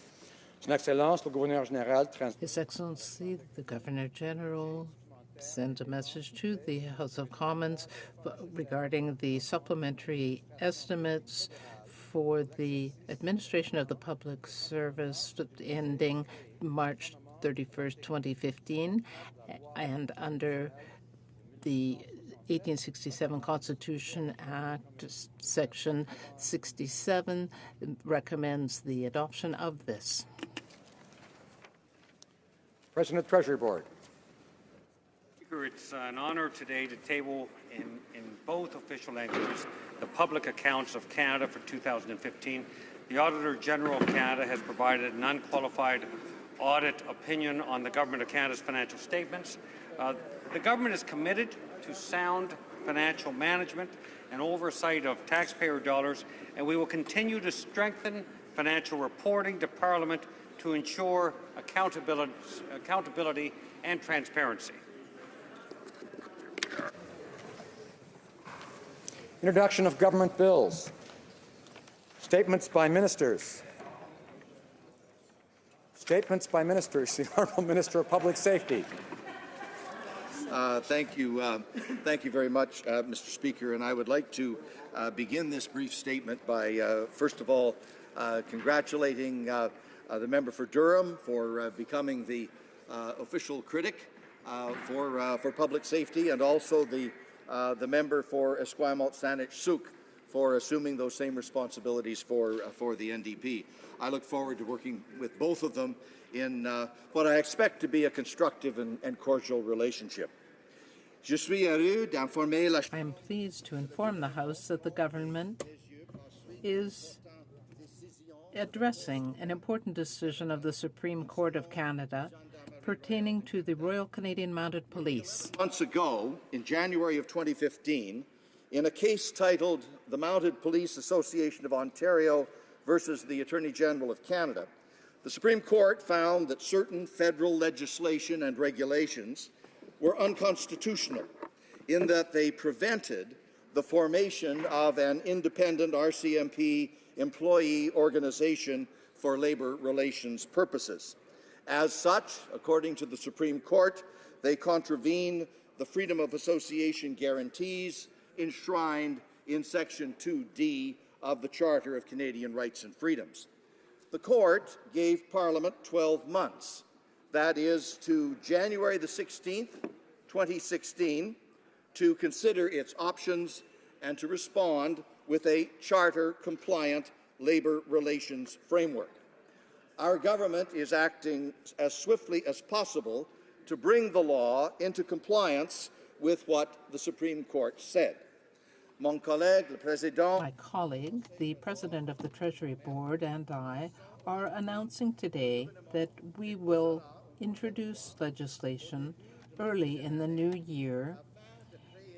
Son Excellence le Gouverneur Général His Excellency the Governor General sent a message to the House of Commons regarding the supplementary estimates for the administration of the public service ending March 31st, 2015, and under the 1867 Constitution Act, Section 67, recommends the adoption of this. President Treasury Board. Speaker, it's an honor today to table in both official languages the public accounts of Canada for 2015. The Auditor General of Canada has provided an unqualified audit opinion on the Government of Canada's financial statements. The government is committed to sound financial management and oversight of taxpayer dollars, and we will continue to strengthen financial reporting to Parliament to ensure accountability and transparency. Introduction of government bills. Statements by ministers. Statements by ministers. The Honourable Minister of Public Safety. Thank you very much, Mr. Speaker. And I would like to begin this brief statement by, first of all, congratulating the member for Durham for becoming the official critic for public safety, and also the member for Esquimalt-Saanich-Sooke for assuming those same responsibilities for the NDP. I look forward to working with both of them in what I expect to be a constructive and cordial relationship. I am pleased to inform the House that the government is addressing an important decision of the Supreme Court of Canada pertaining to the Royal Canadian Mounted Police. Months ago, in January of 2015, in a case titled The Mounted Police Association of Ontario versus the Attorney General of Canada, the Supreme Court found that certain federal legislation and regulations were unconstitutional in that they prevented the formation of an independent RCMP employee organization for labor relations purposes. As such, according to the Supreme Court, they contravene the freedom of association guarantees enshrined in Section 2D of the Charter of Canadian Rights and Freedoms. The Court gave Parliament 12 months, that is to January the 16th, 2016, to consider its options and to respond with a Charter-compliant labor relations framework. Our government is acting as swiftly as possible to bring the law into compliance with what the Supreme Court said. My colleague, the President of the Treasury Board, and I are announcing today that we will introduce legislation early in the new year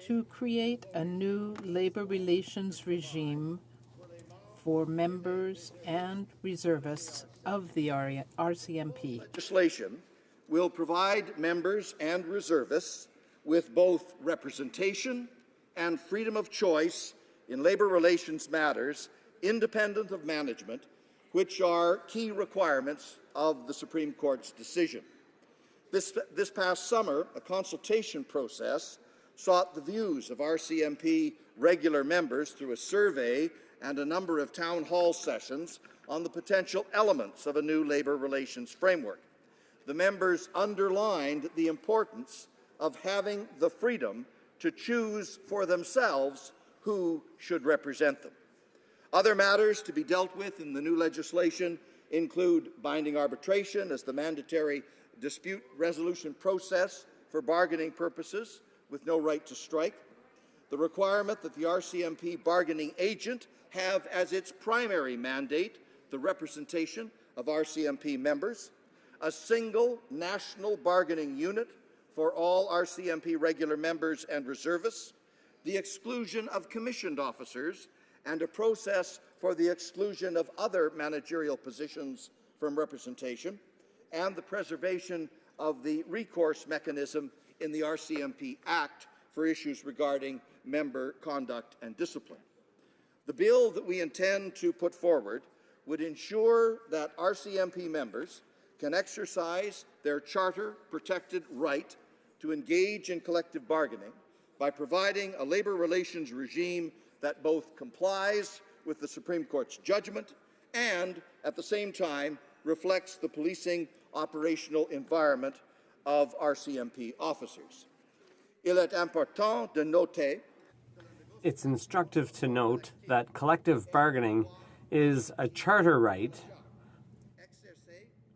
to create a new labor relations regime for members and reservists of the RCMP. Legislation will provide members and reservists with both representation and freedom of choice in labor relations matters, independent of management, which are key requirements of the Supreme Court's decision. This past summer, a consultation process sought the views of RCMP regular members through a survey and a number of town hall sessions on the potential elements of a new labor relations framework. The members underlined the importance of having the freedom to choose for themselves who should represent them. Other matters to be dealt with in the new legislation include binding arbitration as the mandatory dispute resolution process for bargaining purposes with no right to strike, the requirement that the RCMP bargaining agent have as its primary mandate the representation of RCMP members, a single national bargaining unit for all RCMP regular members and reservists, the exclusion of commissioned officers, and a process for the exclusion of other managerial positions from representation, and the preservation of the recourse mechanism in the RCMP Act for issues regarding member conduct and discipline. The bill that we intend to put forward would ensure that RCMP members can exercise their charter-protected right to engage in collective bargaining by providing a labour relations regime that both complies with the Supreme Court's judgment and, at the same time, reflects the policing operational environment of RCMP officers. Il est important de noter. It's instructive to note that collective bargaining is a charter right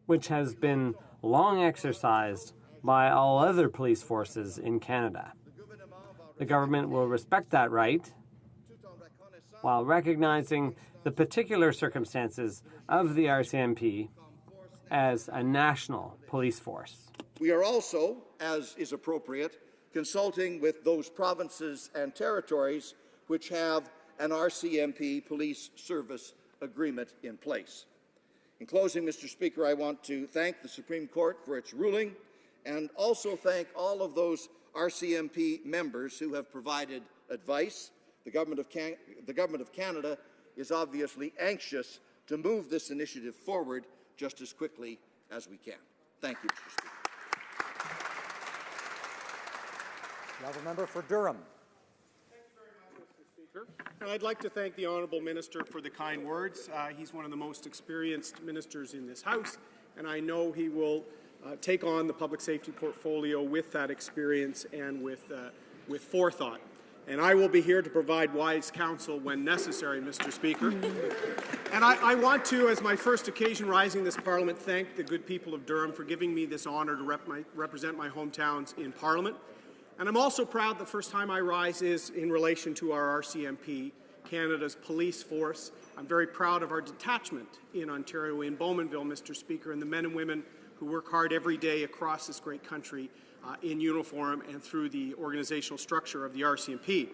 which has been long exercised by all other police forces in Canada. The government will respect that right while recognizing the particular circumstances of the RCMP as a national police force. We are also, as is appropriate, consulting with those provinces and territories which have an RCMP police service agreement in place. In closing, Mr. Speaker, I want to thank the Supreme Court for its ruling and also thank all of those RCMP members who have provided advice. The Government of Canada is obviously anxious to move this initiative forward just as quickly as we can. Thank you, Mr. Speaker. The honourable member for Durham. And I'd like to thank the Honourable Minister for the kind words. He's one of the most experienced ministers in this House, and I know he will take on the public safety portfolio with that experience and with forethought. And I will be here to provide wise counsel when necessary, Mr. Speaker. And I want to, as my first occasion rising this Parliament, thank the good people of Durham for giving me this honour to represent my hometowns in Parliament. And I'm also proud the first time I rise is in relation to our RCMP, Canada's police force. I'm very proud of our detachment in Ontario, in Bowmanville, Mr. Speaker, and the men and women who work hard every day across this great country in uniform and through the organizational structure of the RCMP.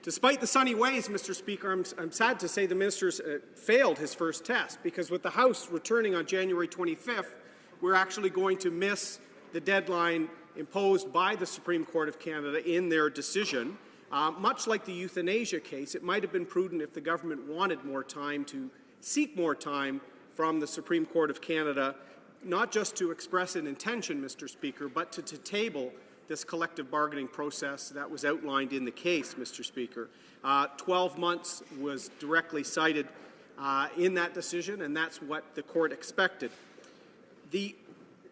Despite the sunny ways, Mr. Speaker, I'm sad to say the minister's failed his first test, because with the House returning on January 25th, we're actually going to miss the deadline imposed by the Supreme Court of Canada in their decision. Much like the euthanasia case, it might have been prudent if the government wanted more time to seek more time from the Supreme Court of Canada, not just to express an intention, Mr. Speaker, but to table this collective bargaining process that was outlined in the case, Mr. Speaker. 12 months was directly cited in that decision, and that's what the court expected.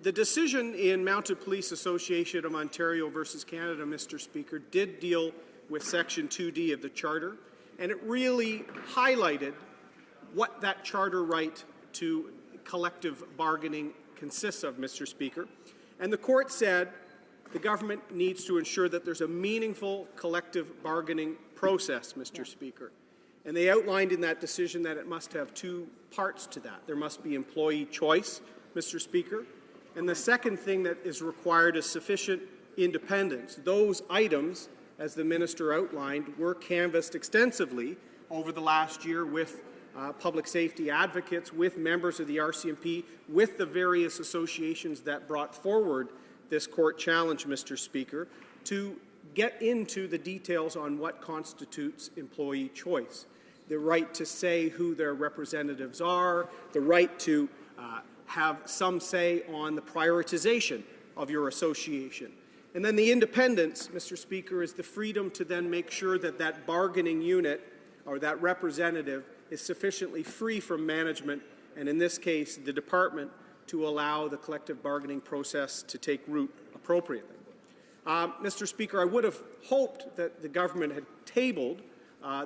The decision in Mounted Police Association of Ontario versus Canada, Mr. Speaker, did deal with Section 2D of the Charter, and it really highlighted what that charter right to collective bargaining consists of, Mr. Speaker. And the court said the government needs to ensure that there's a meaningful collective bargaining process, Mr. Speaker. And they outlined in that decision that it must have two parts to that. There must be employee choice, Mr. Speaker, and the second thing that is required is sufficient independence. Those items, as the minister outlined, were canvassed extensively over the last year with public safety advocates, with members of the RCMP, with the various associations that brought forward this court challenge, Mr. Speaker, to get into the details on what constitutes employee choice. The right to say who their representatives are, the right to have some say on the prioritization of your association. And then the independence, Mr. Speaker, is the freedom to then make sure that that bargaining unit or that representative is sufficiently free from management, and in this case, the department, to allow the collective bargaining process to take root appropriately. Mr. Speaker, I would have hoped that the government had tabled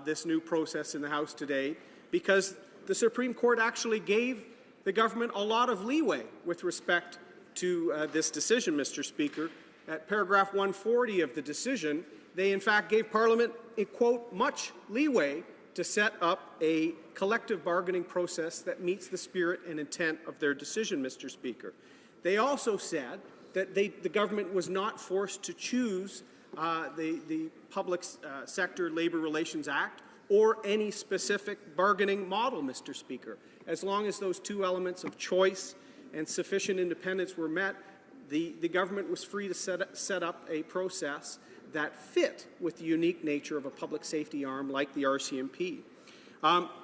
this new process in the House today, because the Supreme Court actually gave the government a lot of leeway with respect to this decision, Mr. Speaker. At paragraph 140 of the decision, they in fact gave Parliament, quote, much leeway to set up a collective bargaining process that meets the spirit and intent of their decision, Mr. Speaker. They also said that the government was not forced to choose the Public Sector Labour Relations Act or any specific bargaining model, Mr. Speaker. As long as those two elements of choice and sufficient independence were met, the government was free to set up a process that fit with the unique nature of a public safety arm like the RCMP.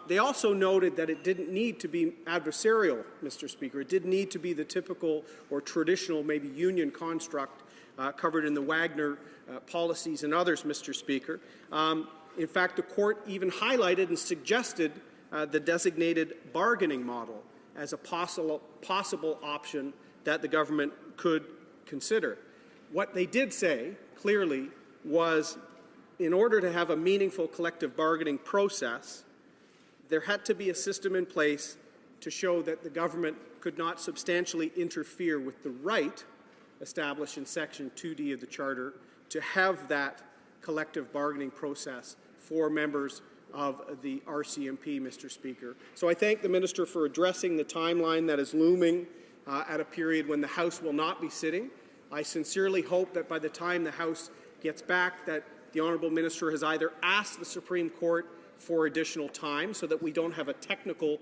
They also noted that it didn't need to be adversarial, Mr. Speaker. It didn't need to be the typical or traditional, maybe union construct covered in the Wagner policies and others, Mr. Speaker. In fact, the court even highlighted and suggested the designated bargaining model as a possible option that the government could consider. What they did say, clearly, was in order to have a meaningful collective bargaining process, there had to be a system in place to show that the government could not substantially interfere with the right established in Section 2D of the Charter to have that collective bargaining process for members of the RCMP, Mr. Speaker. So I thank the Minister for addressing the timeline that is looming at a period when the House will not be sitting. I sincerely hope that by the time the House gets back, that the Honourable Minister has either asked the Supreme Court for additional time so that we don't have a technical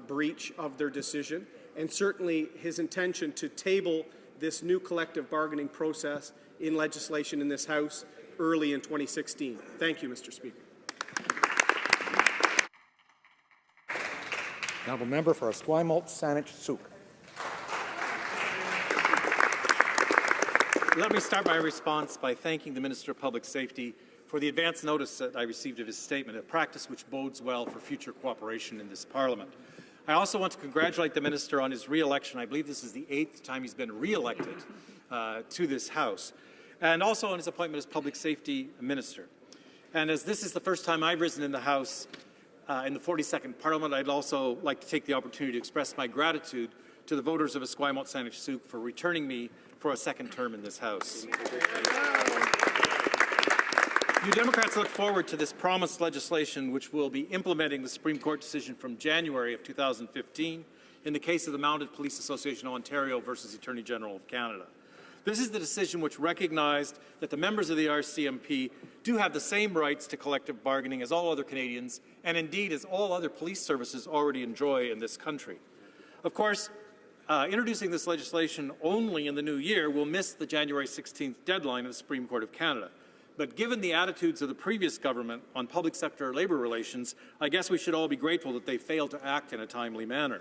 breach of their decision, and certainly his intention to table this new collective bargaining process in legislation in this House early in 2016. Thank you, Mr. Speaker. The honourable member for Esquimalt-Saanich-Sooke. Let me start my response by thanking the Minister of Public Safety for the advance notice that I received of his statement, a practice which bodes well for future cooperation in this Parliament. I also want to congratulate the Minister on his re-election. I believe this is the 8th time he's been re-elected to this House, and also on his appointment as Public Safety Minister. And as this is the first time I've risen in the House in the 42nd Parliament, I'd also like to take the opportunity to express my gratitude to the voters of Esquimalt-Saanich-Sooke for returning me for a second term in this House. You Democrats look forward to this promised legislation which will be implementing the Supreme Court decision from January of 2015 in the case of the Mounted Police Association of Ontario versus the Attorney General of Canada. This is the decision which recognized that the members of the RCMP do have the same rights to collective bargaining as all other Canadians, and indeed as all other police services already enjoy in this country. Of course, introducing this legislation only in the new year will miss the January 16th deadline of the Supreme Court of Canada. But given the attitudes of the previous government on public sector labour relations, I guess we should all be grateful that they failed to act in a timely manner.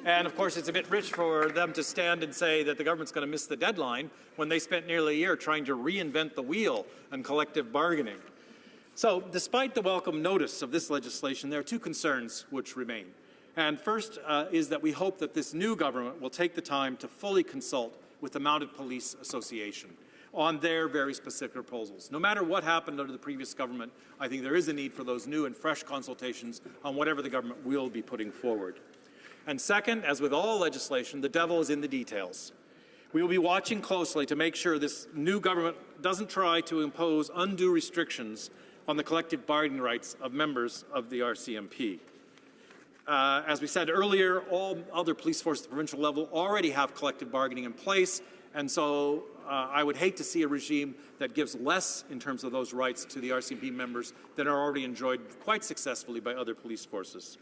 And of course, it's a bit rich for them to stand and say that the government's going to miss the deadline when they spent nearly a year trying to reinvent the wheel on collective bargaining. So, despite the welcome notice of this legislation, there are two concerns which remain. And first is that we hope that this new government will take the time to fully consult with the Mounted Police Association on their very specific proposals. No matter what happened under the previous government, I think there is a need for those new and fresh consultations on whatever the government will be putting forward. And second, as with all legislation, the devil is in the details. We will be watching closely to make sure this new government doesn't try to impose undue restrictions on the collective bargaining rights of members of the RCMP. As we said earlier, all other police forces at the provincial level already have collective bargaining in place, and so I would hate to see a regime that gives less in terms of those rights to the RCMP members than are already enjoyed quite successfully by other police forces.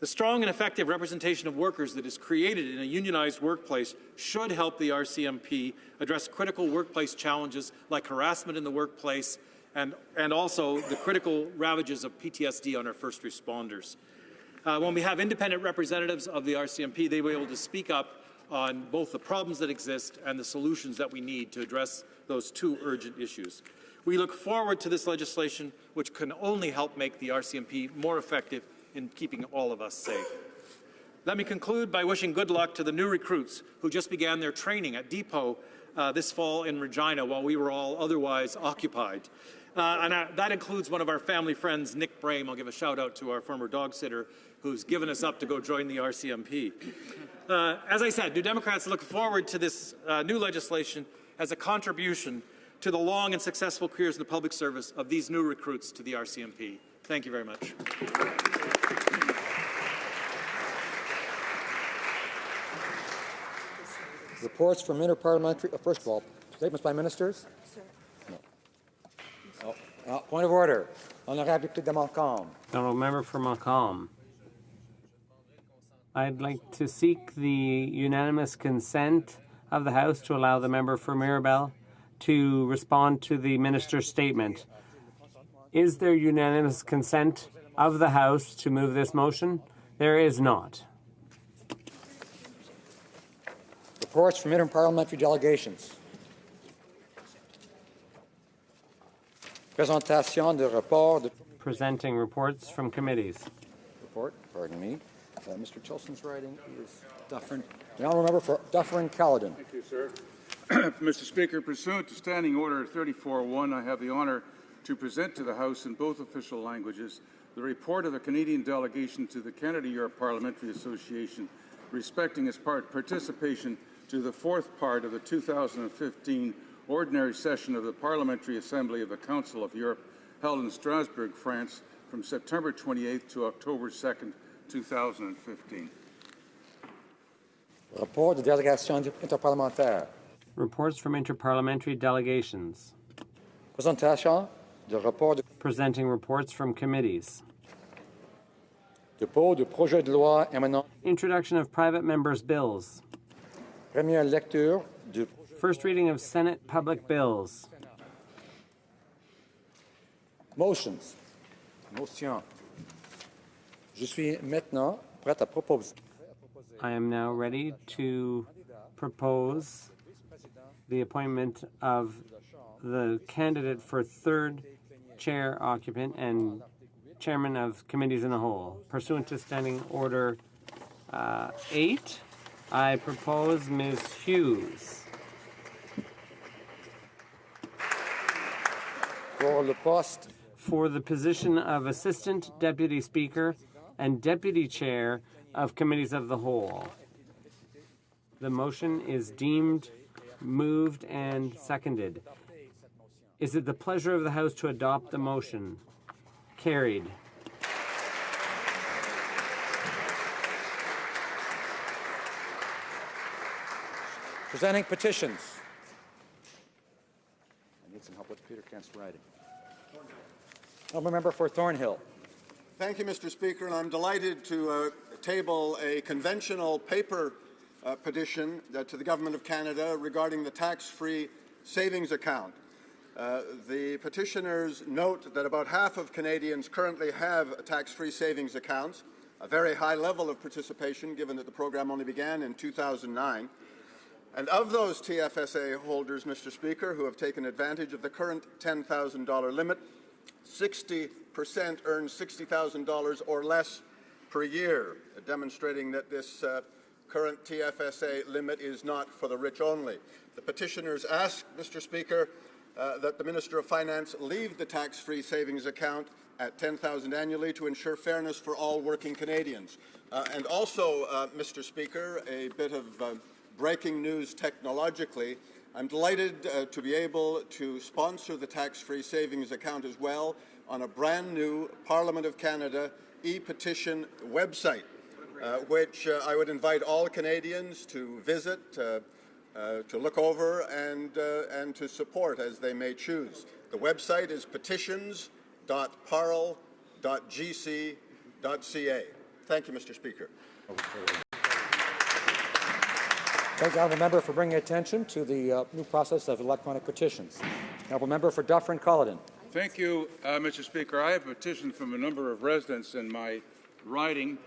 The strong and effective representation of workers that is created in a unionized workplace should help the RCMP address critical workplace challenges like harassment in the workplace and also the critical ravages of PTSD on our first responders. When we have independent representatives of the RCMP, they will be able to speak up on both the problems that exist and the solutions that we need to address those two urgent issues. We look forward to this legislation, which can only help make the RCMP more effective in keeping all of us safe. Let me conclude by wishing good luck to the new recruits who just began their training at Depot this fall in Regina while we were all otherwise occupied. That includes one of our family friends, Nick Brame. I'll give a shout out to our former dog sitter who's given us up to go join the RCMP. As I said, New Democrats look forward to this new legislation as a contribution to the long and successful careers in the public service of these new recruits to the RCMP. Thank you very much. Reports from interparliamentary. First of all, statements by ministers. No. Point of order. Honorable député de Montcalm. Honourable Member for Montcalm. I'd like to seek the unanimous consent of the House to allow the member for Mirabel to respond to the minister's statement. Is there unanimous consent of the House to move this motion? There is not. Reports from interparliamentary delegations. Présentation de rapport de... Presenting reports from committees. Report, pardon me. Mr. Chilson's writing is Dufferin. The honourable member for Dufferin-Caledon. Thank you, sir. Mr. Speaker, pursuant to Standing Order 34.1, I have the honour to present to the House in both official languages the report of the Canadian delegation to the Canada-Europe Parliamentary Association respecting its participation to the fourth part of the 2015 Ordinary Session of the Parliamentary Assembly of the Council of Europe held in Strasbourg, France from September 28th to October 2nd, 2015. Rapport de délégation interparlementaire. Reports from interparliamentary delegations. Présentation de rapport de... Presenting reports from committees. Dépôt de projet de loi émanant... Introduction of private members' bills. Première lecture du... First reading of Senate public bills. Motions. Motion. Je suis maintenant prêt à proposer. I am now ready to propose the appointment of the candidate for third chair occupant and chairman of committees in the whole. Pursuant to Standing Order 8, I propose Ms. Hughes. Pour le poste. For the position of Assistant Deputy Speaker and Deputy Chair of Committees of the Whole. The motion is deemed moved and seconded. Is it the pleasure of the House to adopt the motion? Carried. Presenting petitions. I need some help with Peter Kent's writing. Honourable member for Thornhill. Thank you, Mr. Speaker, and I'm delighted to table a conventional paper petition to the Government of Canada regarding the tax-free savings account. The petitioners note that about half of Canadians currently have tax-free savings accounts, a very high level of participation given that the program only began in 2009. And of those TFSA holders, Mr. Speaker, who have taken advantage of the current $10,000 limit, 60% earn $60,000 or less per year, demonstrating that this current TFSA limit is not for the rich only. The petitioners ask, Mr. Speaker, that the Minister of Finance leave the tax-free savings account at $10,000 annually to ensure fairness for all working Canadians. And also, Mr. Speaker, a bit of breaking news technologically. I'm delighted to be able to sponsor the tax-free savings account as well on a brand new Parliament of Canada e-petition website, which I would invite all Canadians to visit, to look over and to support as they may choose. The website is petitions.parl.gc.ca. Thank you, Mr. Speaker. Thank the honourable member for bringing attention to the new process of electronic petitions. Honourable member for Dufferin-Caledon. Thank you, Mr. Speaker. I have a petition from a number of residents in my riding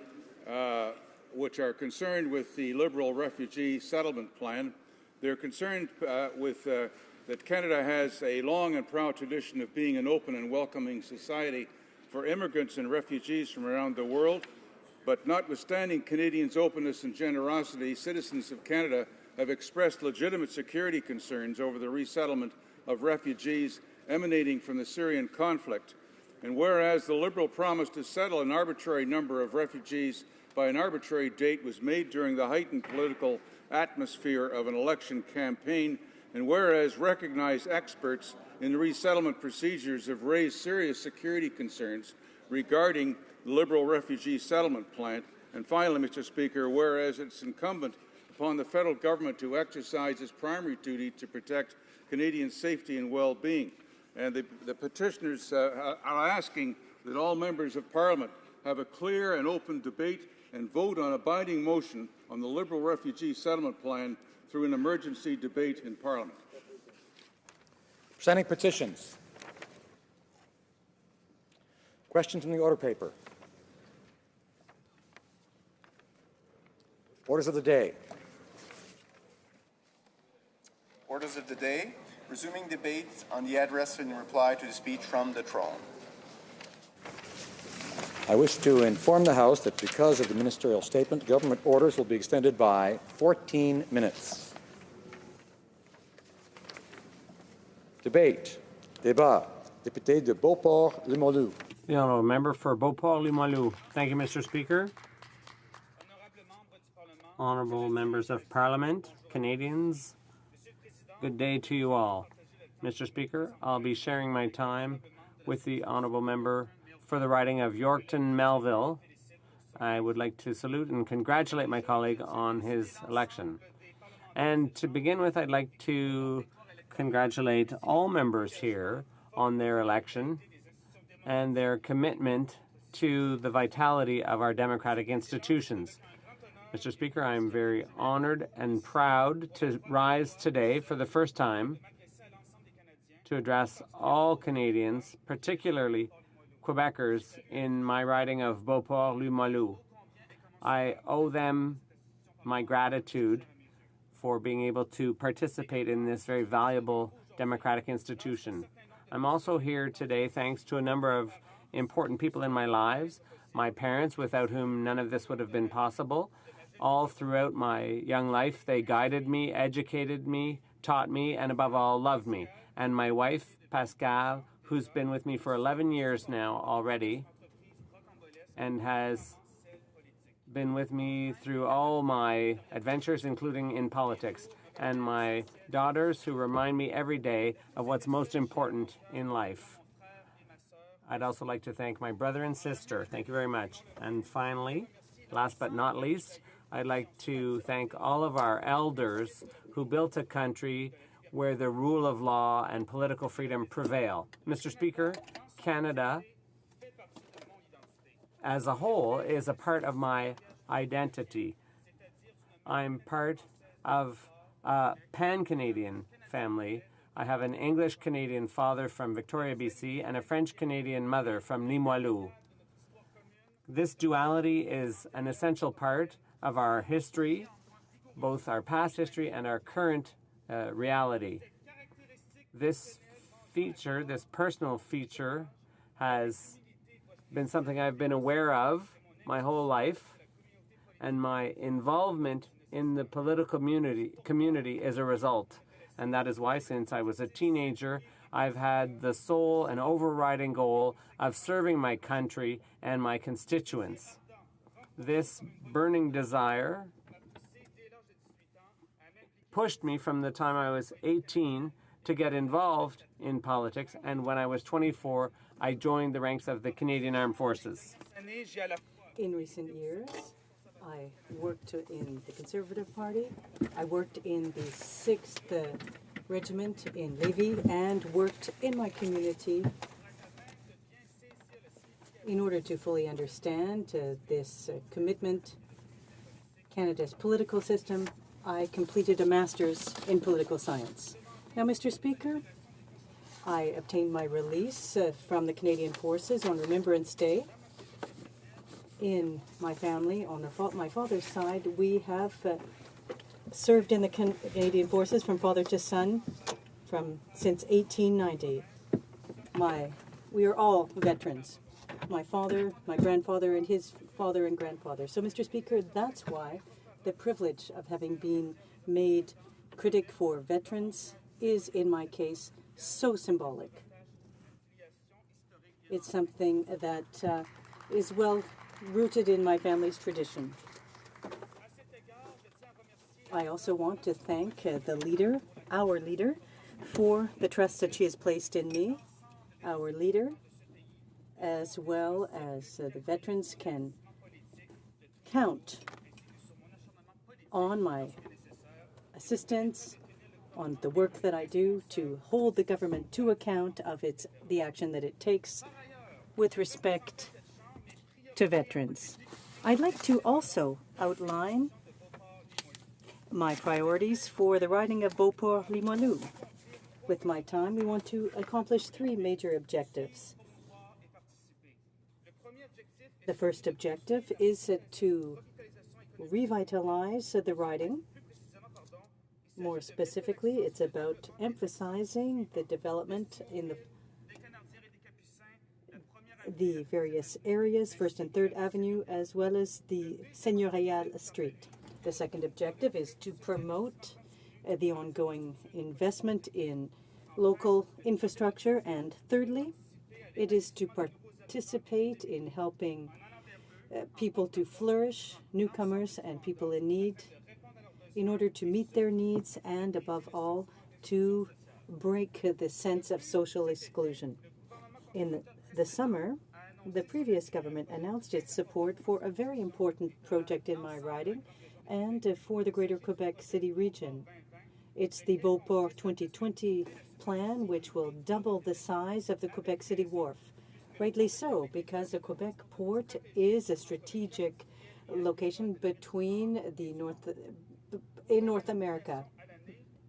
which are concerned with the Liberal refugee settlement plan. They're concerned that Canada has a long and proud tradition of being an open and welcoming society for immigrants and refugees from around the world. But notwithstanding Canadians' openness and generosity, citizens of Canada have expressed legitimate security concerns over the resettlement of refugees emanating from the Syrian conflict. And whereas the Liberal promise to settle an arbitrary number of refugees by an arbitrary date was made during the heightened political atmosphere of an election campaign, and whereas recognized experts in resettlement procedures have raised serious security concerns regarding the Liberal refugee settlement plan. And finally, Mr. Speaker, whereas it's incumbent upon the federal government to exercise its primary duty to protect Canadian safety and well-being. And the petitioners are asking that all members of Parliament have a clear and open debate and vote on a binding motion on the Liberal refugee settlement plan through an emergency debate in Parliament. Presenting petitions. Questions in the order paper. Orders of the day. Orders of the day. Resuming debate on the address in reply to the speech from the throne. I wish to inform the House that because of the ministerial statement, government orders will be extended by 14 minutes. Debate. Débat. Député de Beauport-Limoilou. The honourable member for Beauport-Limoilou. Thank you, Mr. Speaker. Honourable members of Parliament, Canadians, good day to you all. Mr. Speaker, I'll be sharing my time with the honourable member for the riding of Yorkton-Melville. I would like to salute and congratulate my colleague on his election. And to begin with, I'd like to congratulate all members here on their election and their commitment to the vitality of our democratic institutions. Mr. Speaker, I am very honored and proud to rise today for the first time to address all Canadians, particularly Quebecers, in my riding of Beauport-Limoilou. I owe them my gratitude for being able to participate in this very valuable democratic institution. I'm also here today thanks to a number of important people in my lives, my parents, without whom none of this would have been possible. All throughout my young life, they guided me, educated me, taught me, and above all, loved me. And my wife, Pascal, who's been with me for 11 years now already and has been with me through all my adventures, including in politics. And my daughters, who remind me every day of what's most important in life. I'd also like to thank my brother and sister. Thank you very much. And finally, last but not least, I'd like to thank all of our elders who built a country where the rule of law and political freedom prevail. Mr. Speaker, Canada as a whole is a part of my identity. I'm part of a pan-Canadian family. I have an English-Canadian father from Victoria, BC, and a French-Canadian mother from Limoilou. This duality is an essential part of our history, both our past history and our current reality. This feature, this personal feature, has been something I've been aware of my whole life, and my involvement in the political community is a result. And that is why, since I was a teenager, I've had the sole and overriding goal of serving my country and my constituents. This burning desire pushed me from the time I was 18 to get involved in politics, and when I was 24, I joined the ranks of the Canadian Armed Forces. In recent years, I worked in the Conservative Party. I worked in the 6th Regiment in Lévis and worked in my community in order to fully understand this commitment, Canada's political system. I completed a master's in political science. Now, Mr. Speaker, I obtained my release from the Canadian Forces on Remembrance Day. In my family, on my father's side, we have served in the Canadian Forces from father to son since 1890. We are all veterans. My father, my grandfather, and his father and grandfather. So, Mr. Speaker, that's why the privilege of having been made critic for veterans is, in my case, so symbolic. It's something that is well rooted in my family's tradition. I also want to thank the leader, our leader, for the trust that she has placed in me. Our leader, as well as the veterans can count on my assistance, on the work that I do to hold the government to account of the action that it takes with respect to veterans. I'd like to also outline my priorities for the riding of Beauport-Limoilou. With my time, we want to accomplish 3 major objectives. The first objective is to revitalize the riding. More specifically, it's about emphasizing the development in the various areas, 1st and 3rd Avenue, as well as the Seigneurial Street. The second objective is to promote the ongoing investment in local infrastructure. And thirdly, it is to participate in helping people to flourish, newcomers and people in need, in order to meet their needs and, above all, to break the sense of social exclusion. In the summer, the previous government announced its support for a very important project in my riding and for the Greater Quebec City region. It's the Beauport 2020 plan, which will double the size of the Quebec City Wharf. Rightly so, because the Quebec port is a strategic location between in North America,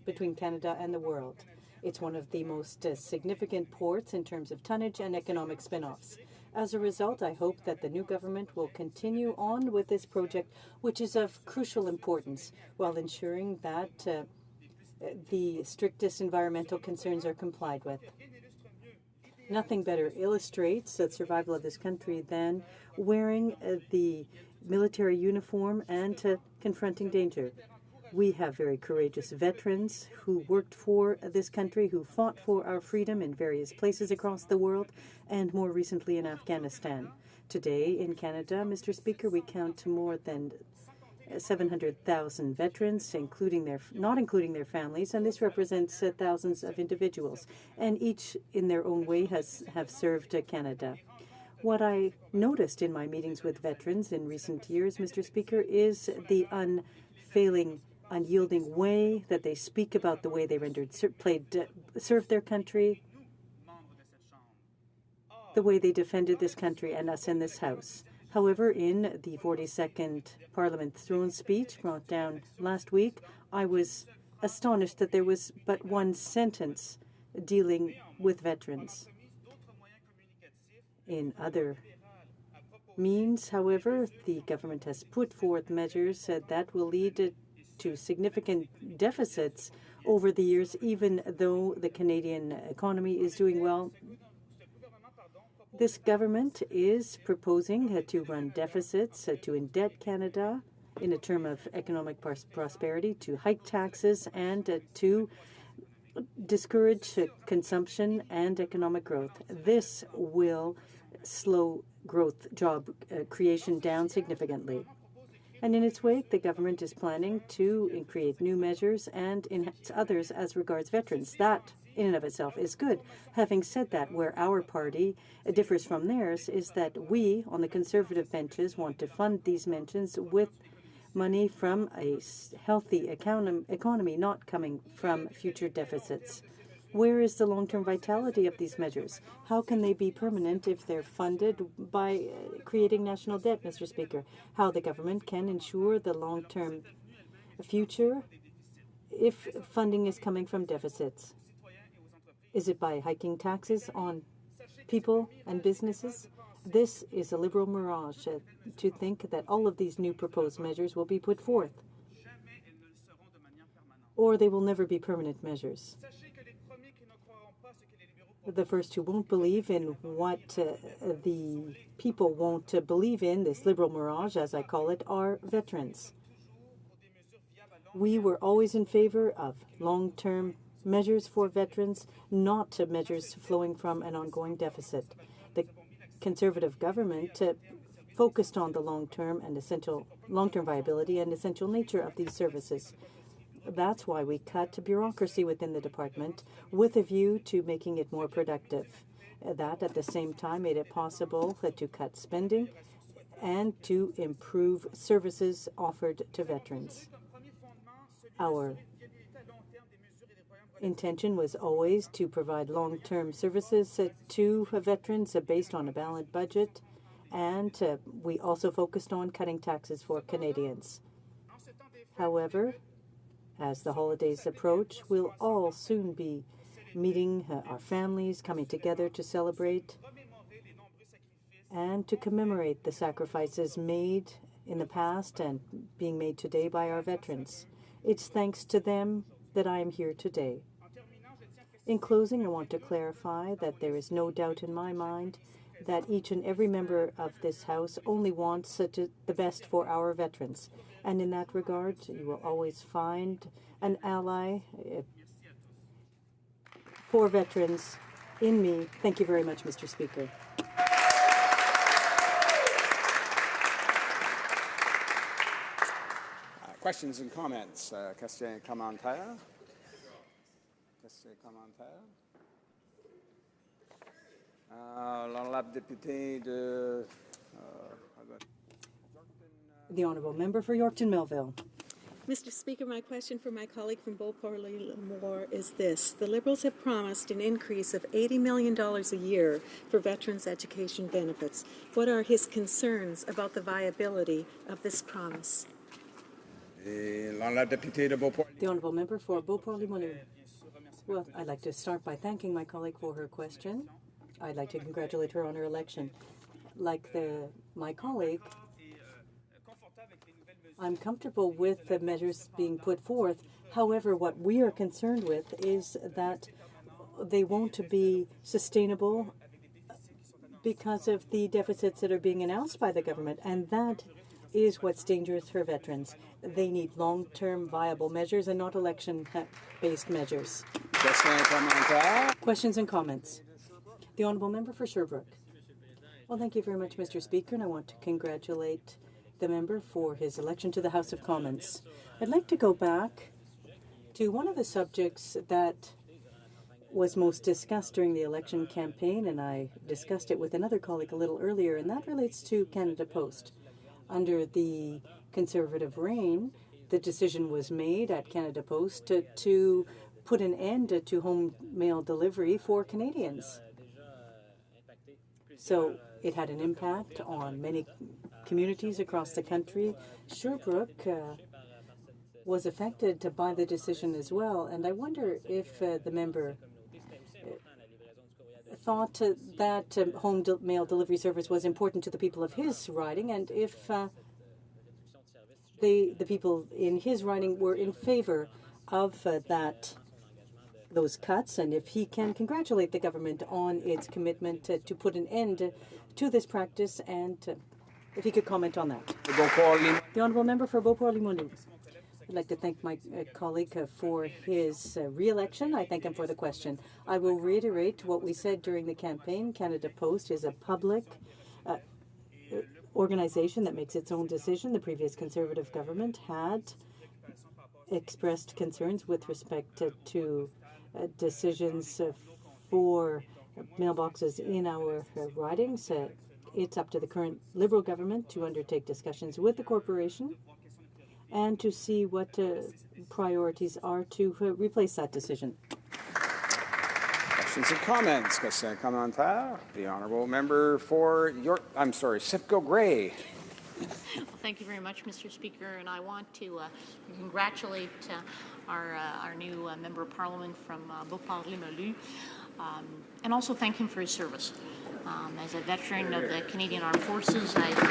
between Canada and the world. It's one of the most significant ports in terms of tonnage and economic spin-offs. As a result, I hope that the new government will continue on with this project, which is of crucial importance, while ensuring that the strictest environmental concerns are complied with. Nothing better illustrates the survival of this country than wearing the military uniform and confronting danger. We have very courageous veterans who worked for this country, who fought for our freedom in various places across the world, and more recently in Afghanistan. Today in Canada, Mr. Speaker, we count more than 700,000 veterans, not including their families, and this represents thousands of individuals, and each in their own way have served Canada. What I noticed in my meetings with veterans in recent years, Mr. Speaker, is the unfailing, unyielding way that they speak about the way they served their country, the way they defended this country and us in this House. However, in the 42nd Parliament throne speech brought down last week, I was astonished that there was but one sentence dealing with veterans. In other means, however, the government has put forth measures that will lead to significant deficits over the years, even though the Canadian economy is doing well. This government is proposing to run deficits, to indebt Canada in a term of economic prosperity, to hike taxes, and to discourage consumption and economic growth. This will slow job creation down significantly. And in its wake, the government is planning to create new measures and enhance others as regards veterans. That, in and of itself, is good. Having said that, where our party differs from theirs is that we, on the Conservative benches, want to fund these mentions with money from a healthy economy, not coming from future deficits. Where is the long-term vitality of these measures? How can they be permanent if they're funded by creating national debt, Mr. Speaker? How the government can ensure the long-term future if funding is coming from deficits? Is it by hiking taxes on people and businesses? This is a Liberal mirage to think that all of these new proposed measures will be put forth, or they will never be permanent measures. The first who won't believe in what the people won't believe in, this Liberal mirage, as I call it, are veterans. We were always in favor of long-term measures for veterans, not measures flowing from an ongoing deficit. The Conservative government focused on the long-term viability and essential nature of these services. That's why we cut bureaucracy within the department with a view to making it more productive. That, at the same time, made it possible to cut spending and to improve services offered to veterans. Our intention was always to provide long-term services to veterans based on a balanced budget, and we also focused on cutting taxes for Canadians. However, as the holidays approach, we'll all soon be meeting our families, coming together to celebrate and to commemorate the sacrifices made in the past and being made today by our veterans. It's thanks to them that I am here today. In closing, I want to clarify that there is no doubt in my mind that each and every member of this House only wants the best for our veterans. And in that regard, you will always find an ally for veterans in me. Thank you very much, Mr. Speaker. Questions and comments. Questions et commentaires. Questions et commentaires. L'honorable député de. The honourable member for Yorkton Melville. Mr. Speaker, my question for my colleague from Beauport-Limour is this. The Liberals have promised an increase of $80 million a year for veterans' education benefits. What are his concerns about the viability of this promise? The honourable member for Beauport-Limour. Well, I'd like to start by thanking my colleague for her question. I'd like to congratulate her on her election. Like my colleague, I'm comfortable with the measures being put forth. However, what we are concerned with is that they won't be sustainable because of the deficits that are being announced by the government, and that is what's dangerous for veterans. They need long-term viable measures and not election-based measures. Questions and comments. The honourable member for Sherbrooke. Well, thank you very much, Mr. Speaker, and I want to congratulate the member for his election to the House of Commons. I'd like to go back to one of the subjects that was most discussed during the election campaign, and I discussed it with another colleague a little earlier, and that relates to Canada Post. Under the Conservative reign, the decision was made at Canada Post to put an end to home mail delivery for Canadians. So it had an impact on many communities across the country. Sherbrooke was affected by the decision as well, and I wonder if the member thought that home mail delivery service was important to the people of his riding, and if the people in his riding were in favor of those cuts, and if he can congratulate the government on its commitment to put an end to this practice, and if he could comment on that. The honourable member for Beauport-Limoilou. I'd like to thank my colleague for his re-election. I thank him for the question. I will reiterate what we said during the campaign. Canada Post is a public organization that makes its own decision. The previous Conservative government had expressed concerns with respect to decisions for mailboxes in our ridings. It's up to the current Liberal government to undertake discussions with the corporation and to see what priorities are to replace that decision. Questions and comments. Questions and commentaires. The honourable member for Simcoe Grey. Well, thank you very much, Mr. Speaker, and I want to congratulate our new Member of Parliament from Beauport-Limoilou, and also thank him for his service. As a veteran of the Canadian Armed Forces, I've done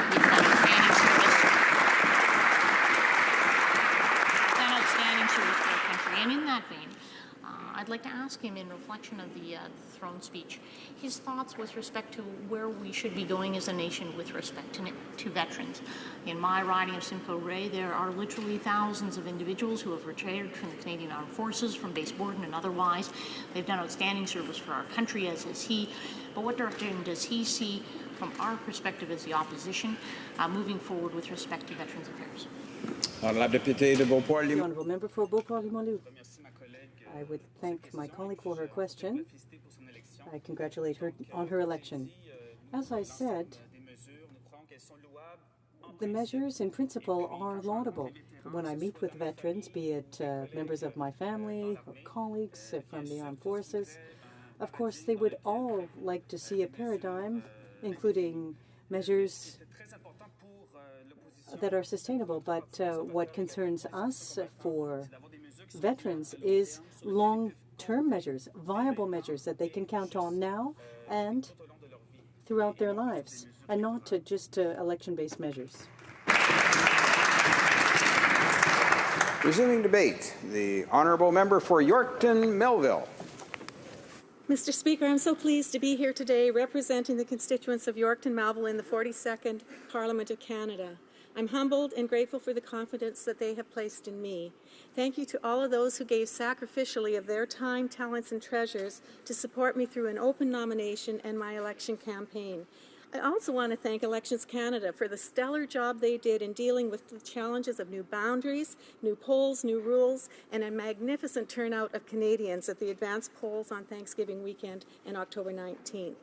outstanding service for our country, and in that vein, I'd like to ask him, in reflection of the throne speech, his thoughts with respect to where we should be going as a nation with respect to veterans. In my riding of Simcoe Grey, there are literally thousands of individuals who have retired from the Canadian Armed Forces, from base Borden and otherwise. They've done outstanding service for our country, as has he. But what direction does he see, from our perspective as the opposition, moving forward with respect to Veterans Affairs? The honourable member for Beauport-Limoilou. I would thank my colleague for her question. I congratulate her on her election. As I said, the measures in principle are laudable. When I meet with veterans, be it members of my family or colleagues from the armed forces, of course, they would all like to see a paradigm, including measures that are sustainable. But what concerns us for veterans is long-term measures, viable measures that they can count on now and throughout their lives, and not just election-based measures. Resuming debate, the honourable member for Yorkton Melville. Mr. Speaker, I'm so pleased to be here today representing the constituents of Yorkton Melville in the 42nd Parliament of Canada. I'm humbled and grateful for the confidence that they have placed in me. Thank you to all of those who gave sacrificially of their time, talents, and treasures to support me through an open nomination and my election campaign. I also want to thank Elections Canada for the stellar job they did in dealing with the challenges of new boundaries, new polls, new rules, and a magnificent turnout of Canadians at the advanced polls on Thanksgiving weekend and October 19th.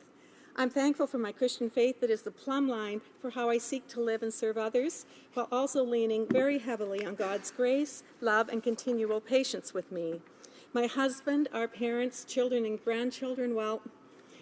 I'm thankful for my Christian faith that is the plumb line for how I seek to live and serve others, while also leaning very heavily on God's grace, love, and continual patience with me. My husband, our parents, children, and grandchildren, well,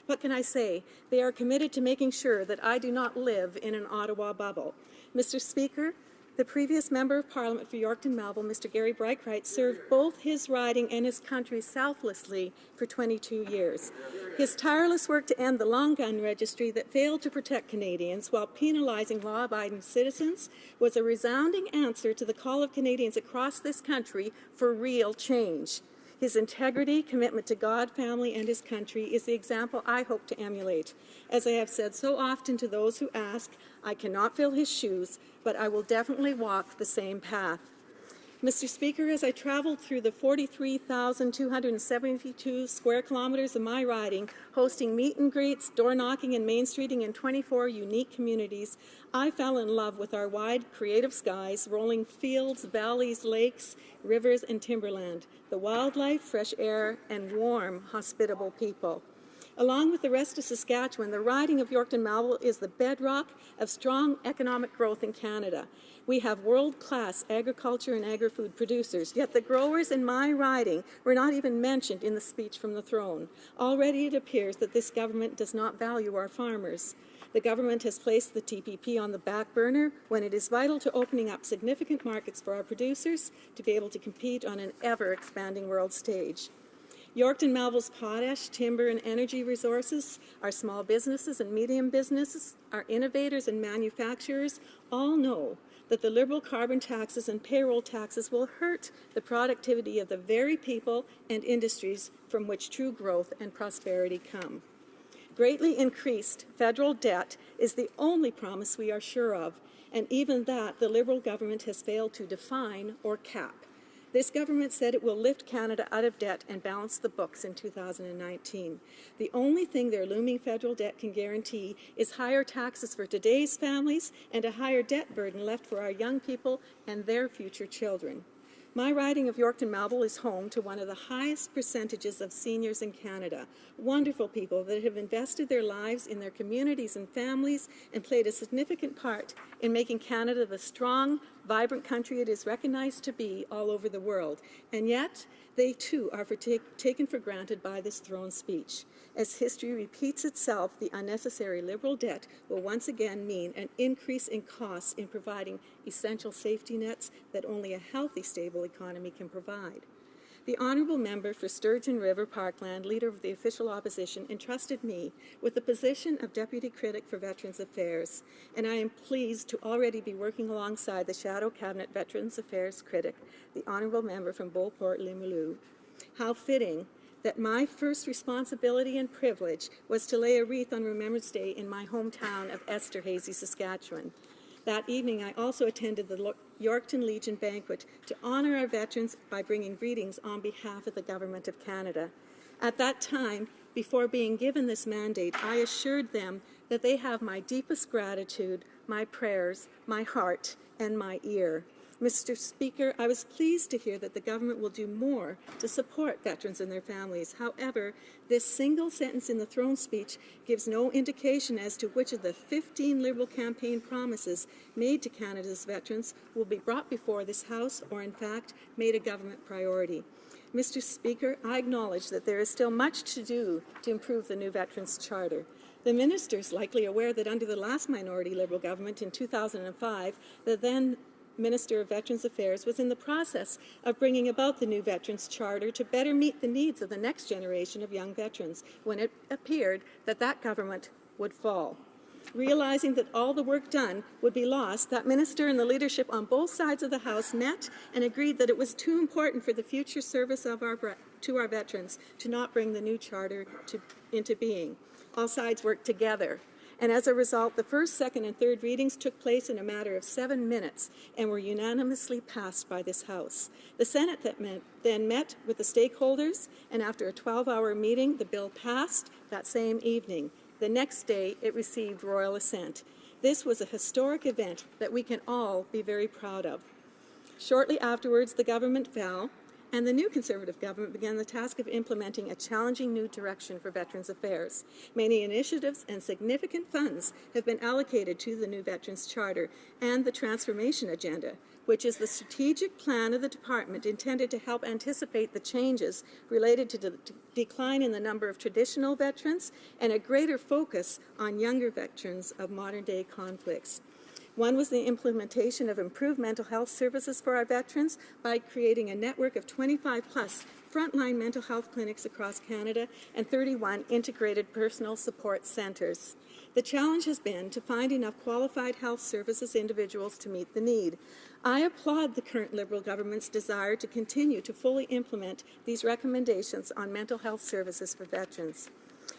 what can I say? They are committed to making sure that I do not live in an Ottawa bubble. Mr. Speaker, the previous Member of Parliament for Yorkton Melville, Mr. Gary Breitkreitz, served both his riding and his country selflessly for 22 years. His tireless work to end the long gun registry that failed to protect Canadians while penalizing law-abiding citizens was a resounding answer to the call of Canadians across this country for real change. His integrity, commitment to God, family, and his country is the example I hope to emulate. As I have said so often to those who ask, I cannot fill his shoes, but I will definitely walk the same path. Mr. Speaker, as I traveled through the 43,272 square kilometers of my riding, hosting meet and greets, door knocking, and main streeting in 24 unique communities, I fell in love with our wide, creative skies, rolling fields, valleys, lakes, rivers, and timberland, the wildlife, fresh air, and warm, hospitable people. Along with the rest of Saskatchewan, the riding of Yorkton Melville is the bedrock of strong economic growth in Canada. We have world-class agriculture and agri-food producers, yet the growers in my riding were not even mentioned in the speech from the throne. Already it appears that this government does not value our farmers. The government has placed the TPP on the back burner when it is vital to opening up significant markets for our producers to be able to compete on an ever-expanding world stage. Yorkton Melville's potash, timber, and energy resources, our small businesses and medium businesses, our innovators and manufacturers all know that the Liberal carbon taxes and payroll taxes will hurt the productivity of the very people and industries from which true growth and prosperity come. Greatly increased federal debt is the only promise we are sure of, and even that the Liberal government has failed to define or cap. This government said it will lift Canada out of debt and balance the books in 2019. The only thing their looming federal debt can guarantee is higher taxes for today's families and a higher debt burden left for our young people and their future children. My riding of Yorkton Melville is home to one of the highest percentages of seniors in Canada, wonderful people that have invested their lives in their communities and families and played a significant part in making Canada the strong, vibrant country it is recognized to be all over the world. And yet, they too are taken for granted by this throne speech. As history repeats itself, the unnecessary Liberal debt will once again mean an increase in costs in providing essential safety nets that only a healthy, stable economy can provide. The honourable member for Sturgeon River Parkland, Leader of the Official Opposition, entrusted me with the position of Deputy Critic for Veterans Affairs, and I am pleased to already be working alongside the Shadow Cabinet Veterans Affairs Critic, the honourable member from Beauport-Limoilou. How fitting that my first responsibility and privilege was to lay a wreath on Remembrance Day in my hometown of Esterhazy, Saskatchewan. That evening, I also attended the Yorkton Legion banquet to honour our veterans by bringing greetings on behalf of the Government of Canada. At that time, before being given this mandate, I assured them that they have my deepest gratitude, my prayers, my heart, and my ear. Mr. Speaker, I was pleased to hear that the government will do more to support veterans and their families. However, this single sentence in the throne speech gives no indication as to which of the 15 Liberal campaign promises made to Canada's veterans will be brought before this House or, in fact, made a government priority. Mr. Speaker, I acknowledge that there is still much to do to improve the new Veterans Charter. The minister is likely aware that under the last minority Liberal government in 2005, the then Minister of Veterans Affairs was in the process of bringing about the new Veterans Charter to better meet the needs of the next generation of young veterans when it appeared that that government would fall. Realizing that all the work done would be lost, that minister and the leadership on both sides of the House met and agreed that it was too important for the future service of to our veterans to not bring the new charter into being. All sides worked together. And as a result, the first, second, and third readings took place in a matter of 7 minutes and were unanimously passed by this House. The Senate then met with the stakeholders, and after a 12-hour meeting, the bill passed that same evening. The next day, it received royal assent. This was a historic event that we can all be very proud of. Shortly afterwards, the government fell, and the new Conservative government began the task of implementing a challenging new direction for Veterans Affairs. Many initiatives and significant funds have been allocated to the new Veterans Charter and the Transformation Agenda, which is the strategic plan of the department intended to help anticipate the changes related to the decline in the number of traditional veterans and a greater focus on younger veterans of modern-day conflicts. One was the implementation of improved mental health services for our veterans by creating a network of 25-plus frontline mental health clinics across Canada and 31 integrated personal support centres. The challenge has been to find enough qualified health services individuals to meet the need. I applaud the current Liberal government's desire to continue to fully implement these recommendations on mental health services for veterans.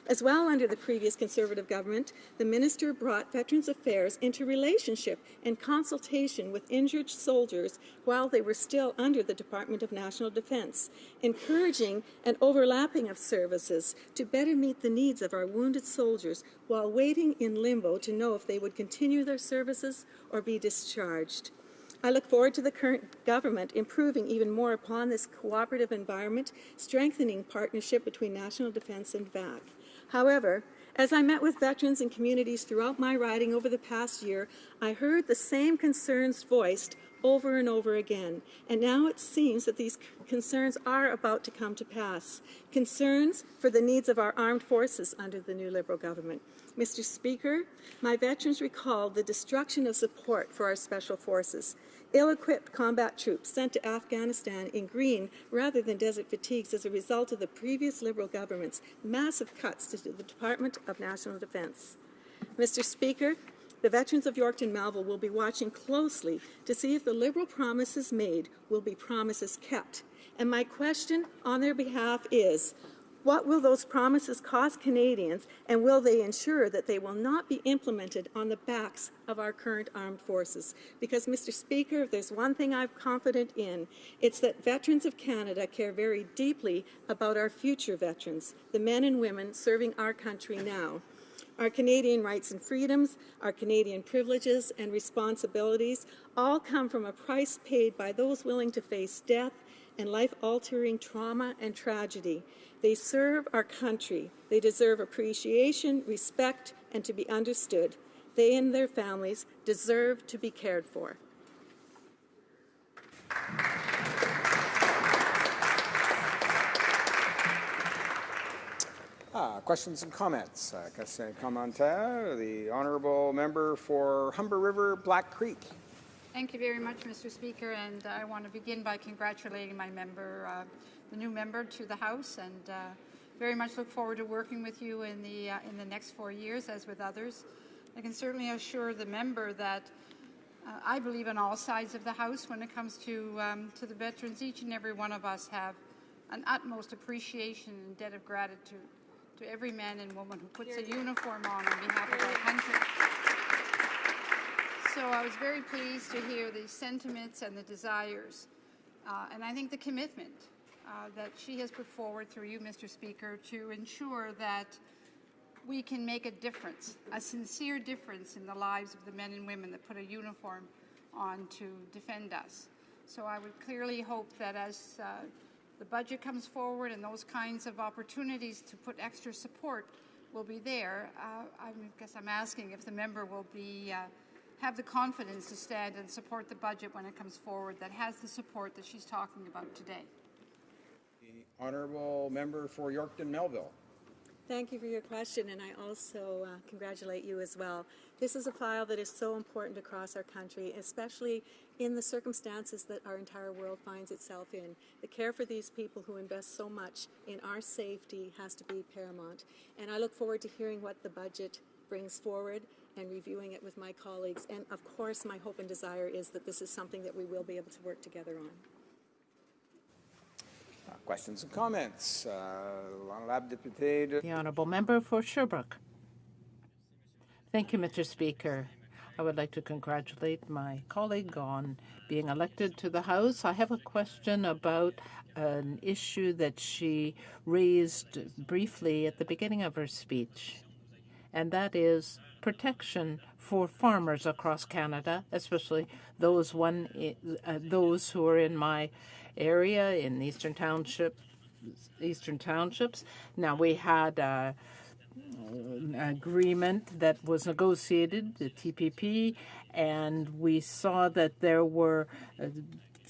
As well, under the previous Conservative government, the minister brought Veterans Affairs into relationship and consultation with injured soldiers while they were still under the Department of National Defence, encouraging an overlapping of services to better meet the needs of our wounded soldiers while waiting in limbo to know if they would continue their services or be discharged. I look forward to the current government improving even more upon this cooperative environment, strengthening partnership between National Defence and VAC. However, as I met with veterans and communities throughout my riding over the past year, I heard the same concerns voiced over and over again, and now it seems that these concerns are about to come to pass. Concerns for the needs of our armed forces under the new Liberal government. Mr. Speaker, my veterans recalled the destruction of support for our special forces. Ill-equipped combat troops sent to Afghanistan in green rather than desert fatigues as a result of the previous Liberal government's massive cuts to the Department of National Defence. Mr. Speaker, the veterans of Yorkton Melville will be watching closely to see if the Liberal promises made will be promises kept. And my question on their behalf is, what will those promises cost Canadians, and will they ensure that they will not be implemented on the backs of our current armed forces? Because, Mr. Speaker, if there's one thing I'm confident in, it's that veterans of Canada care very deeply about our future veterans, the men and women serving our country now. Our Canadian rights and freedoms, our Canadian privileges and responsibilities all come from a price paid by those willing to face death and life-altering trauma and tragedy. They serve our country. They deserve appreciation, respect, and to be understood. They and their families deserve to be cared for. Questions and comments. Question commentaire. The honourable member for Humber River, Black Creek. Thank you very much, Mr. Speaker, and I want to begin by congratulating my member, the new member to the House, and very much look forward to working with you in the next 4 years, as with others. I can certainly assure the member that I believe on all sides of the House when it comes to the veterans. Each and every one of us have an utmost appreciation and debt of gratitude to every man and woman who puts a uniform on behalf of our country. So I was very pleased to hear the sentiments and the desires, and I think the commitment that she has put forward through you, Mr. Speaker, to ensure that we can make a difference, a sincere difference in the lives of the men and women that put a uniform on to defend us. So I would clearly hope that as the budget comes forward and those kinds of opportunities to put extra support will be there, I guess I'm asking if the member will be have the confidence to stand and support the budget when it comes forward that has the support that she's talking about today. The honourable member for Yorkton Melville. Thank you for your question, and I also congratulate you as well. This is a file that is so important across our country, especially in the circumstances that our entire world finds itself in. The care for these people who invest so much in our safety has to be paramount. And I look forward to hearing what the budget brings forward and reviewing it with my colleagues. And of course, my hope and desire is that this is something that we will be able to work together on. Questions and comments? The honourable member for Sherbrooke. Thank you, Mr. Speaker. I would like to congratulate my colleague on being elected to the House. I have a question about an issue that she raised briefly at the beginning of her speech, and that is protection for farmers across Canada, especially those who are in my area in Eastern Townships. Now, we had an agreement that was negotiated, the TPP, and we saw that there were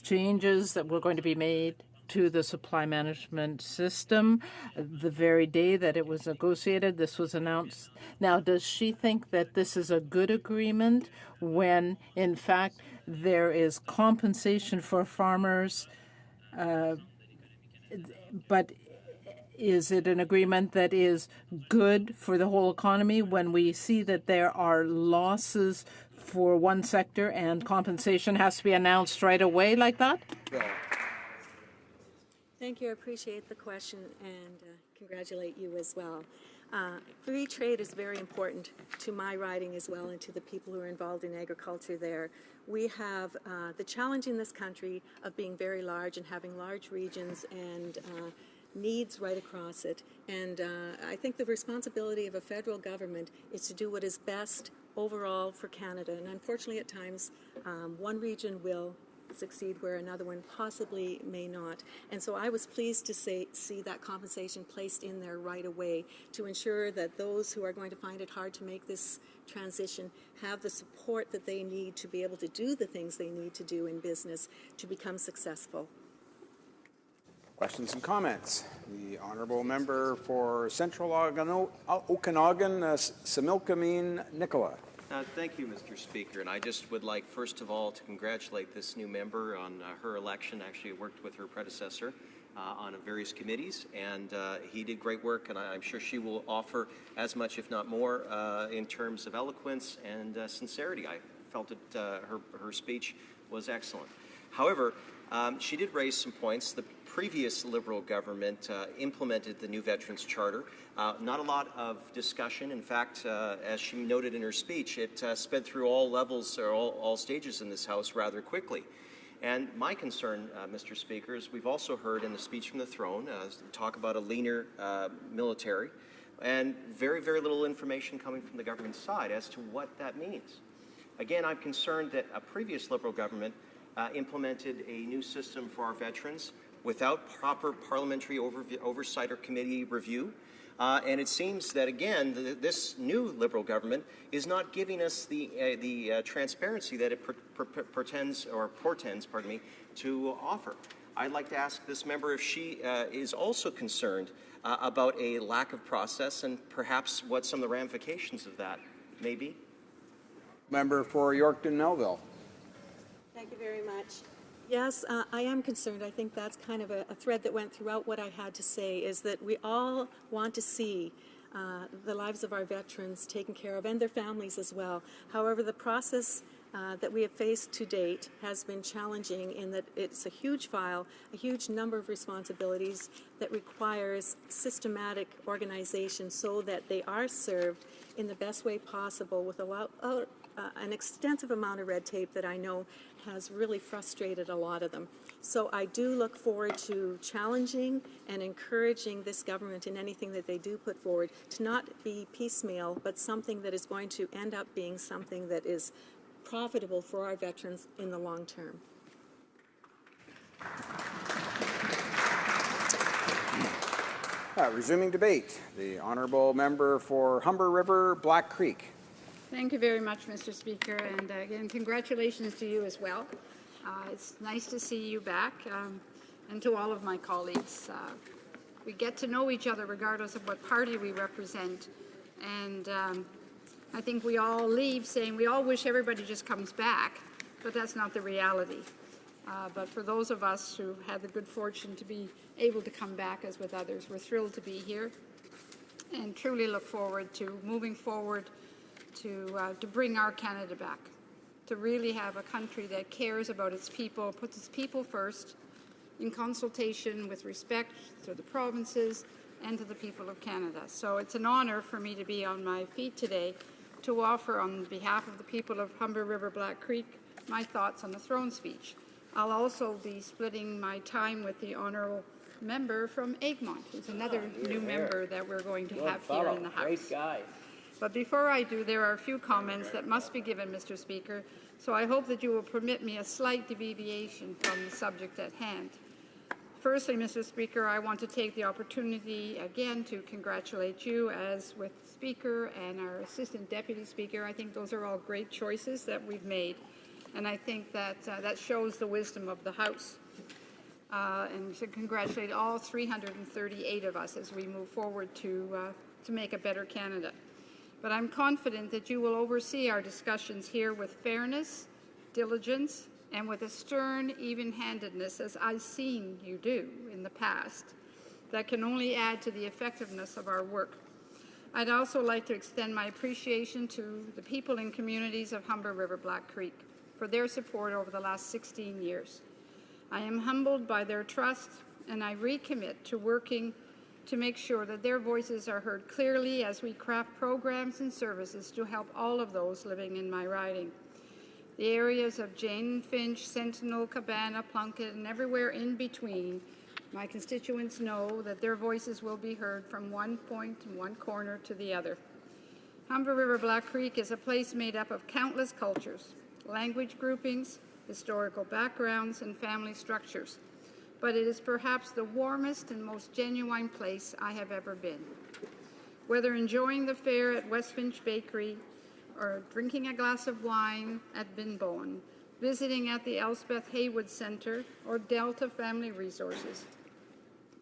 changes that were going to be made to the supply management system. The very day that it was negotiated, this was announced. Now, does she think that this is a good agreement when, in fact, there is compensation for farmers? But is it an agreement that is good for the whole economy when we see that there are losses for one sector and compensation has to be announced right away like that? Yeah. Thank you. I appreciate the question and congratulate you as well. Free trade is very important to my riding as well and to the people who are involved in agriculture there. We have the challenge in this country of being very large and having large regions and needs right across it. And I think the responsibility of a federal government is to do what is best overall for Canada. And unfortunately, at times, one region will succeed where another one possibly may not. And so I was pleased to see that compensation placed in there right away to ensure that those who are going to find it hard to make this transition have the support that they need to be able to do the things they need to do in business to become successful. Questions and comments? The honourable member for Central Okanagan, Similkameen Nicola. Thank you, Mr. Speaker. And I just would like, first of all, to congratulate this new member on her election. Actually, I worked with her predecessor on various committees, and he did great work, and I'm sure she will offer as much, if not more, in terms of eloquence and sincerity. I felt that her speech was excellent. However, she did raise some points. The previous Liberal government implemented the new Veterans Charter. Not a lot of discussion. In fact, as she noted in her speech, it sped through all levels or all stages in this House rather quickly. And my concern, Mr. Speaker, is we've also heard in the speech from the throne talk about a leaner military, and very, very little information coming from the government side as to what that means. Again, I'm concerned that a previous Liberal government implemented a new system for our veterans without proper parliamentary oversight or committee review. And it seems that, again, this new Liberal government is not giving us the transparency that it portends to offer. I'd like to ask this member if she is also concerned about a lack of process and perhaps what some of the ramifications of that may be. Member for Yorkton Melville. Thank you very much. Yes, I am concerned. I think that's kind of a thread that went throughout what I had to say, is that we all want to see the lives of our veterans taken care of and their families as well. However, the process that we have faced to date has been challenging in that it's a huge file, a huge number of responsibilities that requires systematic organization so that they are served in the best way possible with an extensive amount of red tape that I know has really frustrated a lot of them. So I do look forward to challenging and encouraging this government in anything that they do put forward to not be piecemeal, but something that is going to end up being something that is profitable for our veterans in the long term. Resuming debate, the honourable member for Humber River, Black Creek. Thank you very much, Mr. Speaker, and again, congratulations to you as well. It's nice to see you back, and to all of my colleagues. We get to know each other regardless of what party we represent, and I think we all leave saying we all wish everybody just comes back, but that's not the reality. But for those of us who had the good fortune to be able to come back as with others, we're thrilled to be here and truly look forward to moving forward to bring our Canada back, to really have a country that cares about its people, puts its people first, in consultation with respect to the provinces and to the people of Canada. So it's an honour for me to be on my feet today to offer on behalf of the people of Humber River Black Creek my thoughts on the throne speech. I'll also be splitting my time with the honourable member from Egmont, who's another new member that we're going to have here in the House. Great guy. But before I do, there are a few comments that must be given, Mr. Speaker, so I hope that you will permit me a slight deviation from the subject at hand. Firstly, Mr. Speaker, I want to take the opportunity again to congratulate you as with Speaker and our Assistant Deputy Speaker. I think those are all great choices that we've made, and I think that that shows the wisdom of the House. And to congratulate all 338 of us as we move forward to make a better Canada. But I'm confident that you will oversee our discussions here with fairness, diligence, and with a stern even-handedness, as I've seen you do in the past, that can only add to the effectiveness of our work. I'd also like to extend my appreciation to the people and communities of Humber River Black Creek for their support over the last 16 years. I am humbled by their trust, and I recommit to working to make sure that their voices are heard clearly as we craft programs and services to help all of those living in my riding. The areas of Jane Finch, Sentinel, Cabana, Plunkett, and everywhere in between, my constituents know that their voices will be heard from one point and one corner to the other. Humber River Black Creek is a place made up of countless cultures, language groupings, historical backgrounds, and family structures. But it is perhaps the warmest and most genuine place I have ever been. Whether enjoying the fare at West Finch Bakery, or drinking a glass of wine at Binbowen, visiting at the Elspeth Haywood Centre or Delta Family Resources,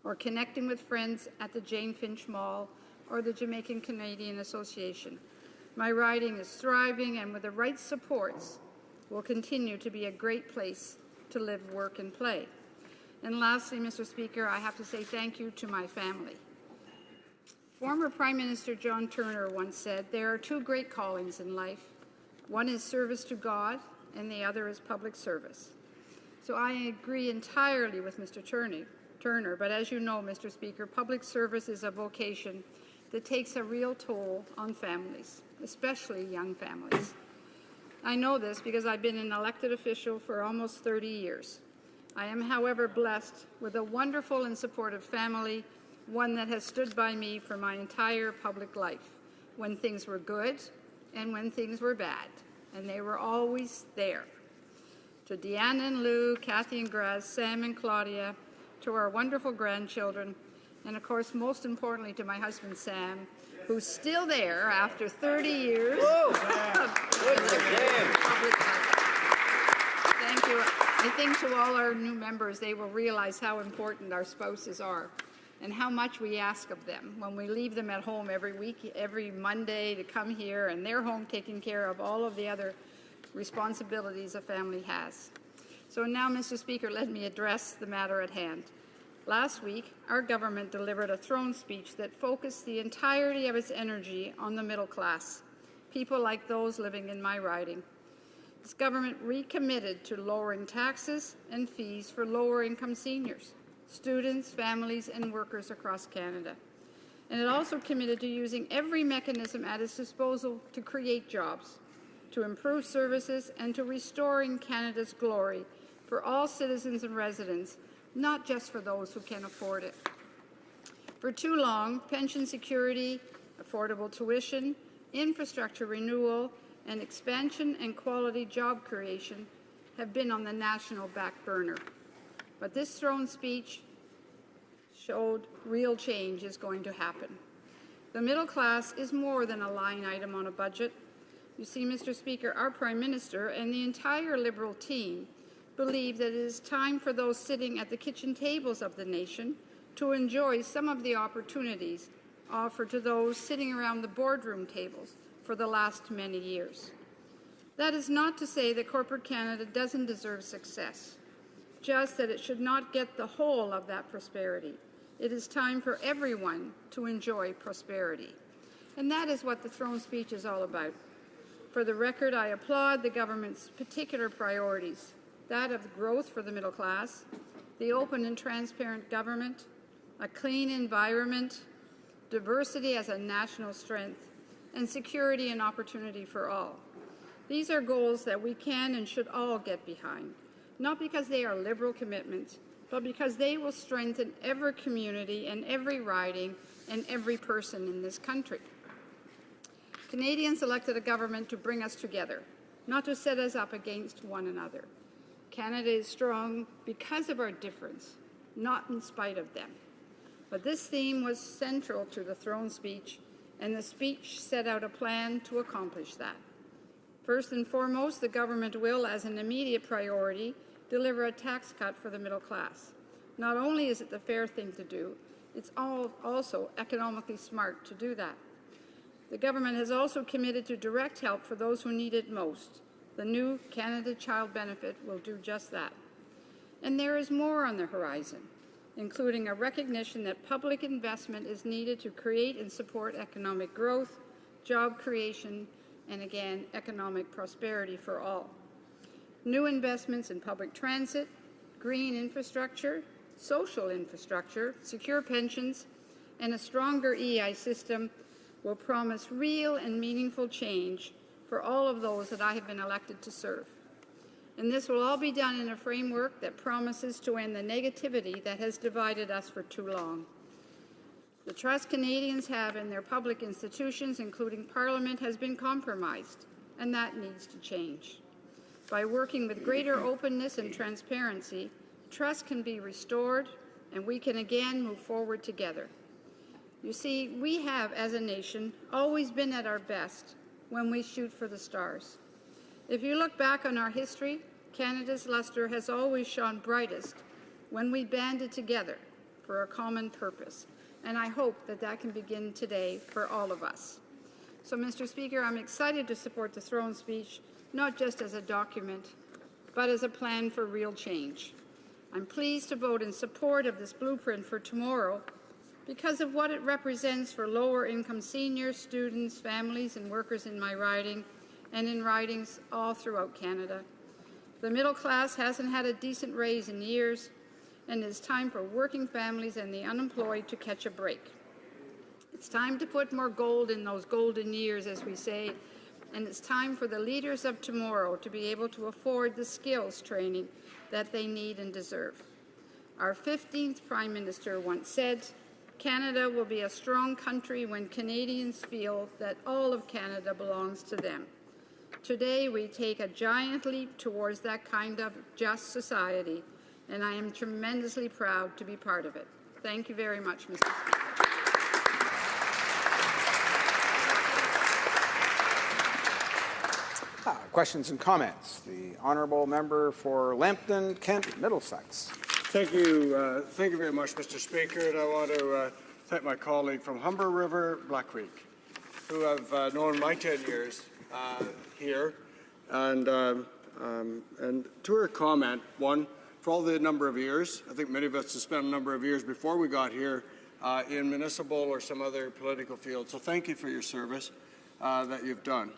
or connecting with friends at the Jane Finch Mall or the Jamaican Canadian Association. My riding is thriving, and with the right supports, will continue to be a great place to live, work, and play. And lastly, Mr. Speaker, I have to say thank you to my family. Former Prime Minister John Turner once said, "There are two great callings in life. One is service to God, and the other is public service." So I agree entirely with Mr. Turner, but as you know, Mr. Speaker, public service is a vocation that takes a real toll on families, especially young families. I know this because I've been an elected official for almost 30 years. I am, however, blessed with a wonderful and supportive family, one that has stood by me for my entire public life, when things were good and when things were bad, and they were always there. To Deanna and Lou, Kathy and Graz, Sam and Claudia, to our wonderful grandchildren, and of course, most importantly, to my husband, Sam, who's still there after 30 years. Thank you. I think to all our new members, they will realize how important our spouses are and how much we ask of them when we leave them at home every week, every Monday to come here, and they're home taking care of all of the other responsibilities a family has. So now, Mr. Speaker, let me address the matter at hand. Last week, our government delivered a throne speech that focused the entirety of its energy on the middle class, people like those living in my riding. This government recommitted to lowering taxes and fees for lower-income seniors, students, families, and workers across Canada. And it also committed to using every mechanism at its disposal to create jobs, to improve services, and to restoring Canada's glory for all citizens and residents, not just for those who can afford it. For too long, pension security, affordable tuition, infrastructure renewal, and expansion and quality job creation have been on the national back burner. But this throne speech showed real change is going to happen. The middle class is more than a line item on a budget. You see, Mr. Speaker, our Prime Minister and the entire Liberal team believe that it is time for those sitting at the kitchen tables of the nation to enjoy some of the opportunities offered to those sitting around the boardroom tables for the last many years. That is not to say that corporate Canada doesn't deserve success, just that it should not get the whole of that prosperity. It is time for everyone to enjoy prosperity. And that is what the throne speech is all about. For the record, I applaud the government's particular priorities, that of growth for the middle class, the open and transparent government, a clean environment, diversity as a national strength, and security and opportunity for all. These are goals that we can and should all get behind, not because they are Liberal commitments, but because they will strengthen every community and every riding and every person in this country. Canadians elected a government to bring us together, not to set us up against one another. Canada is strong because of our difference, not in spite of them. But this theme was central to the throne speech, and the speech set out a plan to accomplish that. First and foremost, the government will, as an immediate priority, deliver a tax cut for the middle class. Not only is it the fair thing to do, it's also economically smart to do that. The government has also committed to direct help for those who need it most. The new Canada Child Benefit will do just that. And there is more on the horizon, including a recognition that public investment is needed to create and support economic growth, job creation, and again, economic prosperity for all. New investments in public transit, green infrastructure, social infrastructure, secure pensions, and a stronger EI system will promise real and meaningful change for all of those that I have been elected to serve. And this will all be done in a framework that promises to end the negativity that has divided us for too long. The trust Canadians have in their public institutions, including Parliament, has been compromised, and that needs to change. By working with greater openness and transparency, trust can be restored, and we can again move forward together. You see, we have, as a nation, always been at our best when we shoot for the stars. If you look back on our history, Canada's lustre has always shone brightest when we banded together for a common purpose, and I hope that that can begin today for all of us. So, Mr. Speaker, I'm excited to support the throne speech, not just as a document, but as a plan for real change. I'm pleased to vote in support of this blueprint for tomorrow because of what it represents for lower-income seniors, students, families, and workers in my riding and in ridings all throughout Canada. The middle class hasn't had a decent raise in years, and it's time for working families and the unemployed to catch a break. It's time to put more gold in those golden years, as we say, and it's time for the leaders of tomorrow to be able to afford the skills training that they need and deserve. Our 15th Prime Minister once said, "Canada will be a strong country when Canadians feel that all of Canada belongs to them." Today, we take a giant leap towards that kind of just society, and I am tremendously proud to be part of it. Thank you very much, Mr. Speaker. Questions and comments. The honourable member for Lambton, Kent, Middlesex. Thank you very much, Mr. Speaker, and I want to thank my colleague from Humber River, Black Creek, who have known my 10 years here, and to her comment, one, for all the number of years, I think many of us have spent a number of years before we got here in municipal or some other political field, so thank you for your service that you've done.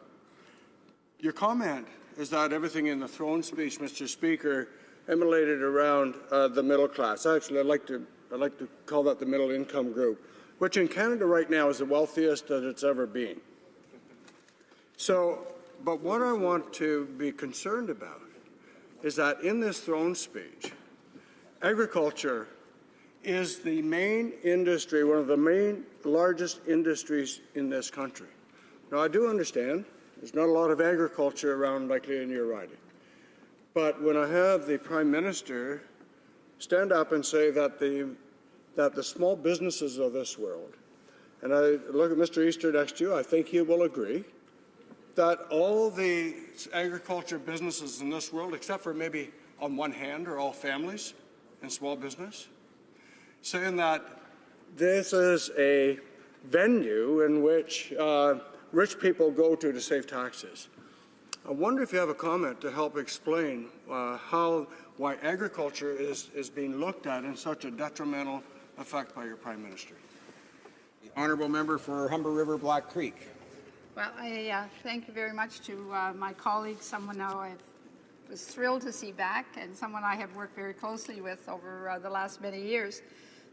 Your comment is that everything in the throne speech, Mr. Speaker, emanated around the middle class. Actually, I'd like to call that the middle income group, which in Canada right now is the wealthiest that it's ever been. So, but what I want to be concerned about is that in this throne speech, agriculture is the main industry, one of the main largest industries in this country. Now, I do understand There's not a lot of agriculture around likely in your riding. But when I have the Prime Minister stand up and say that the small businesses of this world, and I look at Mr. Easter next to you, I think he will agree, that all the agriculture businesses in this world, except for maybe on one hand, are all families and small business, saying that this is a venue in which rich people go to save taxes. I wonder if you have a comment to help explain why agriculture is being looked at in such a detrimental effect by your Prime Minister. The honourable member for Humber River Black Creek. Well, I thank you very much to my colleague, someone I was thrilled to see back, and someone I have worked very closely with over the last many years.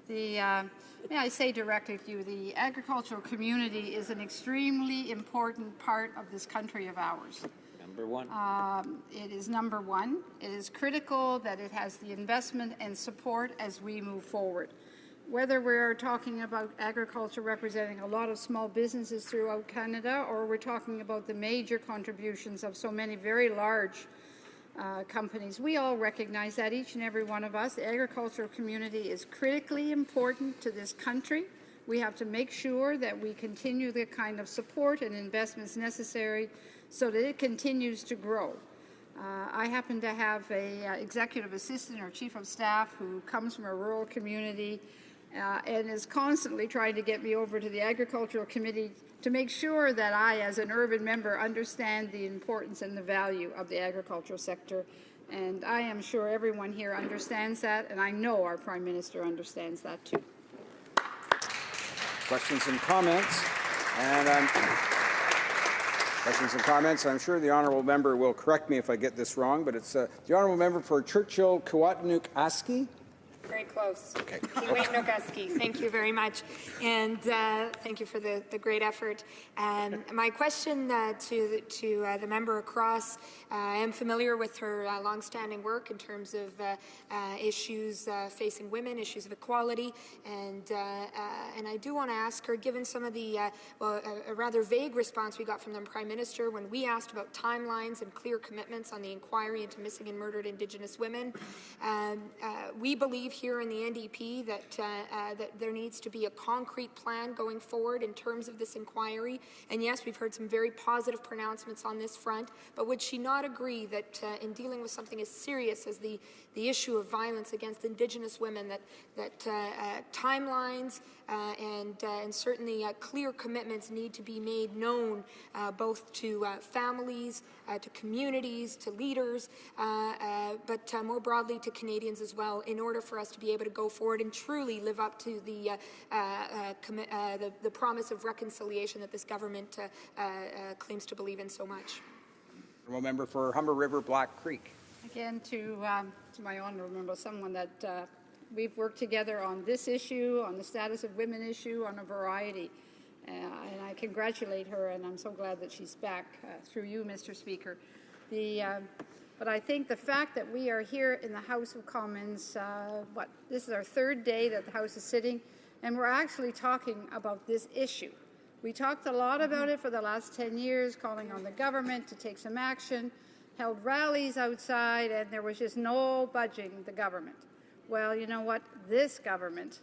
May I say directly to you, the agricultural community is an extremely important part of this country of ours. Number one. It is number one. It is critical that it has the investment and support as we move forward. Whether we're talking about agriculture representing a lot of small businesses throughout Canada, or we're talking about the major contributions of so many very large companies, we all recognize that, each and every one of us. The agricultural community is critically important to this country. We have to make sure that we continue the kind of support and investments necessary so that it continues to grow. I happen to have an executive assistant or chief of staff who comes from a rural community and is constantly trying to get me over to the Agricultural Committee to make sure that I, as an urban member, understand the importance and the value of the agricultural sector. And I am sure everyone here understands that, and I know our Prime Minister understands that too. Questions and comments? Questions and comments. I'm sure the honourable member will correct me if I get this wrong, but it's the honourable member for Churchill Kiwatanuk-Aski. Very close. Okay. Kiwatanuk-Aski. Thank you very much, and thank you for the great effort. My question to the member across, I am familiar with her longstanding work in terms of issues facing women, issues of equality, and I do want to ask her, given some of the a rather vague response we got from the Prime Minister when we asked about timelines and clear commitments on the inquiry into missing and murdered Indigenous women, we believe here in the NDP that there needs to be a concrete plan going forward in terms of this inquiry. And yes, we've heard some very positive pronouncements on this front, but would she not agree that in dealing with something as serious as the issue of violence against Indigenous women, that timelines and certainly clear commitments need to be made known both to families, to communities, to leaders, but more broadly to Canadians as well, in order for us to be able to go forward and truly live up to the promise of reconciliation that this government claims to believe in so much. Honourable member for Humber River Black Creek. Again, to my honourable member, someone that we've worked together on this issue, on the status of women issue, on a variety. And I congratulate her, and I'm so glad that she's back through you, Mr. Speaker. But I think the fact that we are here in the House of Commons, this is our third day that the House is sitting, and we're actually talking about this issue. We talked a lot about it for the last 10 years, calling on the government to take some action, held rallies outside, and there was just no budging the government. Well, you know what? This government,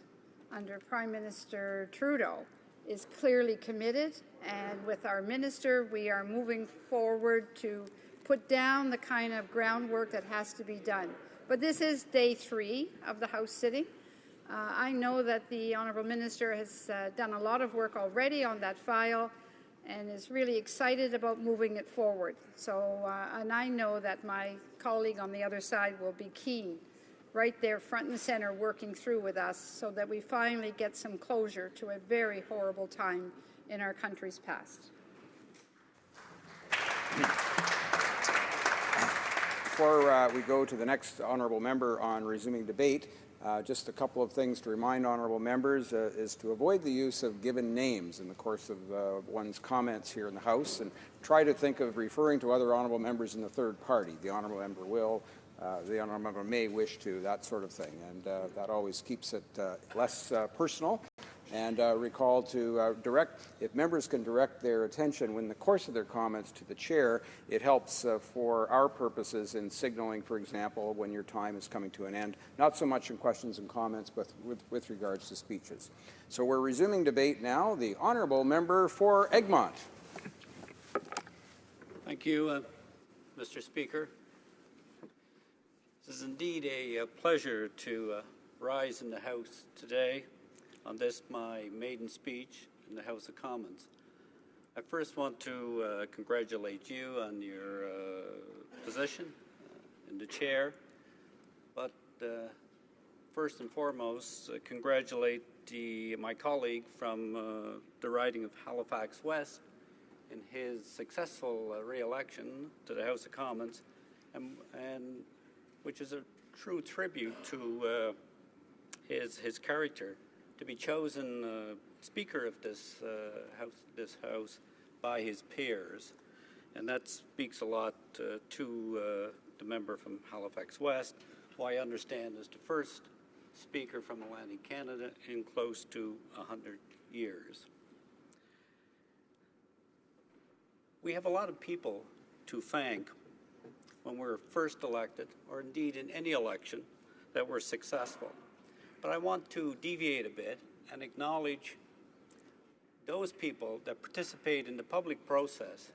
under Prime Minister Trudeau, is clearly committed, and with our minister, we are moving forward to put down the kind of groundwork that has to be done. But this is day 3 of the House sitting. I know that the Honourable Minister has done a lot of work already on that file and is really excited about moving it forward. So, and I know that my colleague on the other side will be keen, right there front and center, working through with us so that we finally get some closure to a very horrible time in our country's past. Before we go to the next honourable member on resuming debate, just a couple of things to remind honourable members is to avoid the use of given names in the course of one's comments here in the House, and try to think of referring to other honourable members in the third party. The honourable member will, the honourable member may wish to, that sort of thing, and that always keeps it less personal And recall to direct, if members can direct their attention in the course of their comments to the chair, it helps for our purposes in signaling, for example, when your time is coming to an end, not so much in questions and comments, but with regards to speeches. So we're resuming debate now. The honourable member for Egmont. Thank you, Mr. Speaker. This is indeed a pleasure to rise in the House today on this, my maiden speech in the House of Commons. I first want to congratulate you on your position in the chair, but first and foremost, congratulate my colleague from the riding of Halifax West in his successful re-election to the House of Commons, and which is a true tribute to his character, to be chosen Speaker of this House by his peers. And that speaks a lot to the member from Halifax West, who I understand is the first Speaker from Atlantic Canada in close to 100 years. We have a lot of people to thank when we're first elected, or indeed in any election, that we're successful. But I want to deviate a bit and acknowledge those people that participate in the public process,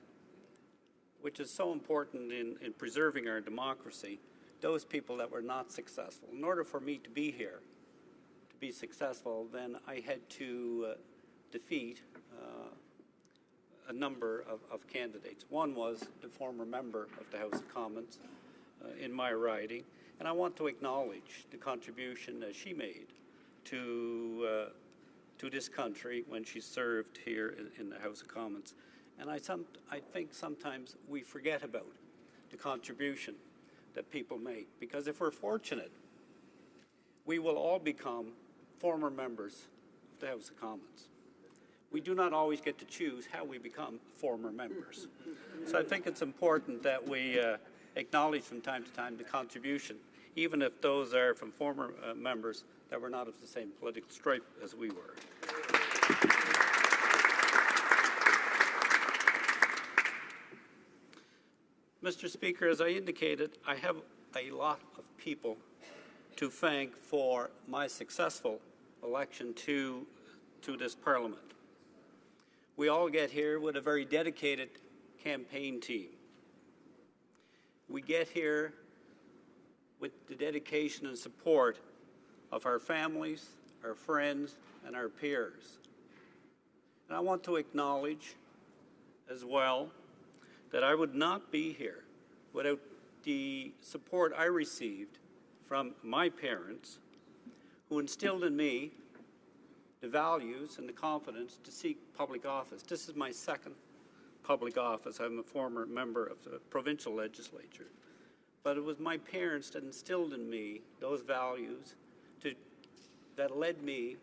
which is so important in preserving our democracy, those people that were not successful. In order for me to be here, to be successful, then I had to defeat a number of candidates. One was the former member of the House of Commons in my riding, and I want to acknowledge the contribution that she made to this country when she served here in the House of Commons. And I think sometimes we forget about the contribution that people make, because if we're fortunate, we will all become former members of the House of Commons. We do not always get to choose how we become former members. So I think it's important that we acknowledge from time to time the contribution, even if those are from former members that were not of the same political stripe as we were. Mr. Speaker, as I indicated, I have a lot of people to thank for my successful election to this Parliament. We all get here with a very dedicated campaign team. We get here with the dedication and support of our families, our friends, and our peers. And I want to acknowledge as well that I would not be here without the support I received from my parents, who instilled in me the values and the confidence to seek public office. This is my second public office. I'm a former member of the provincial legislature. But it was my parents that instilled in me those values that led me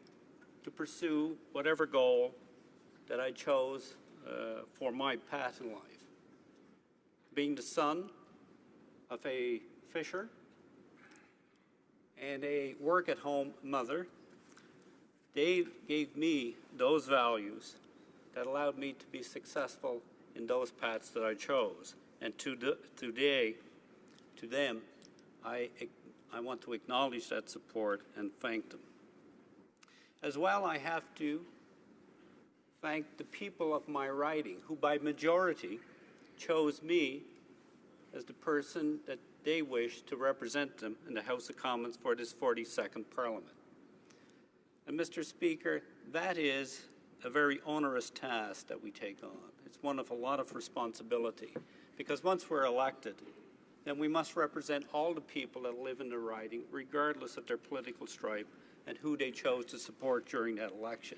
to pursue whatever goal that I chose for my path in life. Being the son of a fisher and a work-at-home mother, they gave me those values that allowed me to be successful in those paths that I chose. And today, to them, I want to acknowledge that support and thank them. As well, I have to thank the people of my riding, who by majority chose me as the person that they wish to represent them in the House of Commons for this 42nd Parliament. And Mr. Speaker, that is a very onerous task that we take on. It's one of a lot of responsibility, because once we're elected, then we must represent all the people that live in the riding, regardless of their political stripe and who they chose to support during that election.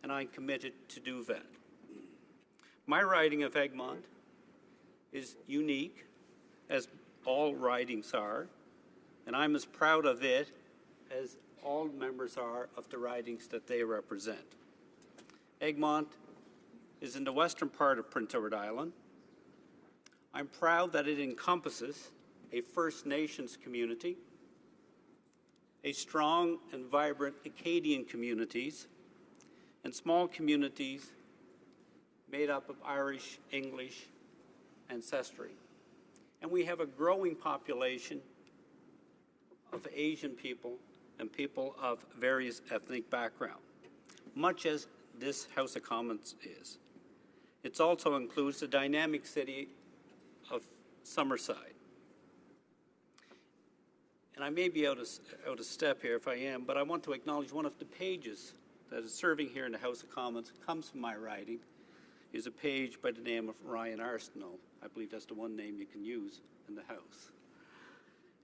And I'm committed to do that. My riding of Egmont is unique, as all ridings are, and I'm as proud of it as all members are of the ridings that they represent. Egmont is in the western part of Prince Edward Island. I'm proud that it encompasses a First Nations community, a strong and vibrant Acadian communities, and small communities made up of Irish, English ancestry. And we have a growing population of Asian people and people of various ethnic backgrounds, much as this House of Commons is. It also includes the dynamic city of Summerside. And I may be out of step here if I am, but I want to acknowledge one of the pages that is serving here in the House of Commons, comes from my writing, is a page by the name of Ryan Arsenault. I believe that's the one name you can use in the House.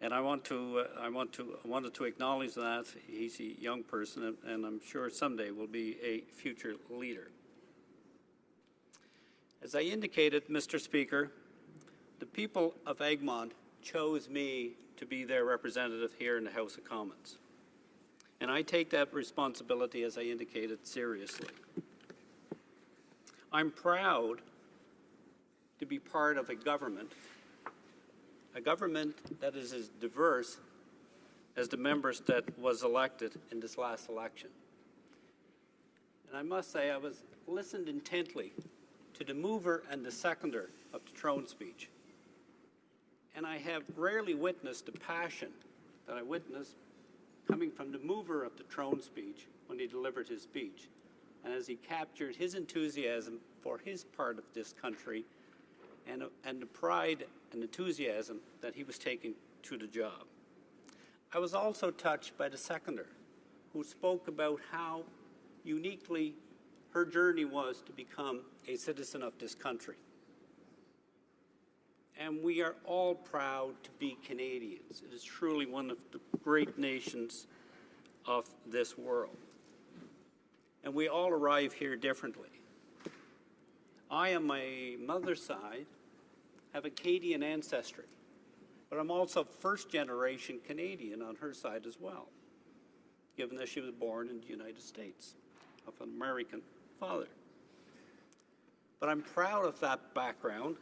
And I wanted to acknowledge that. He's a young person, and I'm sure someday will be a future leader. As I indicated, Mr. Speaker, the people of Egmont chose me to be their representative here in the House of Commons. And I take that responsibility, as I indicated, seriously. I'm proud to be part of a government that is as diverse as the members that was elected in this last election. And I must say, I was listened intently to the mover and the seconder of the throne speech. And I have rarely witnessed the passion that I witnessed coming from the mover of the throne speech when he delivered his speech, and as he captured his enthusiasm for his part of this country and the pride and enthusiasm that he was taking to the job. I was also touched by the seconder, who spoke about how uniquely her journey was to become a citizen of this country. And we are all proud to be Canadians. It is truly one of the great nations of this world. And we all arrive here differently. I, on my mother's side, have Acadian ancestry, but I'm also first-generation Canadian on her side as well, given that she was born in the United States of an American father. But I'm proud of that background,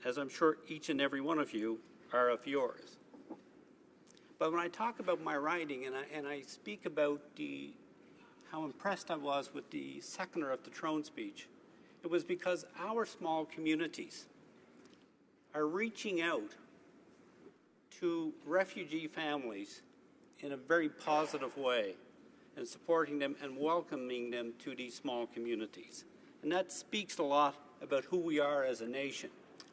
as I'm sure each and every one of you are of yours. But when I talk about my writing and I speak about how impressed I was with the seconder of the throne speech, it was because our small communities are reaching out to refugee families in a very positive way and supporting them and welcoming them to these small communities. And that speaks a lot about who we are as a nation,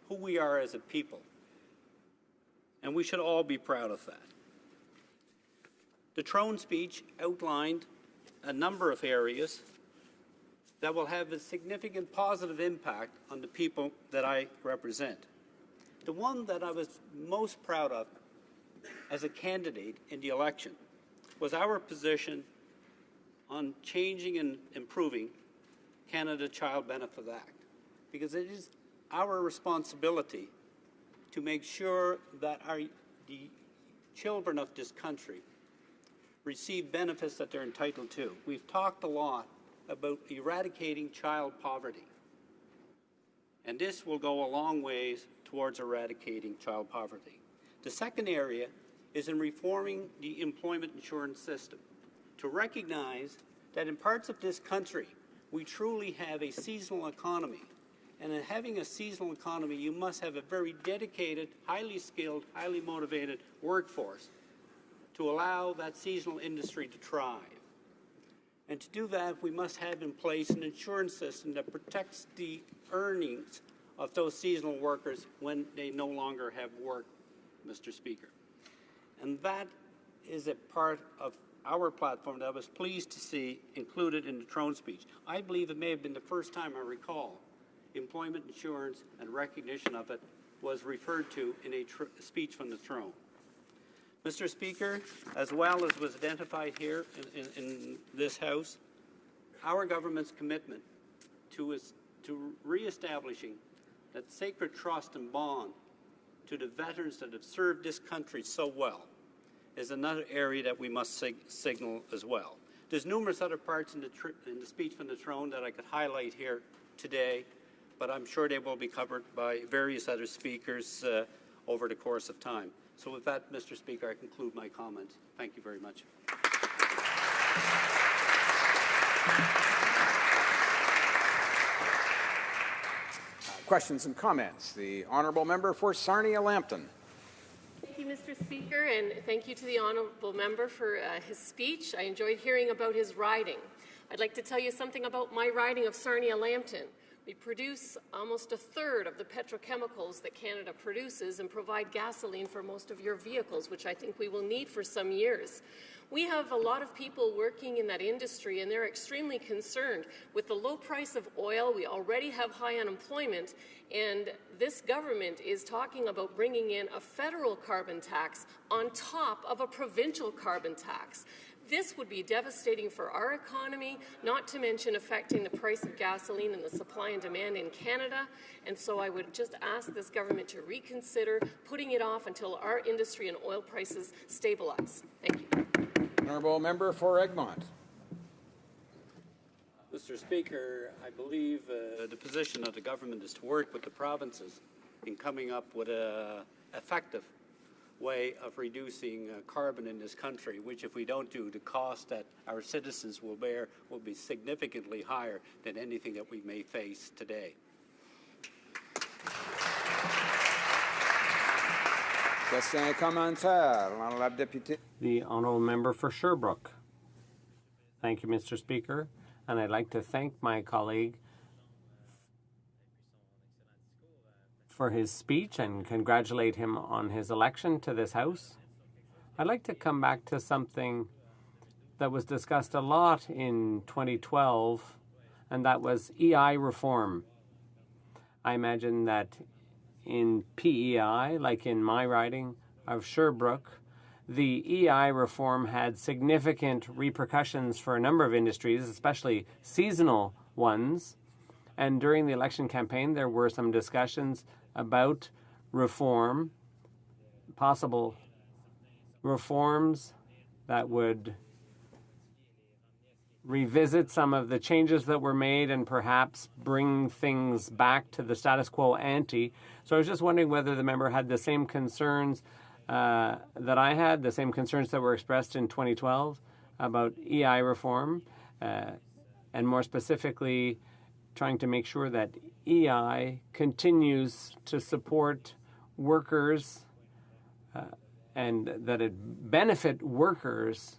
who we are as a people. And we should all be proud of that. The throne speech outlined a number of areas that will have a significant positive impact on the people that I represent. The one that I was most proud of as a candidate in the election was our position on changing and improving Canada Child Benefit Act, because it is our responsibility to make sure that the children of this country receive benefits that they're entitled to. We've talked a lot about eradicating child poverty, and this will go a long ways towards eradicating child poverty. The second area is in reforming the employment insurance system to recognize that in parts of this country we truly have a seasonal economy. And in having a seasonal economy, you must have a very dedicated, highly skilled, highly motivated workforce to allow that seasonal industry to thrive. And to do that, we must have in place an insurance system that protects the earnings of those seasonal workers when they no longer have work, Mr. Speaker. And that is a part of our platform that I was pleased to see included in the throne speech. I believe it may have been the first time I recall employment insurance and recognition of it was referred to in a speech from the throne. Mr. Speaker, as well as was identified here in this House, our government's commitment to reestablishing that sacred trust and bond to the veterans that have served this country so well is another area that we must signal as well. There's numerous other parts in the speech from the throne that I could highlight here today, but I'm sure they will be covered by various other speakers over the course of time. So with that, Mr. Speaker, I conclude my comments. Thank you very much. Questions and comments? The honourable member for Sarnia-Lambton. Thank you, Mr. Speaker, and thank you to the honourable member for his speech. I enjoyed hearing about his riding. I'd like to tell you something about my riding of Sarnia-Lambton. We produce almost a third of the petrochemicals that Canada produces and provide gasoline for most of your vehicles, which I think we will need for some years. We have a lot of people working in that industry, and they're extremely concerned. With the low price of oil, we already have high unemployment, and this government is talking about bringing in a federal carbon tax on top of a provincial carbon tax. This would be devastating for our economy, not to mention affecting the price of gasoline and the supply and demand in Canada. And so I would just ask this government to reconsider putting it off until our industry and oil prices stabilize. Thank you. Honourable member for Egmont. Mr. Speaker, I believe the position of the government is to work with the provinces in coming up with an effective way of reducing carbon in this country, which if we don't do, the cost that our citizens will bear will be significantly higher than anything that we may face today. Question commentaire. L'honorable député. The honourable member for Sherbrooke. Thank you, Mr. Speaker, and I'd like to thank my colleague for his speech and congratulate him on his election to this House. I'd like to come back to something that was discussed a lot in 2012, and that was EI reform. I imagine that in PEI, like in my riding of Sherbrooke, the EI reform had significant repercussions for a number of industries, especially seasonal ones. And during the election campaign, there were some discussions about reform, possible reforms that would revisit some of the changes that were made and perhaps bring things back to the status quo ante. So I was just wondering whether the member had the same concerns that I had, the same concerns that were expressed in 2012 about EI reform, and more specifically, trying to make sure that EI continues to support workers and that it benefit workers,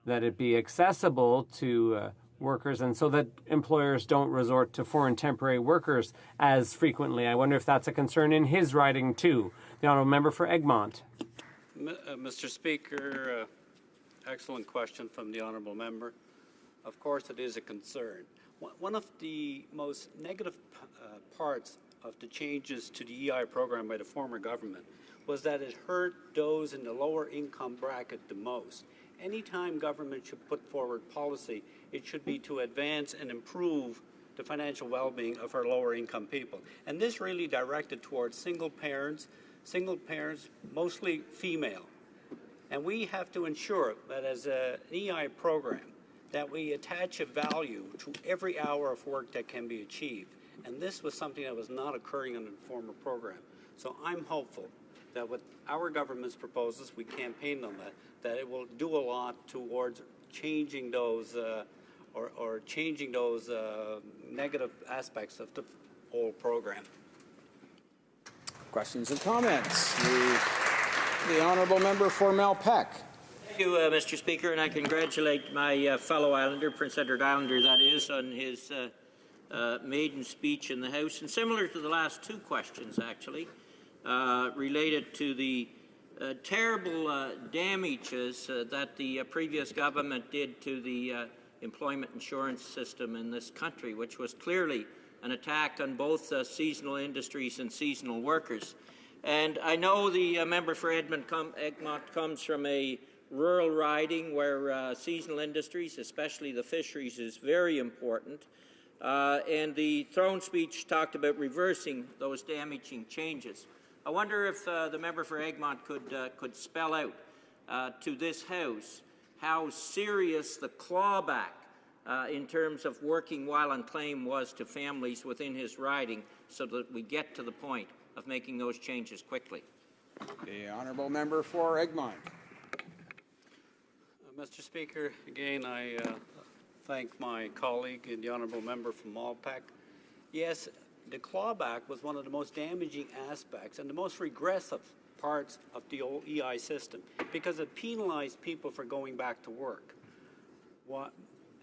that it be accessible to workers, and so that employers don't resort to foreign temporary workers as frequently. I wonder if that's a concern in his riding too. The honourable member for Egmont. Mr. Speaker, excellent question from the honourable member. Of course, it is a concern. One of the most negative parts of the changes to the EI program by the former government was that it hurt those in the lower income bracket the most. Anytime government should put forward policy, it should be to advance and improve the financial well-being of our lower income people. And this really directed towards single parents, mostly female. And we have to ensure that as an EI program, that we attach a value to every hour of work that can be achieved. And this was something that was not occurring under the former program. So I'm hopeful that with our government's proposals, we campaigned on that it will do a lot towards changing those changing those negative aspects of the whole program. Questions and comments? The honourable member for Malpeque. Thank you, Mr. Speaker, and I congratulate my fellow Islander, Prince Edward Islander, that is, on his maiden speech in the House. And similar to the last two questions, actually, related to the terrible damages that the previous government did to the employment insurance system in this country, which was clearly an attack on both seasonal industries and seasonal workers. And I know the member for Egmont comes from a rural riding where seasonal industries, especially the fisheries, is very important. And the throne speech talked about reversing those damaging changes. I wonder if the member for Egmont could spell out to this House how serious the clawback in terms of working while on claim was to families within his riding, so that we get to the point of making those changes quickly. The honourable member for Egmont. Mr. Speaker, again, I thank my colleague and the honourable member from Malpeque Yes, the clawback was one of the most damaging aspects and the most regressive parts of the old EI system because it penalized people for going back to work.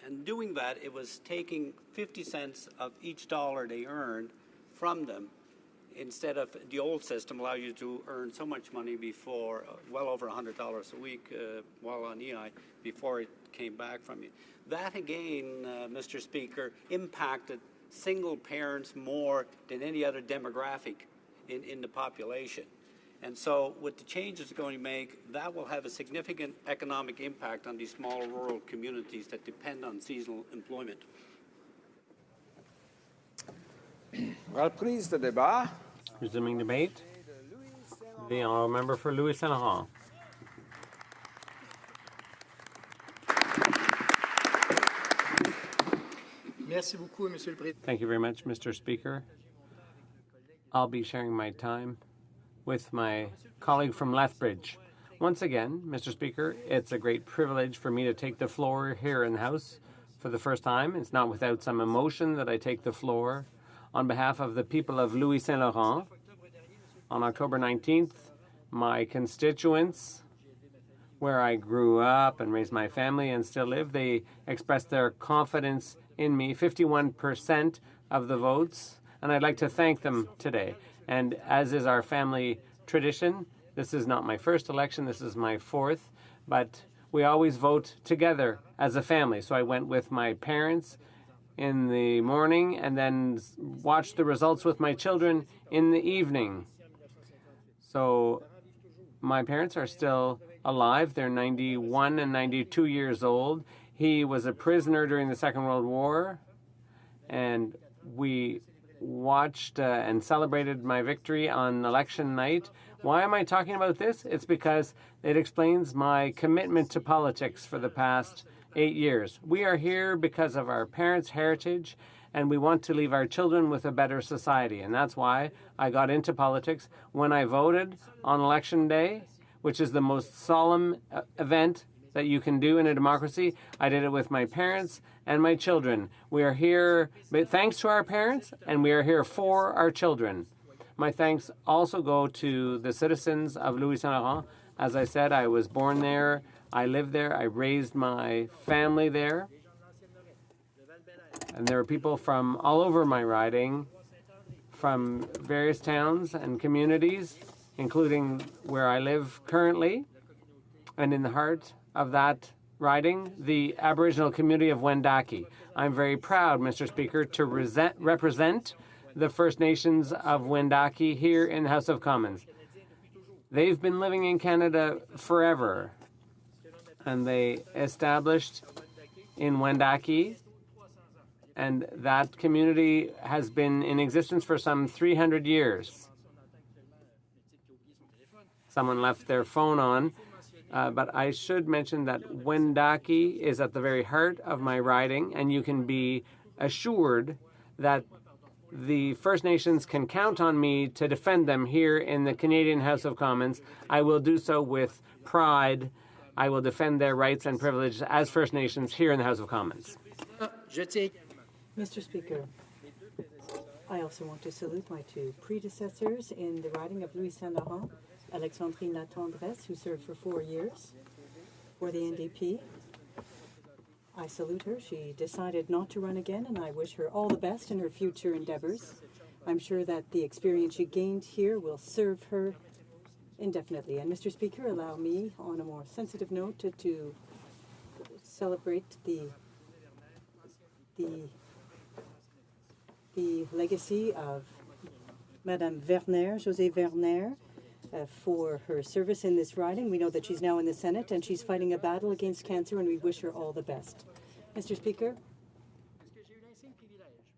And doing that, it was taking 50 cents of each dollar they earned from them, instead of the old system allowed you to earn so much money before, well over $100 a week while on EI, before it came back from you. That again, Mr. Speaker, impacted single parents more than any other demographic in the population. And so with the changes it's going to make, that will have a significant economic impact on these small rural communities that depend on seasonal employment. Reprise de débat. Resuming debate. The honourable member for Louis Saint Laurent. Thank you very much, Mr. Speaker. I'll be sharing my time with my colleague from Lethbridge. Once again, Mr. Speaker, it's a great privilege for me to take the floor here in the House for the first time. It's not without some emotion that I take the floor on behalf of the people of Louis Saint Laurent. On October 19th, my constituents, where I grew up and raised my family and still live, they expressed their confidence in me, 51% of the votes, and I'd like to thank them today. And as is our family tradition, this is not my first election, this is my fourth, but we always vote together as a family. So I went with my parents in the morning and then watched the results with my children in the evening. So my parents are still alive. They're 91 and 92 years old. He was a prisoner during the Second World War, and we watched and celebrated my victory on election night. Why am I talking about this? It's because it explains my commitment to politics for the past 8 years. We are here because of our parents' heritage, and we want to leave our children with a better society. And that's why I got into politics. When I voted on Election Day, which is the most solemn event that you can do in a democracy, I did it with my parents and my children. We are here thanks to our parents, and we are here for our children. My thanks also go to the citizens of Louis Saint Laurent. As I said, I was born there, I lived there, I raised my family there. And there are people from all over my riding, from various towns and communities, including where I live currently. And in the heart of that riding, the Aboriginal community of Wendake. I'm very proud, Mr. Speaker, to represent the First Nations of Wendake here in the House of Commons. They've been living in Canada forever, and they established in Wendake, and that community has been in existence for some 300 years. Someone left their phone on, but I should mention that Wendake is at the very heart of my riding, and you can be assured that the First Nations can count on me to defend them here in the Canadian House of Commons. I will do so with pride. I will defend their rights and privileges as First Nations here in the House of Commons. Mr. Speaker, I also want to salute my two predecessors in the riding of Louis Saint Laurent, Alexandrine Latendresse, who served for 4 years for the NDP. I salute her. She decided not to run again, and I wish her all the best in her future endeavors. I'm sure that the experience she gained here will serve her indefinitely. And Mr. Speaker, allow me, on a more sensitive note, to celebrate the legacy of Madame Werner, José Werner, for her service in this riding. We know that she's now in the Senate and she's fighting a battle against cancer, and we wish her all the best. Mr. Speaker,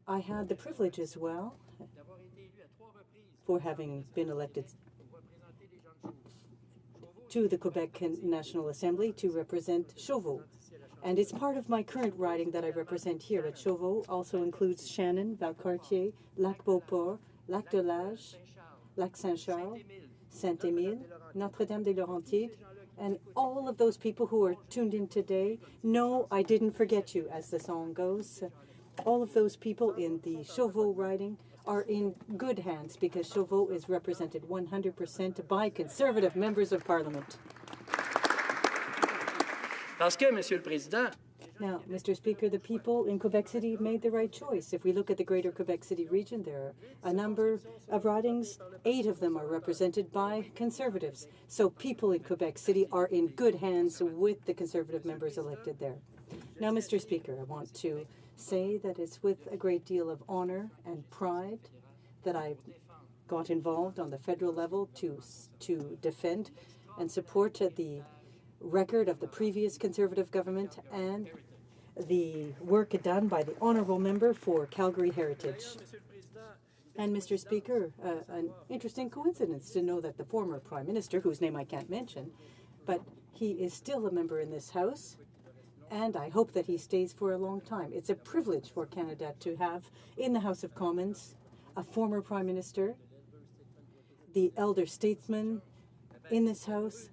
I had the privilege as well for having been elected to the Quebec National Assembly to represent Chauveau. And it's part of my current riding that I represent here at Chauveau. Also includes Shannon, Valcartier, Lac-Beauport, Lac-de-Lage, Lac-Saint-Charles, Saint-Émile, Notre-Dame-des-Laurentides, and all of those people who are tuned in today. No, I didn't forget you, as the song goes. all of those people in the Chauveau riding are in good hands because Chauveau is represented 100% by Conservative members of Parliament. Parce que, Monsieur le Président, Now, Mr. Speaker, the people in Quebec City made the right choice. If we look at the greater Quebec City region, there are a number of ridings. 8 of them are represented by Conservatives. So people in Quebec City are in good hands with the Conservative members elected there. Now, Mr. Speaker, I want to say that it's with a great deal of honor and pride that I got involved on the federal level to defend and support the record of the previous Conservative government and the work done by the honourable member for Calgary Heritage. And, Mr. Speaker, an interesting coincidence to know that the former Prime Minister, whose name I can't mention, but he is still a member in this House, and I hope that he stays for a long time. It's a privilege for Canada to have in the House of Commons a former Prime Minister, the elder statesman in this House,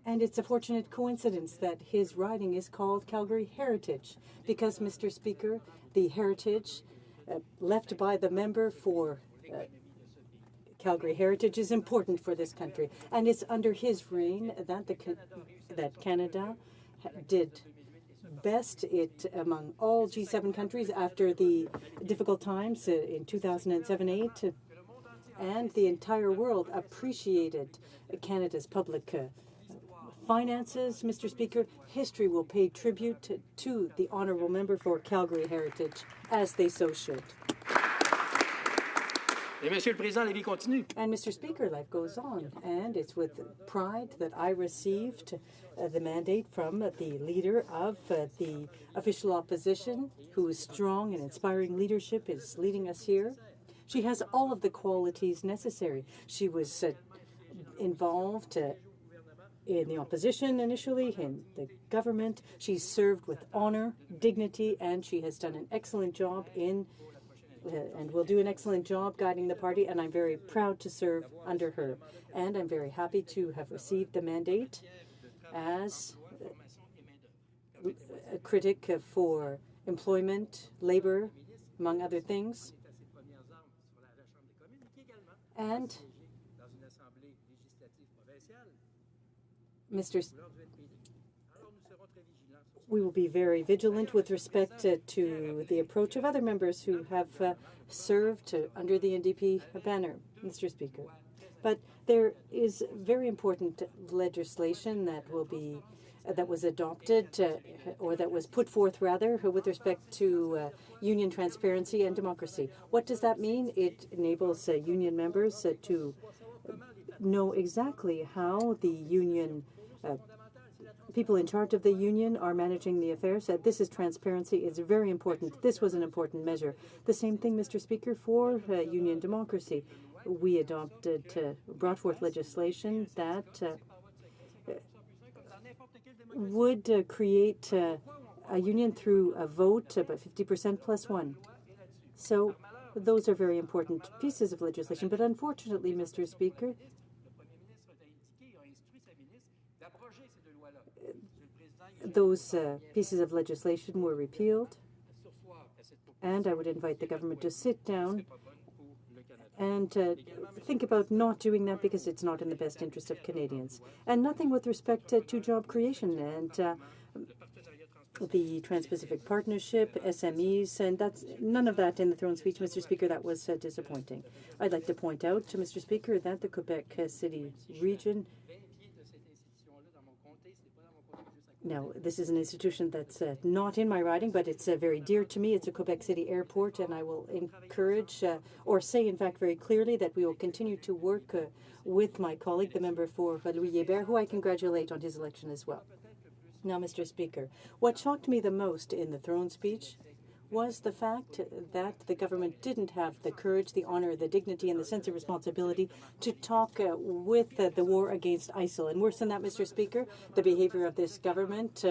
and it's a fortunate coincidence that his riding is called Calgary Heritage because, Mr. Speaker, the heritage left by the member for Calgary Heritage is important for this country. And it's under his reign that Canada did best among all G7 countries after the difficult times in 2007-8. And the entire world appreciated Canada's public finances, Mr. Speaker. History will pay tribute to the honourable member for Calgary Heritage, as they so should. et Monsieur le Président, la vie continue. And, Mr. Speaker, life goes on, and it's with pride that I received the mandate from the leader of the official opposition, whose strong and inspiring leadership is leading us here. She has all of the qualities necessary. She was involved in the opposition initially, in the government. She's served with honor, dignity, and she has done an excellent job and will do an excellent job guiding the party, and I'm very proud to serve under her. And I'm very happy to have received the mandate as a critic for employment, labor, among other things. And we will be very vigilant with respect to the approach of other members who have served under the NDP banner, Mr. Speaker. But there is very important legislation that was adopted or that was put forth rather with respect to union transparency and democracy. What does that mean? It enables union members to know exactly how the union people in charge of the union are managing the affairs. This is transparency. It's very important. This was an important measure. The same thing, Mr. Speaker, for union democracy. We brought forth legislation that would create a union through a vote, about 50% plus one. So those are very important pieces of legislation. But unfortunately, Mr. Speaker, those pieces of legislation were repealed, and I would invite the government to sit down and think about not doing that because it's not in the best interest of Canadians. And nothing with respect to job creation and the Trans-Pacific Partnership, SMEs, and that's none of that in the throne speech, Mr. Speaker. That was disappointing. I'd like to point out to Mr. Speaker that the Quebec City region. Now, this is an institution that's not in my riding, but it's very dear to me. It's a Quebec City airport, and I will encourage or say, in fact, very clearly that we will continue to work with my colleague, the member for Louis-Hébert, who I congratulate on his election as well. Now, Mr. Speaker, what shocked me the most in the throne speech was the fact that the government didn't have the courage, the honor, the dignity, and the sense of responsibility to talk with the war against ISIL. And worse than that, Mr. Speaker, the behavior of this government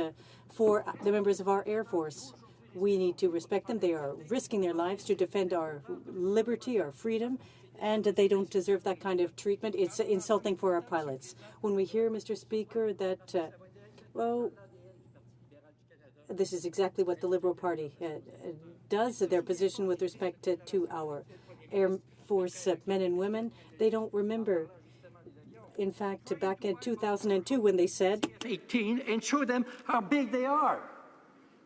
for the members of our Air Force. We need to respect them. They are risking their lives to defend our liberty, our freedom, and they don't deserve that kind of treatment. It's insulting for our pilots. When we hear, Mr. Speaker, that This is exactly what the Liberal Party does, their position with respect to our Air Force men and women. They don't remember, in fact, back in 2002 when they said 18 and show them how big they are.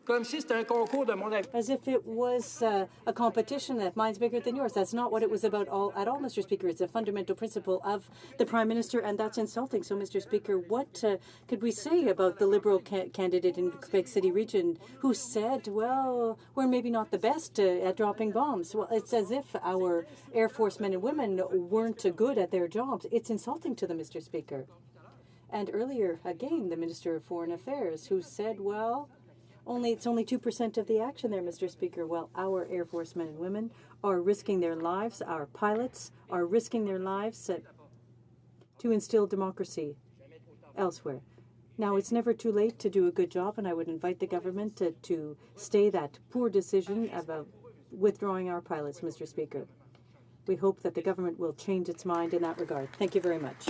Comme si c'était un concours de mon avis. as if it was a competition that mine's bigger than yours. That's not what it was about at all, Mr. Speaker. It's a fundamental principle of the Prime Minister, and that's insulting. So, Mr. Speaker, what could we say about the Liberal candidate in Quebec City region who said, well, we're maybe not the best at dropping bombs? Well, it's as if our Air Force men and women weren't good at their jobs. It's insulting to them, Mr. Speaker. And earlier, again, the Minister of Foreign Affairs, who said, well, it's only 2% of the action there, Mr. Speaker. Well, our Air Force men and women are risking their lives. Our pilots are risking their lives to instill democracy elsewhere. Now, it's never too late to do a good job, and I would invite the government to stay that poor decision about withdrawing our pilots, Mr. Speaker. We hope that the government will change its mind in that regard. Thank you very much.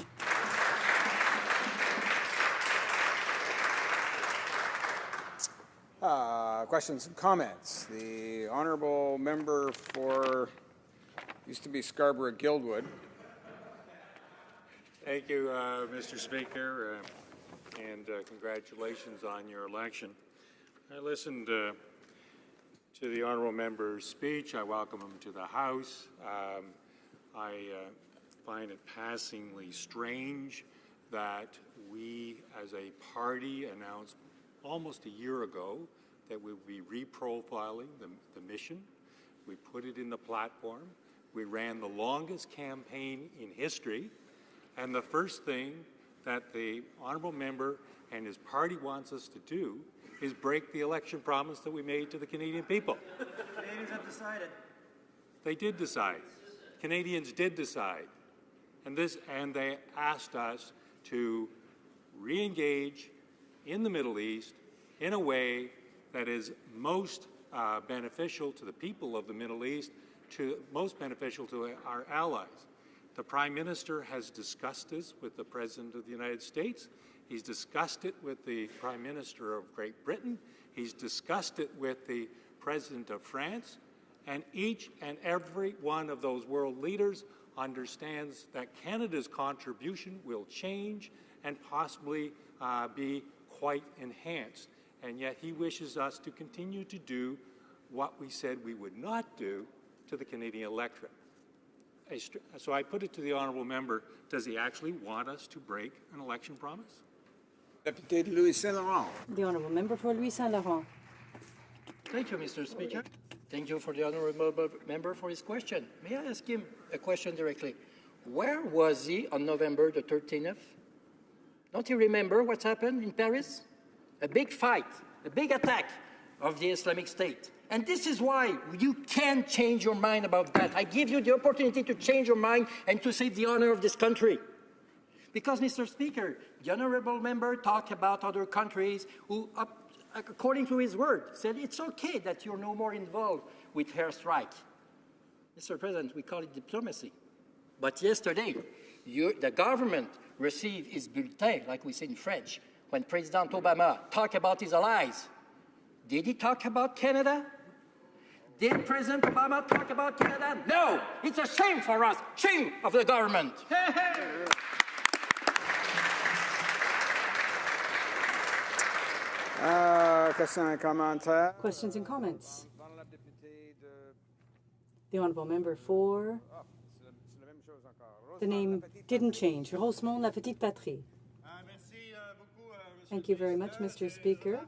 Questions and comments. The honourable member for used to be Scarborough-Guildwood. Thank you, Mr. Speaker, and congratulations on your election. I listened to the honourable member's speech. I welcome him to the House. I find it passingly strange that we, as a party, announced almost a year ago that we would be reprofiling the mission. We put it in the platform. We ran the longest campaign in history. And the first thing that the honourable member and his party wants us to do is break the election promise that we made to the Canadian people. Canadians have decided. They did decide. Canadians did decide. And they asked us to re-engage in the Middle East in a way that is most beneficial to the people of the Middle East, most beneficial to our allies. The Prime Minister has discussed this with the President of the United States. He's discussed it with the Prime Minister of Great Britain. He's discussed it with the President of France. And each and every one of those world leaders understands that Canada's contribution will change and possibly be quite enhanced. And yet he wishes us to continue to do what we said we would not do to the Canadian electorate. So I put it to the honourable member, does he actually want us to break an election promise? The honourable member for Louis Saint Laurent. Thank you, Mr. Speaker. Thank you for the honourable member for his question. May I ask him a question directly? Where was he on November the 13th? Don't you remember what happened in Paris? A big fight, a big attack of the Islamic State. And this is why you can't change your mind about that. I give you the opportunity to change your mind and to save the honor of this country. Because, Mr. Speaker, the honourable member talked about other countries who, according to his word, said it's okay that you're no more involved with airstrike. Mr. President, we call it diplomacy. But yesterday, the government received his bulletin, like we say in French, when President Obama talked about his allies. Did he talk about Canada? Did President Obama talk about Canada? No! It's a shame for us. Shame of the government. Questions and comments. The honourable member for... The name didn't change. Rosemont La Petite Patrie. Thank you very much, Mr. Speaker.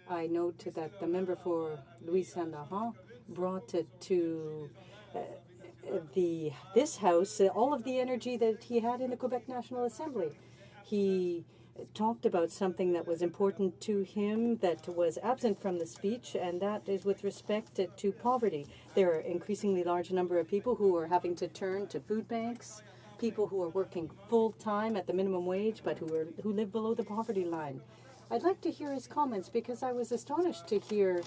I note that the member for Louis Saint Laurent brought to this House all of the energy that he had in the Quebec National Assembly. He talked about something that was important to him that was absent from the speech, and that is with respect to poverty. There are an increasingly large number of people who are having to turn to food banks, people who are working full-time at the minimum wage, but who live below the poverty line. I'd like to hear his comments because I was astonished to hear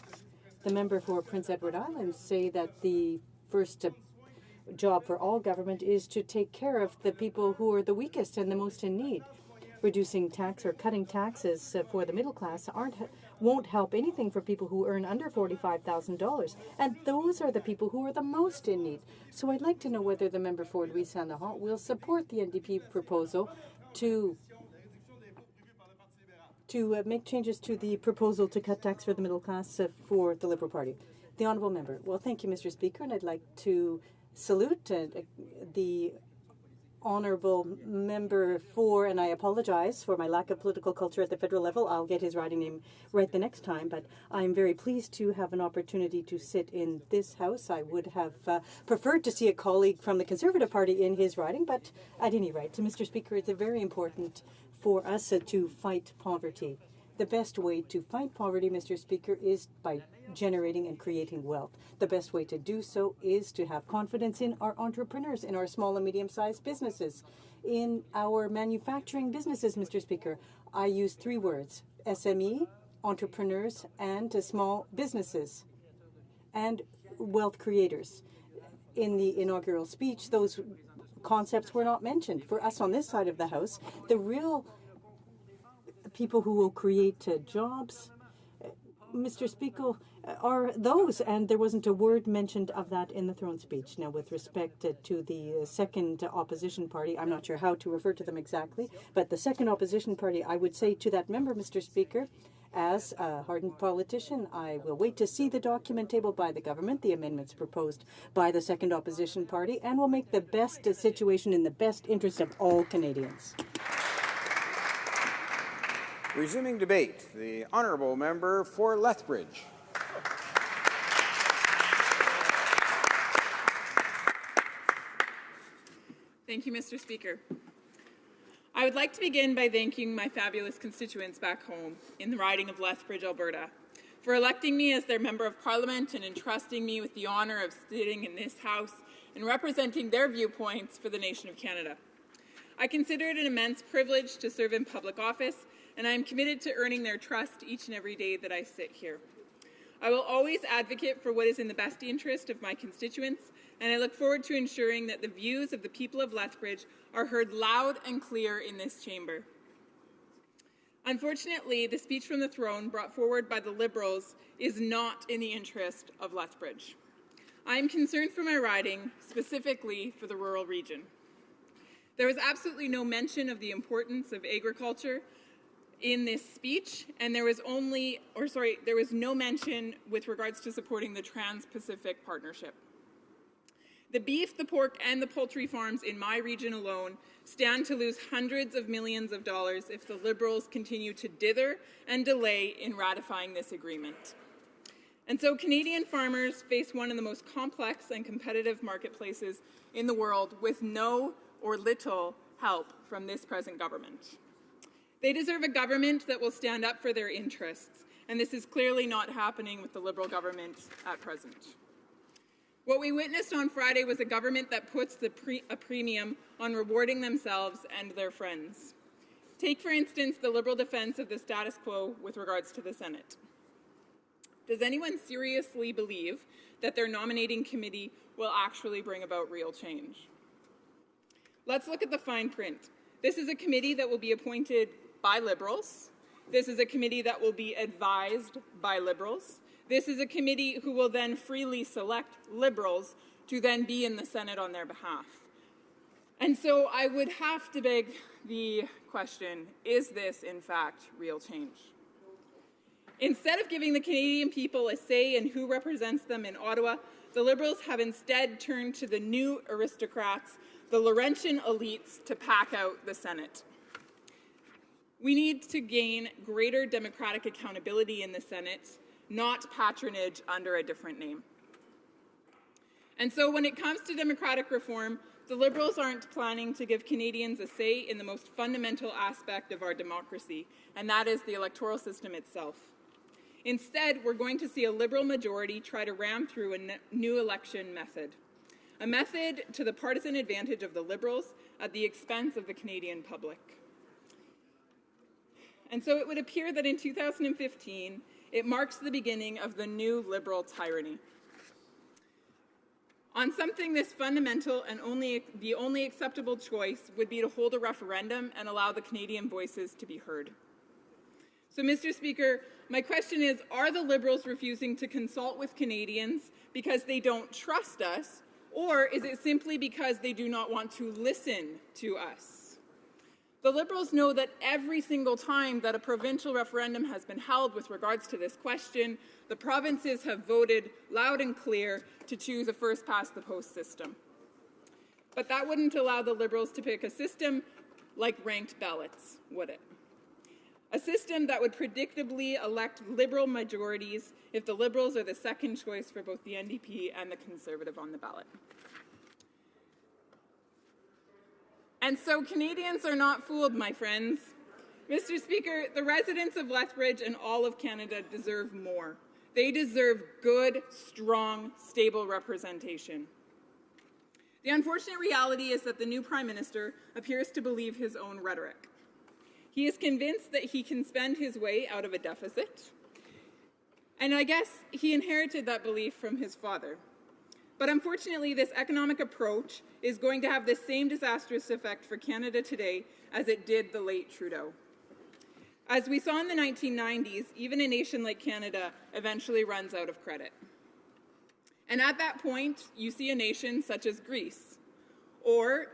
the member for Prince Edward Island say that the first job for all government is to take care of the people who are the weakest and the most in need. reducing tax or cutting taxes for the middle class won't help anything for people who earn under $45,000. And those are the people who are the most in need. So I'd like to know whether the member for Louis Saint Laurent will support the NDP proposal to make changes to the proposal to cut tax for the middle class for the Liberal Party. The Honourable Member. Well, thank you, Mr. Speaker, and I'd like to salute the Honourable Member for, and I apologize for my lack of political culture at the federal level. I'll get his riding name right the next time, but I'm very pleased to have an opportunity to sit in this House. I would have preferred to see a colleague from the Conservative Party in his riding, but at any rate, Mr. Speaker, it's very important for us to fight poverty. The best way to fight poverty, Mr. Speaker, is by generating and creating wealth. The best way to do so is to have confidence in our entrepreneurs, in our small and medium-sized businesses, in our manufacturing businesses, Mr. Speaker. I use three words: SME, entrepreneurs, and small businesses, and wealth creators. In the inaugural speech, those concepts were not mentioned. For us on this side of the House, the real people who will create jobs, Mr. Speaker, are those, and there wasn't a word mentioned of that in the throne speech. Now, with respect to the second opposition party, I'm not sure how to refer to them exactly, but the second opposition party, I would say to that member, Mr. Speaker, as a hardened politician, I will wait to see the document tabled by the government, the amendments proposed by the second opposition party, and will make the best situation in the best interest of all Canadians. Resuming debate, the Honourable Member for Lethbridge. Thank you, Mr. Speaker. I would like to begin by thanking my fabulous constituents back home in the riding of Lethbridge, Alberta, for electing me as their Member of Parliament and entrusting me with the honour of sitting in this House and representing their viewpoints for the nation of Canada. I consider it an immense privilege to serve in public office, and I am committed to earning their trust each and every day that I sit here. I will always advocate for what is in the best interest of my constituents, and I look forward to ensuring that the views of the people of Lethbridge are heard loud and clear in this chamber. Unfortunately, the speech from the throne brought forward by the Liberals is not in the interest of Lethbridge. I am concerned for my riding, specifically for the rural region. There was absolutely no mention of the importance of agriculture in this speech, and there was no mention with regards to supporting the Trans-Pacific Partnership. The beef, the pork, and the poultry farms in my region alone stand to lose hundreds of millions of dollars if the Liberals continue to dither and delay in ratifying this agreement. And so Canadian farmers face one of the most complex and competitive marketplaces in the world with no or little help from this present government. They deserve a government that will stand up for their interests, and this is clearly not happening with the Liberal government at present. What we witnessed on Friday was a government that puts a premium on rewarding themselves and their friends. Take, for instance, the Liberal defense of the status quo with regards to the Senate. Does anyone seriously believe that their nominating committee will actually bring about real change? Let's look at the fine print. This is a committee that will be appointed by Liberals. This is a committee that will be advised by Liberals. This is a committee who will then freely select Liberals to then be in the Senate on their behalf. And so I would have to beg the question, is this in fact real change? Instead of giving the Canadian people a say in who represents them in Ottawa, the Liberals have instead turned to the new aristocrats, the Laurentian elites, to pack out the Senate. We need to gain greater democratic accountability in the Senate, not patronage under a different name. And so when it comes to democratic reform, the Liberals aren't planning to give Canadians a say in the most fundamental aspect of our democracy, and that is the electoral system itself. Instead, we're going to see a Liberal majority try to ram through a new election method, a method to the partisan advantage of the Liberals at the expense of the Canadian public. And so it would appear that in 2015, it marks the beginning of the new Liberal tyranny. On something this fundamental and the only acceptable choice would be to hold a referendum and allow the Canadian voices to be heard. So, Mr. Speaker, my question is, are the Liberals refusing to consult with Canadians because they don't trust us, or is it simply because they do not want to listen to us? The Liberals know that every single time that a provincial referendum has been held with regards to this question, the provinces have voted loud and clear to choose a first-past-the-post system. But that wouldn't allow the Liberals to pick a system like ranked ballots, would it? A system that would predictably elect Liberal majorities if the Liberals are the second choice for both the NDP and the Conservative on the ballot. And so Canadians are not fooled, my friends. Mr. Speaker, the residents of Lethbridge and all of Canada deserve more. They deserve good, strong, stable representation. The unfortunate reality is that the new Prime Minister appears to believe his own rhetoric. He is convinced that he can spend his way out of a deficit, and I guess he inherited that belief from his father. But unfortunately, this economic approach is going to have the same disastrous effect for Canada today as it did the late Trudeau. As we saw in the 1990s, even a nation like Canada eventually runs out of credit. And at that point, you see a nation such as Greece, or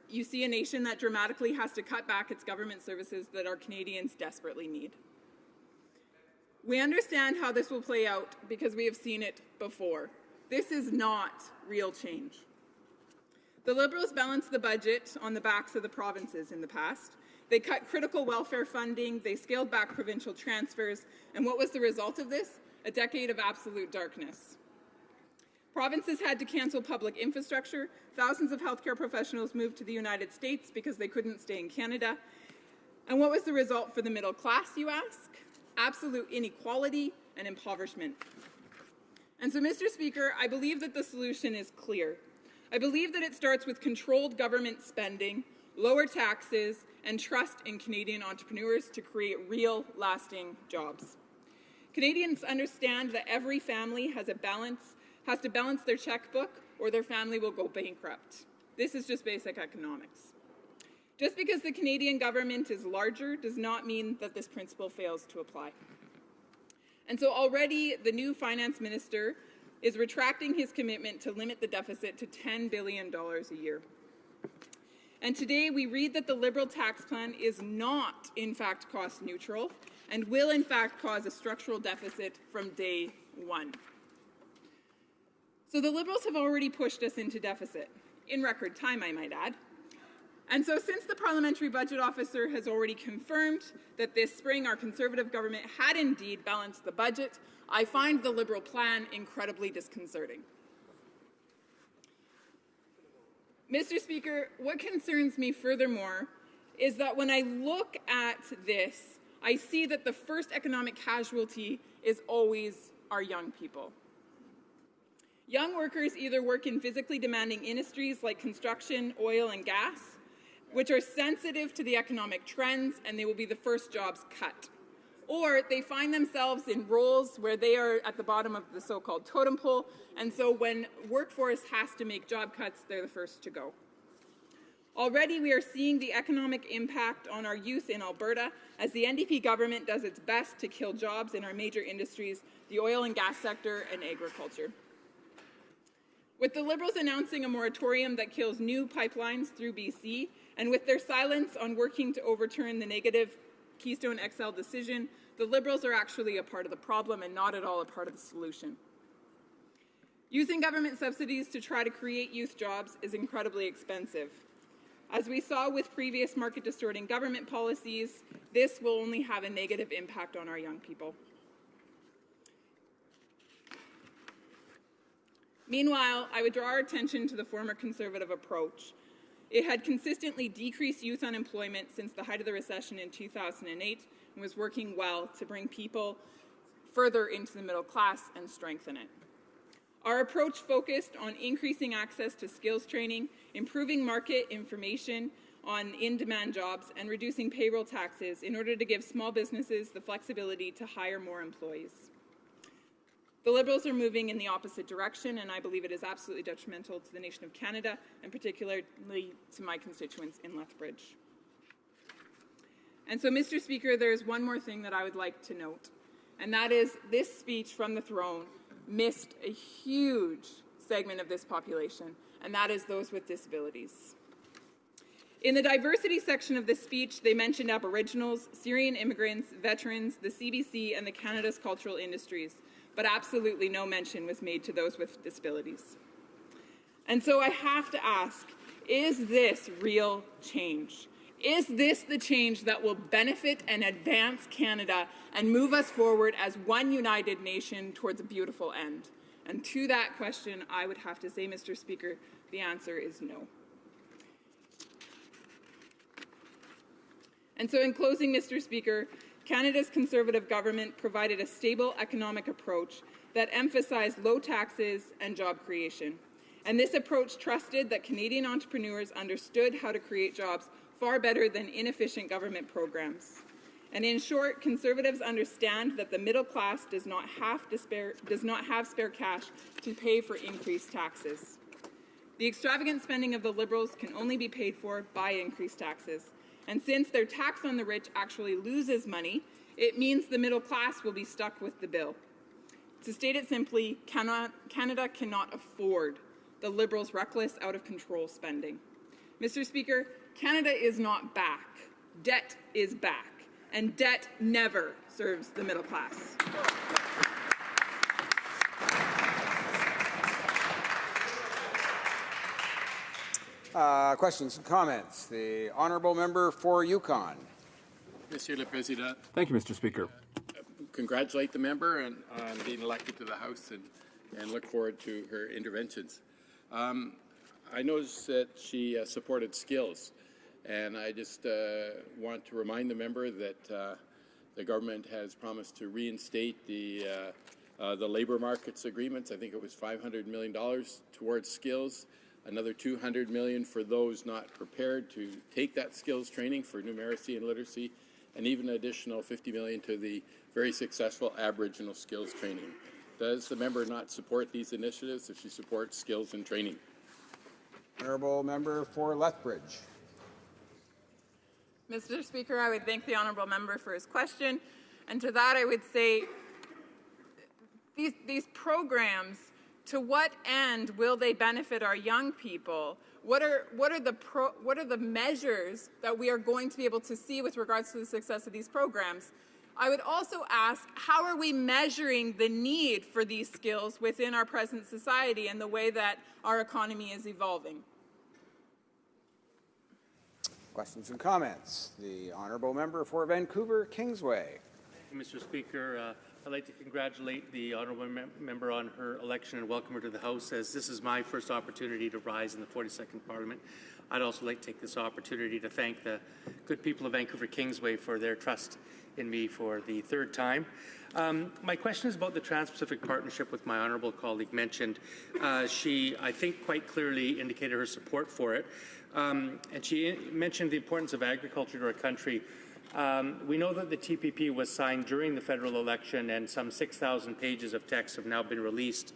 you see a nation that dramatically has to cut back its government services that our Canadians desperately need. We understand how this will play out because we have seen it before. This is not real change. The Liberals balanced the budget on the backs of the provinces in the past. They cut critical welfare funding, they scaled back provincial transfers, and what was the result of this? A decade of absolute darkness. Provinces had to cancel public infrastructure, thousands of healthcare professionals moved to the United States because they couldn't stay in Canada. And what was the result for the middle class, you ask? Absolute inequality and impoverishment. And so, Mr. Speaker, I believe that the solution is clear. I believe that it starts with controlled government spending, lower taxes, and trust in Canadian entrepreneurs to create real, lasting jobs. Canadians understand that every family has to balance their checkbook or their family will go bankrupt. This is just basic economics. Just because the Canadian government is larger does not mean that this principle fails to apply. And so already the new finance minister is retracting his commitment to limit the deficit to $10 billion a year. And today we read that the Liberal tax plan is not, in fact, cost neutral and will, in fact, cause a structural deficit from day one. So the Liberals have already pushed us into deficit, in record time, I might add. And so since the Parliamentary Budget Officer has already confirmed that this spring our Conservative government had indeed balanced the budget, I find the Liberal plan incredibly disconcerting. Mr. Speaker, what concerns me furthermore is that when I look at this, I see that the first economic casualty is always our young people. Young workers either work in physically demanding industries like construction, oil, and gas, which are sensitive to the economic trends, and they will be the first jobs cut. Or they find themselves in roles where they are at the bottom of the so-called totem pole, and so when workforce has to make job cuts, they're the first to go. Already we are seeing the economic impact on our youth in Alberta as the NDP government does its best to kill jobs in our major industries, the oil and gas sector and agriculture. With the Liberals announcing a moratorium that kills new pipelines through BC, and with their silence on working to overturn the negative Keystone XL decision, the Liberals are actually a part of the problem and not at all a part of the solution. Using government subsidies to try to create youth jobs is incredibly expensive. As we saw with previous market-distorting government policies, this will only have a negative impact on our young people. Meanwhile, I would draw our attention to the former Conservative approach. It had consistently decreased youth unemployment since the height of the recession in 2008 and was working well to bring people further into the middle class and strengthen it. Our approach focused on increasing access to skills training, improving market information on in-demand jobs, and reducing payroll taxes in order to give small businesses the flexibility to hire more employees. The Liberals are moving in the opposite direction, and I believe it is absolutely detrimental to the nation of Canada, and particularly to my constituents in Lethbridge. And so, Mr. Speaker, there is one more thing that I would like to note, and that is this speech from the throne missed a huge segment of this population, and that is those with disabilities. In the diversity section of this speech, they mentioned Aboriginals, Syrian immigrants, veterans, the CBC, and the Canada's cultural industries, but absolutely no mention was made to those with disabilities. And so I have to ask, is this real change? Is this the change that will benefit and advance Canada and move us forward as one united nation towards a beautiful end? And to that question, I would have to say, Mr. Speaker, the answer is no. And so in closing, Mr. Speaker, Canada's Conservative government provided a stable economic approach that emphasized low taxes and job creation. And this approach trusted that Canadian entrepreneurs understood how to create jobs far better than inefficient government programs. And in short, Conservatives understand that the middle class does not have spare cash to pay for increased taxes. The extravagant spending of the Liberals can only be paid for by increased taxes. And since their tax on the rich actually loses money, it means the middle class will be stuck with the bill. To state it simply, Canada cannot afford the Liberals' reckless, out-of-control spending. Mr. Speaker, Canada is not back. Debt is back. And debt never serves the middle class. Questions and comments. The honourable member for Yukon. Monsieur le Président. Thank you, Mr. Speaker. Congratulate the member on being elected to the House and look forward to her interventions. I noticed that she supported skills, and I just want to remind the member that the government has promised to reinstate the labour markets agreements. I think it was $500 million towards skills. Another $200 million for those not prepared to take that skills training for numeracy and literacy, and even an additional $50 million to the very successful Aboriginal skills training. Does the member not support these initiatives if she supports skills and training? Honourable member for Lethbridge. Mr. Speaker, I would thank the honourable member for his question, and to that I would say these programs, to what end will they benefit our young people? What are the measures that we are going to be able to see with regards to the success of these programs? I would also ask, how are we measuring the need for these skills within our present society and the way that our economy is evolving? Questions and comments. The honourable member for Vancouver Kingsway. Mr. Speaker, I'd like to congratulate the honourable member on her election and welcome her to the House, as this is my first opportunity to rise in the 42nd Parliament. I'd also like to take this opportunity to thank the good people of Vancouver Kingsway for their trust in me for the third time. My question is about the Trans-Pacific Partnership, with my honourable colleague mentioned. She, I think, quite clearly indicated her support for it, and she mentioned the importance of agriculture to our country. We know that the TPP was signed during the federal election, and some 6,000 pages of text have now been released.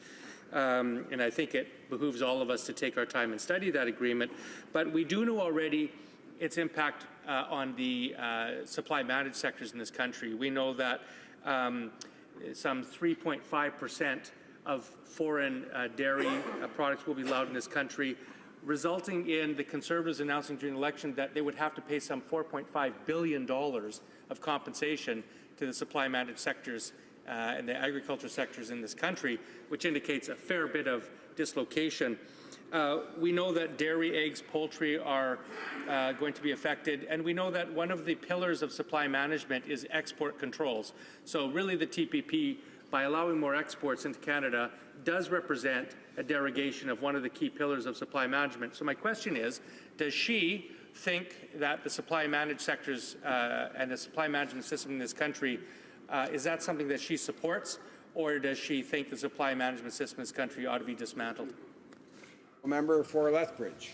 And I think it behooves all of us to take our time and study that agreement. But we do know already its impact on the supply managed sectors in this country. We know that some 3.5% of foreign dairy products will be allowed in this country, resulting in the Conservatives announcing during the election that they would have to pay some $4.5 billion of compensation to the supply managed sectors and the agriculture sectors in this country, which indicates a fair bit of dislocation. We know that dairy, eggs, poultry are going to be affected, and we know that one of the pillars of supply management is export controls. So really the TPP, by allowing more exports into Canada, does represent a derogation of one of the key pillars of supply management. So my question is, does she think that the supply managed sectors and the supply management system in this country, is that something that she supports, or does she think the supply management system in this country ought to be dismantled? Member for Lethbridge.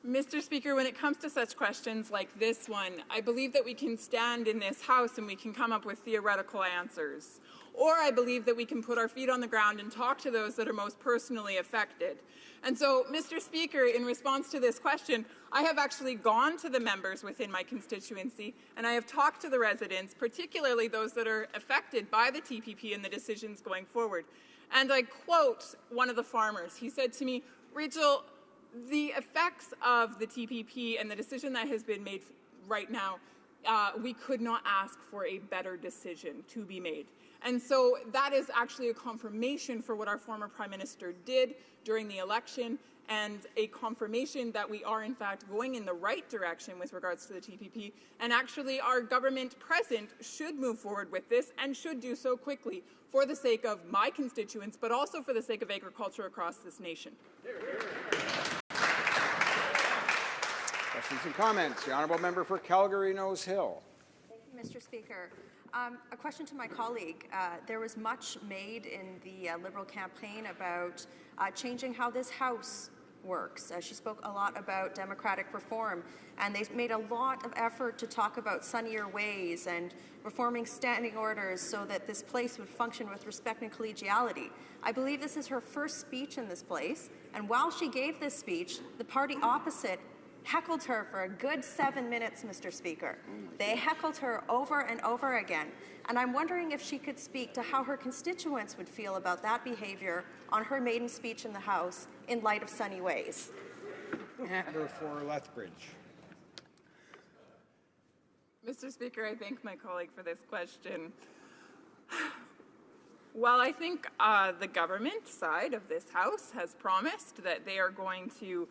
Mr. Speaker, when it comes to such questions like this one, I believe that we can stand in this House and we can come up with theoretical answers. Or I believe that we can put our feet on the ground and talk to those that are most personally affected. And so, Mr. Speaker, in response to this question, I have actually gone to the members within my constituency and I have talked to the residents, particularly those that are affected by the TPP and the decisions going forward. And I quote one of the farmers. He said to me, "Rachel, the effects of the TPP and the decision that has been made right now, we could not ask for a better decision to be made." And so that is actually a confirmation for what our former Prime Minister did during the election, and a confirmation that we are in fact going in the right direction with regards to the TPP, and actually our government present should move forward with this and should do so quickly for the sake of my constituents, but also for the sake of agriculture across this nation. Questions and comments. The Honourable Member for Calgary Nose Hill. Thank you, Mr. Speaker. A question to my colleague. There was much made in the Liberal campaign about changing how this House works. She spoke a lot about democratic reform, and they made a lot of effort to talk about sunnier ways and reforming standing orders so that this place would function with respect and collegiality. I believe this is her first speech in this place, and while she gave this speech, the party opposite heckled her for a good 7 minutes, Mr. Speaker. They heckled her over and over again. And I'm wondering if she could speak to how her constituents would feel about that behavior on her maiden speech in the House in light of sunny ways. Member for Lethbridge. Mr. Speaker, I thank my colleague for this question. Well, I think the government side of this House has promised that they are going to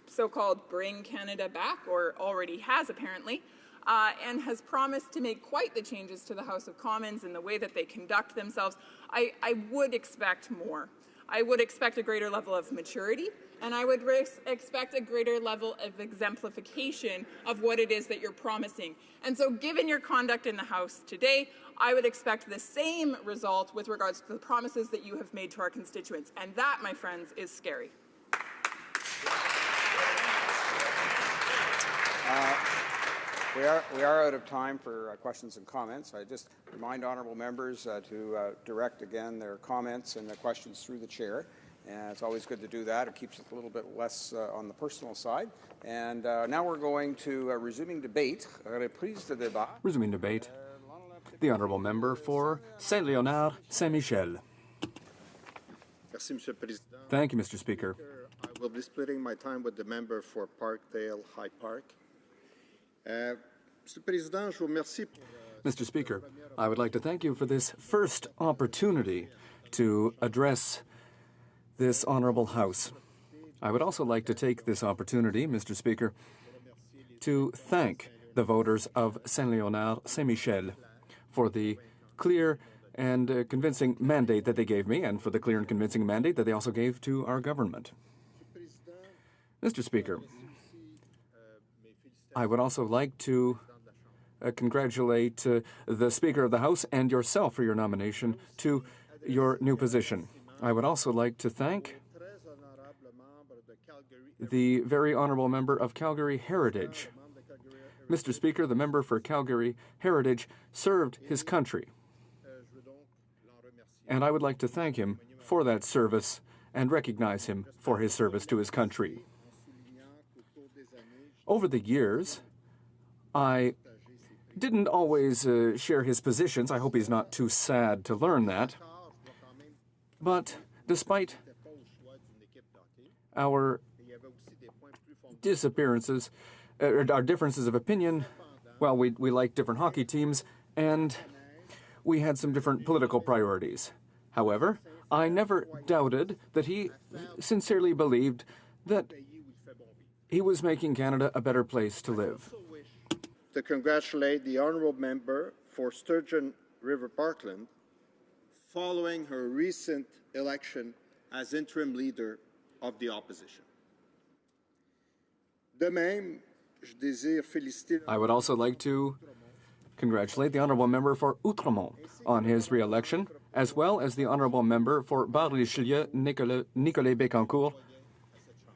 so-called bring Canada back, or already has apparently, and has promised to make quite the changes to the House of Commons in the way that they conduct themselves. I would expect more. I would expect a greater level of maturity, and I would expect a greater level of exemplification of what it is that you're promising. And so given your conduct in the House today, I would expect the same result with regards to the promises that you have made to our constituents. And that, my friends, is scary. We are out of time for questions and comments. I just remind honourable members to direct again their comments and their questions through the chair. And it's always good to do that. It keeps it a little bit less on the personal side. And now we're going to resuming debate. Reprise de débat. Resuming debate. The honourable member for Saint-Léonard, Saint-Michel. Thank you, Mr. Speaker. I will be splitting my time with the member for Parkdale High Park. Mr. Speaker, I would like to thank you for this first opportunity to address this honourable House. I would also like to take this opportunity, Mr. Speaker, to thank the voters of Saint-Léonard, Saint-Michel for the clear and convincing mandate that they gave me, and for the clear and convincing mandate that they also gave to our government. Mr. Speaker, I would also like to congratulate the Speaker of the House and yourself for your nomination to your new position. I would also like to thank the very honourable member of Calgary Heritage. Mr. Speaker, the member for Calgary Heritage served his country, and I would like to thank him for that service and recognize him for his service to his country. Over the years, I didn't always share his positions. I hope he's not too sad to learn that. But despite our disappearances, our differences of opinion, well, we like different hockey teams, and we had some different political priorities. However, I never doubted that he sincerely believed that he was making Canada a better place to live. To congratulate the honourable member for Sturgeon River Parkland following her recent election as interim leader of the opposition. De même, je désire féliciter. I would also like to congratulate the honourable member for Outremont on his re-election, as well as the honourable member for Bar-Richelieu, Nicolas Bécancourt,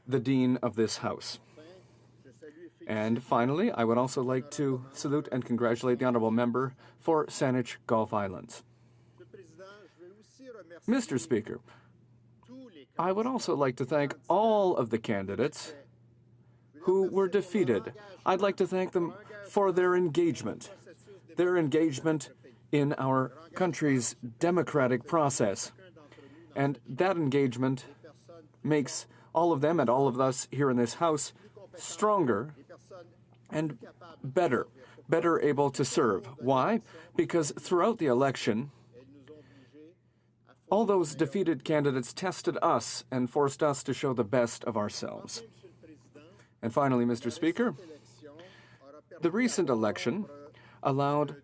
the Dean of this House. And finally, I would also like to salute and congratulate the honourable member for Saanich Gulf Islands. Mr. Speaker, I would also like to thank all of the candidates who were defeated. I'd like to thank them for their engagement in our country's democratic process. And that engagement makes all of them and all of us here in this House stronger and better able to serve. Why? Because throughout the election, all those defeated candidates tested us and forced us to show the best of ourselves. And finally, Mr. Speaker, the recent election allowed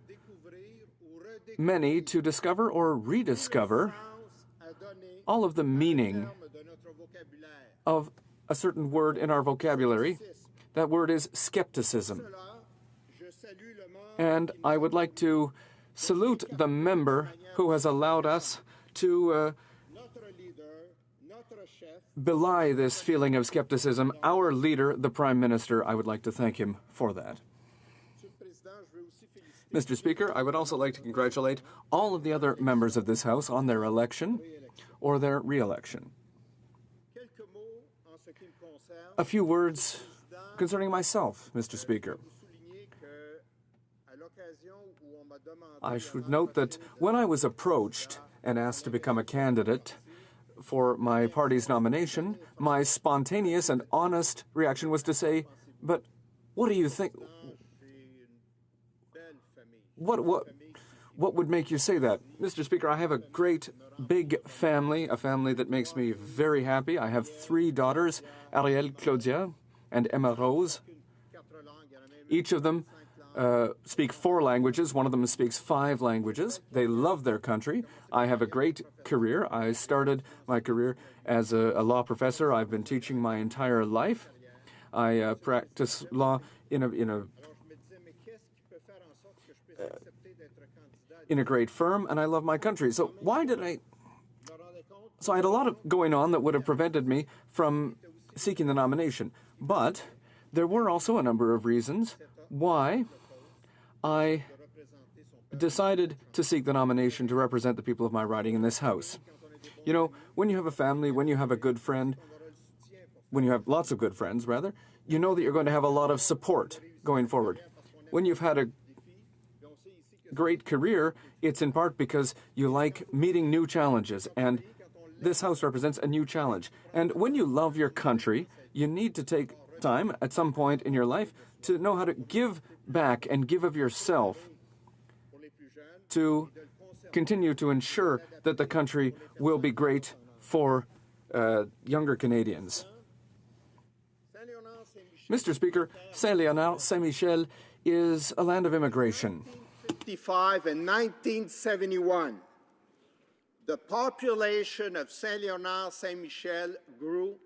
many to discover or rediscover all of the meaning of a certain word in our vocabulary. That word is skepticism. And I would like to salute the member who has allowed us to belie this feeling of skepticism. Our leader, the Prime Minister, I would like to thank him for that. Mr. Speaker, I would also like to congratulate all of the other members of this House on their election or their re-election. A few words concerning myself, Mr. Speaker. I should note that when I was approached and asked to become a candidate for my party's nomination, my spontaneous and honest reaction was to say, but what do you think? What would make you say that? Mr. Speaker, I have a great big family, a family that makes me very happy. I have 3 daughters, Ariel, Claudia, and Emma Rose. Each of them speak 4 languages. One of them speaks 5 languages. They love their country. I have a great career. I started my career as a law professor. I've been teaching my entire life. I practice law in a great firm, and I love my country. So I had a lot of going on that would have prevented me from seeking the nomination. But there were also a number of reasons why I decided to seek the nomination to represent the people of my riding in this House. You know, when you have a family, when you have a good friend, when you have lots of good friends, rather, you know that you're going to have a lot of support going forward. When you've had a great career, it's in part because you like meeting new challenges, and this House represents a new challenge. And when you love your country, you need to take time at some point in your life to know how to give back and give of yourself to continue to ensure that the country will be great for younger Canadians. Mr. Speaker, Saint-Léonard, Saint-Michel is a land of immigration. 1955 and 1971, the population of Saint-Léonard, Saint-Michel grew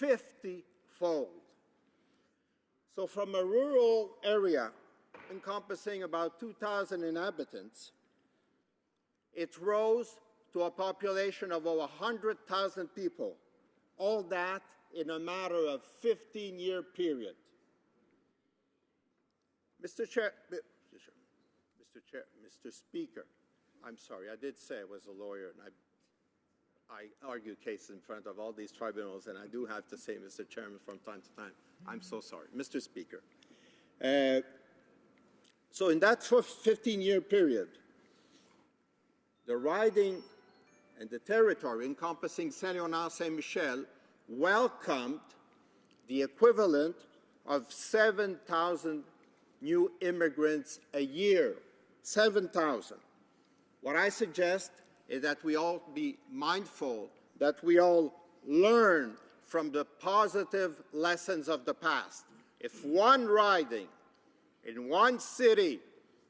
50-fold. So from a rural area encompassing about 2,000 inhabitants, it rose to a population of over 100,000 people, all that in a matter of 15-year period. Mr. Speaker, I'm sorry, I did say I was a lawyer, and I argue cases in front of all these tribunals, and I do have to say, Mr. Chairman, from time to time, I'm so sorry. Mr. Speaker, so in that 15-year period, the riding and the territory encompassing Saint-Léonard, Saint-Michel welcomed the equivalent of 7,000 new immigrants a year. 7,000. What I suggest is that we all be mindful, that we all learn from the positive lessons of the past. If one riding in one city,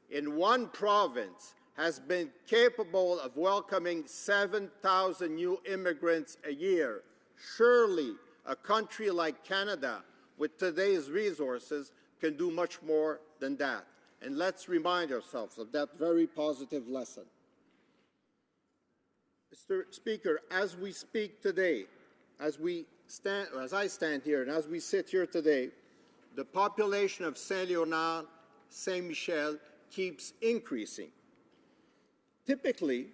in one province, has been capable of welcoming 7,000 new immigrants a year, surely a country like Canada, with today's resources, can do much more than that. And let's remind ourselves of that very positive lesson. Mr. Speaker, as we speak today, as I stand here and as we sit here today, the population of Saint-Léonard, Saint-Michel keeps increasing. Typically,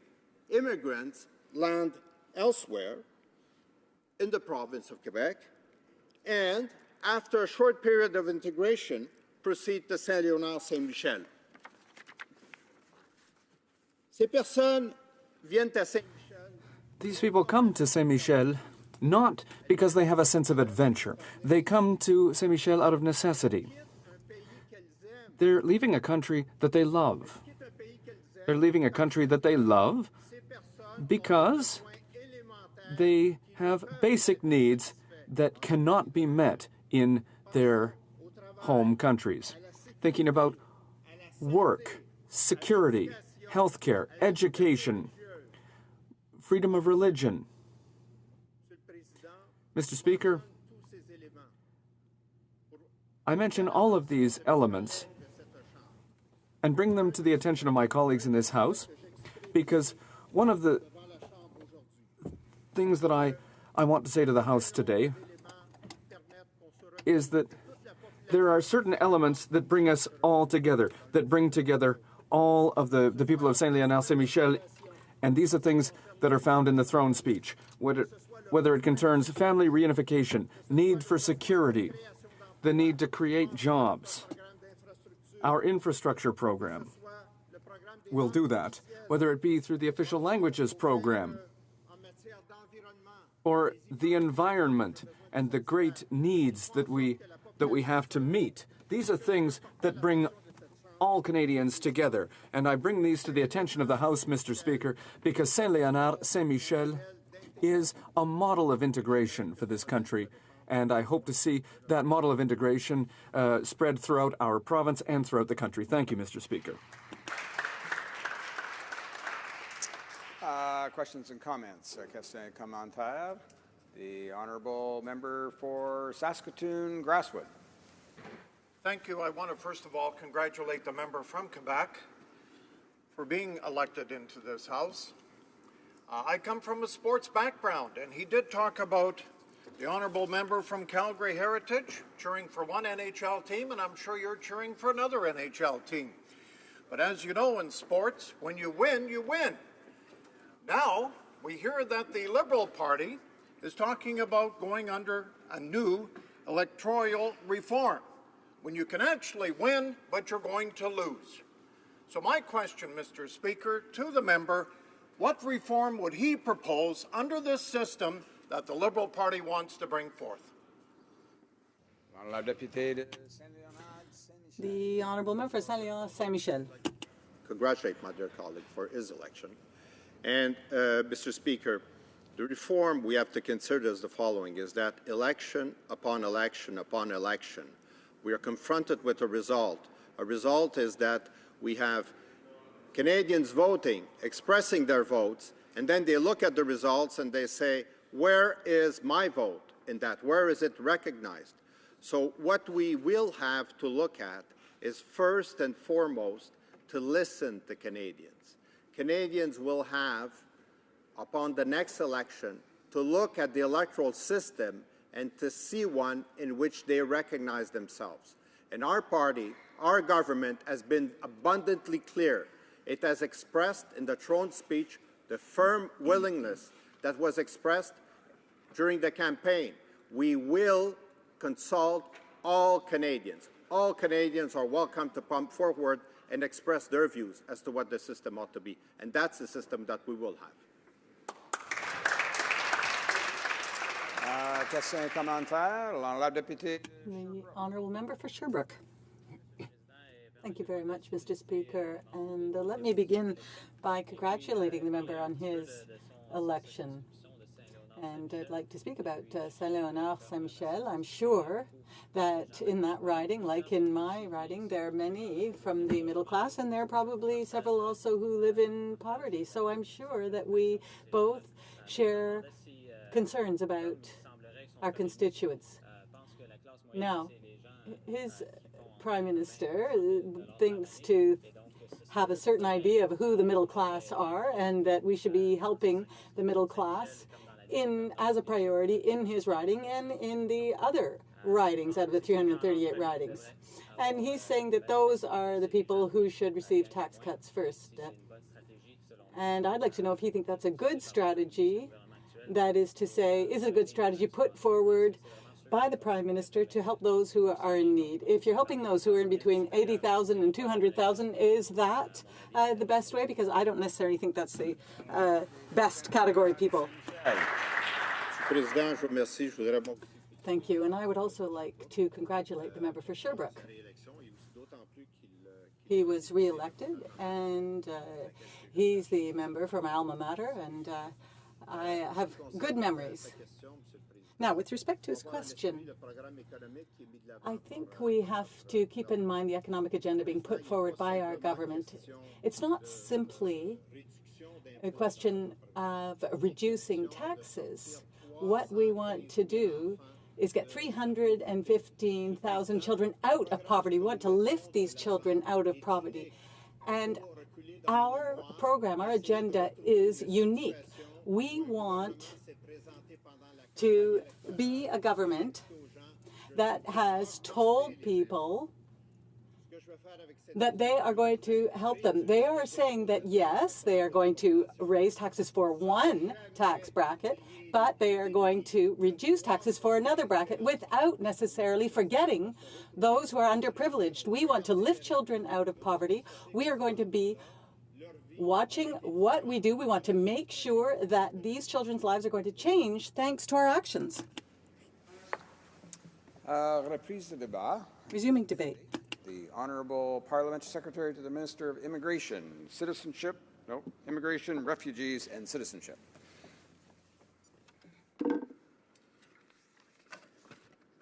immigrants land elsewhere in the province of Quebec and, after a short period of integration, proceed to Saint-Léonard, Saint-Michel. Ces personnes viennent à Saint-Michel. These people come to Saint-Michel not because they have a sense of adventure. They come to Saint-Michel out of necessity. They're leaving a country that they love. They're leaving a country that they love because they have basic needs that cannot be met in their home countries. Thinking about work, security, healthcare, education, freedom of religion. Mr. Speaker, I mention all of these elements and bring them to the attention of my colleagues in this House because one of the things that I want to say to the House today is that there are certain elements that bring us all together, that bring together all of the people of Saint-Léonard, Saint-Michel, and these are things that are found in the throne speech, whether it concerns family reunification, need for security, the need to create jobs. Our infrastructure program will do that, whether it be through the official languages program or the environment and the great needs that we have to meet. These are things that bring all Canadians together, and I bring these to the attention of the House, Mr. Speaker, because Saint-Léonard, Saint-Michel is a model of integration for this country, and I hope to see that model of integration spread throughout our province and throughout the country. Thank you, Mr. Speaker. Questions and comments. Question commentaire. The honourable member for Saskatoon, Grasswood. Thank you. I want to first of all congratulate the member from Quebec for being elected into this House. I come from a sports background, and he did talk about the honourable member from Calgary Heritage cheering for one NHL team, and I'm sure you're cheering for another NHL team. But as you know, in sports, when you win, you win. Now, we hear that the Liberal Party is talking about going under a new electoral reform, when you can actually win, but you're going to lose. So my question, Mr. Speaker, to the member, what reform would he propose under this system that the Liberal Party wants to bring forth? The Honourable Member for Saint-Léonard, Saint-Michel. Congratulate my dear colleague for his election. And, Mr. Speaker, the reform we have to consider is the following, is that election upon election upon election, we are confronted with a result. A result is that we have Canadians voting, expressing their votes, and then they look at the results and they say, where is my vote in that? Where is it recognized? So what we will have to look at is first and foremost to listen to Canadians. Canadians will have, upon the next election, to look at the electoral system and to see one in which they recognize themselves. And our party, our government, has been abundantly clear. It has expressed in the throne speech the firm willingness that was expressed during the campaign. We will consult all Canadians. All Canadians are welcome to come forward and express their views as to what the system ought to be. And that's the system that we will have. Question commentaire. L'honorable député. The Honourable Member for Sherbrooke. Thank you very much, Mr. Speaker. And let me begin by congratulating the member on his election. And I'd like to speak about Saint-Léonard, Saint-Michel. I'm sure that in that riding, like in my riding, there are many from the middle class, and there are probably several also who live in poverty. So I'm sure that we both share concerns about our constituents. Now, his Prime Minister thinks to have a certain idea of who the middle class are and that we should be helping the middle class as a priority in his riding and in the other ridings out of the 338 ridings. And he's saying that those are the people who should receive tax cuts first. And I'd like to know if he thinks that's a good strategy. That is to say, is it a good strategy put forward by the Prime Minister to help those who are in need? If you're helping those who are in between 80,000 and 200,000, is that the best way? Because I don't necessarily think that's the best category of people. Thank you. And I would also like to congratulate the member for Sherbrooke. He was re-elected, and he's the member from my alma mater, and I have good memories. Now, with respect to his question, I think we have to keep in mind the economic agenda being put forward by our government. It's not simply a question of reducing taxes. What we want to do is get 315,000 children out of poverty. We want to lift these children out of poverty. And our program, our agenda is unique. We want to be a government that has told people that they are going to help them. They are saying that, yes, they are going to raise taxes for one tax bracket, but they are going to reduce taxes for another bracket without necessarily forgetting those who are underprivileged. We want to lift children out of poverty. We are going to be watching what we do. We want to make sure that these children's lives are going to change thanks to our actions. Reprise de débat. Resuming debate. The Honourable Parliamentary Secretary to the Minister of Immigration, Immigration, Refugees and Citizenship.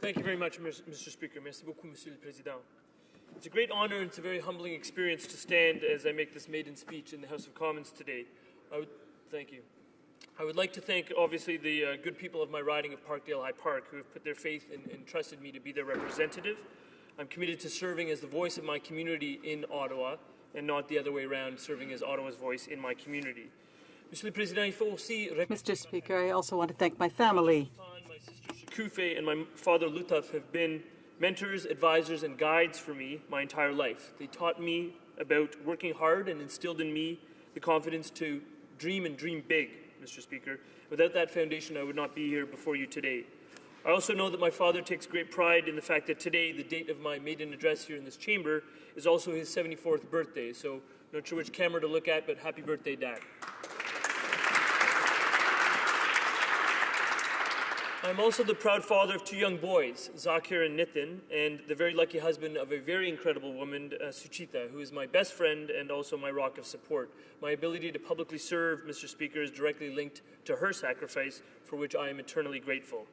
Thank you very much, Mr. Speaker. Merci beaucoup, Monsieur le Président. It's a great honour and it's a very humbling experience to stand as I make this maiden speech in the House of Commons today. Thank you. I would like to thank, obviously, the good people of my riding of Parkdale High Park who have put their faith and trusted me to be their representative. I'm committed to serving as the voice of my community in Ottawa and not the other way around, serving as Ottawa's voice in my community. Mr. Speaker, I also want to thank my family. My sister Shikufe and my father Lutaf have been mentors, advisors, and guides for me my entire life. They taught me about working hard and instilled in me the confidence to dream and dream big, Mr. Speaker. Without that foundation, I would not be here before you today. I also know that my father takes great pride in the fact that today, the date of my maiden address here in this chamber, is also his 74th birthday. So, not sure which camera to look at, but happy birthday, Dad. I'm also the proud father of two young boys, Zakir and Nitin, and the very lucky husband of a very incredible woman, Suchita, who is my best friend and also my rock of support. My ability to publicly serve, Mr. Speaker, is directly linked to her sacrifice, for which I am eternally grateful.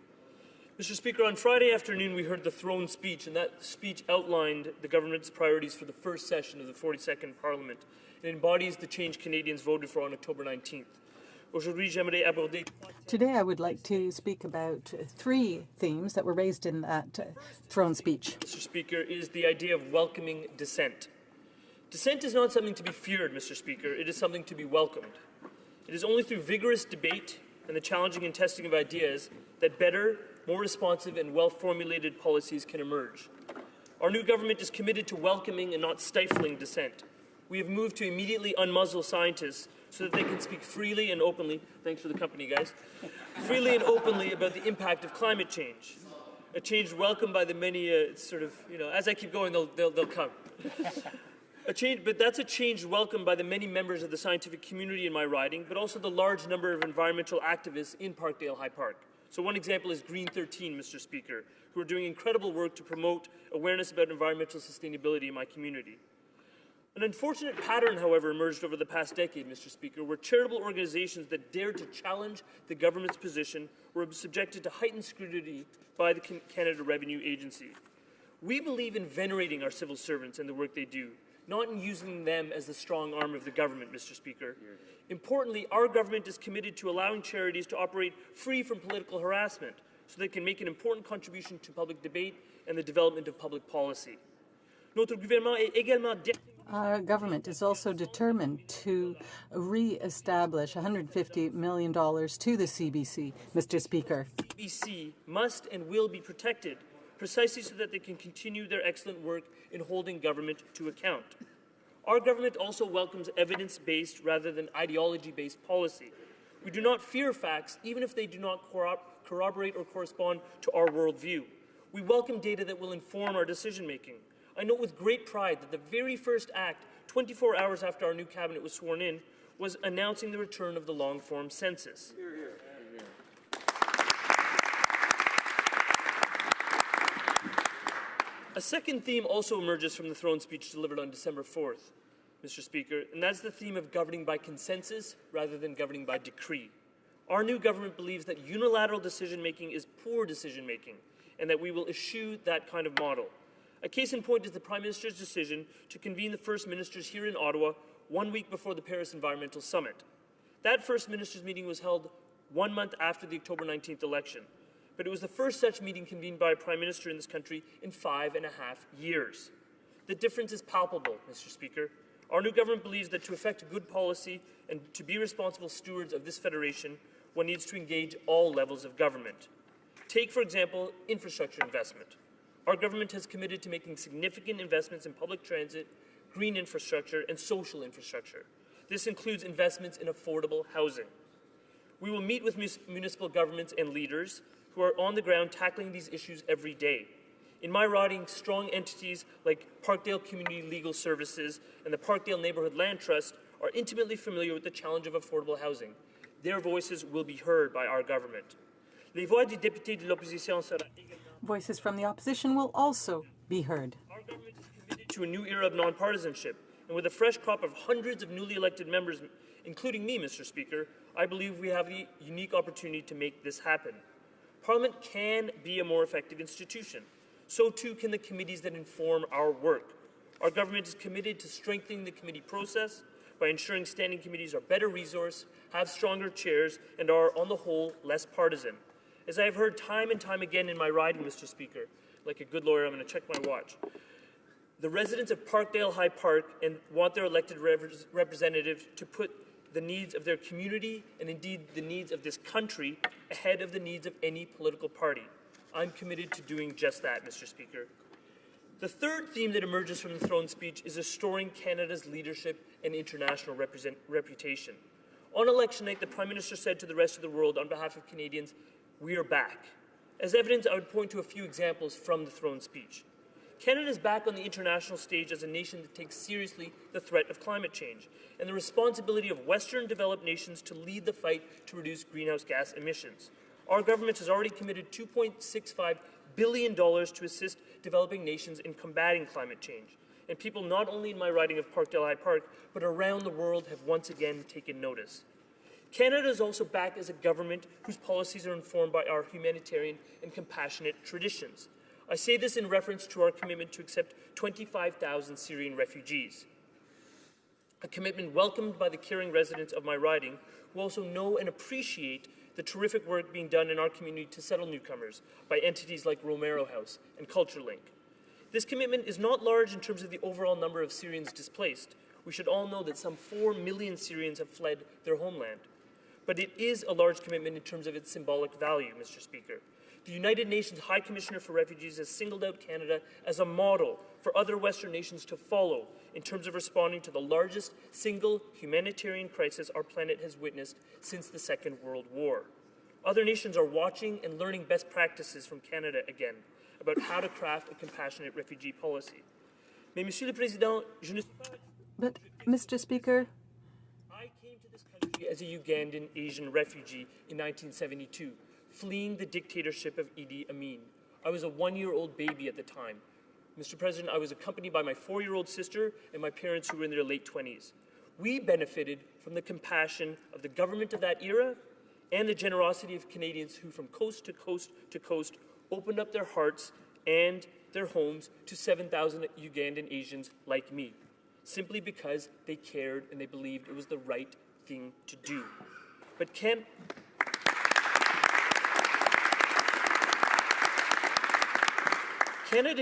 Mr. Speaker, on Friday afternoon we heard the throne speech, and that speech outlined the government's priorities for the first session of the 42nd Parliament. It embodies the change Canadians voted for on October 19th. Today I would like to speak about three themes that were raised in that throne speech. Mr. Speaker, is the idea of welcoming dissent. Dissent is not something to be feared, Mr. Speaker. It is something to be welcomed. It is only through vigorous debate and the challenging and testing of ideas that better, more responsive and well-formulated policies can emerge. Our new government is committed to welcoming and not stifling dissent. We have moved to immediately unmuzzle scientists so that they can speak freely and openly, thanks for the company, guys, freely and openly about the impact of climate change. A change welcomed by the many, as I keep going, they'll come. But that's a change welcomed by the many members of the scientific community in my riding, but also the large number of environmental activists in Parkdale High Park. So one example is Green 13, Mr. Speaker, who are doing incredible work to promote awareness about environmental sustainability in my community. An unfortunate pattern, however, emerged over the past decade, Mr. Speaker, where charitable organizations that dared to challenge the government's position were subjected to heightened scrutiny by the Canada Revenue Agency. We believe in venerating our civil servants and the work they do, not in using them as the strong arm of the government, Mr. Speaker. Importantly, our government is committed to allowing charities to operate free from political harassment so they can make an important contribution to public debate and the development of public policy. Our government is also determined to re-establish $150 million to the CBC, Mr. Speaker. CBC must and will be protected precisely so that they can continue their excellent work in holding government to account. Our government also welcomes evidence-based rather than ideology-based policy. We do not fear facts, even if they do not corroborate or correspond to our worldview. We welcome data that will inform our decision-making. I note with great pride that the very first act, 24 hours after our new cabinet was sworn in, was announcing the return of the long-form census. A second theme also emerges from the throne speech delivered on December 4th, Mr. Speaker, and that's the theme of governing by consensus rather than governing by decree. Our new government believes that unilateral decision-making is poor decision-making, and that we will eschew that kind of model. A case in point is the Prime Minister's decision to convene the First Ministers here in Ottawa 1 week before the Paris Environmental Summit. That First Ministers meeting was held 1 month after the October 19th election, but it was the first such meeting convened by a Prime Minister in this country in 5.5 years. The difference is palpable, Mr. Speaker. Our new government believes that to effect good policy and to be responsible stewards of this federation, one needs to engage all levels of government. Take, for example, infrastructure investment. Our government has committed to making significant investments in public transit, green infrastructure, and social infrastructure. This includes investments in affordable housing. We will meet with municipal governments and leaders who are on the ground tackling these issues every day. In my riding, strong entities like Parkdale Community Legal Services and the Parkdale Neighbourhood Land Trust are intimately familiar with the challenge of affordable housing. Their voices will be heard by our government. Les voix du député de l'opposition sera Voices from the opposition will also be heard. Our government is committed to a new era of nonpartisanship, and with a fresh crop of hundreds of newly elected members, including me, Mr. Speaker, I believe we have the unique opportunity to make this happen. Parliament can be a more effective institution. So too can the committees that inform our work. Our government is committed to strengthening the committee process by ensuring standing committees are better resourced, have stronger chairs, and are, on the whole, less partisan. As I have heard time and time again in my riding, Mr. Speaker, like a good lawyer, I'm going to check my watch. The residents of Parkdale High Park and want their elected representatives to put the needs of their community and indeed the needs of this country ahead of the needs of any political party. I'm committed to doing just that, Mr. Speaker. The third theme that emerges from the throne speech is restoring Canada's leadership and international reputation. On election night, the Prime Minister said to the rest of the world on behalf of Canadians, "We are back." As evidence, I would point to a few examples from the throne speech. Canada is back on the international stage as a nation that takes seriously the threat of climate change and the responsibility of Western developed nations to lead the fight to reduce greenhouse gas emissions. Our government has already committed $2.65 billion to assist developing nations in combating climate change. And people not only in my riding of Parkdale High Park, but around the world have once again taken notice. Canada is also back as a government whose policies are informed by our humanitarian and compassionate traditions. I say this in reference to our commitment to accept 25,000 Syrian refugees, a commitment welcomed by the caring residents of my riding, who also know and appreciate the terrific work being done in our community to settle newcomers by entities like Romero House and CultureLink. This commitment is not large in terms of the overall number of Syrians displaced. We should all know that some 4 million Syrians have fled their homeland. But it is a large commitment in terms of its symbolic value, Mr. Speaker. The United Nations High Commissioner for Refugees has singled out Canada as a model for other Western nations to follow in terms of responding to the largest single humanitarian crisis our planet has witnessed since the Second World War. Other nations are watching and learning best practices from Canada again about how to craft a compassionate refugee policy. Mais, Monsieur le Président, je ne suis pas... But, Mr. Speaker, I came to this country as a Ugandan Asian refugee in 1972, fleeing the dictatorship of Idi Amin. I was a 1-year-old baby at the time. Mr. President, I was accompanied by my 4-year-old sister and my parents who were in their late 20s. We benefited from the compassion of the government of that era and the generosity of Canadians who, from coast to coast to coast, opened up their hearts and their homes to 7,000 Ugandan Asians like me, simply because they cared and they believed it was the right thing to do. But Canada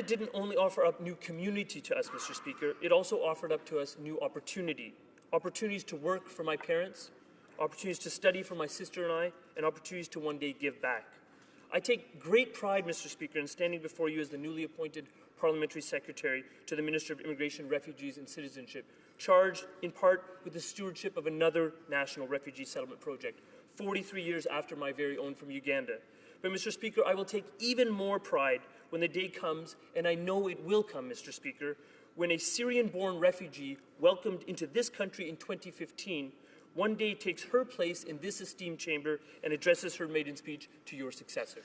didn't only offer up new community to us, Mr. Speaker, it also offered up to us new opportunity. Opportunities to work for my parents, opportunities to study for my sister and I, and opportunities to one day give back. I take great pride, Mr. Speaker, in standing before you as the newly appointed Parliamentary Secretary to the Minister of Immigration, Refugees and Citizenship, charged in part with the stewardship of another national refugee settlement project, 43 years after my very own from Uganda. But, Mr. Speaker, I will take even more pride when the day comes, and I know it will come, Mr. Speaker, when a Syrian-born refugee welcomed into this country in 2015 one day takes her place in this esteemed chamber and addresses her maiden speech to your successor.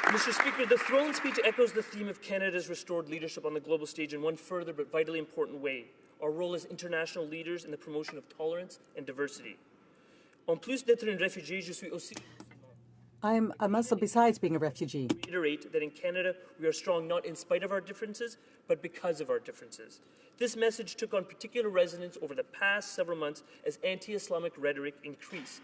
Mr. Speaker, the throne speech echoes the theme of Canada's restored leadership on the global stage in one further but vitally important way: our role as international leaders in the promotion of tolerance and diversity. En plus d'être un réfugié, je suis aussi... I'm a Muslim besides being a refugee. Reiterate that in Canada we are strong not in spite of our differences, but because of our differences. This message took on particular resonance over the past several months as anti-Islamic rhetoric increased,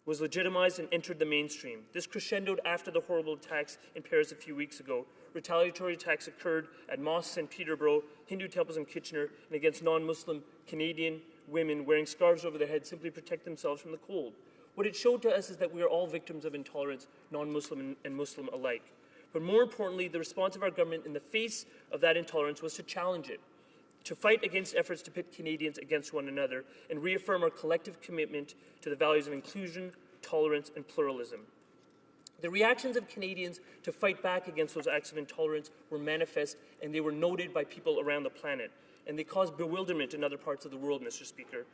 was legitimized and entered the mainstream. This crescendoed after the horrible attacks in Paris a few weeks ago. Retaliatory attacks occurred at mosques in Peterborough, Hindu temples in Kitchener, and against non-Muslim Canadian women wearing scarves over their heads simply to protect themselves from the cold. What it showed to us is that we are all victims of intolerance, non-Muslim and Muslim alike. But more importantly, the response of our government in the face of that intolerance was to challenge it, to fight against efforts to pit Canadians against one another, and reaffirm our collective commitment to the values of inclusion, tolerance, and pluralism. The reactions of Canadians to fight back against those acts of intolerance were manifest, and they were noted by people around the planet. And they caused bewilderment in other parts of the world, Mr. Speaker.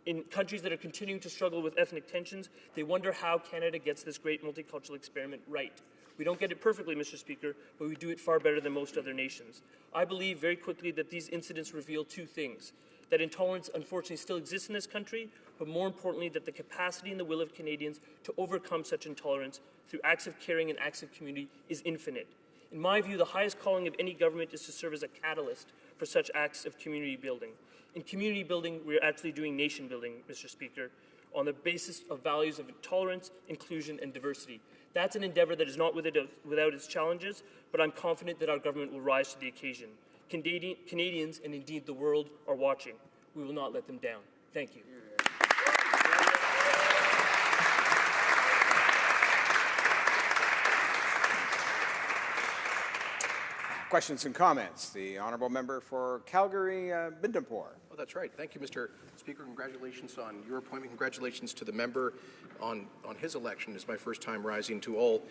In countries that are continuing to struggle with ethnic tensions, they wonder how Canada gets this great multicultural experiment right. We don't get it perfectly, Mr. Speaker, but we do it far better than most other nations. I believe very quickly that these incidents reveal two things: that intolerance unfortunately still exists in this country, but more importantly, that the capacity and the will of Canadians to overcome such intolerance through acts of caring and acts of community is infinite. In my view, the highest calling of any government is to serve as a catalyst for such acts of community building. In community building, we are actually doing nation building, Mr. Speaker, on the basis of values of tolerance, inclusion, and diversity. That's an endeavor that is not without its challenges, but I'm confident that our government will rise to the occasion. Canadians, and indeed the world, are watching. We will not let them down. Thank you. Questions and comments. The honourable member for Calgary, Bindapore. Oh, that's right. Thank you, Mr. Speaker. Congratulations on your appointment. Congratulations to the member on his election. It's my first time rising. To all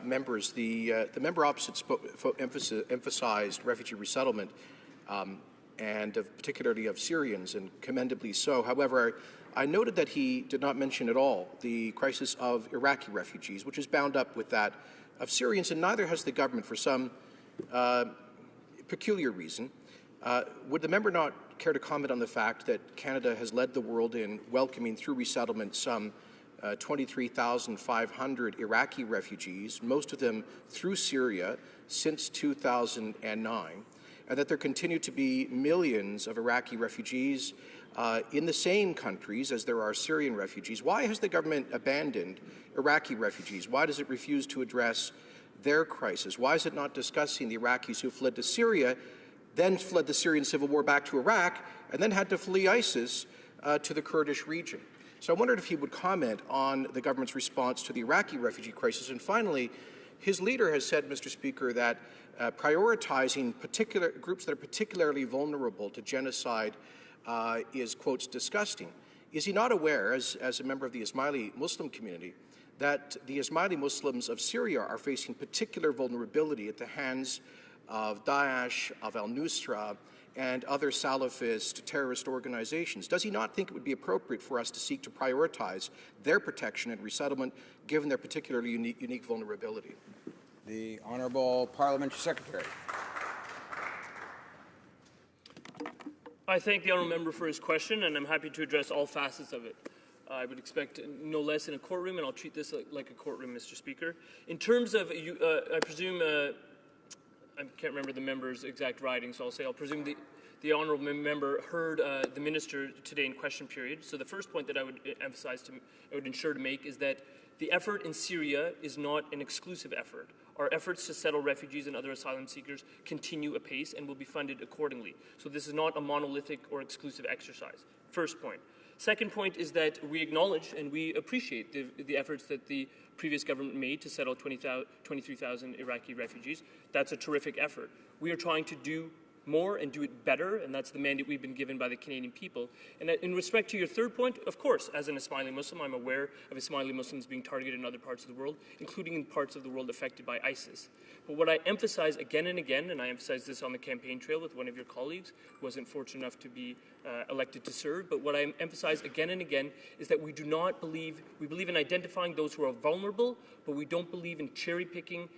members. The member opposite emphasized refugee resettlement and particularly of Syrians, and commendably so. However, I noted that he did not mention at all the crisis of Iraqi refugees, which is bound up with that of Syrians, and neither has the government for some peculiar reason. Would the member not care to comment on the fact that Canada has led the world in welcoming through resettlement some 23,500 Iraqi refugees, most of them through Syria, since 2009, and that there continue to be millions of Iraqi refugees in the same countries as there are Syrian refugees? Why has the government abandoned Iraqi refugees? Why does it refuse to address their crisis? Why is it not discussing the Iraqis who fled to Syria, then fled the Syrian civil war back to Iraq, and then had to flee ISIS to the Kurdish region? So I wondered if he would comment on the government's response to the Iraqi refugee crisis. And finally, his leader has said, Mr. Speaker, that prioritizing particular groups that are particularly vulnerable to genocide is, quotes, disgusting. Is he not aware, as a member of the Ismaili Muslim community, that the Ismaili Muslims of Syria are facing particular vulnerability at the hands of Daesh, of al-Nusra, and other Salafist terrorist organizations? Does he not think it would be appropriate for us to seek to prioritize their protection and resettlement, given their particularly unique vulnerability? The Honourable Parliamentary Secretary. I thank the honourable member for his question, and I'm happy to address all facets of it. I would expect no less in a courtroom, and I'll treat this like a courtroom, Mr. Speaker. In terms of, I presume, I can't remember the member's exact writing, so I'll presume the honourable member heard the minister today in question period. So the first point that I would ensure to make is that the effort in Syria is not an exclusive effort. Our efforts to settle refugees and other asylum seekers continue apace and will be funded accordingly. So this is not a monolithic or exclusive exercise. First point. Second point is that we acknowledge and we appreciate the efforts that the previous government made to settle 23,000 Iraqi refugees. That's a terrific effort. We are trying to do more and do it better, and that's the mandate we've been given by the Canadian people. And in respect to your third point, of course, as an Ismaili Muslim, I'm aware of Ismaili Muslims being targeted in other parts of the world, including in parts of the world affected by ISIS. But what I emphasize again and again, and I emphasized this on the campaign trail with one of your colleagues who wasn't fortunate enough to be elected to serve, but what I emphasize again and again is that we believe in identifying those who are vulnerable, but we don't believe in cherry-picking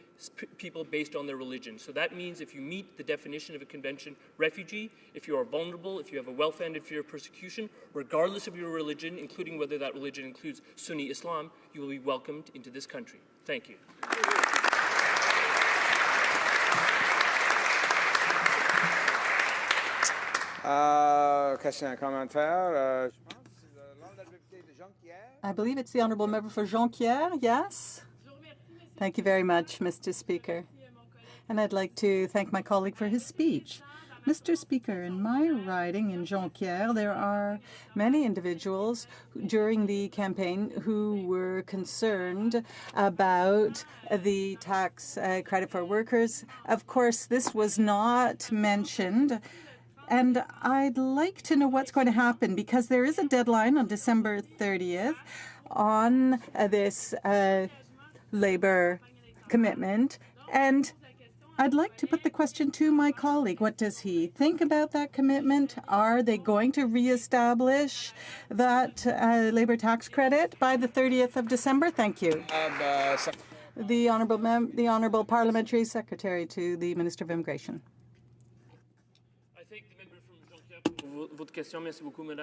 people based on their religion. So that means if you meet the definition of a convention refugee, if you are vulnerable, if you have a well-founded fear of persecution, regardless of your religion, including whether that religion includes Sunni Islam, you will be welcomed into this country. Thank you. Question and commentaire. I believe it's the Honourable Member for Jonquière, yes? Thank you very much, Mr. Speaker. And I'd like to thank my colleague for his speech. Mr. Speaker, in my riding in Jonquière, there are many individuals during the campaign who were concerned about the tax credit for workers. Of course, this was not mentioned. And I'd like to know what's going to happen, because there is a deadline on December 30th on this Labour commitment. And I'd like to put the question to my colleague. What does he think about that commitment? Are they going to reestablish that Labour tax credit by the 30th of December? Thank you. The Honourable Parliamentary Secretary to the Minister of Immigration.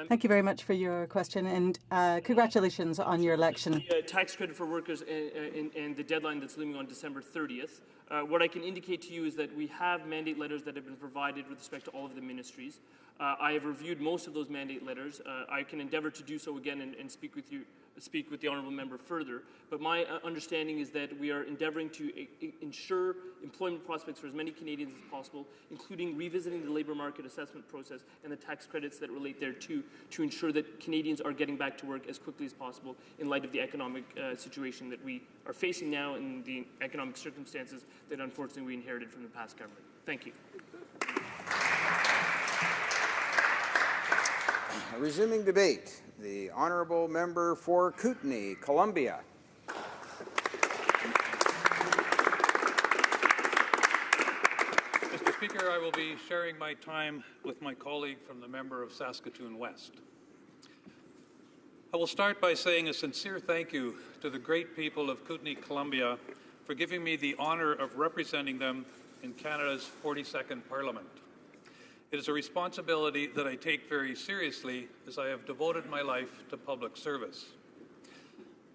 Thank you very much for your question, and congratulations on your election. The tax credit for workers and the deadline that's looming on December 30th. What I can indicate to you is that we have mandate letters that have been provided with respect to all of the ministries. I have reviewed most of those mandate letters. I can endeavour to do so again and speak with the honourable member further. But my understanding is that we are endeavouring to ensure employment prospects for as many Canadians as possible, including revisiting the labour market assessment process and the tax credits that relate thereto, to ensure that Canadians are getting back to work as quickly as possible in light of the economic situation that we are facing now and the economic circumstances that unfortunately we inherited from the past government. Thank you. Resuming debate, the Honourable Member for Kootenay, Columbia. Mr. Speaker, I will be sharing my time with my colleague from the member of Saskatoon West. I will start by saying a sincere thank you to the great people of Kootenay, Columbia, for giving me the honour of representing them in Canada's 42nd Parliament. It is a responsibility that I take very seriously, as I have devoted my life to public service.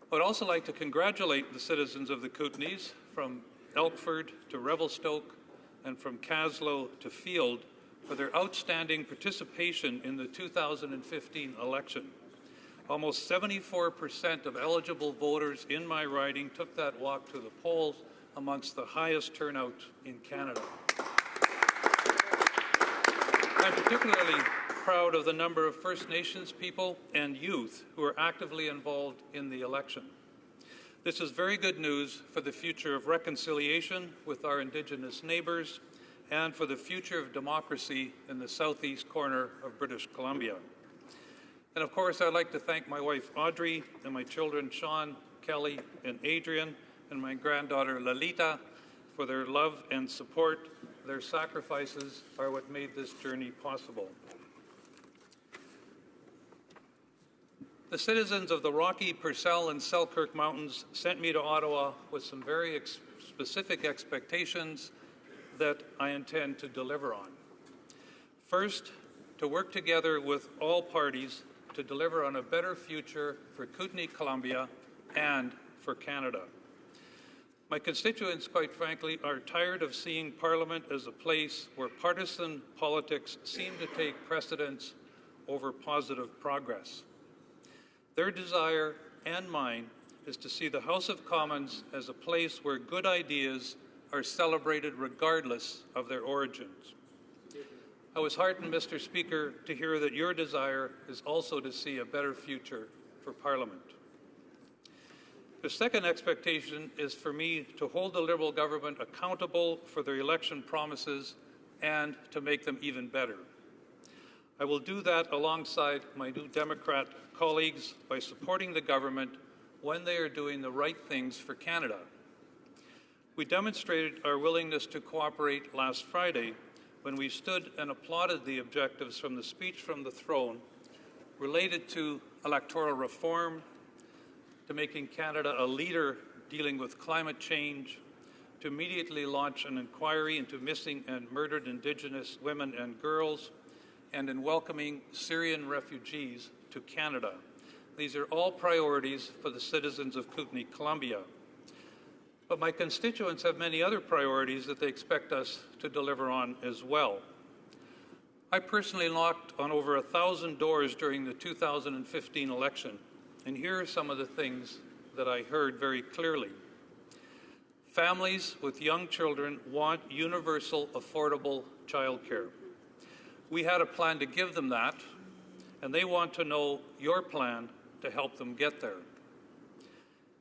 I would also like to congratulate the citizens of the Kootenays, from Elkford to Revelstoke and from Caslow to Field, for their outstanding participation in the 2015 election. Almost 74% of eligible voters in my riding took that walk to the polls, amongst the highest turnout in Canada. I'm particularly proud of the number of First Nations people and youth who are actively involved in the election. This is very good news for the future of reconciliation with our Indigenous neighbours and for the future of democracy in the southeast corner of British Columbia. And of course, I'd like to thank my wife Audrey and my children Sean, Kelly, and Adrian, and my granddaughter Lalita for their love and support. Their sacrifices are what made this journey possible. The citizens of the Rocky, Purcell, and Selkirk Mountains sent me to Ottawa with some very specific expectations that I intend to deliver on. First, to work together with all parties to deliver on a better future for Kootenay, Columbia, and for Canada. My constituents, quite frankly, are tired of seeing Parliament as a place where partisan politics seem to take precedence over positive progress. Their desire, and mine, is to see the House of Commons as a place where good ideas are celebrated regardless of their origins. I was heartened, Mr. Speaker, to hear that your desire is also to see a better future for Parliament. The second expectation is for me to hold the Liberal government accountable for their election promises and to make them even better. I will do that alongside my New Democrat colleagues by supporting the government when they are doing the right things for Canada. We demonstrated our willingness to cooperate last Friday when we stood and applauded the objectives from the speech from the throne related to electoral reform, to making Canada a leader dealing with climate change, to immediately launch an inquiry into missing and murdered Indigenous women and girls, and in welcoming Syrian refugees to Canada. These are all priorities for the citizens of Kootenay, Columbia. But my constituents have many other priorities that they expect us to deliver on as well. I personally knocked on over 1,000 doors during the 2015 election, and here are some of the things that I heard very clearly. Families with young children want universal, affordable childcare. We had a plan to give them that, and they want to know your plan to help them get there.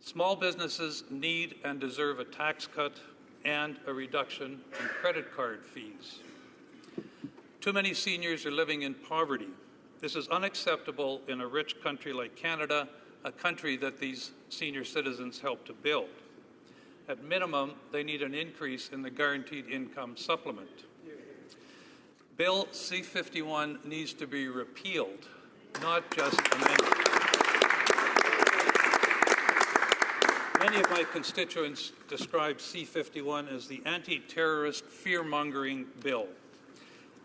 Small businesses need and deserve a tax cut and a reduction in credit card fees. Too many seniors are living in poverty. This is unacceptable in a rich country like Canada, a country that these senior citizens help to build. At minimum, they need an increase in the guaranteed income supplement. Bill C-51 needs to be repealed, not just amended. Many of my constituents describe C-51 as the anti-terrorist fear-mongering bill.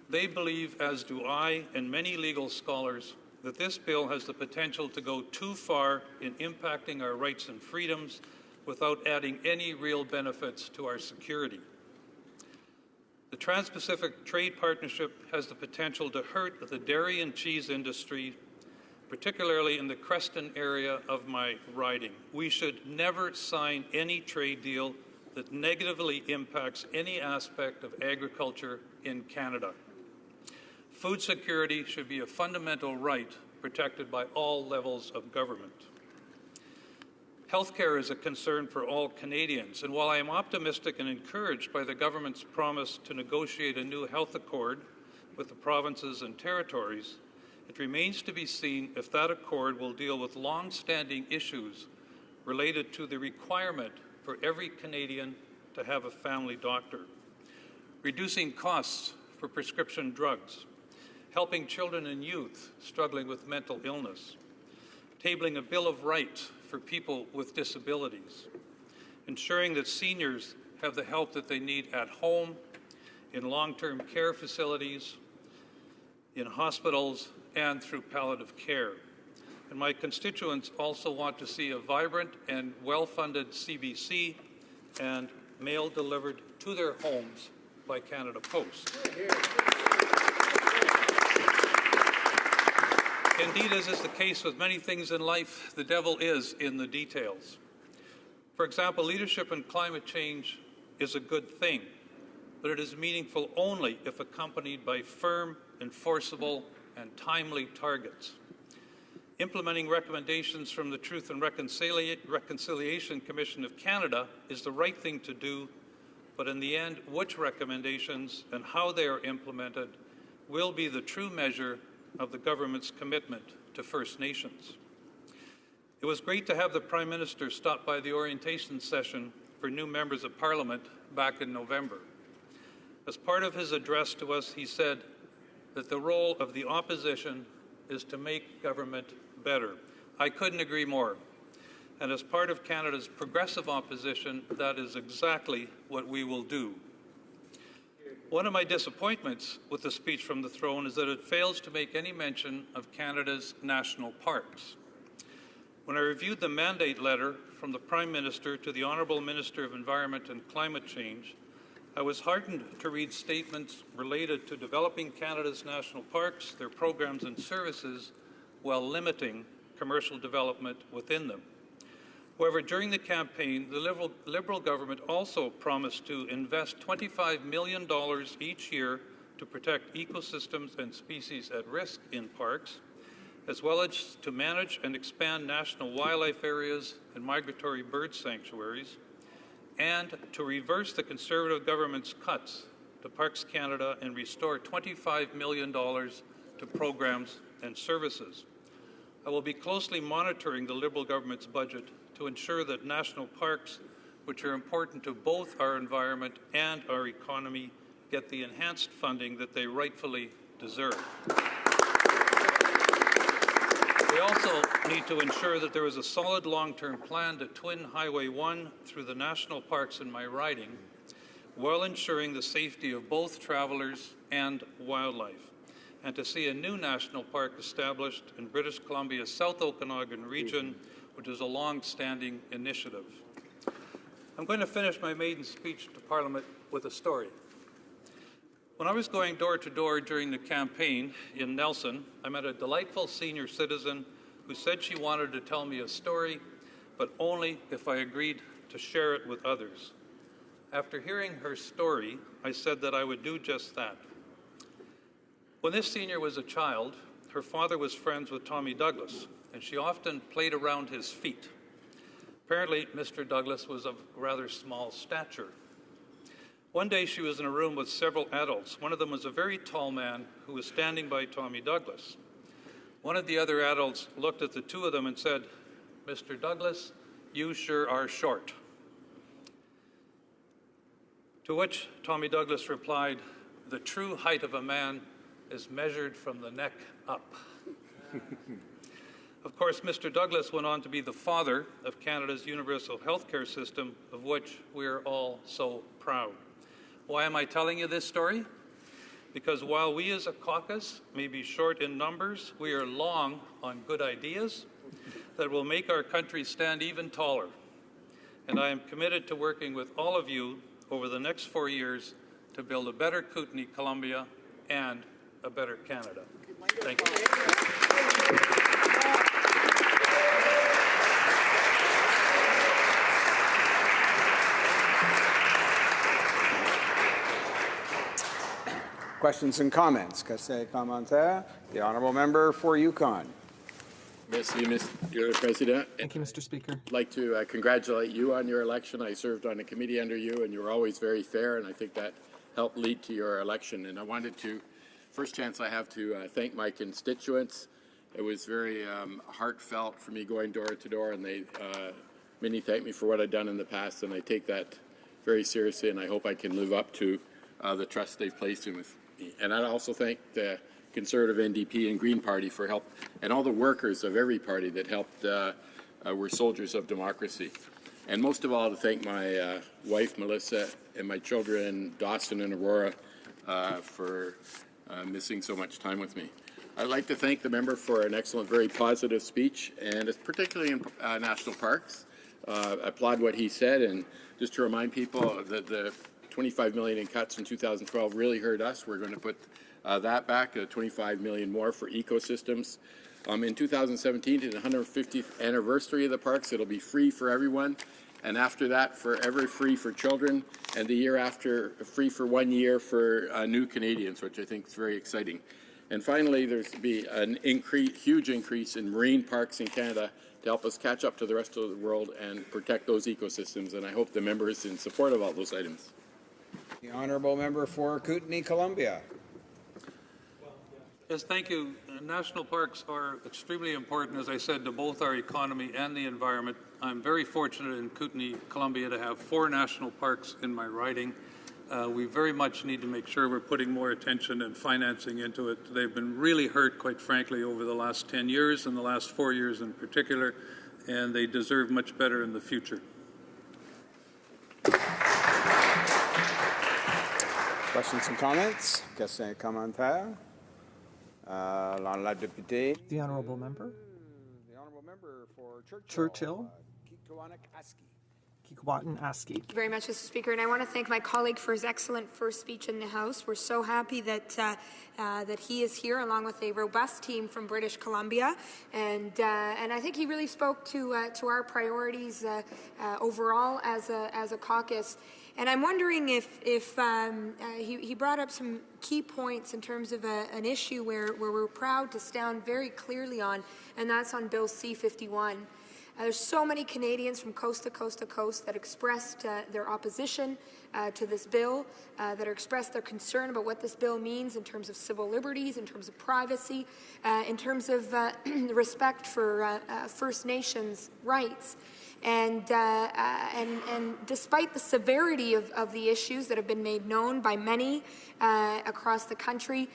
They believe, as do I and many legal scholars, that this bill has the potential to go too far in impacting our rights and freedoms without adding any real benefits to our security. The Trans-Pacific Trade Partnership has the potential to hurt the dairy and cheese industry, particularly in the Creston area of my riding. We should never sign any trade deal that negatively impacts any aspect of agriculture in Canada. Food security should be a fundamental right protected by all levels of government. Healthcare is a concern for all Canadians, and while I am optimistic and encouraged by the government's promise to negotiate a new health accord with the provinces and territories, it remains to be seen if that accord will deal with long-standing issues related to the requirement for every Canadian to have a family doctor, reducing costs for prescription drugs, helping children and youth struggling with mental illness, tabling a Bill of Rights for people with disabilities, ensuring that seniors have the help that they need at home, in long-term care facilities, in hospitals, and through palliative care. And my constituents also want to see a vibrant and well-funded CBC and mail delivered to their homes by Canada Post. Indeed, as is the case with many things in life, the devil is in the details. For example, leadership in climate change is a good thing, but it is meaningful only if accompanied by firm, enforceable, and timely targets. Implementing recommendations from the Truth and Reconciliation Commission of Canada is the right thing to do, but in the end, which recommendations and how they are implemented will be the true measure of the government's commitment to First Nations. It was great to have the Prime Minister stop by the orientation session for new members of Parliament back in November. As part of his address to us, he said that the role of the opposition is to make government better. I couldn't agree more. And as part of Canada's progressive opposition, that is exactly what we will do. One of my disappointments with the speech from the throne is that it fails to make any mention of Canada's national parks. When I reviewed the mandate letter from the Prime Minister to the Honourable Minister of Environment and Climate Change, I was heartened to read statements related to developing Canada's national parks, their programs and services, while limiting commercial development within them. However, during the campaign, the Liberal government also promised to invest $25 million each year to protect ecosystems and species at risk in parks, as well as to manage and expand national wildlife areas and migratory bird sanctuaries, and to reverse the Conservative government's cuts to Parks Canada and restore $25 million to programs and services. I will be closely monitoring the Liberal government's budget to ensure that national parks, which are important to both our environment and our economy, get the enhanced funding that they rightfully deserve. We also need to ensure that there is a solid long-term plan to twin Highway 1 through the national parks in my riding, while ensuring the safety of both travelers and wildlife, and to see a new national park established in British Columbia's South Okanagan region, which is a long-standing initiative. I'm going to finish my maiden speech to Parliament with a story. When I was going door to door during the campaign in Nelson, I met a delightful senior citizen who said she wanted to tell me a story, but only if I agreed to share it with others. After hearing her story, I said that I would do just that. When this senior was a child, her father was friends with Tommy Douglas, and she often played around his feet. Apparently, Mr. Douglas was of rather small stature. One day she was in a room with several adults. One of them was a very tall man who was standing by Tommy Douglas. One of the other adults looked at the two of them and said, "Mr. Douglas, you sure are short." To which Tommy Douglas replied, "The true height of a man is measured from the neck up." Of course, Mr. Douglas went on to be the father of Canada's universal healthcare system, of which we are all so proud. Why am I telling you this story? Because while we as a caucus may be short in numbers, we are long on good ideas that will make our country stand even taller. And I am committed to working with all of you over the next 4 years to build a better Kootenay, Columbia, and a better Canada. Thank you. Questions and comments? Questions et commentaires? The Honourable Member for Yukon. Merci, Mr. President. Thank you, Mr. Speaker. I'd like to congratulate you on your election. I served on a committee under you, and you were always very fair, and I think that helped lead to your election. And I wanted to, first chance I have to thank my constituents. It was very heartfelt for me going door to door, and they many thank me for what I've done in the past, and I take that very seriously, and I hope I can live up to the trust they've placed in me. And I also thank the Conservative NDP and Green Party for help, and all the workers of every party that helped. Were soldiers of democracy. And most of all, to thank my wife, Melissa, and my children, Dawson and Aurora, for missing so much time with me. I'd like to thank the member for an excellent, very positive speech, and it's particularly in national parks. I applaud what he said, and just to remind people that the $25 million in cuts in 2012 really hurt us. We're going to put that back, $25 million more for ecosystems. In 2017, to the 150th anniversary of the parks, it'll be free for everyone. And after that, forever free for children. And the year after, free for 1 year for new Canadians, which I think is very exciting. And finally, there's to be an huge increase in marine parks in Canada to help us catch up to the rest of the world and protect those ecosystems. And I hope the member is in support of all those items. The Honourable Member for Kootenay, Columbia. Yes, thank you. National parks are extremely important, as I said, to both our economy and the environment. I'm very fortunate in Kootenay, Columbia, to have 4 national parks in my riding. We very much need to make sure we're putting more attention and financing into it. They've been really hurt, quite frankly, over the last 10 years and the last 4 years in particular, and they deserve much better in the future. Questions and comments? Questions et commentaires? La députée. The Honourable Member. The Honourable Member for Churchill. Kikwatin-Aski. Thank you very much, Mr. Speaker, and I want to thank my colleague for his excellent first speech in the House. We're so happy that that he is here, along with a robust team from British Columbia, and I think he really spoke to our priorities overall as a caucus. And I'm wondering if he brought up some key points in terms of an issue where we're proud to stand very clearly on, and that's on Bill C-51. There's so many Canadians from coast to coast to coast that expressed their opposition to this bill, that expressed their concern about what this bill means in terms of civil liberties, in terms of privacy, in terms of respect for First Nations rights. And despite the severity of the issues that have been made known by many across the country,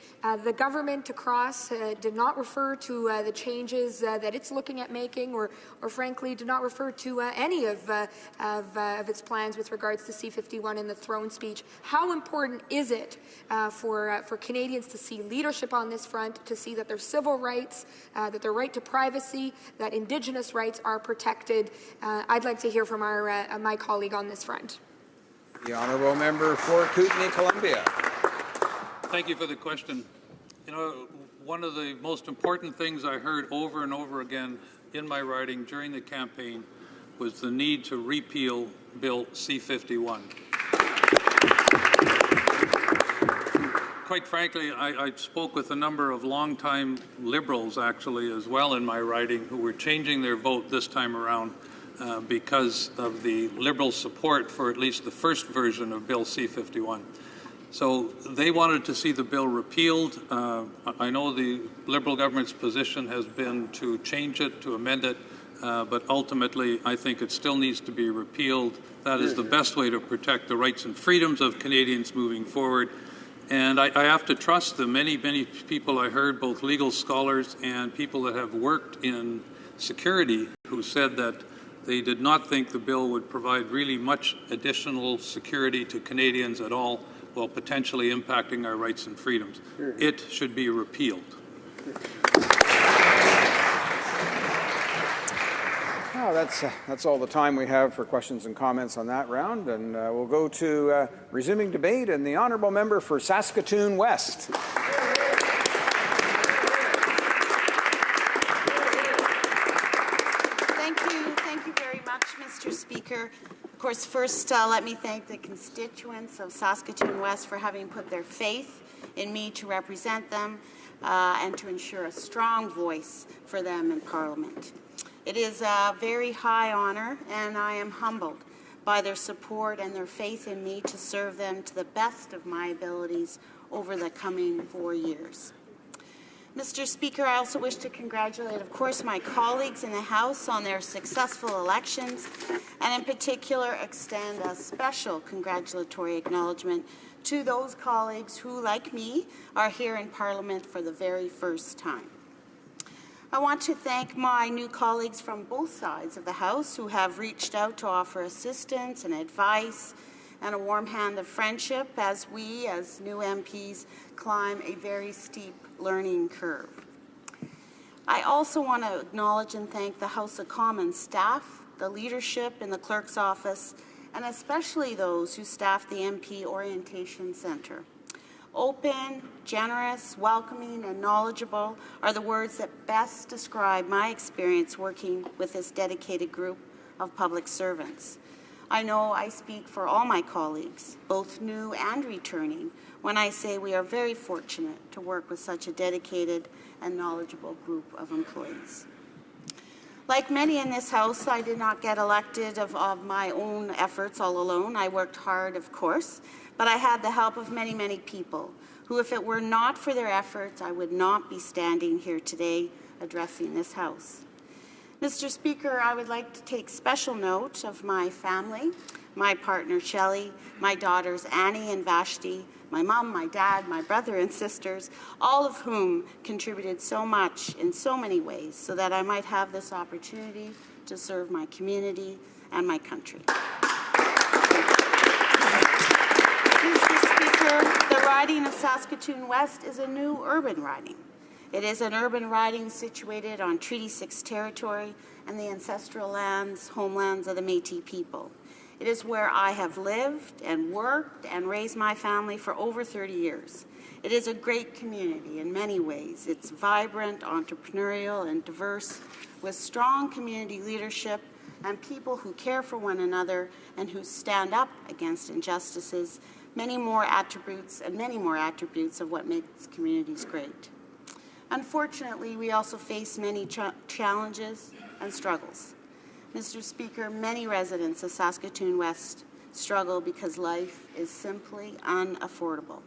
the government across did not refer to the changes that it's looking at making, or frankly did not refer to any of its plans with regards to C-51 in the throne speech. How important is it for Canadians to see leadership on this front, to see that their civil rights, that their right to privacy, that Indigenous rights are protected? I'd like to hear from my colleague on this front. The honourable member for Kootenay, Columbia. Thank you for the question. You know, one of the most important things I heard over and over again in my writing during the campaign was the need to repeal Bill C-51. Quite frankly, I spoke with a number of longtime Liberals, actually, as well in my writing, who were changing their vote this time around because of the Liberal support for at least the first version of Bill C-51. So they wanted to see the bill repealed. I know the Liberal government's position has been to change it, to amend it, but ultimately I think it still needs to be repealed. That is the best way to protect the rights and freedoms of Canadians moving forward. And I have to trust the many, many people I heard, both legal scholars and people that have worked in security, who said that they did not think the bill would provide really much additional security to Canadians at all, while potentially impacting our rights and freedoms. It should be repealed. Oh, that's all the time we have for questions and comments on that round, and we'll go to resuming debate, and the honourable member for Saskatoon West. Thank you very much, Mr. Speaker. Of course, first, let me thank the constituents of Saskatoon West for having put their faith in me to represent them and to ensure a strong voice for them in Parliament. It is a very high honour, and I am humbled by their support and their faith in me to serve them to the best of my abilities over the coming 4 years. Mr. Speaker, I also wish to congratulate, of course, my colleagues in the House on their successful elections, and in particular extend a special congratulatory acknowledgement to those colleagues who, like me, are here in Parliament for the very first time. I want to thank my new colleagues from both sides of the House who have reached out to offer assistance and advice and a warm hand of friendship as we, as new MPs, climb a very steep learning curve. I also want to acknowledge and thank the House of Commons staff, the leadership in the clerk's office, and especially those who staff the MP Orientation Centre. Open, generous, welcoming, and knowledgeable are the words that best describe my experience working with this dedicated group of public servants. I know I speak for all my colleagues, both new and returning, when I say we are very fortunate to work with such a dedicated and knowledgeable group of employees. Like many in this House, I did not get elected of my own efforts all alone. I worked hard, of course, but I had the help of many, many people who, if it were not for their efforts, I would not be standing here today addressing this House. Mr. Speaker, I would like to take special note of my family, my partner Shelley, my daughters Annie and Vashti, my mom, my dad, my brother and sisters, all of whom contributed so much in so many ways so that I might have this opportunity to serve my community and my country. Mr. Speaker, the riding of Saskatoon West is a new urban riding. It is an urban riding situated on Treaty 6 territory and the ancestral lands, homelands of the Métis people. It is where I have lived and worked and raised my family for over 30 years. It is a great community in many ways. It's vibrant, entrepreneurial, and diverse, with strong community leadership and people who care for one another and who stand up against injustices, many more attributes of what makes communities great. Unfortunately, we also face many challenges and struggles. Mr. Speaker, many residents of Saskatoon West struggle because life is simply unaffordable.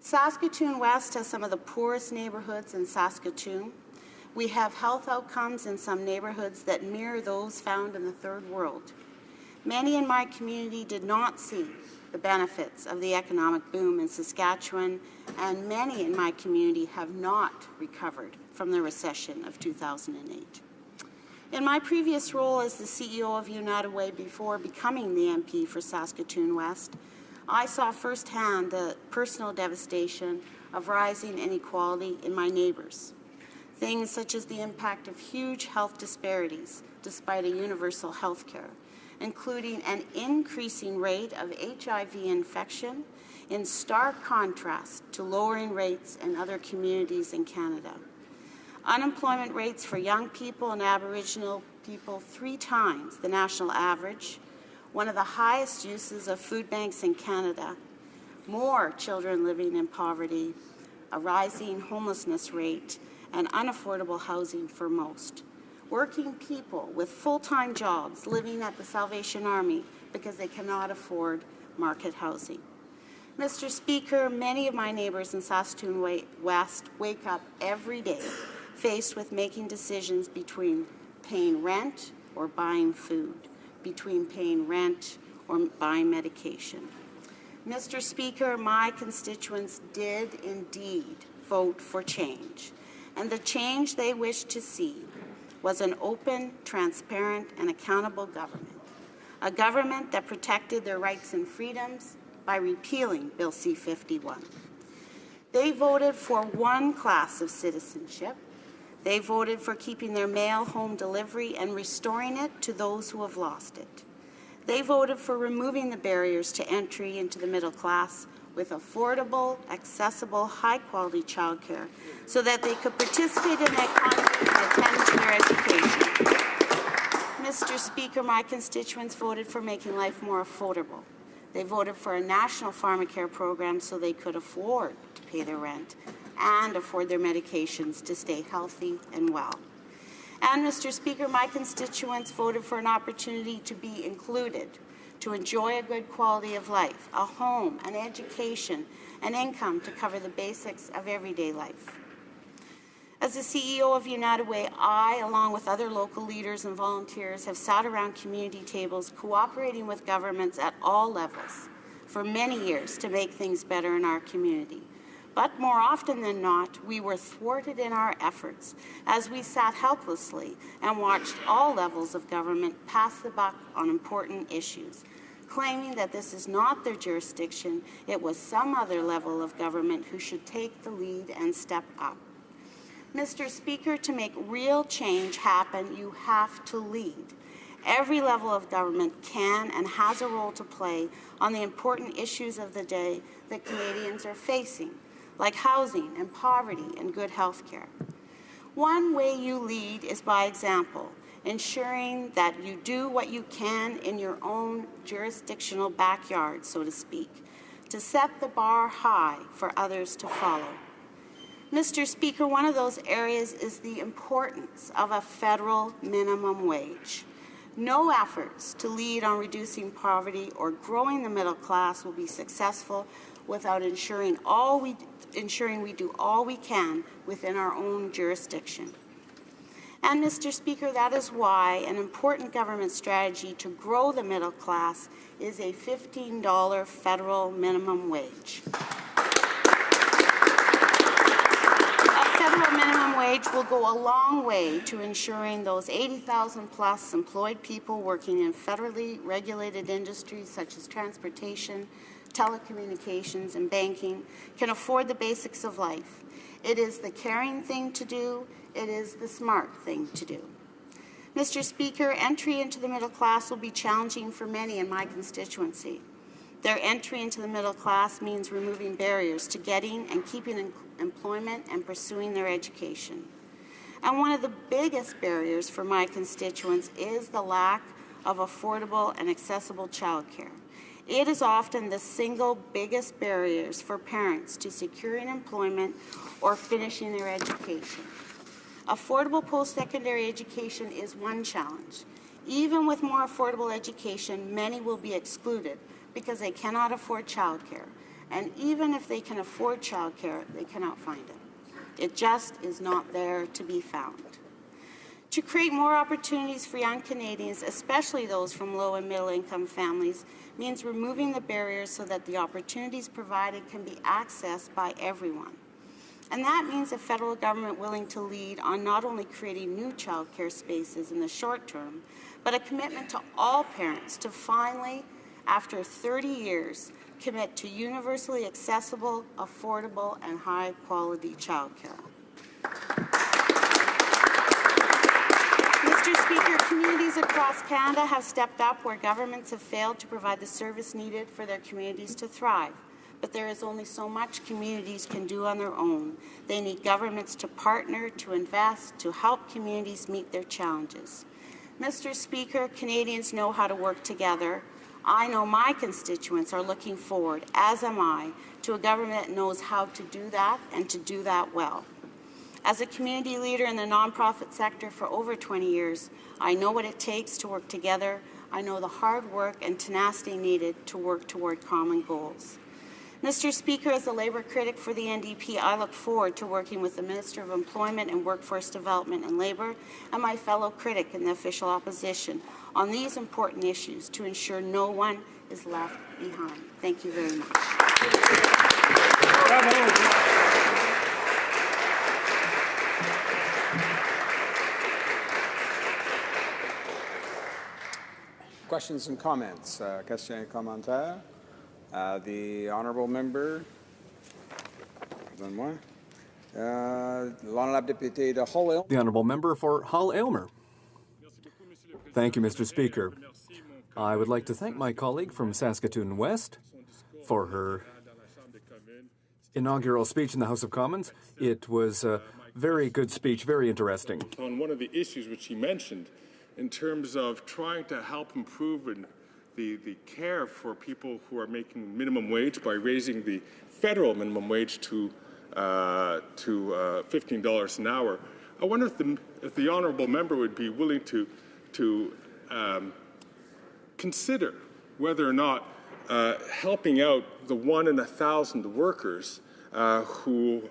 Saskatoon West has some of the poorest neighborhoods in Saskatoon. We have health outcomes in some neighborhoods that mirror those found in the third world. Many in my community did not see the benefits of the economic boom in Saskatchewan, and many in my community have not recovered from the recession of 2008. In my previous role as the CEO of United Way before becoming the MP for Saskatoon West, I saw firsthand the personal devastation of rising inequality in my neighbours. Things such as the impact of huge health disparities despite a universal health care, including an increasing rate of HIV infection in stark contrast to lowering rates in other communities in Canada. Unemployment rates for young people and Aboriginal people 3 times the national average, one of the highest uses of food banks in Canada, more children living in poverty, a rising homelessness rate, and unaffordable housing for most. Working people with full-time jobs living at the Salvation Army because they cannot afford market housing. Mr. Speaker, many of my neighbours in Saskatoon West wake up every day faced with making decisions between paying rent or buying food, between paying rent or buying medication. Mr. Speaker, my constituents did indeed vote for change, and the change they wished to see was an open, transparent, and accountable government, a government that protected their rights and freedoms by repealing Bill C-51. They voted for one class of citizenship. They voted for keeping their mail home delivery and restoring it to those who have lost it. They voted for removing the barriers to entry into the middle class with affordable, accessible, high-quality childcare so that they could participate in the economy and attend to their education. Mr. Speaker, my constituents voted for making life more affordable. They voted for a national pharmacare program so they could afford to pay their rent and afford their medications to stay healthy and well. And, Mr. Speaker, my constituents voted for an opportunity to be included, to enjoy a good quality of life, a home, an education, an income to cover the basics of everyday life. As the CEO of United Way, I, along with other local leaders and volunteers, have sat around community tables cooperating with governments at all levels for many years to make things better in our community. But more often than not, we were thwarted in our efforts as we sat helplessly and watched all levels of government pass the buck on important issues, claiming that this is not their jurisdiction, it was some other level of government who should take the lead and step up. Mr. Speaker, to make real change happen, you have to lead. Every level of government can and has a role to play on the important issues of the day that Canadians are facing, like housing and poverty and good health care. One way you lead is by example, ensuring that you do what you can in your own jurisdictional backyard, so to speak, to set the bar high for others to follow. Mr. Speaker, one of those areas is the importance of a federal minimum wage. No efforts to lead on reducing poverty or growing the middle class will be successful without ensuring we do all we can within our own jurisdiction. And, Mr. Speaker, that is why an important government strategy to grow the middle class is a $15 federal minimum wage. A federal minimum wage will go a long way to ensuring those 80,000 plus employed people working in federally regulated industries such as transportation, telecommunications, and banking can afford the basics of life. It is the caring thing to do. It is the smart thing to do. Mr. Speaker, entry into the middle class will be challenging for many in my constituency. Their entry into the middle class means removing barriers to getting and keeping employment and pursuing their education. And one of the biggest barriers for my constituents is the lack of affordable and accessible childcare. It is often the single biggest barriers for parents to securing employment or finishing their education. Affordable post-secondary education is one challenge. Even with more affordable education, many will be excluded because they cannot afford childcare. And even if they can afford childcare, they cannot find it. It just is not there to be found. To create more opportunities for young Canadians, especially those from low and middle income families, means removing the barriers so that the opportunities provided can be accessed by everyone. And that means a federal government willing to lead on not only creating new childcare spaces in the short term, but a commitment to all parents to finally, after 30 years, commit to universally accessible, affordable, and high-quality childcare. Mr. Speaker, communities across Canada have stepped up where governments have failed to provide the service needed for their communities to thrive. But there is only so much communities can do on their own. They need governments to partner, to invest, to help communities meet their challenges. Mr. Speaker, Canadians know how to work together. I know my constituents are looking forward, as am I, to a government that knows how to do that and to do that well. As a community leader in the nonprofit sector for over 20 years, I know what it takes to work together. I know the hard work and tenacity needed to work toward common goals. Mr. Speaker, as a Labour critic for the NDP, I look forward to working with the Minister of Employment and Workforce Development and Labour and my fellow critic in the official opposition on these important issues to ensure no one is left behind. Thank you very much. Questions and comments? Questions et commentaires? The honourable member. L'honourable député de Hull. The honourable member for Hull-Aylmer. Thank you, Mr. Speaker. I would like to thank my colleague from Saskatoon West for her inaugural speech in the House of Commons. It was a very good speech, very interesting. On one of the issues which she mentioned, in terms of trying to help improve the care for people who are making minimum wage by raising the federal minimum wage to $15 an hour. I wonder if the honourable member would be willing to consider whether or not helping out the 1 in 1,000 workers who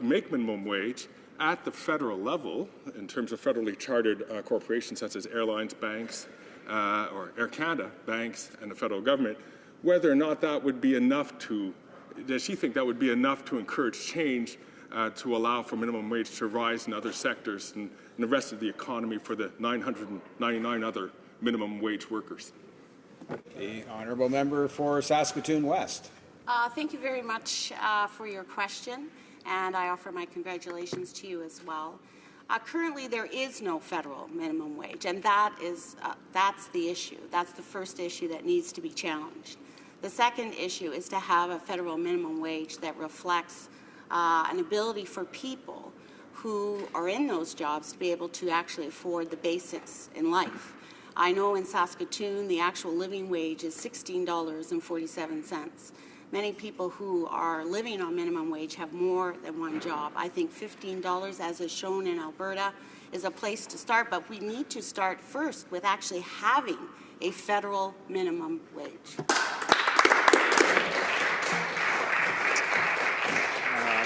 make minimum wage at the federal level, in terms of federally chartered corporations such as airlines, banks, or Air Canada, banks, and the federal government, whether or not that would be enough to, does she think that would be enough to encourage change to allow for minimum wage to rise in other sectors and the rest of the economy for the 999 other minimum wage workers? The honourable member for Saskatoon West. Thank you very much for your question, and I offer my congratulations to you as well. Currently, there is no federal minimum wage, and that's the issue. That's the first issue that needs to be challenged. The second issue is to have a federal minimum wage that reflects an ability for people who are in those jobs to be able to actually afford the basics in life. I know in Saskatoon, the actual living wage is $16.47. Many people who are living on minimum wage have more than one job. I think $15, as is shown in Alberta, is a place to start, but we need to start first with actually having a federal minimum wage.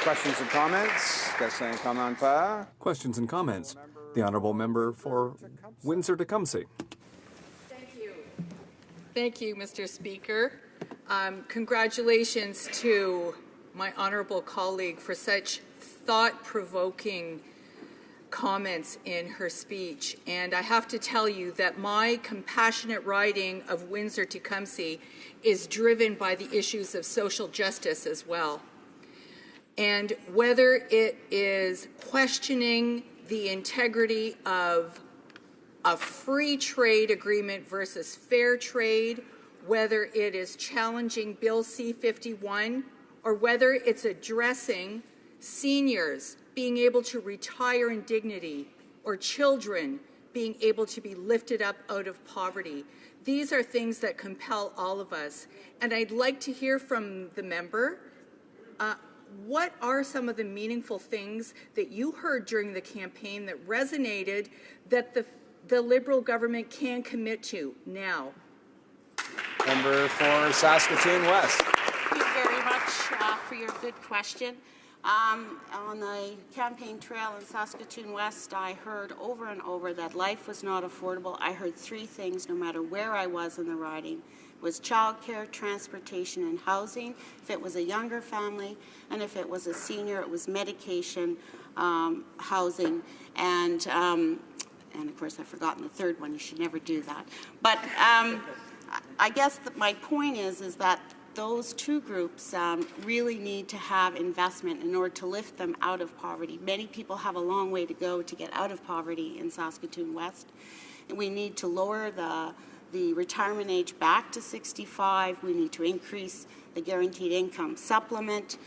Questions and comments? Questions and commentaires? Questions and comments. The honourable member for Windsor-Tecumseh. Thank you, Mr. Speaker. Congratulations to my honourable colleague for such thought-provoking comments in her speech. And I have to tell you that my compassionate riding of Windsor-Tecumseh is driven by the issues of social justice as well. And whether it is questioning the integrity of a free trade agreement versus fair trade, whether it is challenging Bill C-51, or whether it's addressing seniors being able to retire in dignity, or children being able to be lifted up out of poverty. These are things that compel all of us. And I'd like to hear from the member, what are some of the meaningful things that you heard during the campaign that resonated that the Liberal government can commit to now? Member for Saskatoon West. Thank you very much for your good question. On the campaign trail in Saskatoon West, I heard over and over that life was not affordable. I heard three things no matter where I was in the riding. It was childcare, transportation, and housing. If it was a younger family, and if it was a senior, it was medication, housing, and of course I've forgotten the third one. You should never do that. But I guess that my point is that those two groups really need to have investment in order to lift them out of poverty. Many people have a long way to go to get out of poverty in Saskatoon West. And we need to lower the retirement age back to 65. We need to increase the guaranteed income supplement.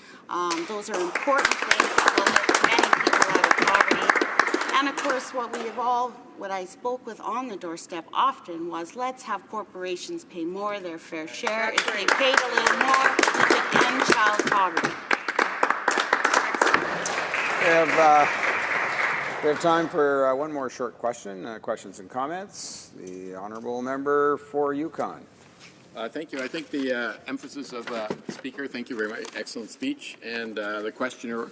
Those are important things that will lift many people out of poverty. And of course, what I spoke with on the doorstep often was, let's have corporations pay more their fair share. If they paid a little more, we could end child poverty. We have time for one more short question, questions and comments. The honourable member for Yukon. Thank you. I think the emphasis of the speaker, thank you very much, excellent speech, and the questioner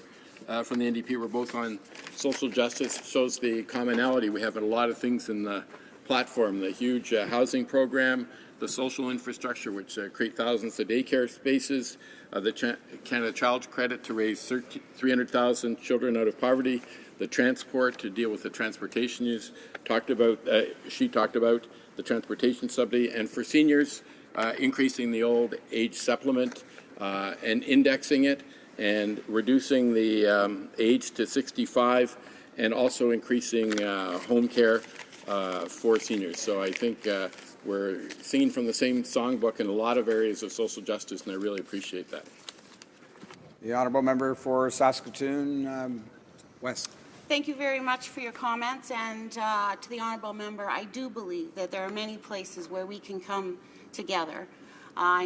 from the NDP were both on social justice, shows the commonality. We have a lot of things in the platform, the huge housing program, the social infrastructure, which create thousands of daycare spaces, the Canada Child Credit to raise 300,000 children out of poverty, the transport to deal with the transportation use, she talked about the transportation subsidy, and for seniors, increasing the old age supplement and indexing it, and reducing the age to 65, and also increasing home care for seniors. So I think we're singing from the same songbook in a lot of areas of social justice, and I really appreciate that. The honourable member for Saskatoon West. Thank you very much for your comments, and to the honourable member, I do believe that there are many places where we can come together.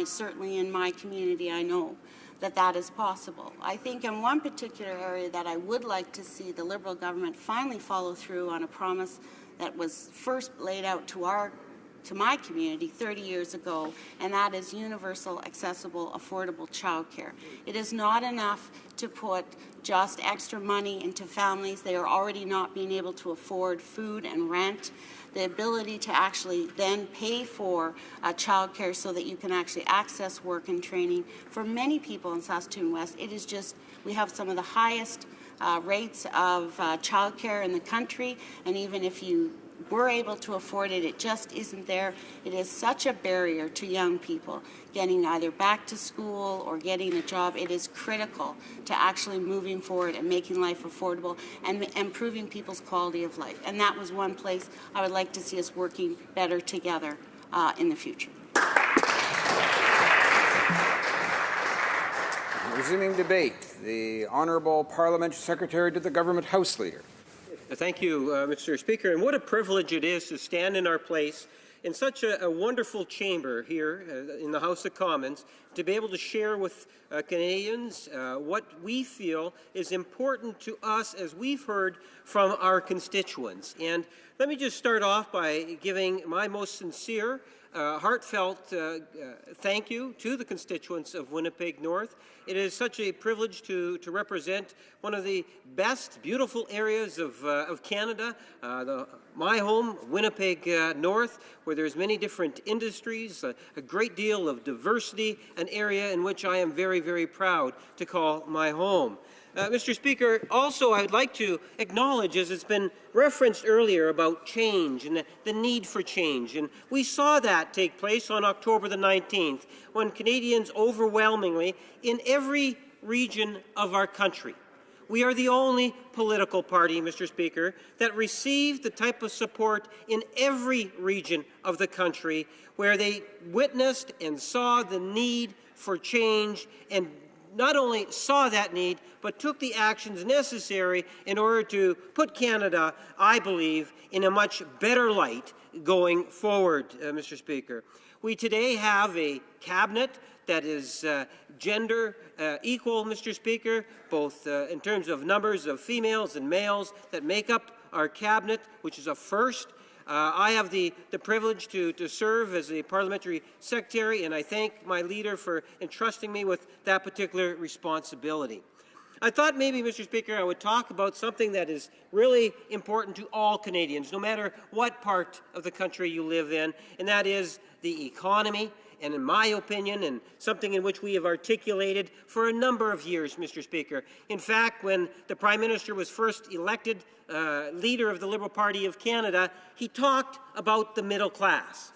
Certainly in my community, I know that is possible. I think in one particular area that I would like to see the Liberal government finally follow through on a promise that was first laid out to my community 30 years ago, and that is universal, accessible, affordable childcare. It is not enough to put just extra money into families. They are already not being able to afford food and rent. The ability to actually then pay for childcare so that you can actually access work and training. For many people in Saskatoon West, it is just, we have some of the highest rates of childcare in the country, and even if you were able to afford it, it just isn't there. It is such a barrier to young people getting either back to school or getting a job. It is critical to actually moving forward and making life affordable and improving people's quality of life. And that was one place I would like to see us working better together in the future. Resuming debate, the Honourable Parliamentary Secretary to the Government House Leader. Thank you, Mr. Speaker. And what a privilege it is to stand in our place in such a wonderful chamber here in the House of Commons to be able to share with Canadians what we feel is important to us as we've heard from our constituents. And let me just start off by giving my most sincere, heartfelt thank you to the constituents of Winnipeg North. It is such a privilege to represent one of the best, beautiful areas of Canada, my home, Winnipeg North, where there's many different industries, a great deal of diversity, an area in which I am very, very proud to call my home. Mr. Speaker, also I'd like to acknowledge, as it's been referenced earlier, about change and the need for change. And we saw that take place on October the 19th, when Canadians overwhelmingly, in every region of our country, we are the only political party, Mr. Speaker, that received the type of support in every region of the country where they witnessed and saw the need for change, and not only saw that need, but took the actions necessary in order to put Canada, I believe, in a much better light going forward, Mr. Speaker. We today have a cabinet that is gender equal, Mr. Speaker, both in terms of numbers of females and males that make up our cabinet, which is a first. I have the privilege to serve as a parliamentary secretary, and I thank my leader for entrusting me with that particular responsibility. I thought maybe, Mr. Speaker, I would talk about something that is really important to all Canadians, no matter what part of the country you live in, and that is the economy. And in my opinion, and something in which we have articulated for a number of years, Mr. Speaker. In fact, when the Prime Minister was first elected leader of the Liberal Party of Canada, he talked about the middle class.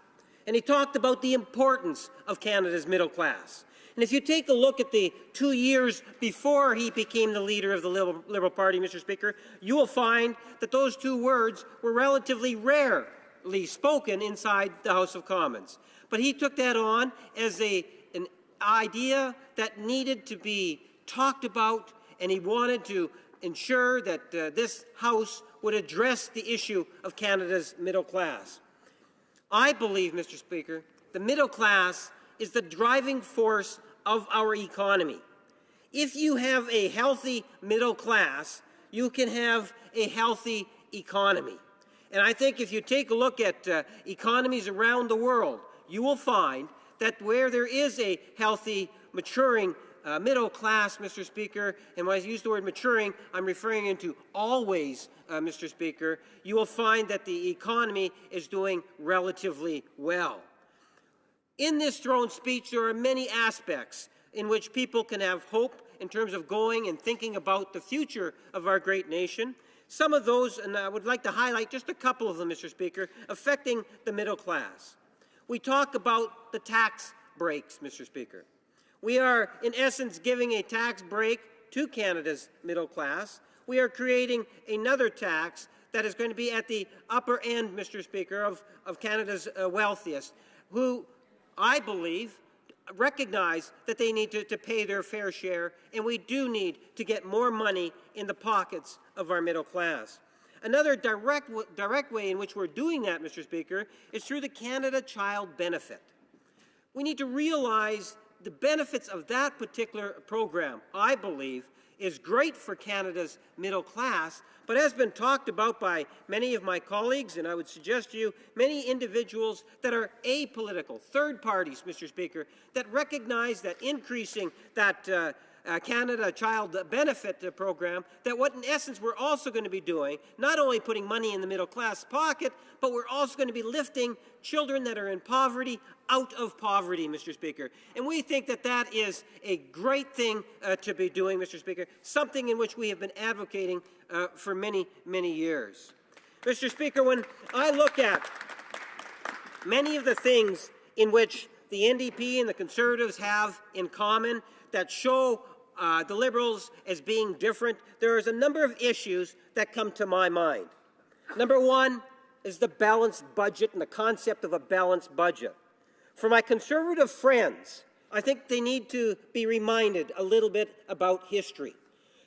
And he talked about the importance of Canada's middle class. And if you take a look at the 2 years before he became the leader of the Liberal Party, Mr. Speaker, you will find that those two words were relatively rarely spoken inside the House of Commons. But he took that on as an idea that needed to be talked about, and he wanted to ensure that this House would address the issue of Canada's middle class. I believe, Mr. Speaker, the middle class is the driving force of our economy. If you have a healthy middle class, you can have a healthy economy. And I think if you take a look at economies around the world, you will find that where there is a healthy, maturing middle class, Mr. Speaker, and when I use the word maturing, I'm referring into always, Mr. Speaker, you will find that the economy is doing relatively well. In this throne speech, there are many aspects in which people can have hope in terms of going and thinking about the future of our great nation. Some of those, and I would like to highlight just a couple of them, Mr. Speaker, affecting the middle class. We talk about the tax breaks, Mr. Speaker. We are, in essence, giving a tax break to Canada's middle class. We are creating another tax that is going to be at the upper end, Mr. Speaker, of Canada's wealthiest, who, I believe, recognize that they need to pay their fair share, and we do need to get more money in the pockets of our middle class. Another direct way in which we're doing that, Mr. Speaker, is through the Canada Child Benefit. We need to realize the benefits of that particular program, I believe, is great for Canada's middle class, but has been talked about by many of my colleagues, and I would suggest to you many individuals that are apolitical, third parties, Mr. Speaker, that recognize that increasing that Canada Child Benefit program, that what in essence we're also going to be doing, not only putting money in the middle class pocket, but we're also going to be lifting children that are in poverty out of poverty, Mr. Speaker. And we think that that is a great thing to be doing, Mr. Speaker, something in which we have been advocating for many, many years. Mr. Speaker, when I look at many of the things in which the NDP and the Conservatives have in common that show the Liberals as being different, there is a number of issues that come to my mind. Number one is the balanced budget and the concept of a balanced budget. For my Conservative friends, I think they need to be reminded a little bit about history.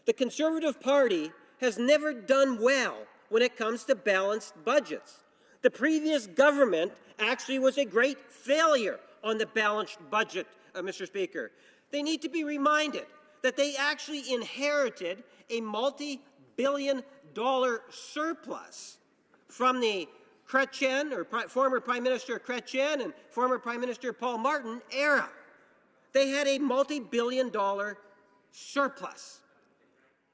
The Conservative Party has never done well when it comes to balanced budgets. The previous government actually was a great failure on the balanced budget, Mr. Speaker. They need to be reminded that they actually inherited a multi-billion-dollar surplus from the Chrétien, or former Prime Minister Chrétien and former Prime Minister Paul Martin era. They had a multi-billion-dollar surplus.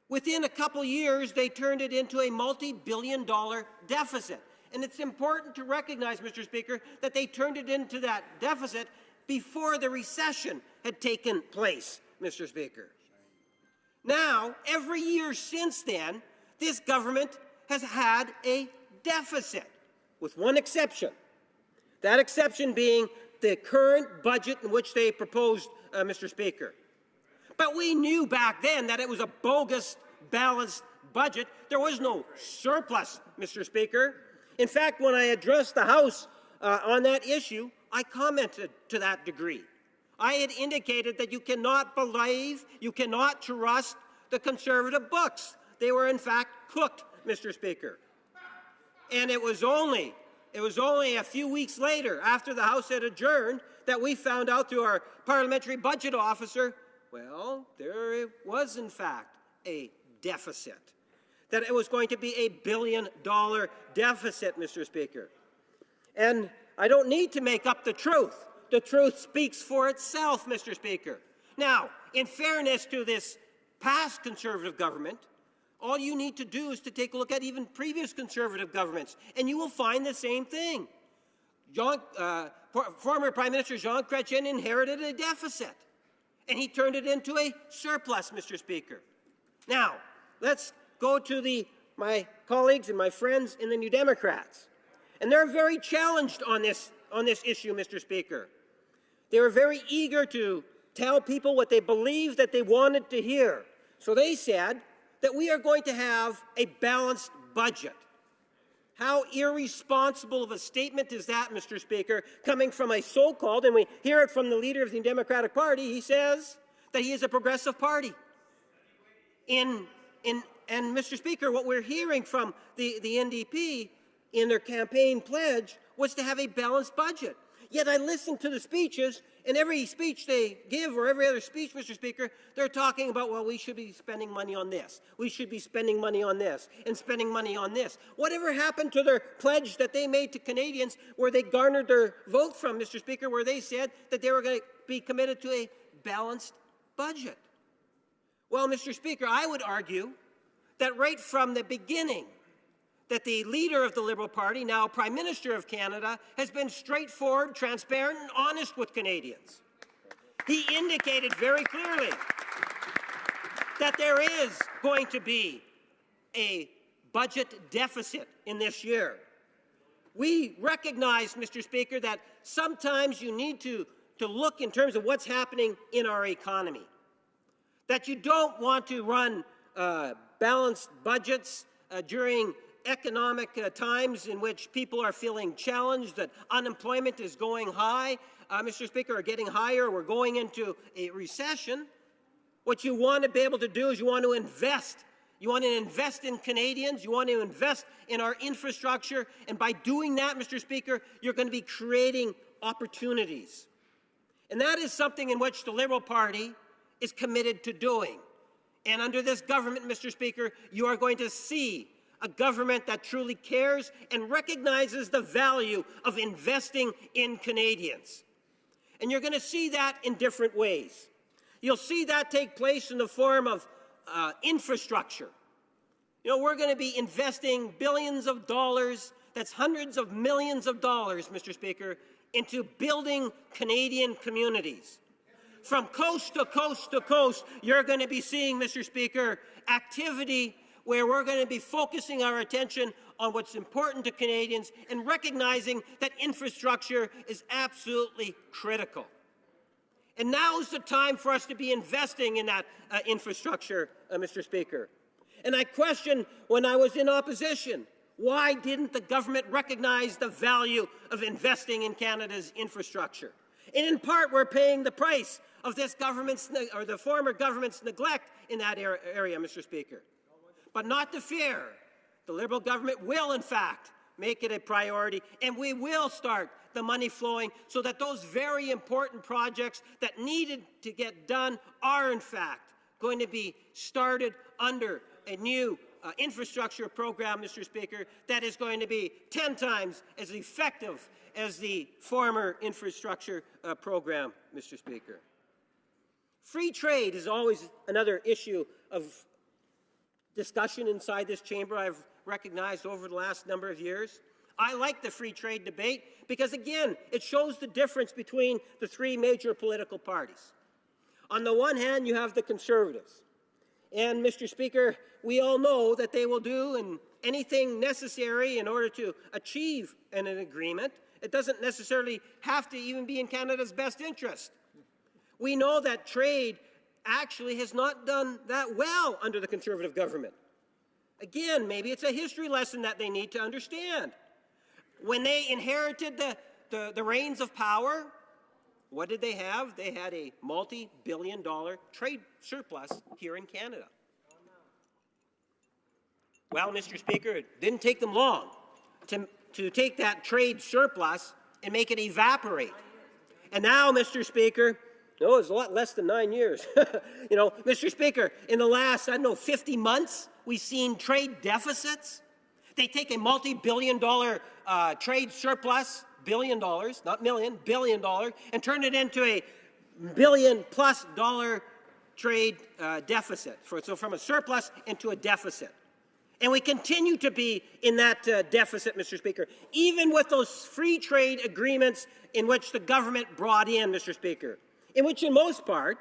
Within a couple years, they turned it into a multi-billion-dollar deficit. And it's important to recognize, Mr. Speaker, that they turned it into that deficit before the recession had taken place, Mr. Speaker. Now, every year since then, this government has had a deficit, with one exception. That exception being the current budget in which they proposed, Mr. Speaker. But we knew back then that it was a bogus balanced budget. There was no surplus, Mr. Speaker. In fact, when I addressed the House on that issue, I commented to that degree. I had indicated that you cannot believe, you cannot trust the Conservative books. They were, in fact, cooked, Mr. Speaker. And it was only a few weeks later, after the House had adjourned, that we found out through our parliamentary budget officer, well, there was, in fact, a deficit. That it was going to be $1 billion deficit, Mr. Speaker. And I don't need to make up the truth. The truth speaks for itself, Mr. Speaker. Now, in fairness to this past Conservative government, all you need to do is to take a look at even previous Conservative governments, and you will find the same thing. Former Prime Minister Jean Chrétien inherited a deficit, and he turned it into a surplus, Mr. Speaker. Now, let's go to my colleagues and my friends in the New Democrats. And they're very challenged on this issue, Mr. Speaker. They were very eager to tell people what they believed that they wanted to hear. So they said that we are going to have a balanced budget. How irresponsible of a statement is that, Mr. Speaker, coming from a so-called, and we hear it from the leader of the Democratic Party, he says that he is a progressive party. And Mr. Speaker, what we're hearing from the NDP in their campaign pledge was to have a balanced budget. Yet I listened to the speeches, and every speech they give, or every other speech, Mr. Speaker, they're talking about, well, we should be spending money on this. We should be spending money on this, and spending money on this. Whatever happened to their pledge that they made to Canadians where they garnered their vote from, Mr. Speaker, where they said that they were going to be committed to a balanced budget? Well, Mr. Speaker, I would argue that right from the beginning, that the leader of the Liberal Party, now Prime Minister of Canada, has been straightforward, transparent, and honest with Canadians. He indicated very clearly that there is going to be a budget deficit in this year. We recognize, Mr. Speaker, that sometimes you need to look in terms of what's happening in our economy. That you don't want to run balanced budgets during economic times in which people are feeling challenged, that unemployment is going high, Mr. Speaker, or getting higher, we're going into a recession. What you want to be able to do is you want to invest. You want to invest in Canadians, you want to invest in our infrastructure, and by doing that, Mr. Speaker, you're going to be creating opportunities. And that is something in which the Liberal Party is committed to doing. And under this government, Mr. Speaker, you are going to see a government that truly cares and recognizes the value of investing in Canadians. And you're going to see that in different ways. You'll see that take place in the form of infrastructure. You know, we're going to be investing billions of dollars, that's hundreds of millions of dollars, Mr. Speaker, into building Canadian communities. From coast to coast to coast, you're going to be seeing, Mr. Speaker, activity where we're going to be focusing our attention on what's important to Canadians and recognizing that infrastructure is absolutely critical. And now is the time for us to be investing in that infrastructure, Mr. Speaker. And I question, when I was in opposition, why didn't the government recognize the value of investing in Canada's infrastructure? And in part, we're paying the price of this government's, or the former government's neglect in that area, Mr. Speaker. But not to fear. The Liberal government will, in fact, make it a priority, and we will start the money flowing so that those very important projects that needed to get done are, in fact, going to be started under a new infrastructure program, Mr. Speaker, that is going to be 10 times as effective as the former infrastructure program, Mr. Speaker. Free trade is always another issue of discussion inside this chamber I've recognized over the last number of years. I like the free trade debate because, again, it shows the difference between the three major political parties. On the one hand, you have the Conservatives. And, Mr. Speaker, we all know that they will do anything necessary in order to achieve an agreement. It doesn't necessarily have to even be in Canada's best interest. We know that trade actually has not done that well under the Conservative government. Again, maybe it's a history lesson that they need to understand. When they inherited the reins of power, what did they have? They had a multi-billion-dollar trade surplus here in Canada. Well, Mr. Speaker, it didn't take them long to take that trade surplus and make it evaporate. And now, Mr. Speaker, no, it's a lot less than 9 years. You know, Mr. Speaker, in the last, 50 months, we've seen trade deficits. They take a multi-billion-dollar trade surplus, $billion, not million, $1 billion, and turn it into a billion-plus dollar trade deficit. So from a surplus into a deficit. And we continue to be in that deficit, Mr. Speaker, even with those free trade agreements in which the government brought in, Mr. Speaker, in which, in most part,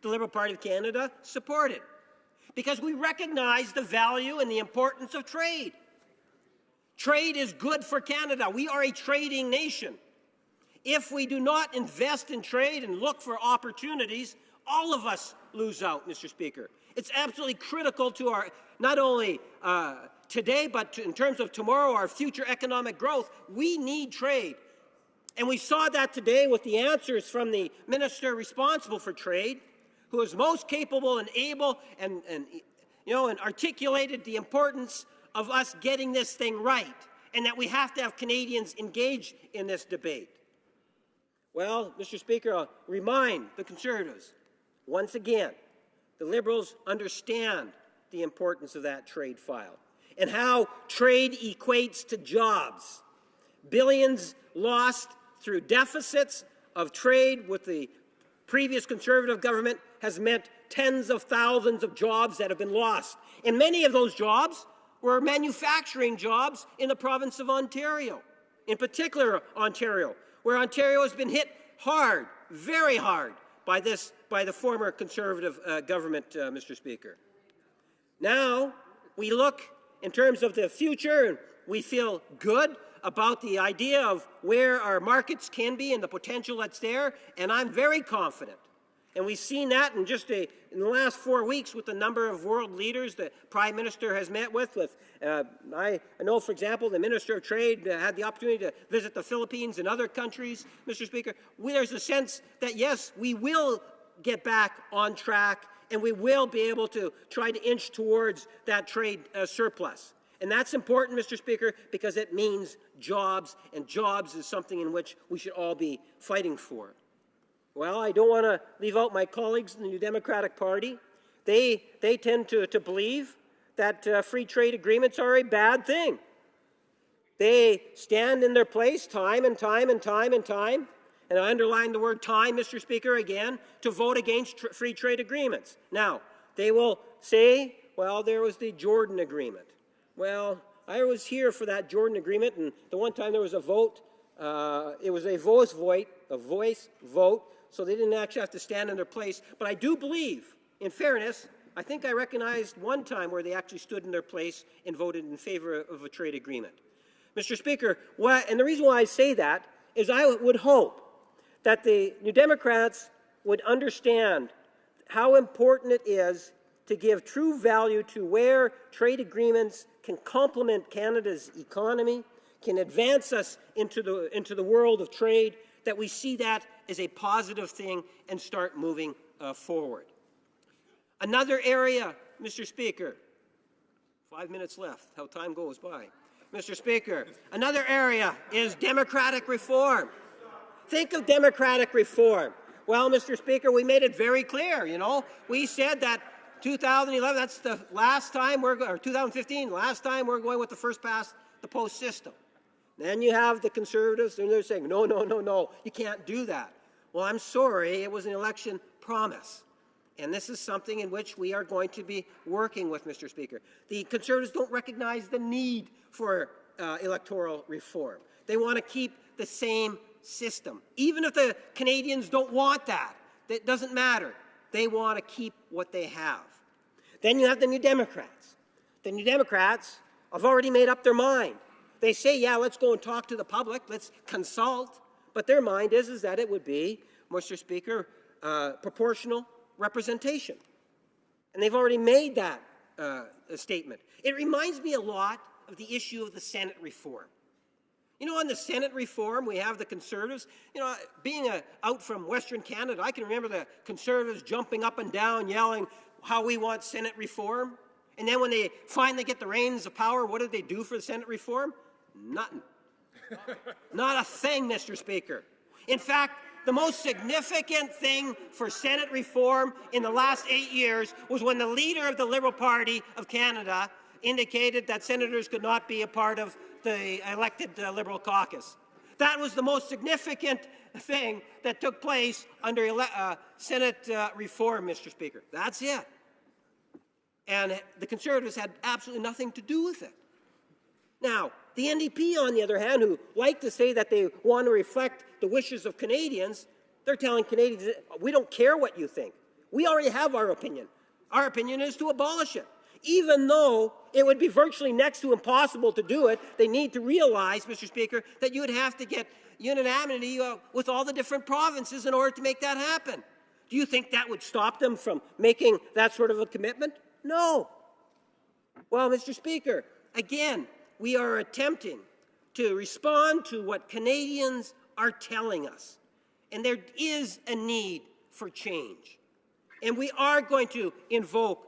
the Liberal Party of Canada supported, because we recognize the value and the importance of trade. Trade is good for Canada. We are a trading nation. If we do not invest in trade and look for opportunities, all of us lose out, Mr. Speaker. It's absolutely critical to our, not only today, but in terms of tomorrow, our future economic growth. We need trade. And we saw that today with the answers from the minister responsible for trade, who is most capable and able and articulated the importance of us getting this thing right, and that we have to have Canadians engaged in this debate. Well, Mr. Speaker, I'll remind the Conservatives, once again, the Liberals understand the importance of that trade file and how trade equates to jobs. Billions lost through deficits of trade with the previous Conservative government has meant tens of thousands of jobs that have been lost. And many of those jobs were manufacturing jobs in the province of Ontario, in particular Ontario, where Ontario has been hit hard, very hard, by the former Conservative government, Mr. Speaker. Now, we look in terms of the future, and we feel good about the idea of where our markets can be and the potential that's there, and I'm very confident. And we've seen that in the last 4 weeks with the number of world leaders the Prime Minister has met with. I know, for example, the Minister of Trade had the opportunity to visit the Philippines and other countries, Mr. Speaker. There's a sense that, yes, we will get back on track and we will be able to try to inch towards that trade surplus. And that's important, Mr. Speaker, because it means jobs, and jobs is something in which we should all be fighting for. Well, I don't want to leave out my colleagues in the New Democratic Party. They tend to believe that free trade agreements are a bad thing. They stand in their place time and time and time and time, and I underline the word time, Mr. Speaker, again, to vote against free trade agreements. Now, they will say, well, there was the Jordan Agreement. Well, I was here for that Jordan Agreement, and the one time there was a vote, it was a voice vote, so they didn't actually have to stand in their place. But I do believe, in fairness, I think I recognized one time where they actually stood in their place and voted in favor of a trade agreement. Mr. Speaker, and the reason why I say that is I would hope that the New Democrats would understand how important it is to give true value to where trade agreements can complement Canada's economy, can advance us into the world of trade, that we see that as a positive thing and start moving forward. Another area, Mr. Speaker, 5 minutes left, how time goes by. Mr. Speaker, another area is democratic reform. Think of democratic reform. Well, Mr. Speaker, we made it very clear, We said that 2011, that's the last time or 2015, last time we're going with the first past the post system. Then you have the Conservatives, and they're saying, no, you can't do that. Well, I'm sorry, it was an election promise. And this is something in which we are going to be working with, Mr. Speaker. The Conservatives don't recognize the need for electoral reform. They want to keep the same system. Even if the Canadians don't want that, it doesn't matter. They want to keep what they have. Then you have the New Democrats. The New Democrats have already made up their mind. They say, yeah, let's go and talk to the public, let's consult. But their mind is that it would be, Mr. Speaker, proportional representation. And they've already made that statement. It reminds me a lot of the issue of the Senate reform. You know, on the Senate reform, we have the Conservatives. You know, being out from Western Canada, I can remember the Conservatives jumping up and down, yelling how we want Senate reform. And then when they finally get the reins of power, what did they do for the Senate reform? Nothing. Not a thing, Mr. Speaker. In fact, the most significant thing for Senate reform in the last 8 years was when the leader of the Liberal Party of Canada indicated that senators could not be a part of the elected Liberal caucus. That was the most significant thing that took place under Senate reform, Mr. Speaker. That's it. And the Conservatives had absolutely nothing to do with it. Now, the NDP, on the other hand, who like to say that they want to reflect the wishes of Canadians, they're telling Canadians, we don't care what you think. We already have our opinion. Our opinion is to abolish it. Even though it would be virtually next to impossible to do it, they need to realize, Mr. Speaker, that you would have to get unanimity with all the different provinces in order to make that happen. Do you think that would stop them from making that sort of a commitment? No. Well, Mr. Speaker, again, we are attempting to respond to what Canadians are telling us. And there is a need for change. And we are going to invoke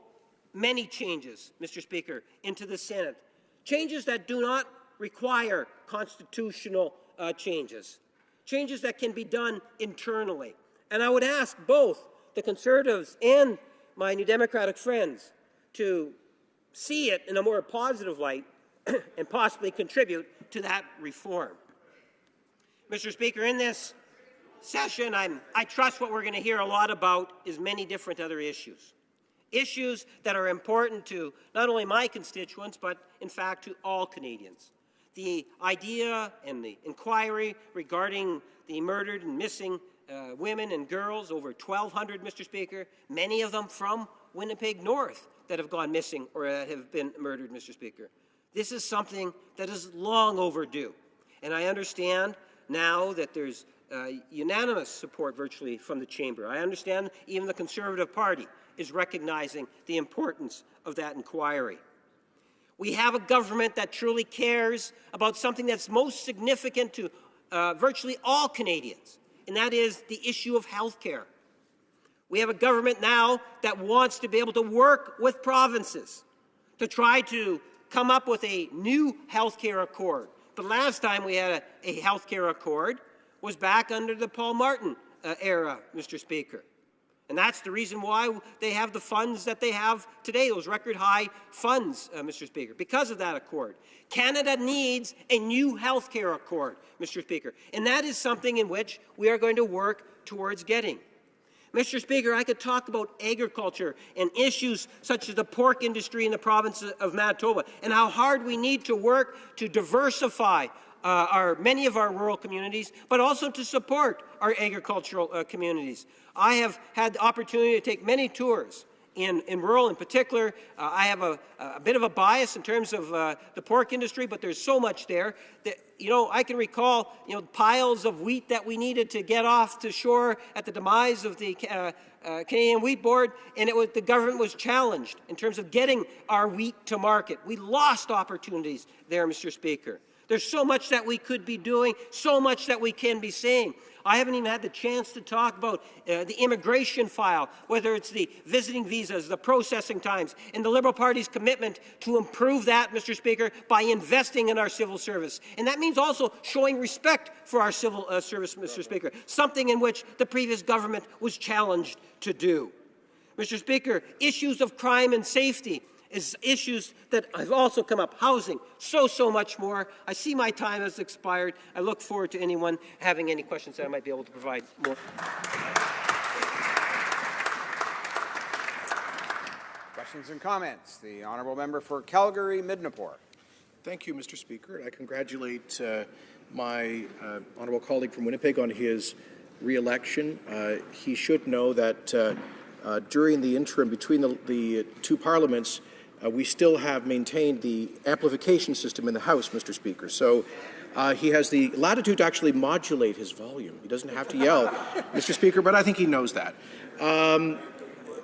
many changes, Mr. Speaker, into the Senate. Changes that do not require constitutional changes. Changes that can be done internally. And I would ask both the Conservatives and my New Democratic friends to see it in a more positive light and possibly contribute to that reform. Mr. Speaker, in this session, I trust what we're going to hear a lot about is many different other issues. Issues that are important to not only my constituents, but in fact to all Canadians. The idea and the inquiry regarding the murdered and missing women and girls, over 1,200, Mr. Speaker, many of them from Winnipeg North that have gone missing or that have been murdered, Mr. Speaker. This is something that is long overdue. And I understand now that there's unanimous support virtually from the chamber. I understand even the Conservative Party is recognizing the importance of that inquiry. We have a government that truly cares about something that's most significant to virtually all Canadians, and that is the issue of health care. We have a government now that wants to be able to work with provinces to try to come up with a new health care accord. The last time we had a health care accord was back under the Paul Martin era, Mr. Speaker. And that's the reason why they have the funds that they have today, those record-high funds, Mr. Speaker, because of that accord. Canada needs a new health care accord, Mr. Speaker, and that is something in which we are going to work towards getting. Mr. Speaker, I could talk about agriculture and issues such as the pork industry in the province of Manitoba and how hard we need to work to diversify many of our rural communities, but also to support our agricultural communities. I have had the opportunity to take many tours in rural in particular. I have a bit of a bias in terms of the pork industry, but there's so much there that, I can recall, piles of wheat that we needed to get off to shore at the demise of the Canadian Wheat Board, and the government was challenged in terms of getting our wheat to market. We lost opportunities there, Mr. Speaker. There's so much that we could be doing, so much that we can be saying. I haven't even had the chance to talk about the immigration file, whether it's the visiting visas, the processing times, and the Liberal Party's commitment to improve that, Mr. Speaker, by investing in our civil service. And that means also showing respect for our civil service, Mr. Speaker, something in which the previous government was challenged to do. Mr. Speaker, issues of crime and safety is issues that have also come up. Housing, so much more. I see my time has expired. I look forward to anyone having any questions that I might be able to provide more. Questions and comments. The honourable member for Calgary-Midnapore. Thank you, Mr. Speaker. I congratulate my honourable colleague from Winnipeg on his re-election. He should know that during the interim between the two parliaments, we still have maintained the amplification system in the House, Mr. Speaker. So he has the latitude to actually modulate his volume. He doesn't have to yell, Mr. Speaker, but I think he knows that.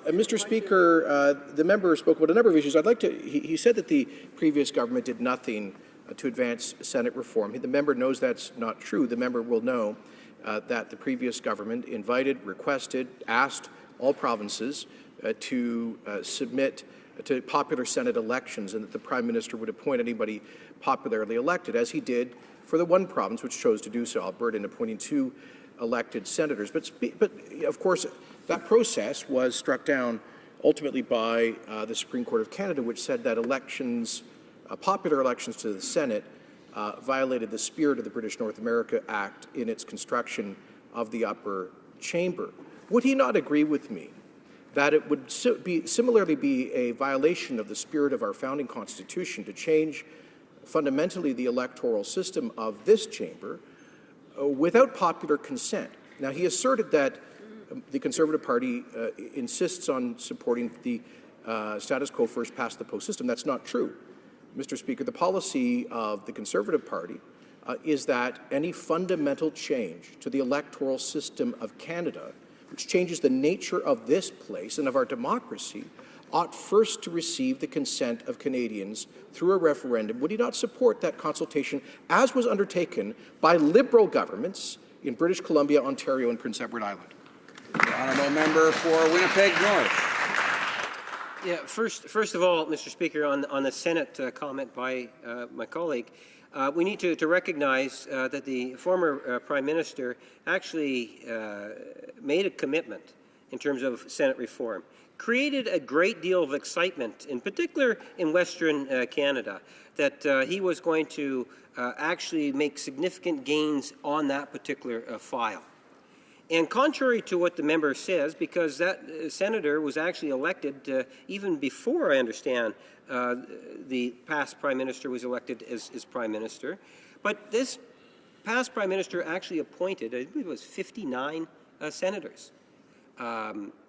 Mr. Speaker, the member spoke about a number of issues. I'd like to. He said that the previous government did nothing to advance Senate reform. The member knows that's not true. The member will know that the previous government invited, requested, asked all provinces to submit to popular Senate elections, and that the Prime Minister would appoint anybody popularly elected, as he did for the one province which chose to do so, Alberta, in appointing 2 elected senators. But of course, that process was struck down ultimately by the Supreme Court of Canada, which said that elections, popular elections to the Senate, violated the spirit of the British North America Act in its construction of the upper chamber. Would he not agree with me that it would similarly be a violation of the spirit of our founding constitution to change fundamentally the electoral system of this chamber without popular consent? Now, he asserted that the Conservative Party insists on supporting the status quo first past the post system. That's not true. Mr. Speaker, the policy of the Conservative Party is that any fundamental change to the electoral system of Canada, which changes the nature of this place and of our democracy, ought first to receive the consent of Canadians through a referendum. Would he not support that consultation, as was undertaken by Liberal governments in British Columbia, Ontario, and Prince Edward Island? The honourable member for Winnipeg North. Yeah, first of all, Mr. Speaker, on the Senate comment by my colleague, we need to recognize that the former Prime Minister actually made a commitment in terms of Senate reform, created a great deal of excitement, in particular in Western Canada, that he was going to actually make significant gains on that particular file. And contrary to what the member says, because that senator was actually elected even before, I understand, the past Prime Minister was elected as Prime Minister, but this past Prime Minister actually appointed, I believe it was 59 senators.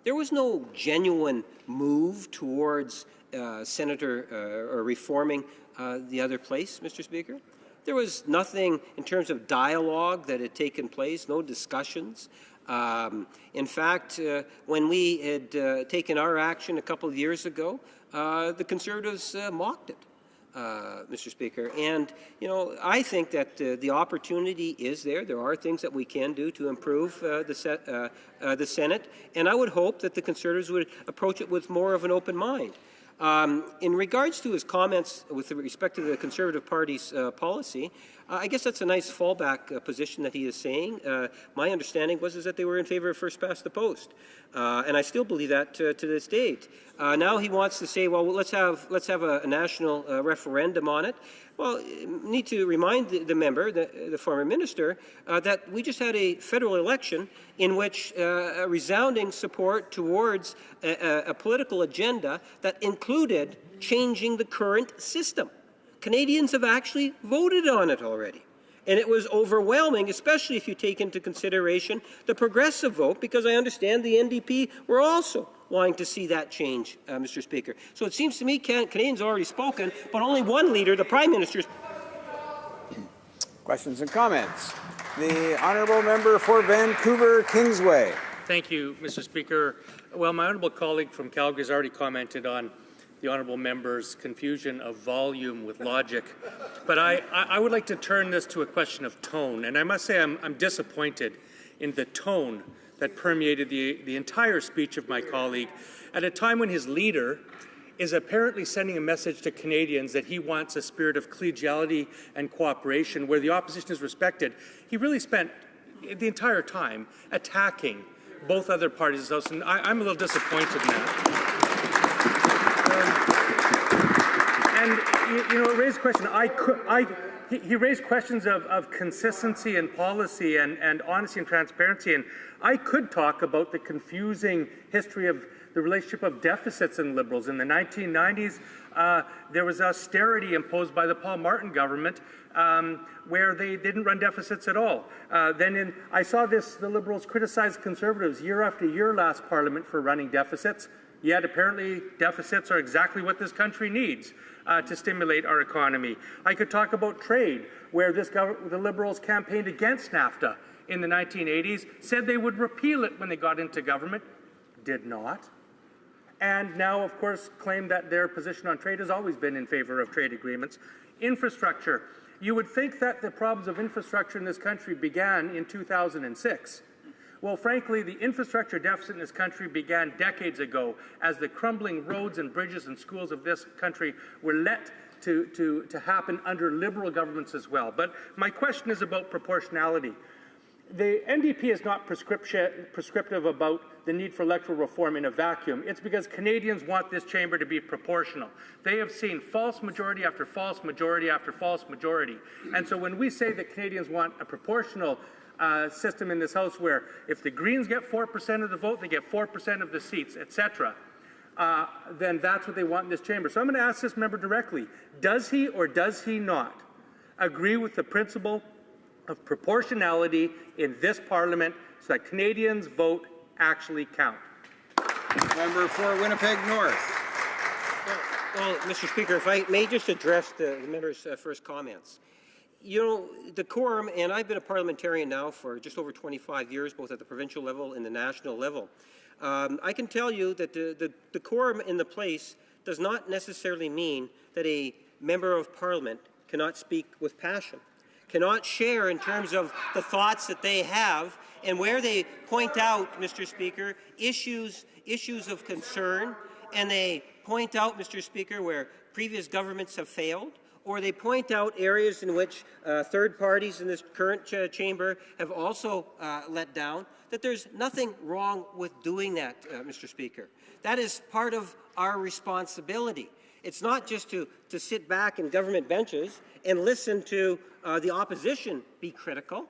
There was no genuine move towards or reforming the other place, Mr. Speaker. There was nothing in terms of dialogue that had taken place, no discussions. In fact, when we had taken our action a couple of years ago, the Conservatives mocked it, Mr. Speaker. And, you know, I think that the opportunity is there. There are things that we can do to improve the Senate, and I would hope that the Conservatives would approach it with more of an open mind. In regards to his comments with respect to the Conservative Party's policy, I guess that's a nice fallback position that he is saying. My understanding was that they were in favor of first past the post, and I still believe that to this date. Now he wants to say, well, let's have a national referendum on it. Well, need to remind the member, the former minister, that we just had a federal election in which a resounding support towards a political agenda that included changing the current system. Canadians have actually voted on it already. And it was overwhelming, especially if you take into consideration the progressive vote, because I understand the NDP were also wanting to see that change, Mr. Speaker. So it seems to me Canadians already spoken, but only one leader, the Prime Minister. Questions and comments. The honourable member for Vancouver Kingsway. Thank you, Mr. Speaker. Well, my honourable colleague from Calgary has already commented on the honourable member's confusion of volume with logic. But I would like to turn this to a question of tone. And I must say I'm disappointed in the tone that permeated the entire speech of my colleague at a time when his leader is apparently sending a message to Canadians that he wants a spirit of collegiality and cooperation where the opposition is respected. He really spent the entire time attacking both other parties' house, and I'm a little disappointed in that. And you know, it raised question. He raised questions of consistency in policy and honesty and transparency. And I could talk about the confusing history of the relationship of deficits and Liberals. In the 1990s, there was austerity imposed by the Paul Martin government where they didn't run deficits at all. I saw the Liberals criticize Conservatives year after year last Parliament for running deficits. Yet apparently deficits are exactly what this country needs to stimulate our economy. I could talk about trade, where the Liberals campaigned against NAFTA in the 1980s, said they would repeal it when they got into government, did not. and now, of course, claim that their position on trade has always been in favor of trade agreements. Infrastructure. You would think that the problems of infrastructure in this country began in 2006. Well, frankly, the infrastructure deficit in this country began decades ago as the crumbling roads and bridges and schools of this country were let to happen under Liberal governments as well. But my question is about proportionality. The NDP is not prescriptive about the need for electoral reform in a vacuum. It's because Canadians want this chamber to be proportional. They have seen false majority after false majority after false majority. And so when we say that Canadians want a proportional system in this House where if the Greens get 4% of the vote, they get 4% of the seats, etc., then that's what they want in this chamber. So I'm going to ask this member directly. Does he or does he not agree with the principle of proportionality in this Parliament so that Canadians' vote actually count? Member for Winnipeg North. Well, Mr. Speaker, if I may just address the member's first comments. You know, the quorum, and I've been a parliamentarian now for just over 25 years, both at the provincial level and the national level. I can tell you that the quorum in the place does not necessarily mean that a member of Parliament cannot speak with passion, cannot share in terms of the thoughts that they have, and where they point out, Mr. Speaker, issues of concern, and they point out, Mr. Speaker, where previous governments have failed, or they point out areas in which third parties in this current chamber have also let down, that there's nothing wrong with doing that, Mr. Speaker. That is part of our responsibility. It's not just to sit back in government benches and listen to the opposition be critical.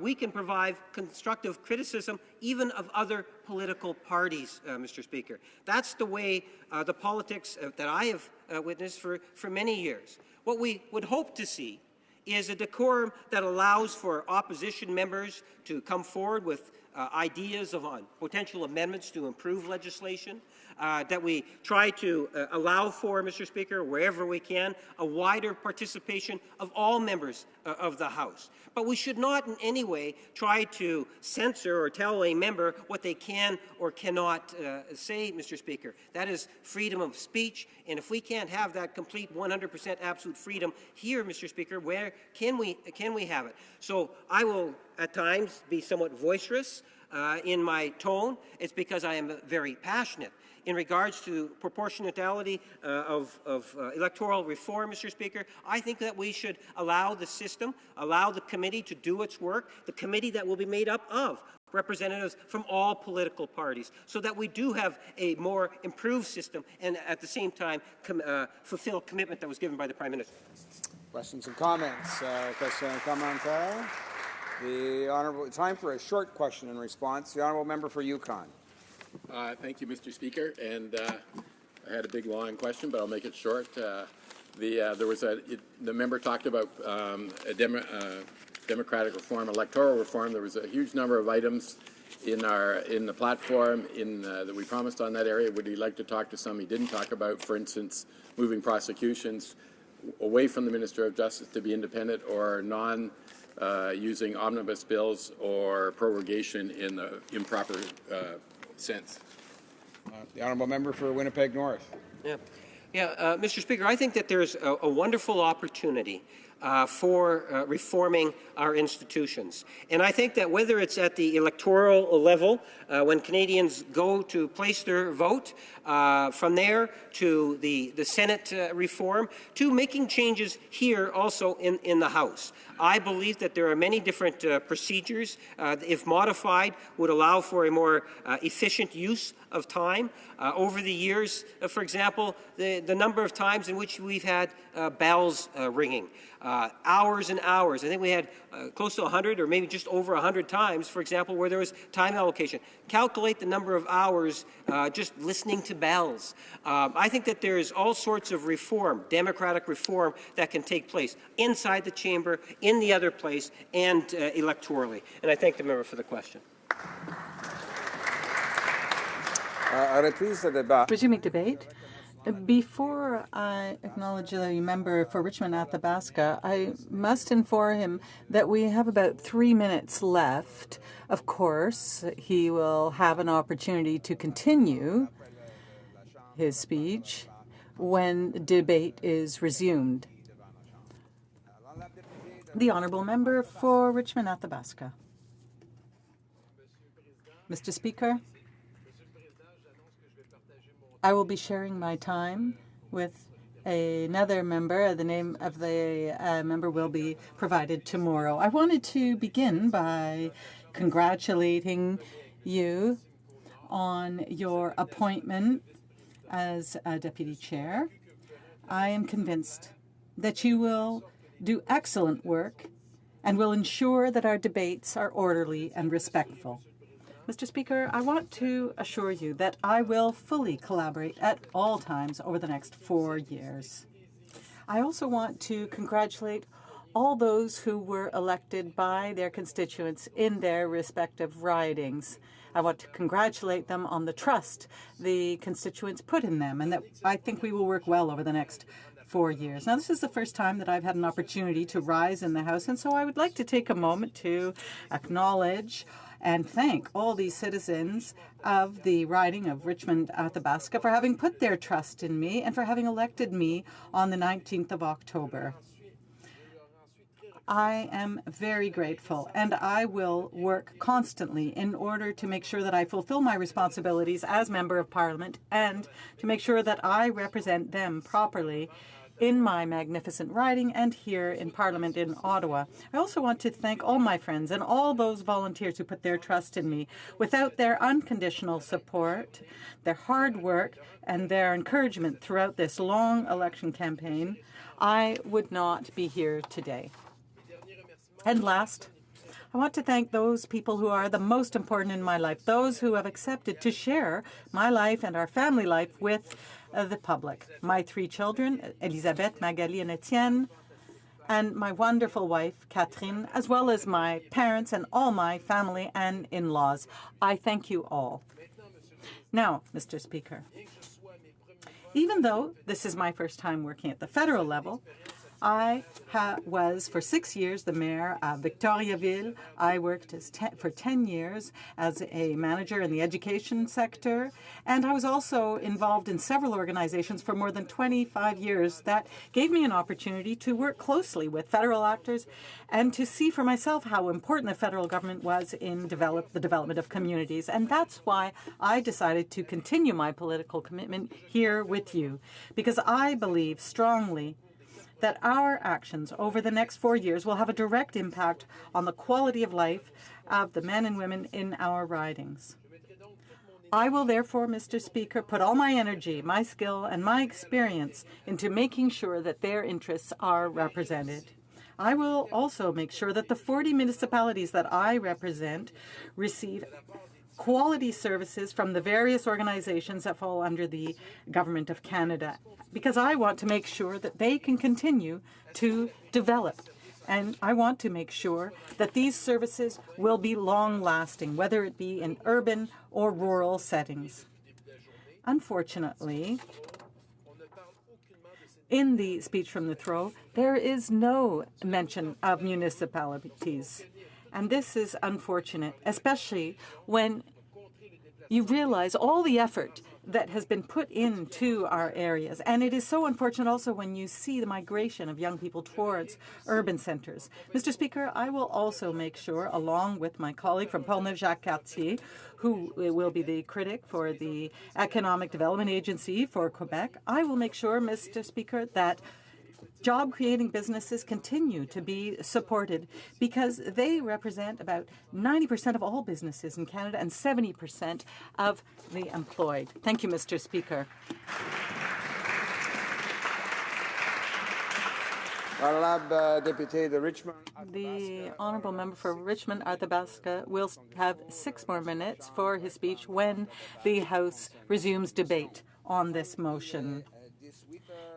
We can provide constructive criticism even of other political parties, Mr. Speaker. That's the way the politics that I have witnessed for many years. What we would hope to see is a decorum that allows for opposition members to come forward with ideas on potential amendments to improve legislation, that we try to allow for, Mr. Speaker, wherever we can, a wider participation of all members of the House. But we should not in any way try to censor or tell a member what they can or cannot say, Mr. Speaker. That is freedom of speech, and if we can't have that complete 100% absolute freedom here, Mr. Speaker, where can we have it? So I will at times be somewhat boisterous in my tone. It's because I am very passionate in regards to proportionality of electoral reform, Mr. Speaker. I think that we should allow the system, allow the committee to do its work, the committee that will be made up of representatives from all political parties, so that we do have a more improved system and at the same time fulfill a commitment that was given by the Prime Minister. Questions and comments? Question and comment. The honourable, time for a short question and response. The honourable member for Yukon. Thank you, Mr. Speaker. And I had a big, long question, but I'll make it short. The member talked about democratic reform, electoral reform. There was a huge number of items in the platform that we promised on that area. Would he like to talk to some he didn't talk about? For instance, moving prosecutions away from the Minister of Justice to be independent, or using omnibus bills or prorogation in the improper sense. The honourable member for Winnipeg North. Mr. Speaker, I think that there's a wonderful opportunity for reforming our institutions. And I think that whether it's at the electoral level, when Canadians go to place their vote, from there to the Senate reform, to making changes here also in the House. I believe that there are many different procedures, if modified, would allow for a more efficient use of time. Over the years, for example, the number of times in which we've had bells ringing, hours and hours. I think we had close to 100 or maybe just over 100 times, for example, where there was time allocation. Calculate the number of hours just listening to bells. I think that there is all sorts of reform, democratic reform, that can take place inside the chamber, in the other place, and electorally. And I thank the member for the question. Resuming debate. Before I acknowledge the member for Richmond Athabasca, I must inform him that we have about 3 minutes left. Of course, he will have an opportunity to continue his speech when debate is resumed. The honourable member for Richmond Athabasca. Mr. Speaker, I will be sharing my time with another member. The name of the member will be provided tomorrow. I wanted to begin by congratulating you on your appointment as a deputy chair. I am convinced that you will do excellent work and will ensure that our debates are orderly and respectful. Mr. Speaker, I want to assure you that I will fully collaborate at all times over the next 4 years. I also want to congratulate all those who were elected by their constituents in their respective ridings. I want to congratulate them on the trust the constituents put in them, and that I think we will work well over the next 4 years. Now, this is the first time that I've had an opportunity to rise in the House, and so I would like to take a moment to acknowledge and thank all these citizens of the riding of Richmond Athabasca for having put their trust in me and for having elected me on the 19th of October. I am very grateful, and I will work constantly in order to make sure that I fulfill my responsibilities as Member of Parliament and to make sure that I represent them properly in my magnificent riding and here in Parliament in Ottawa. I also want to thank all my friends and all those volunteers who put their trust in me. Without their unconditional support, their hard work, and their encouragement throughout this long election campaign, I would not be here today. And last, I want to thank those people who are the most important in my life, those who have accepted to share my life and our family life with the public. My 3 children, Elisabeth, Magali, and Etienne, and my wonderful wife, Catherine, as well as my parents and all my family and in-laws. I thank you all. Now, Mr. Speaker, even though this is my first time working at the federal level, I was for 6 years the mayor of Victoriaville. I worked for 10 years as a manager in the education sector, and I was also involved in several organizations for more than 25 years that gave me an opportunity to work closely with federal actors and to see for myself how important the federal government was in the development of communities. And that's why I decided to continue my political commitment here with you, because I believe strongly that our actions over the next 4 years will have a direct impact on the quality of life of the men and women in our ridings. I will therefore, Mr. Speaker, put all my energy, my skill, and my experience into making sure that their interests are represented. I will also make sure that the 40 municipalities that I represent receive quality services from the various organizations that fall under the Government of Canada, because I want to make sure that they can continue to develop. And I want to make sure that these services will be long-lasting, whether it be in urban or rural settings. Unfortunately, in the speech from the throne, there is no mention of municipalities. And this is unfortunate, especially when you realize all the effort that has been put into our areas. And it is so unfortunate also when you see the migration of young people towards urban centres. Mr. Speaker, I will also make sure, along with my colleague from Portneuf-Jacques-Cartier, who will be the critic for the Economic Development Agency for Quebec, I will make sure, Mr. Speaker, that job-creating businesses continue to be supported because they represent about 90% of all businesses in Canada and 70% of the employed. Thank you, Mr. Speaker. The honourable member for Richmond Athabasca will have 6 more minutes for his speech when the House resumes debate on this motion.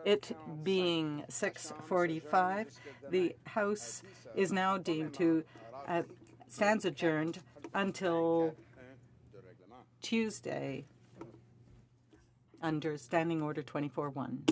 It being 6:45, the House is now deemed to stands adjourned until Tuesday under Standing Order 24-1.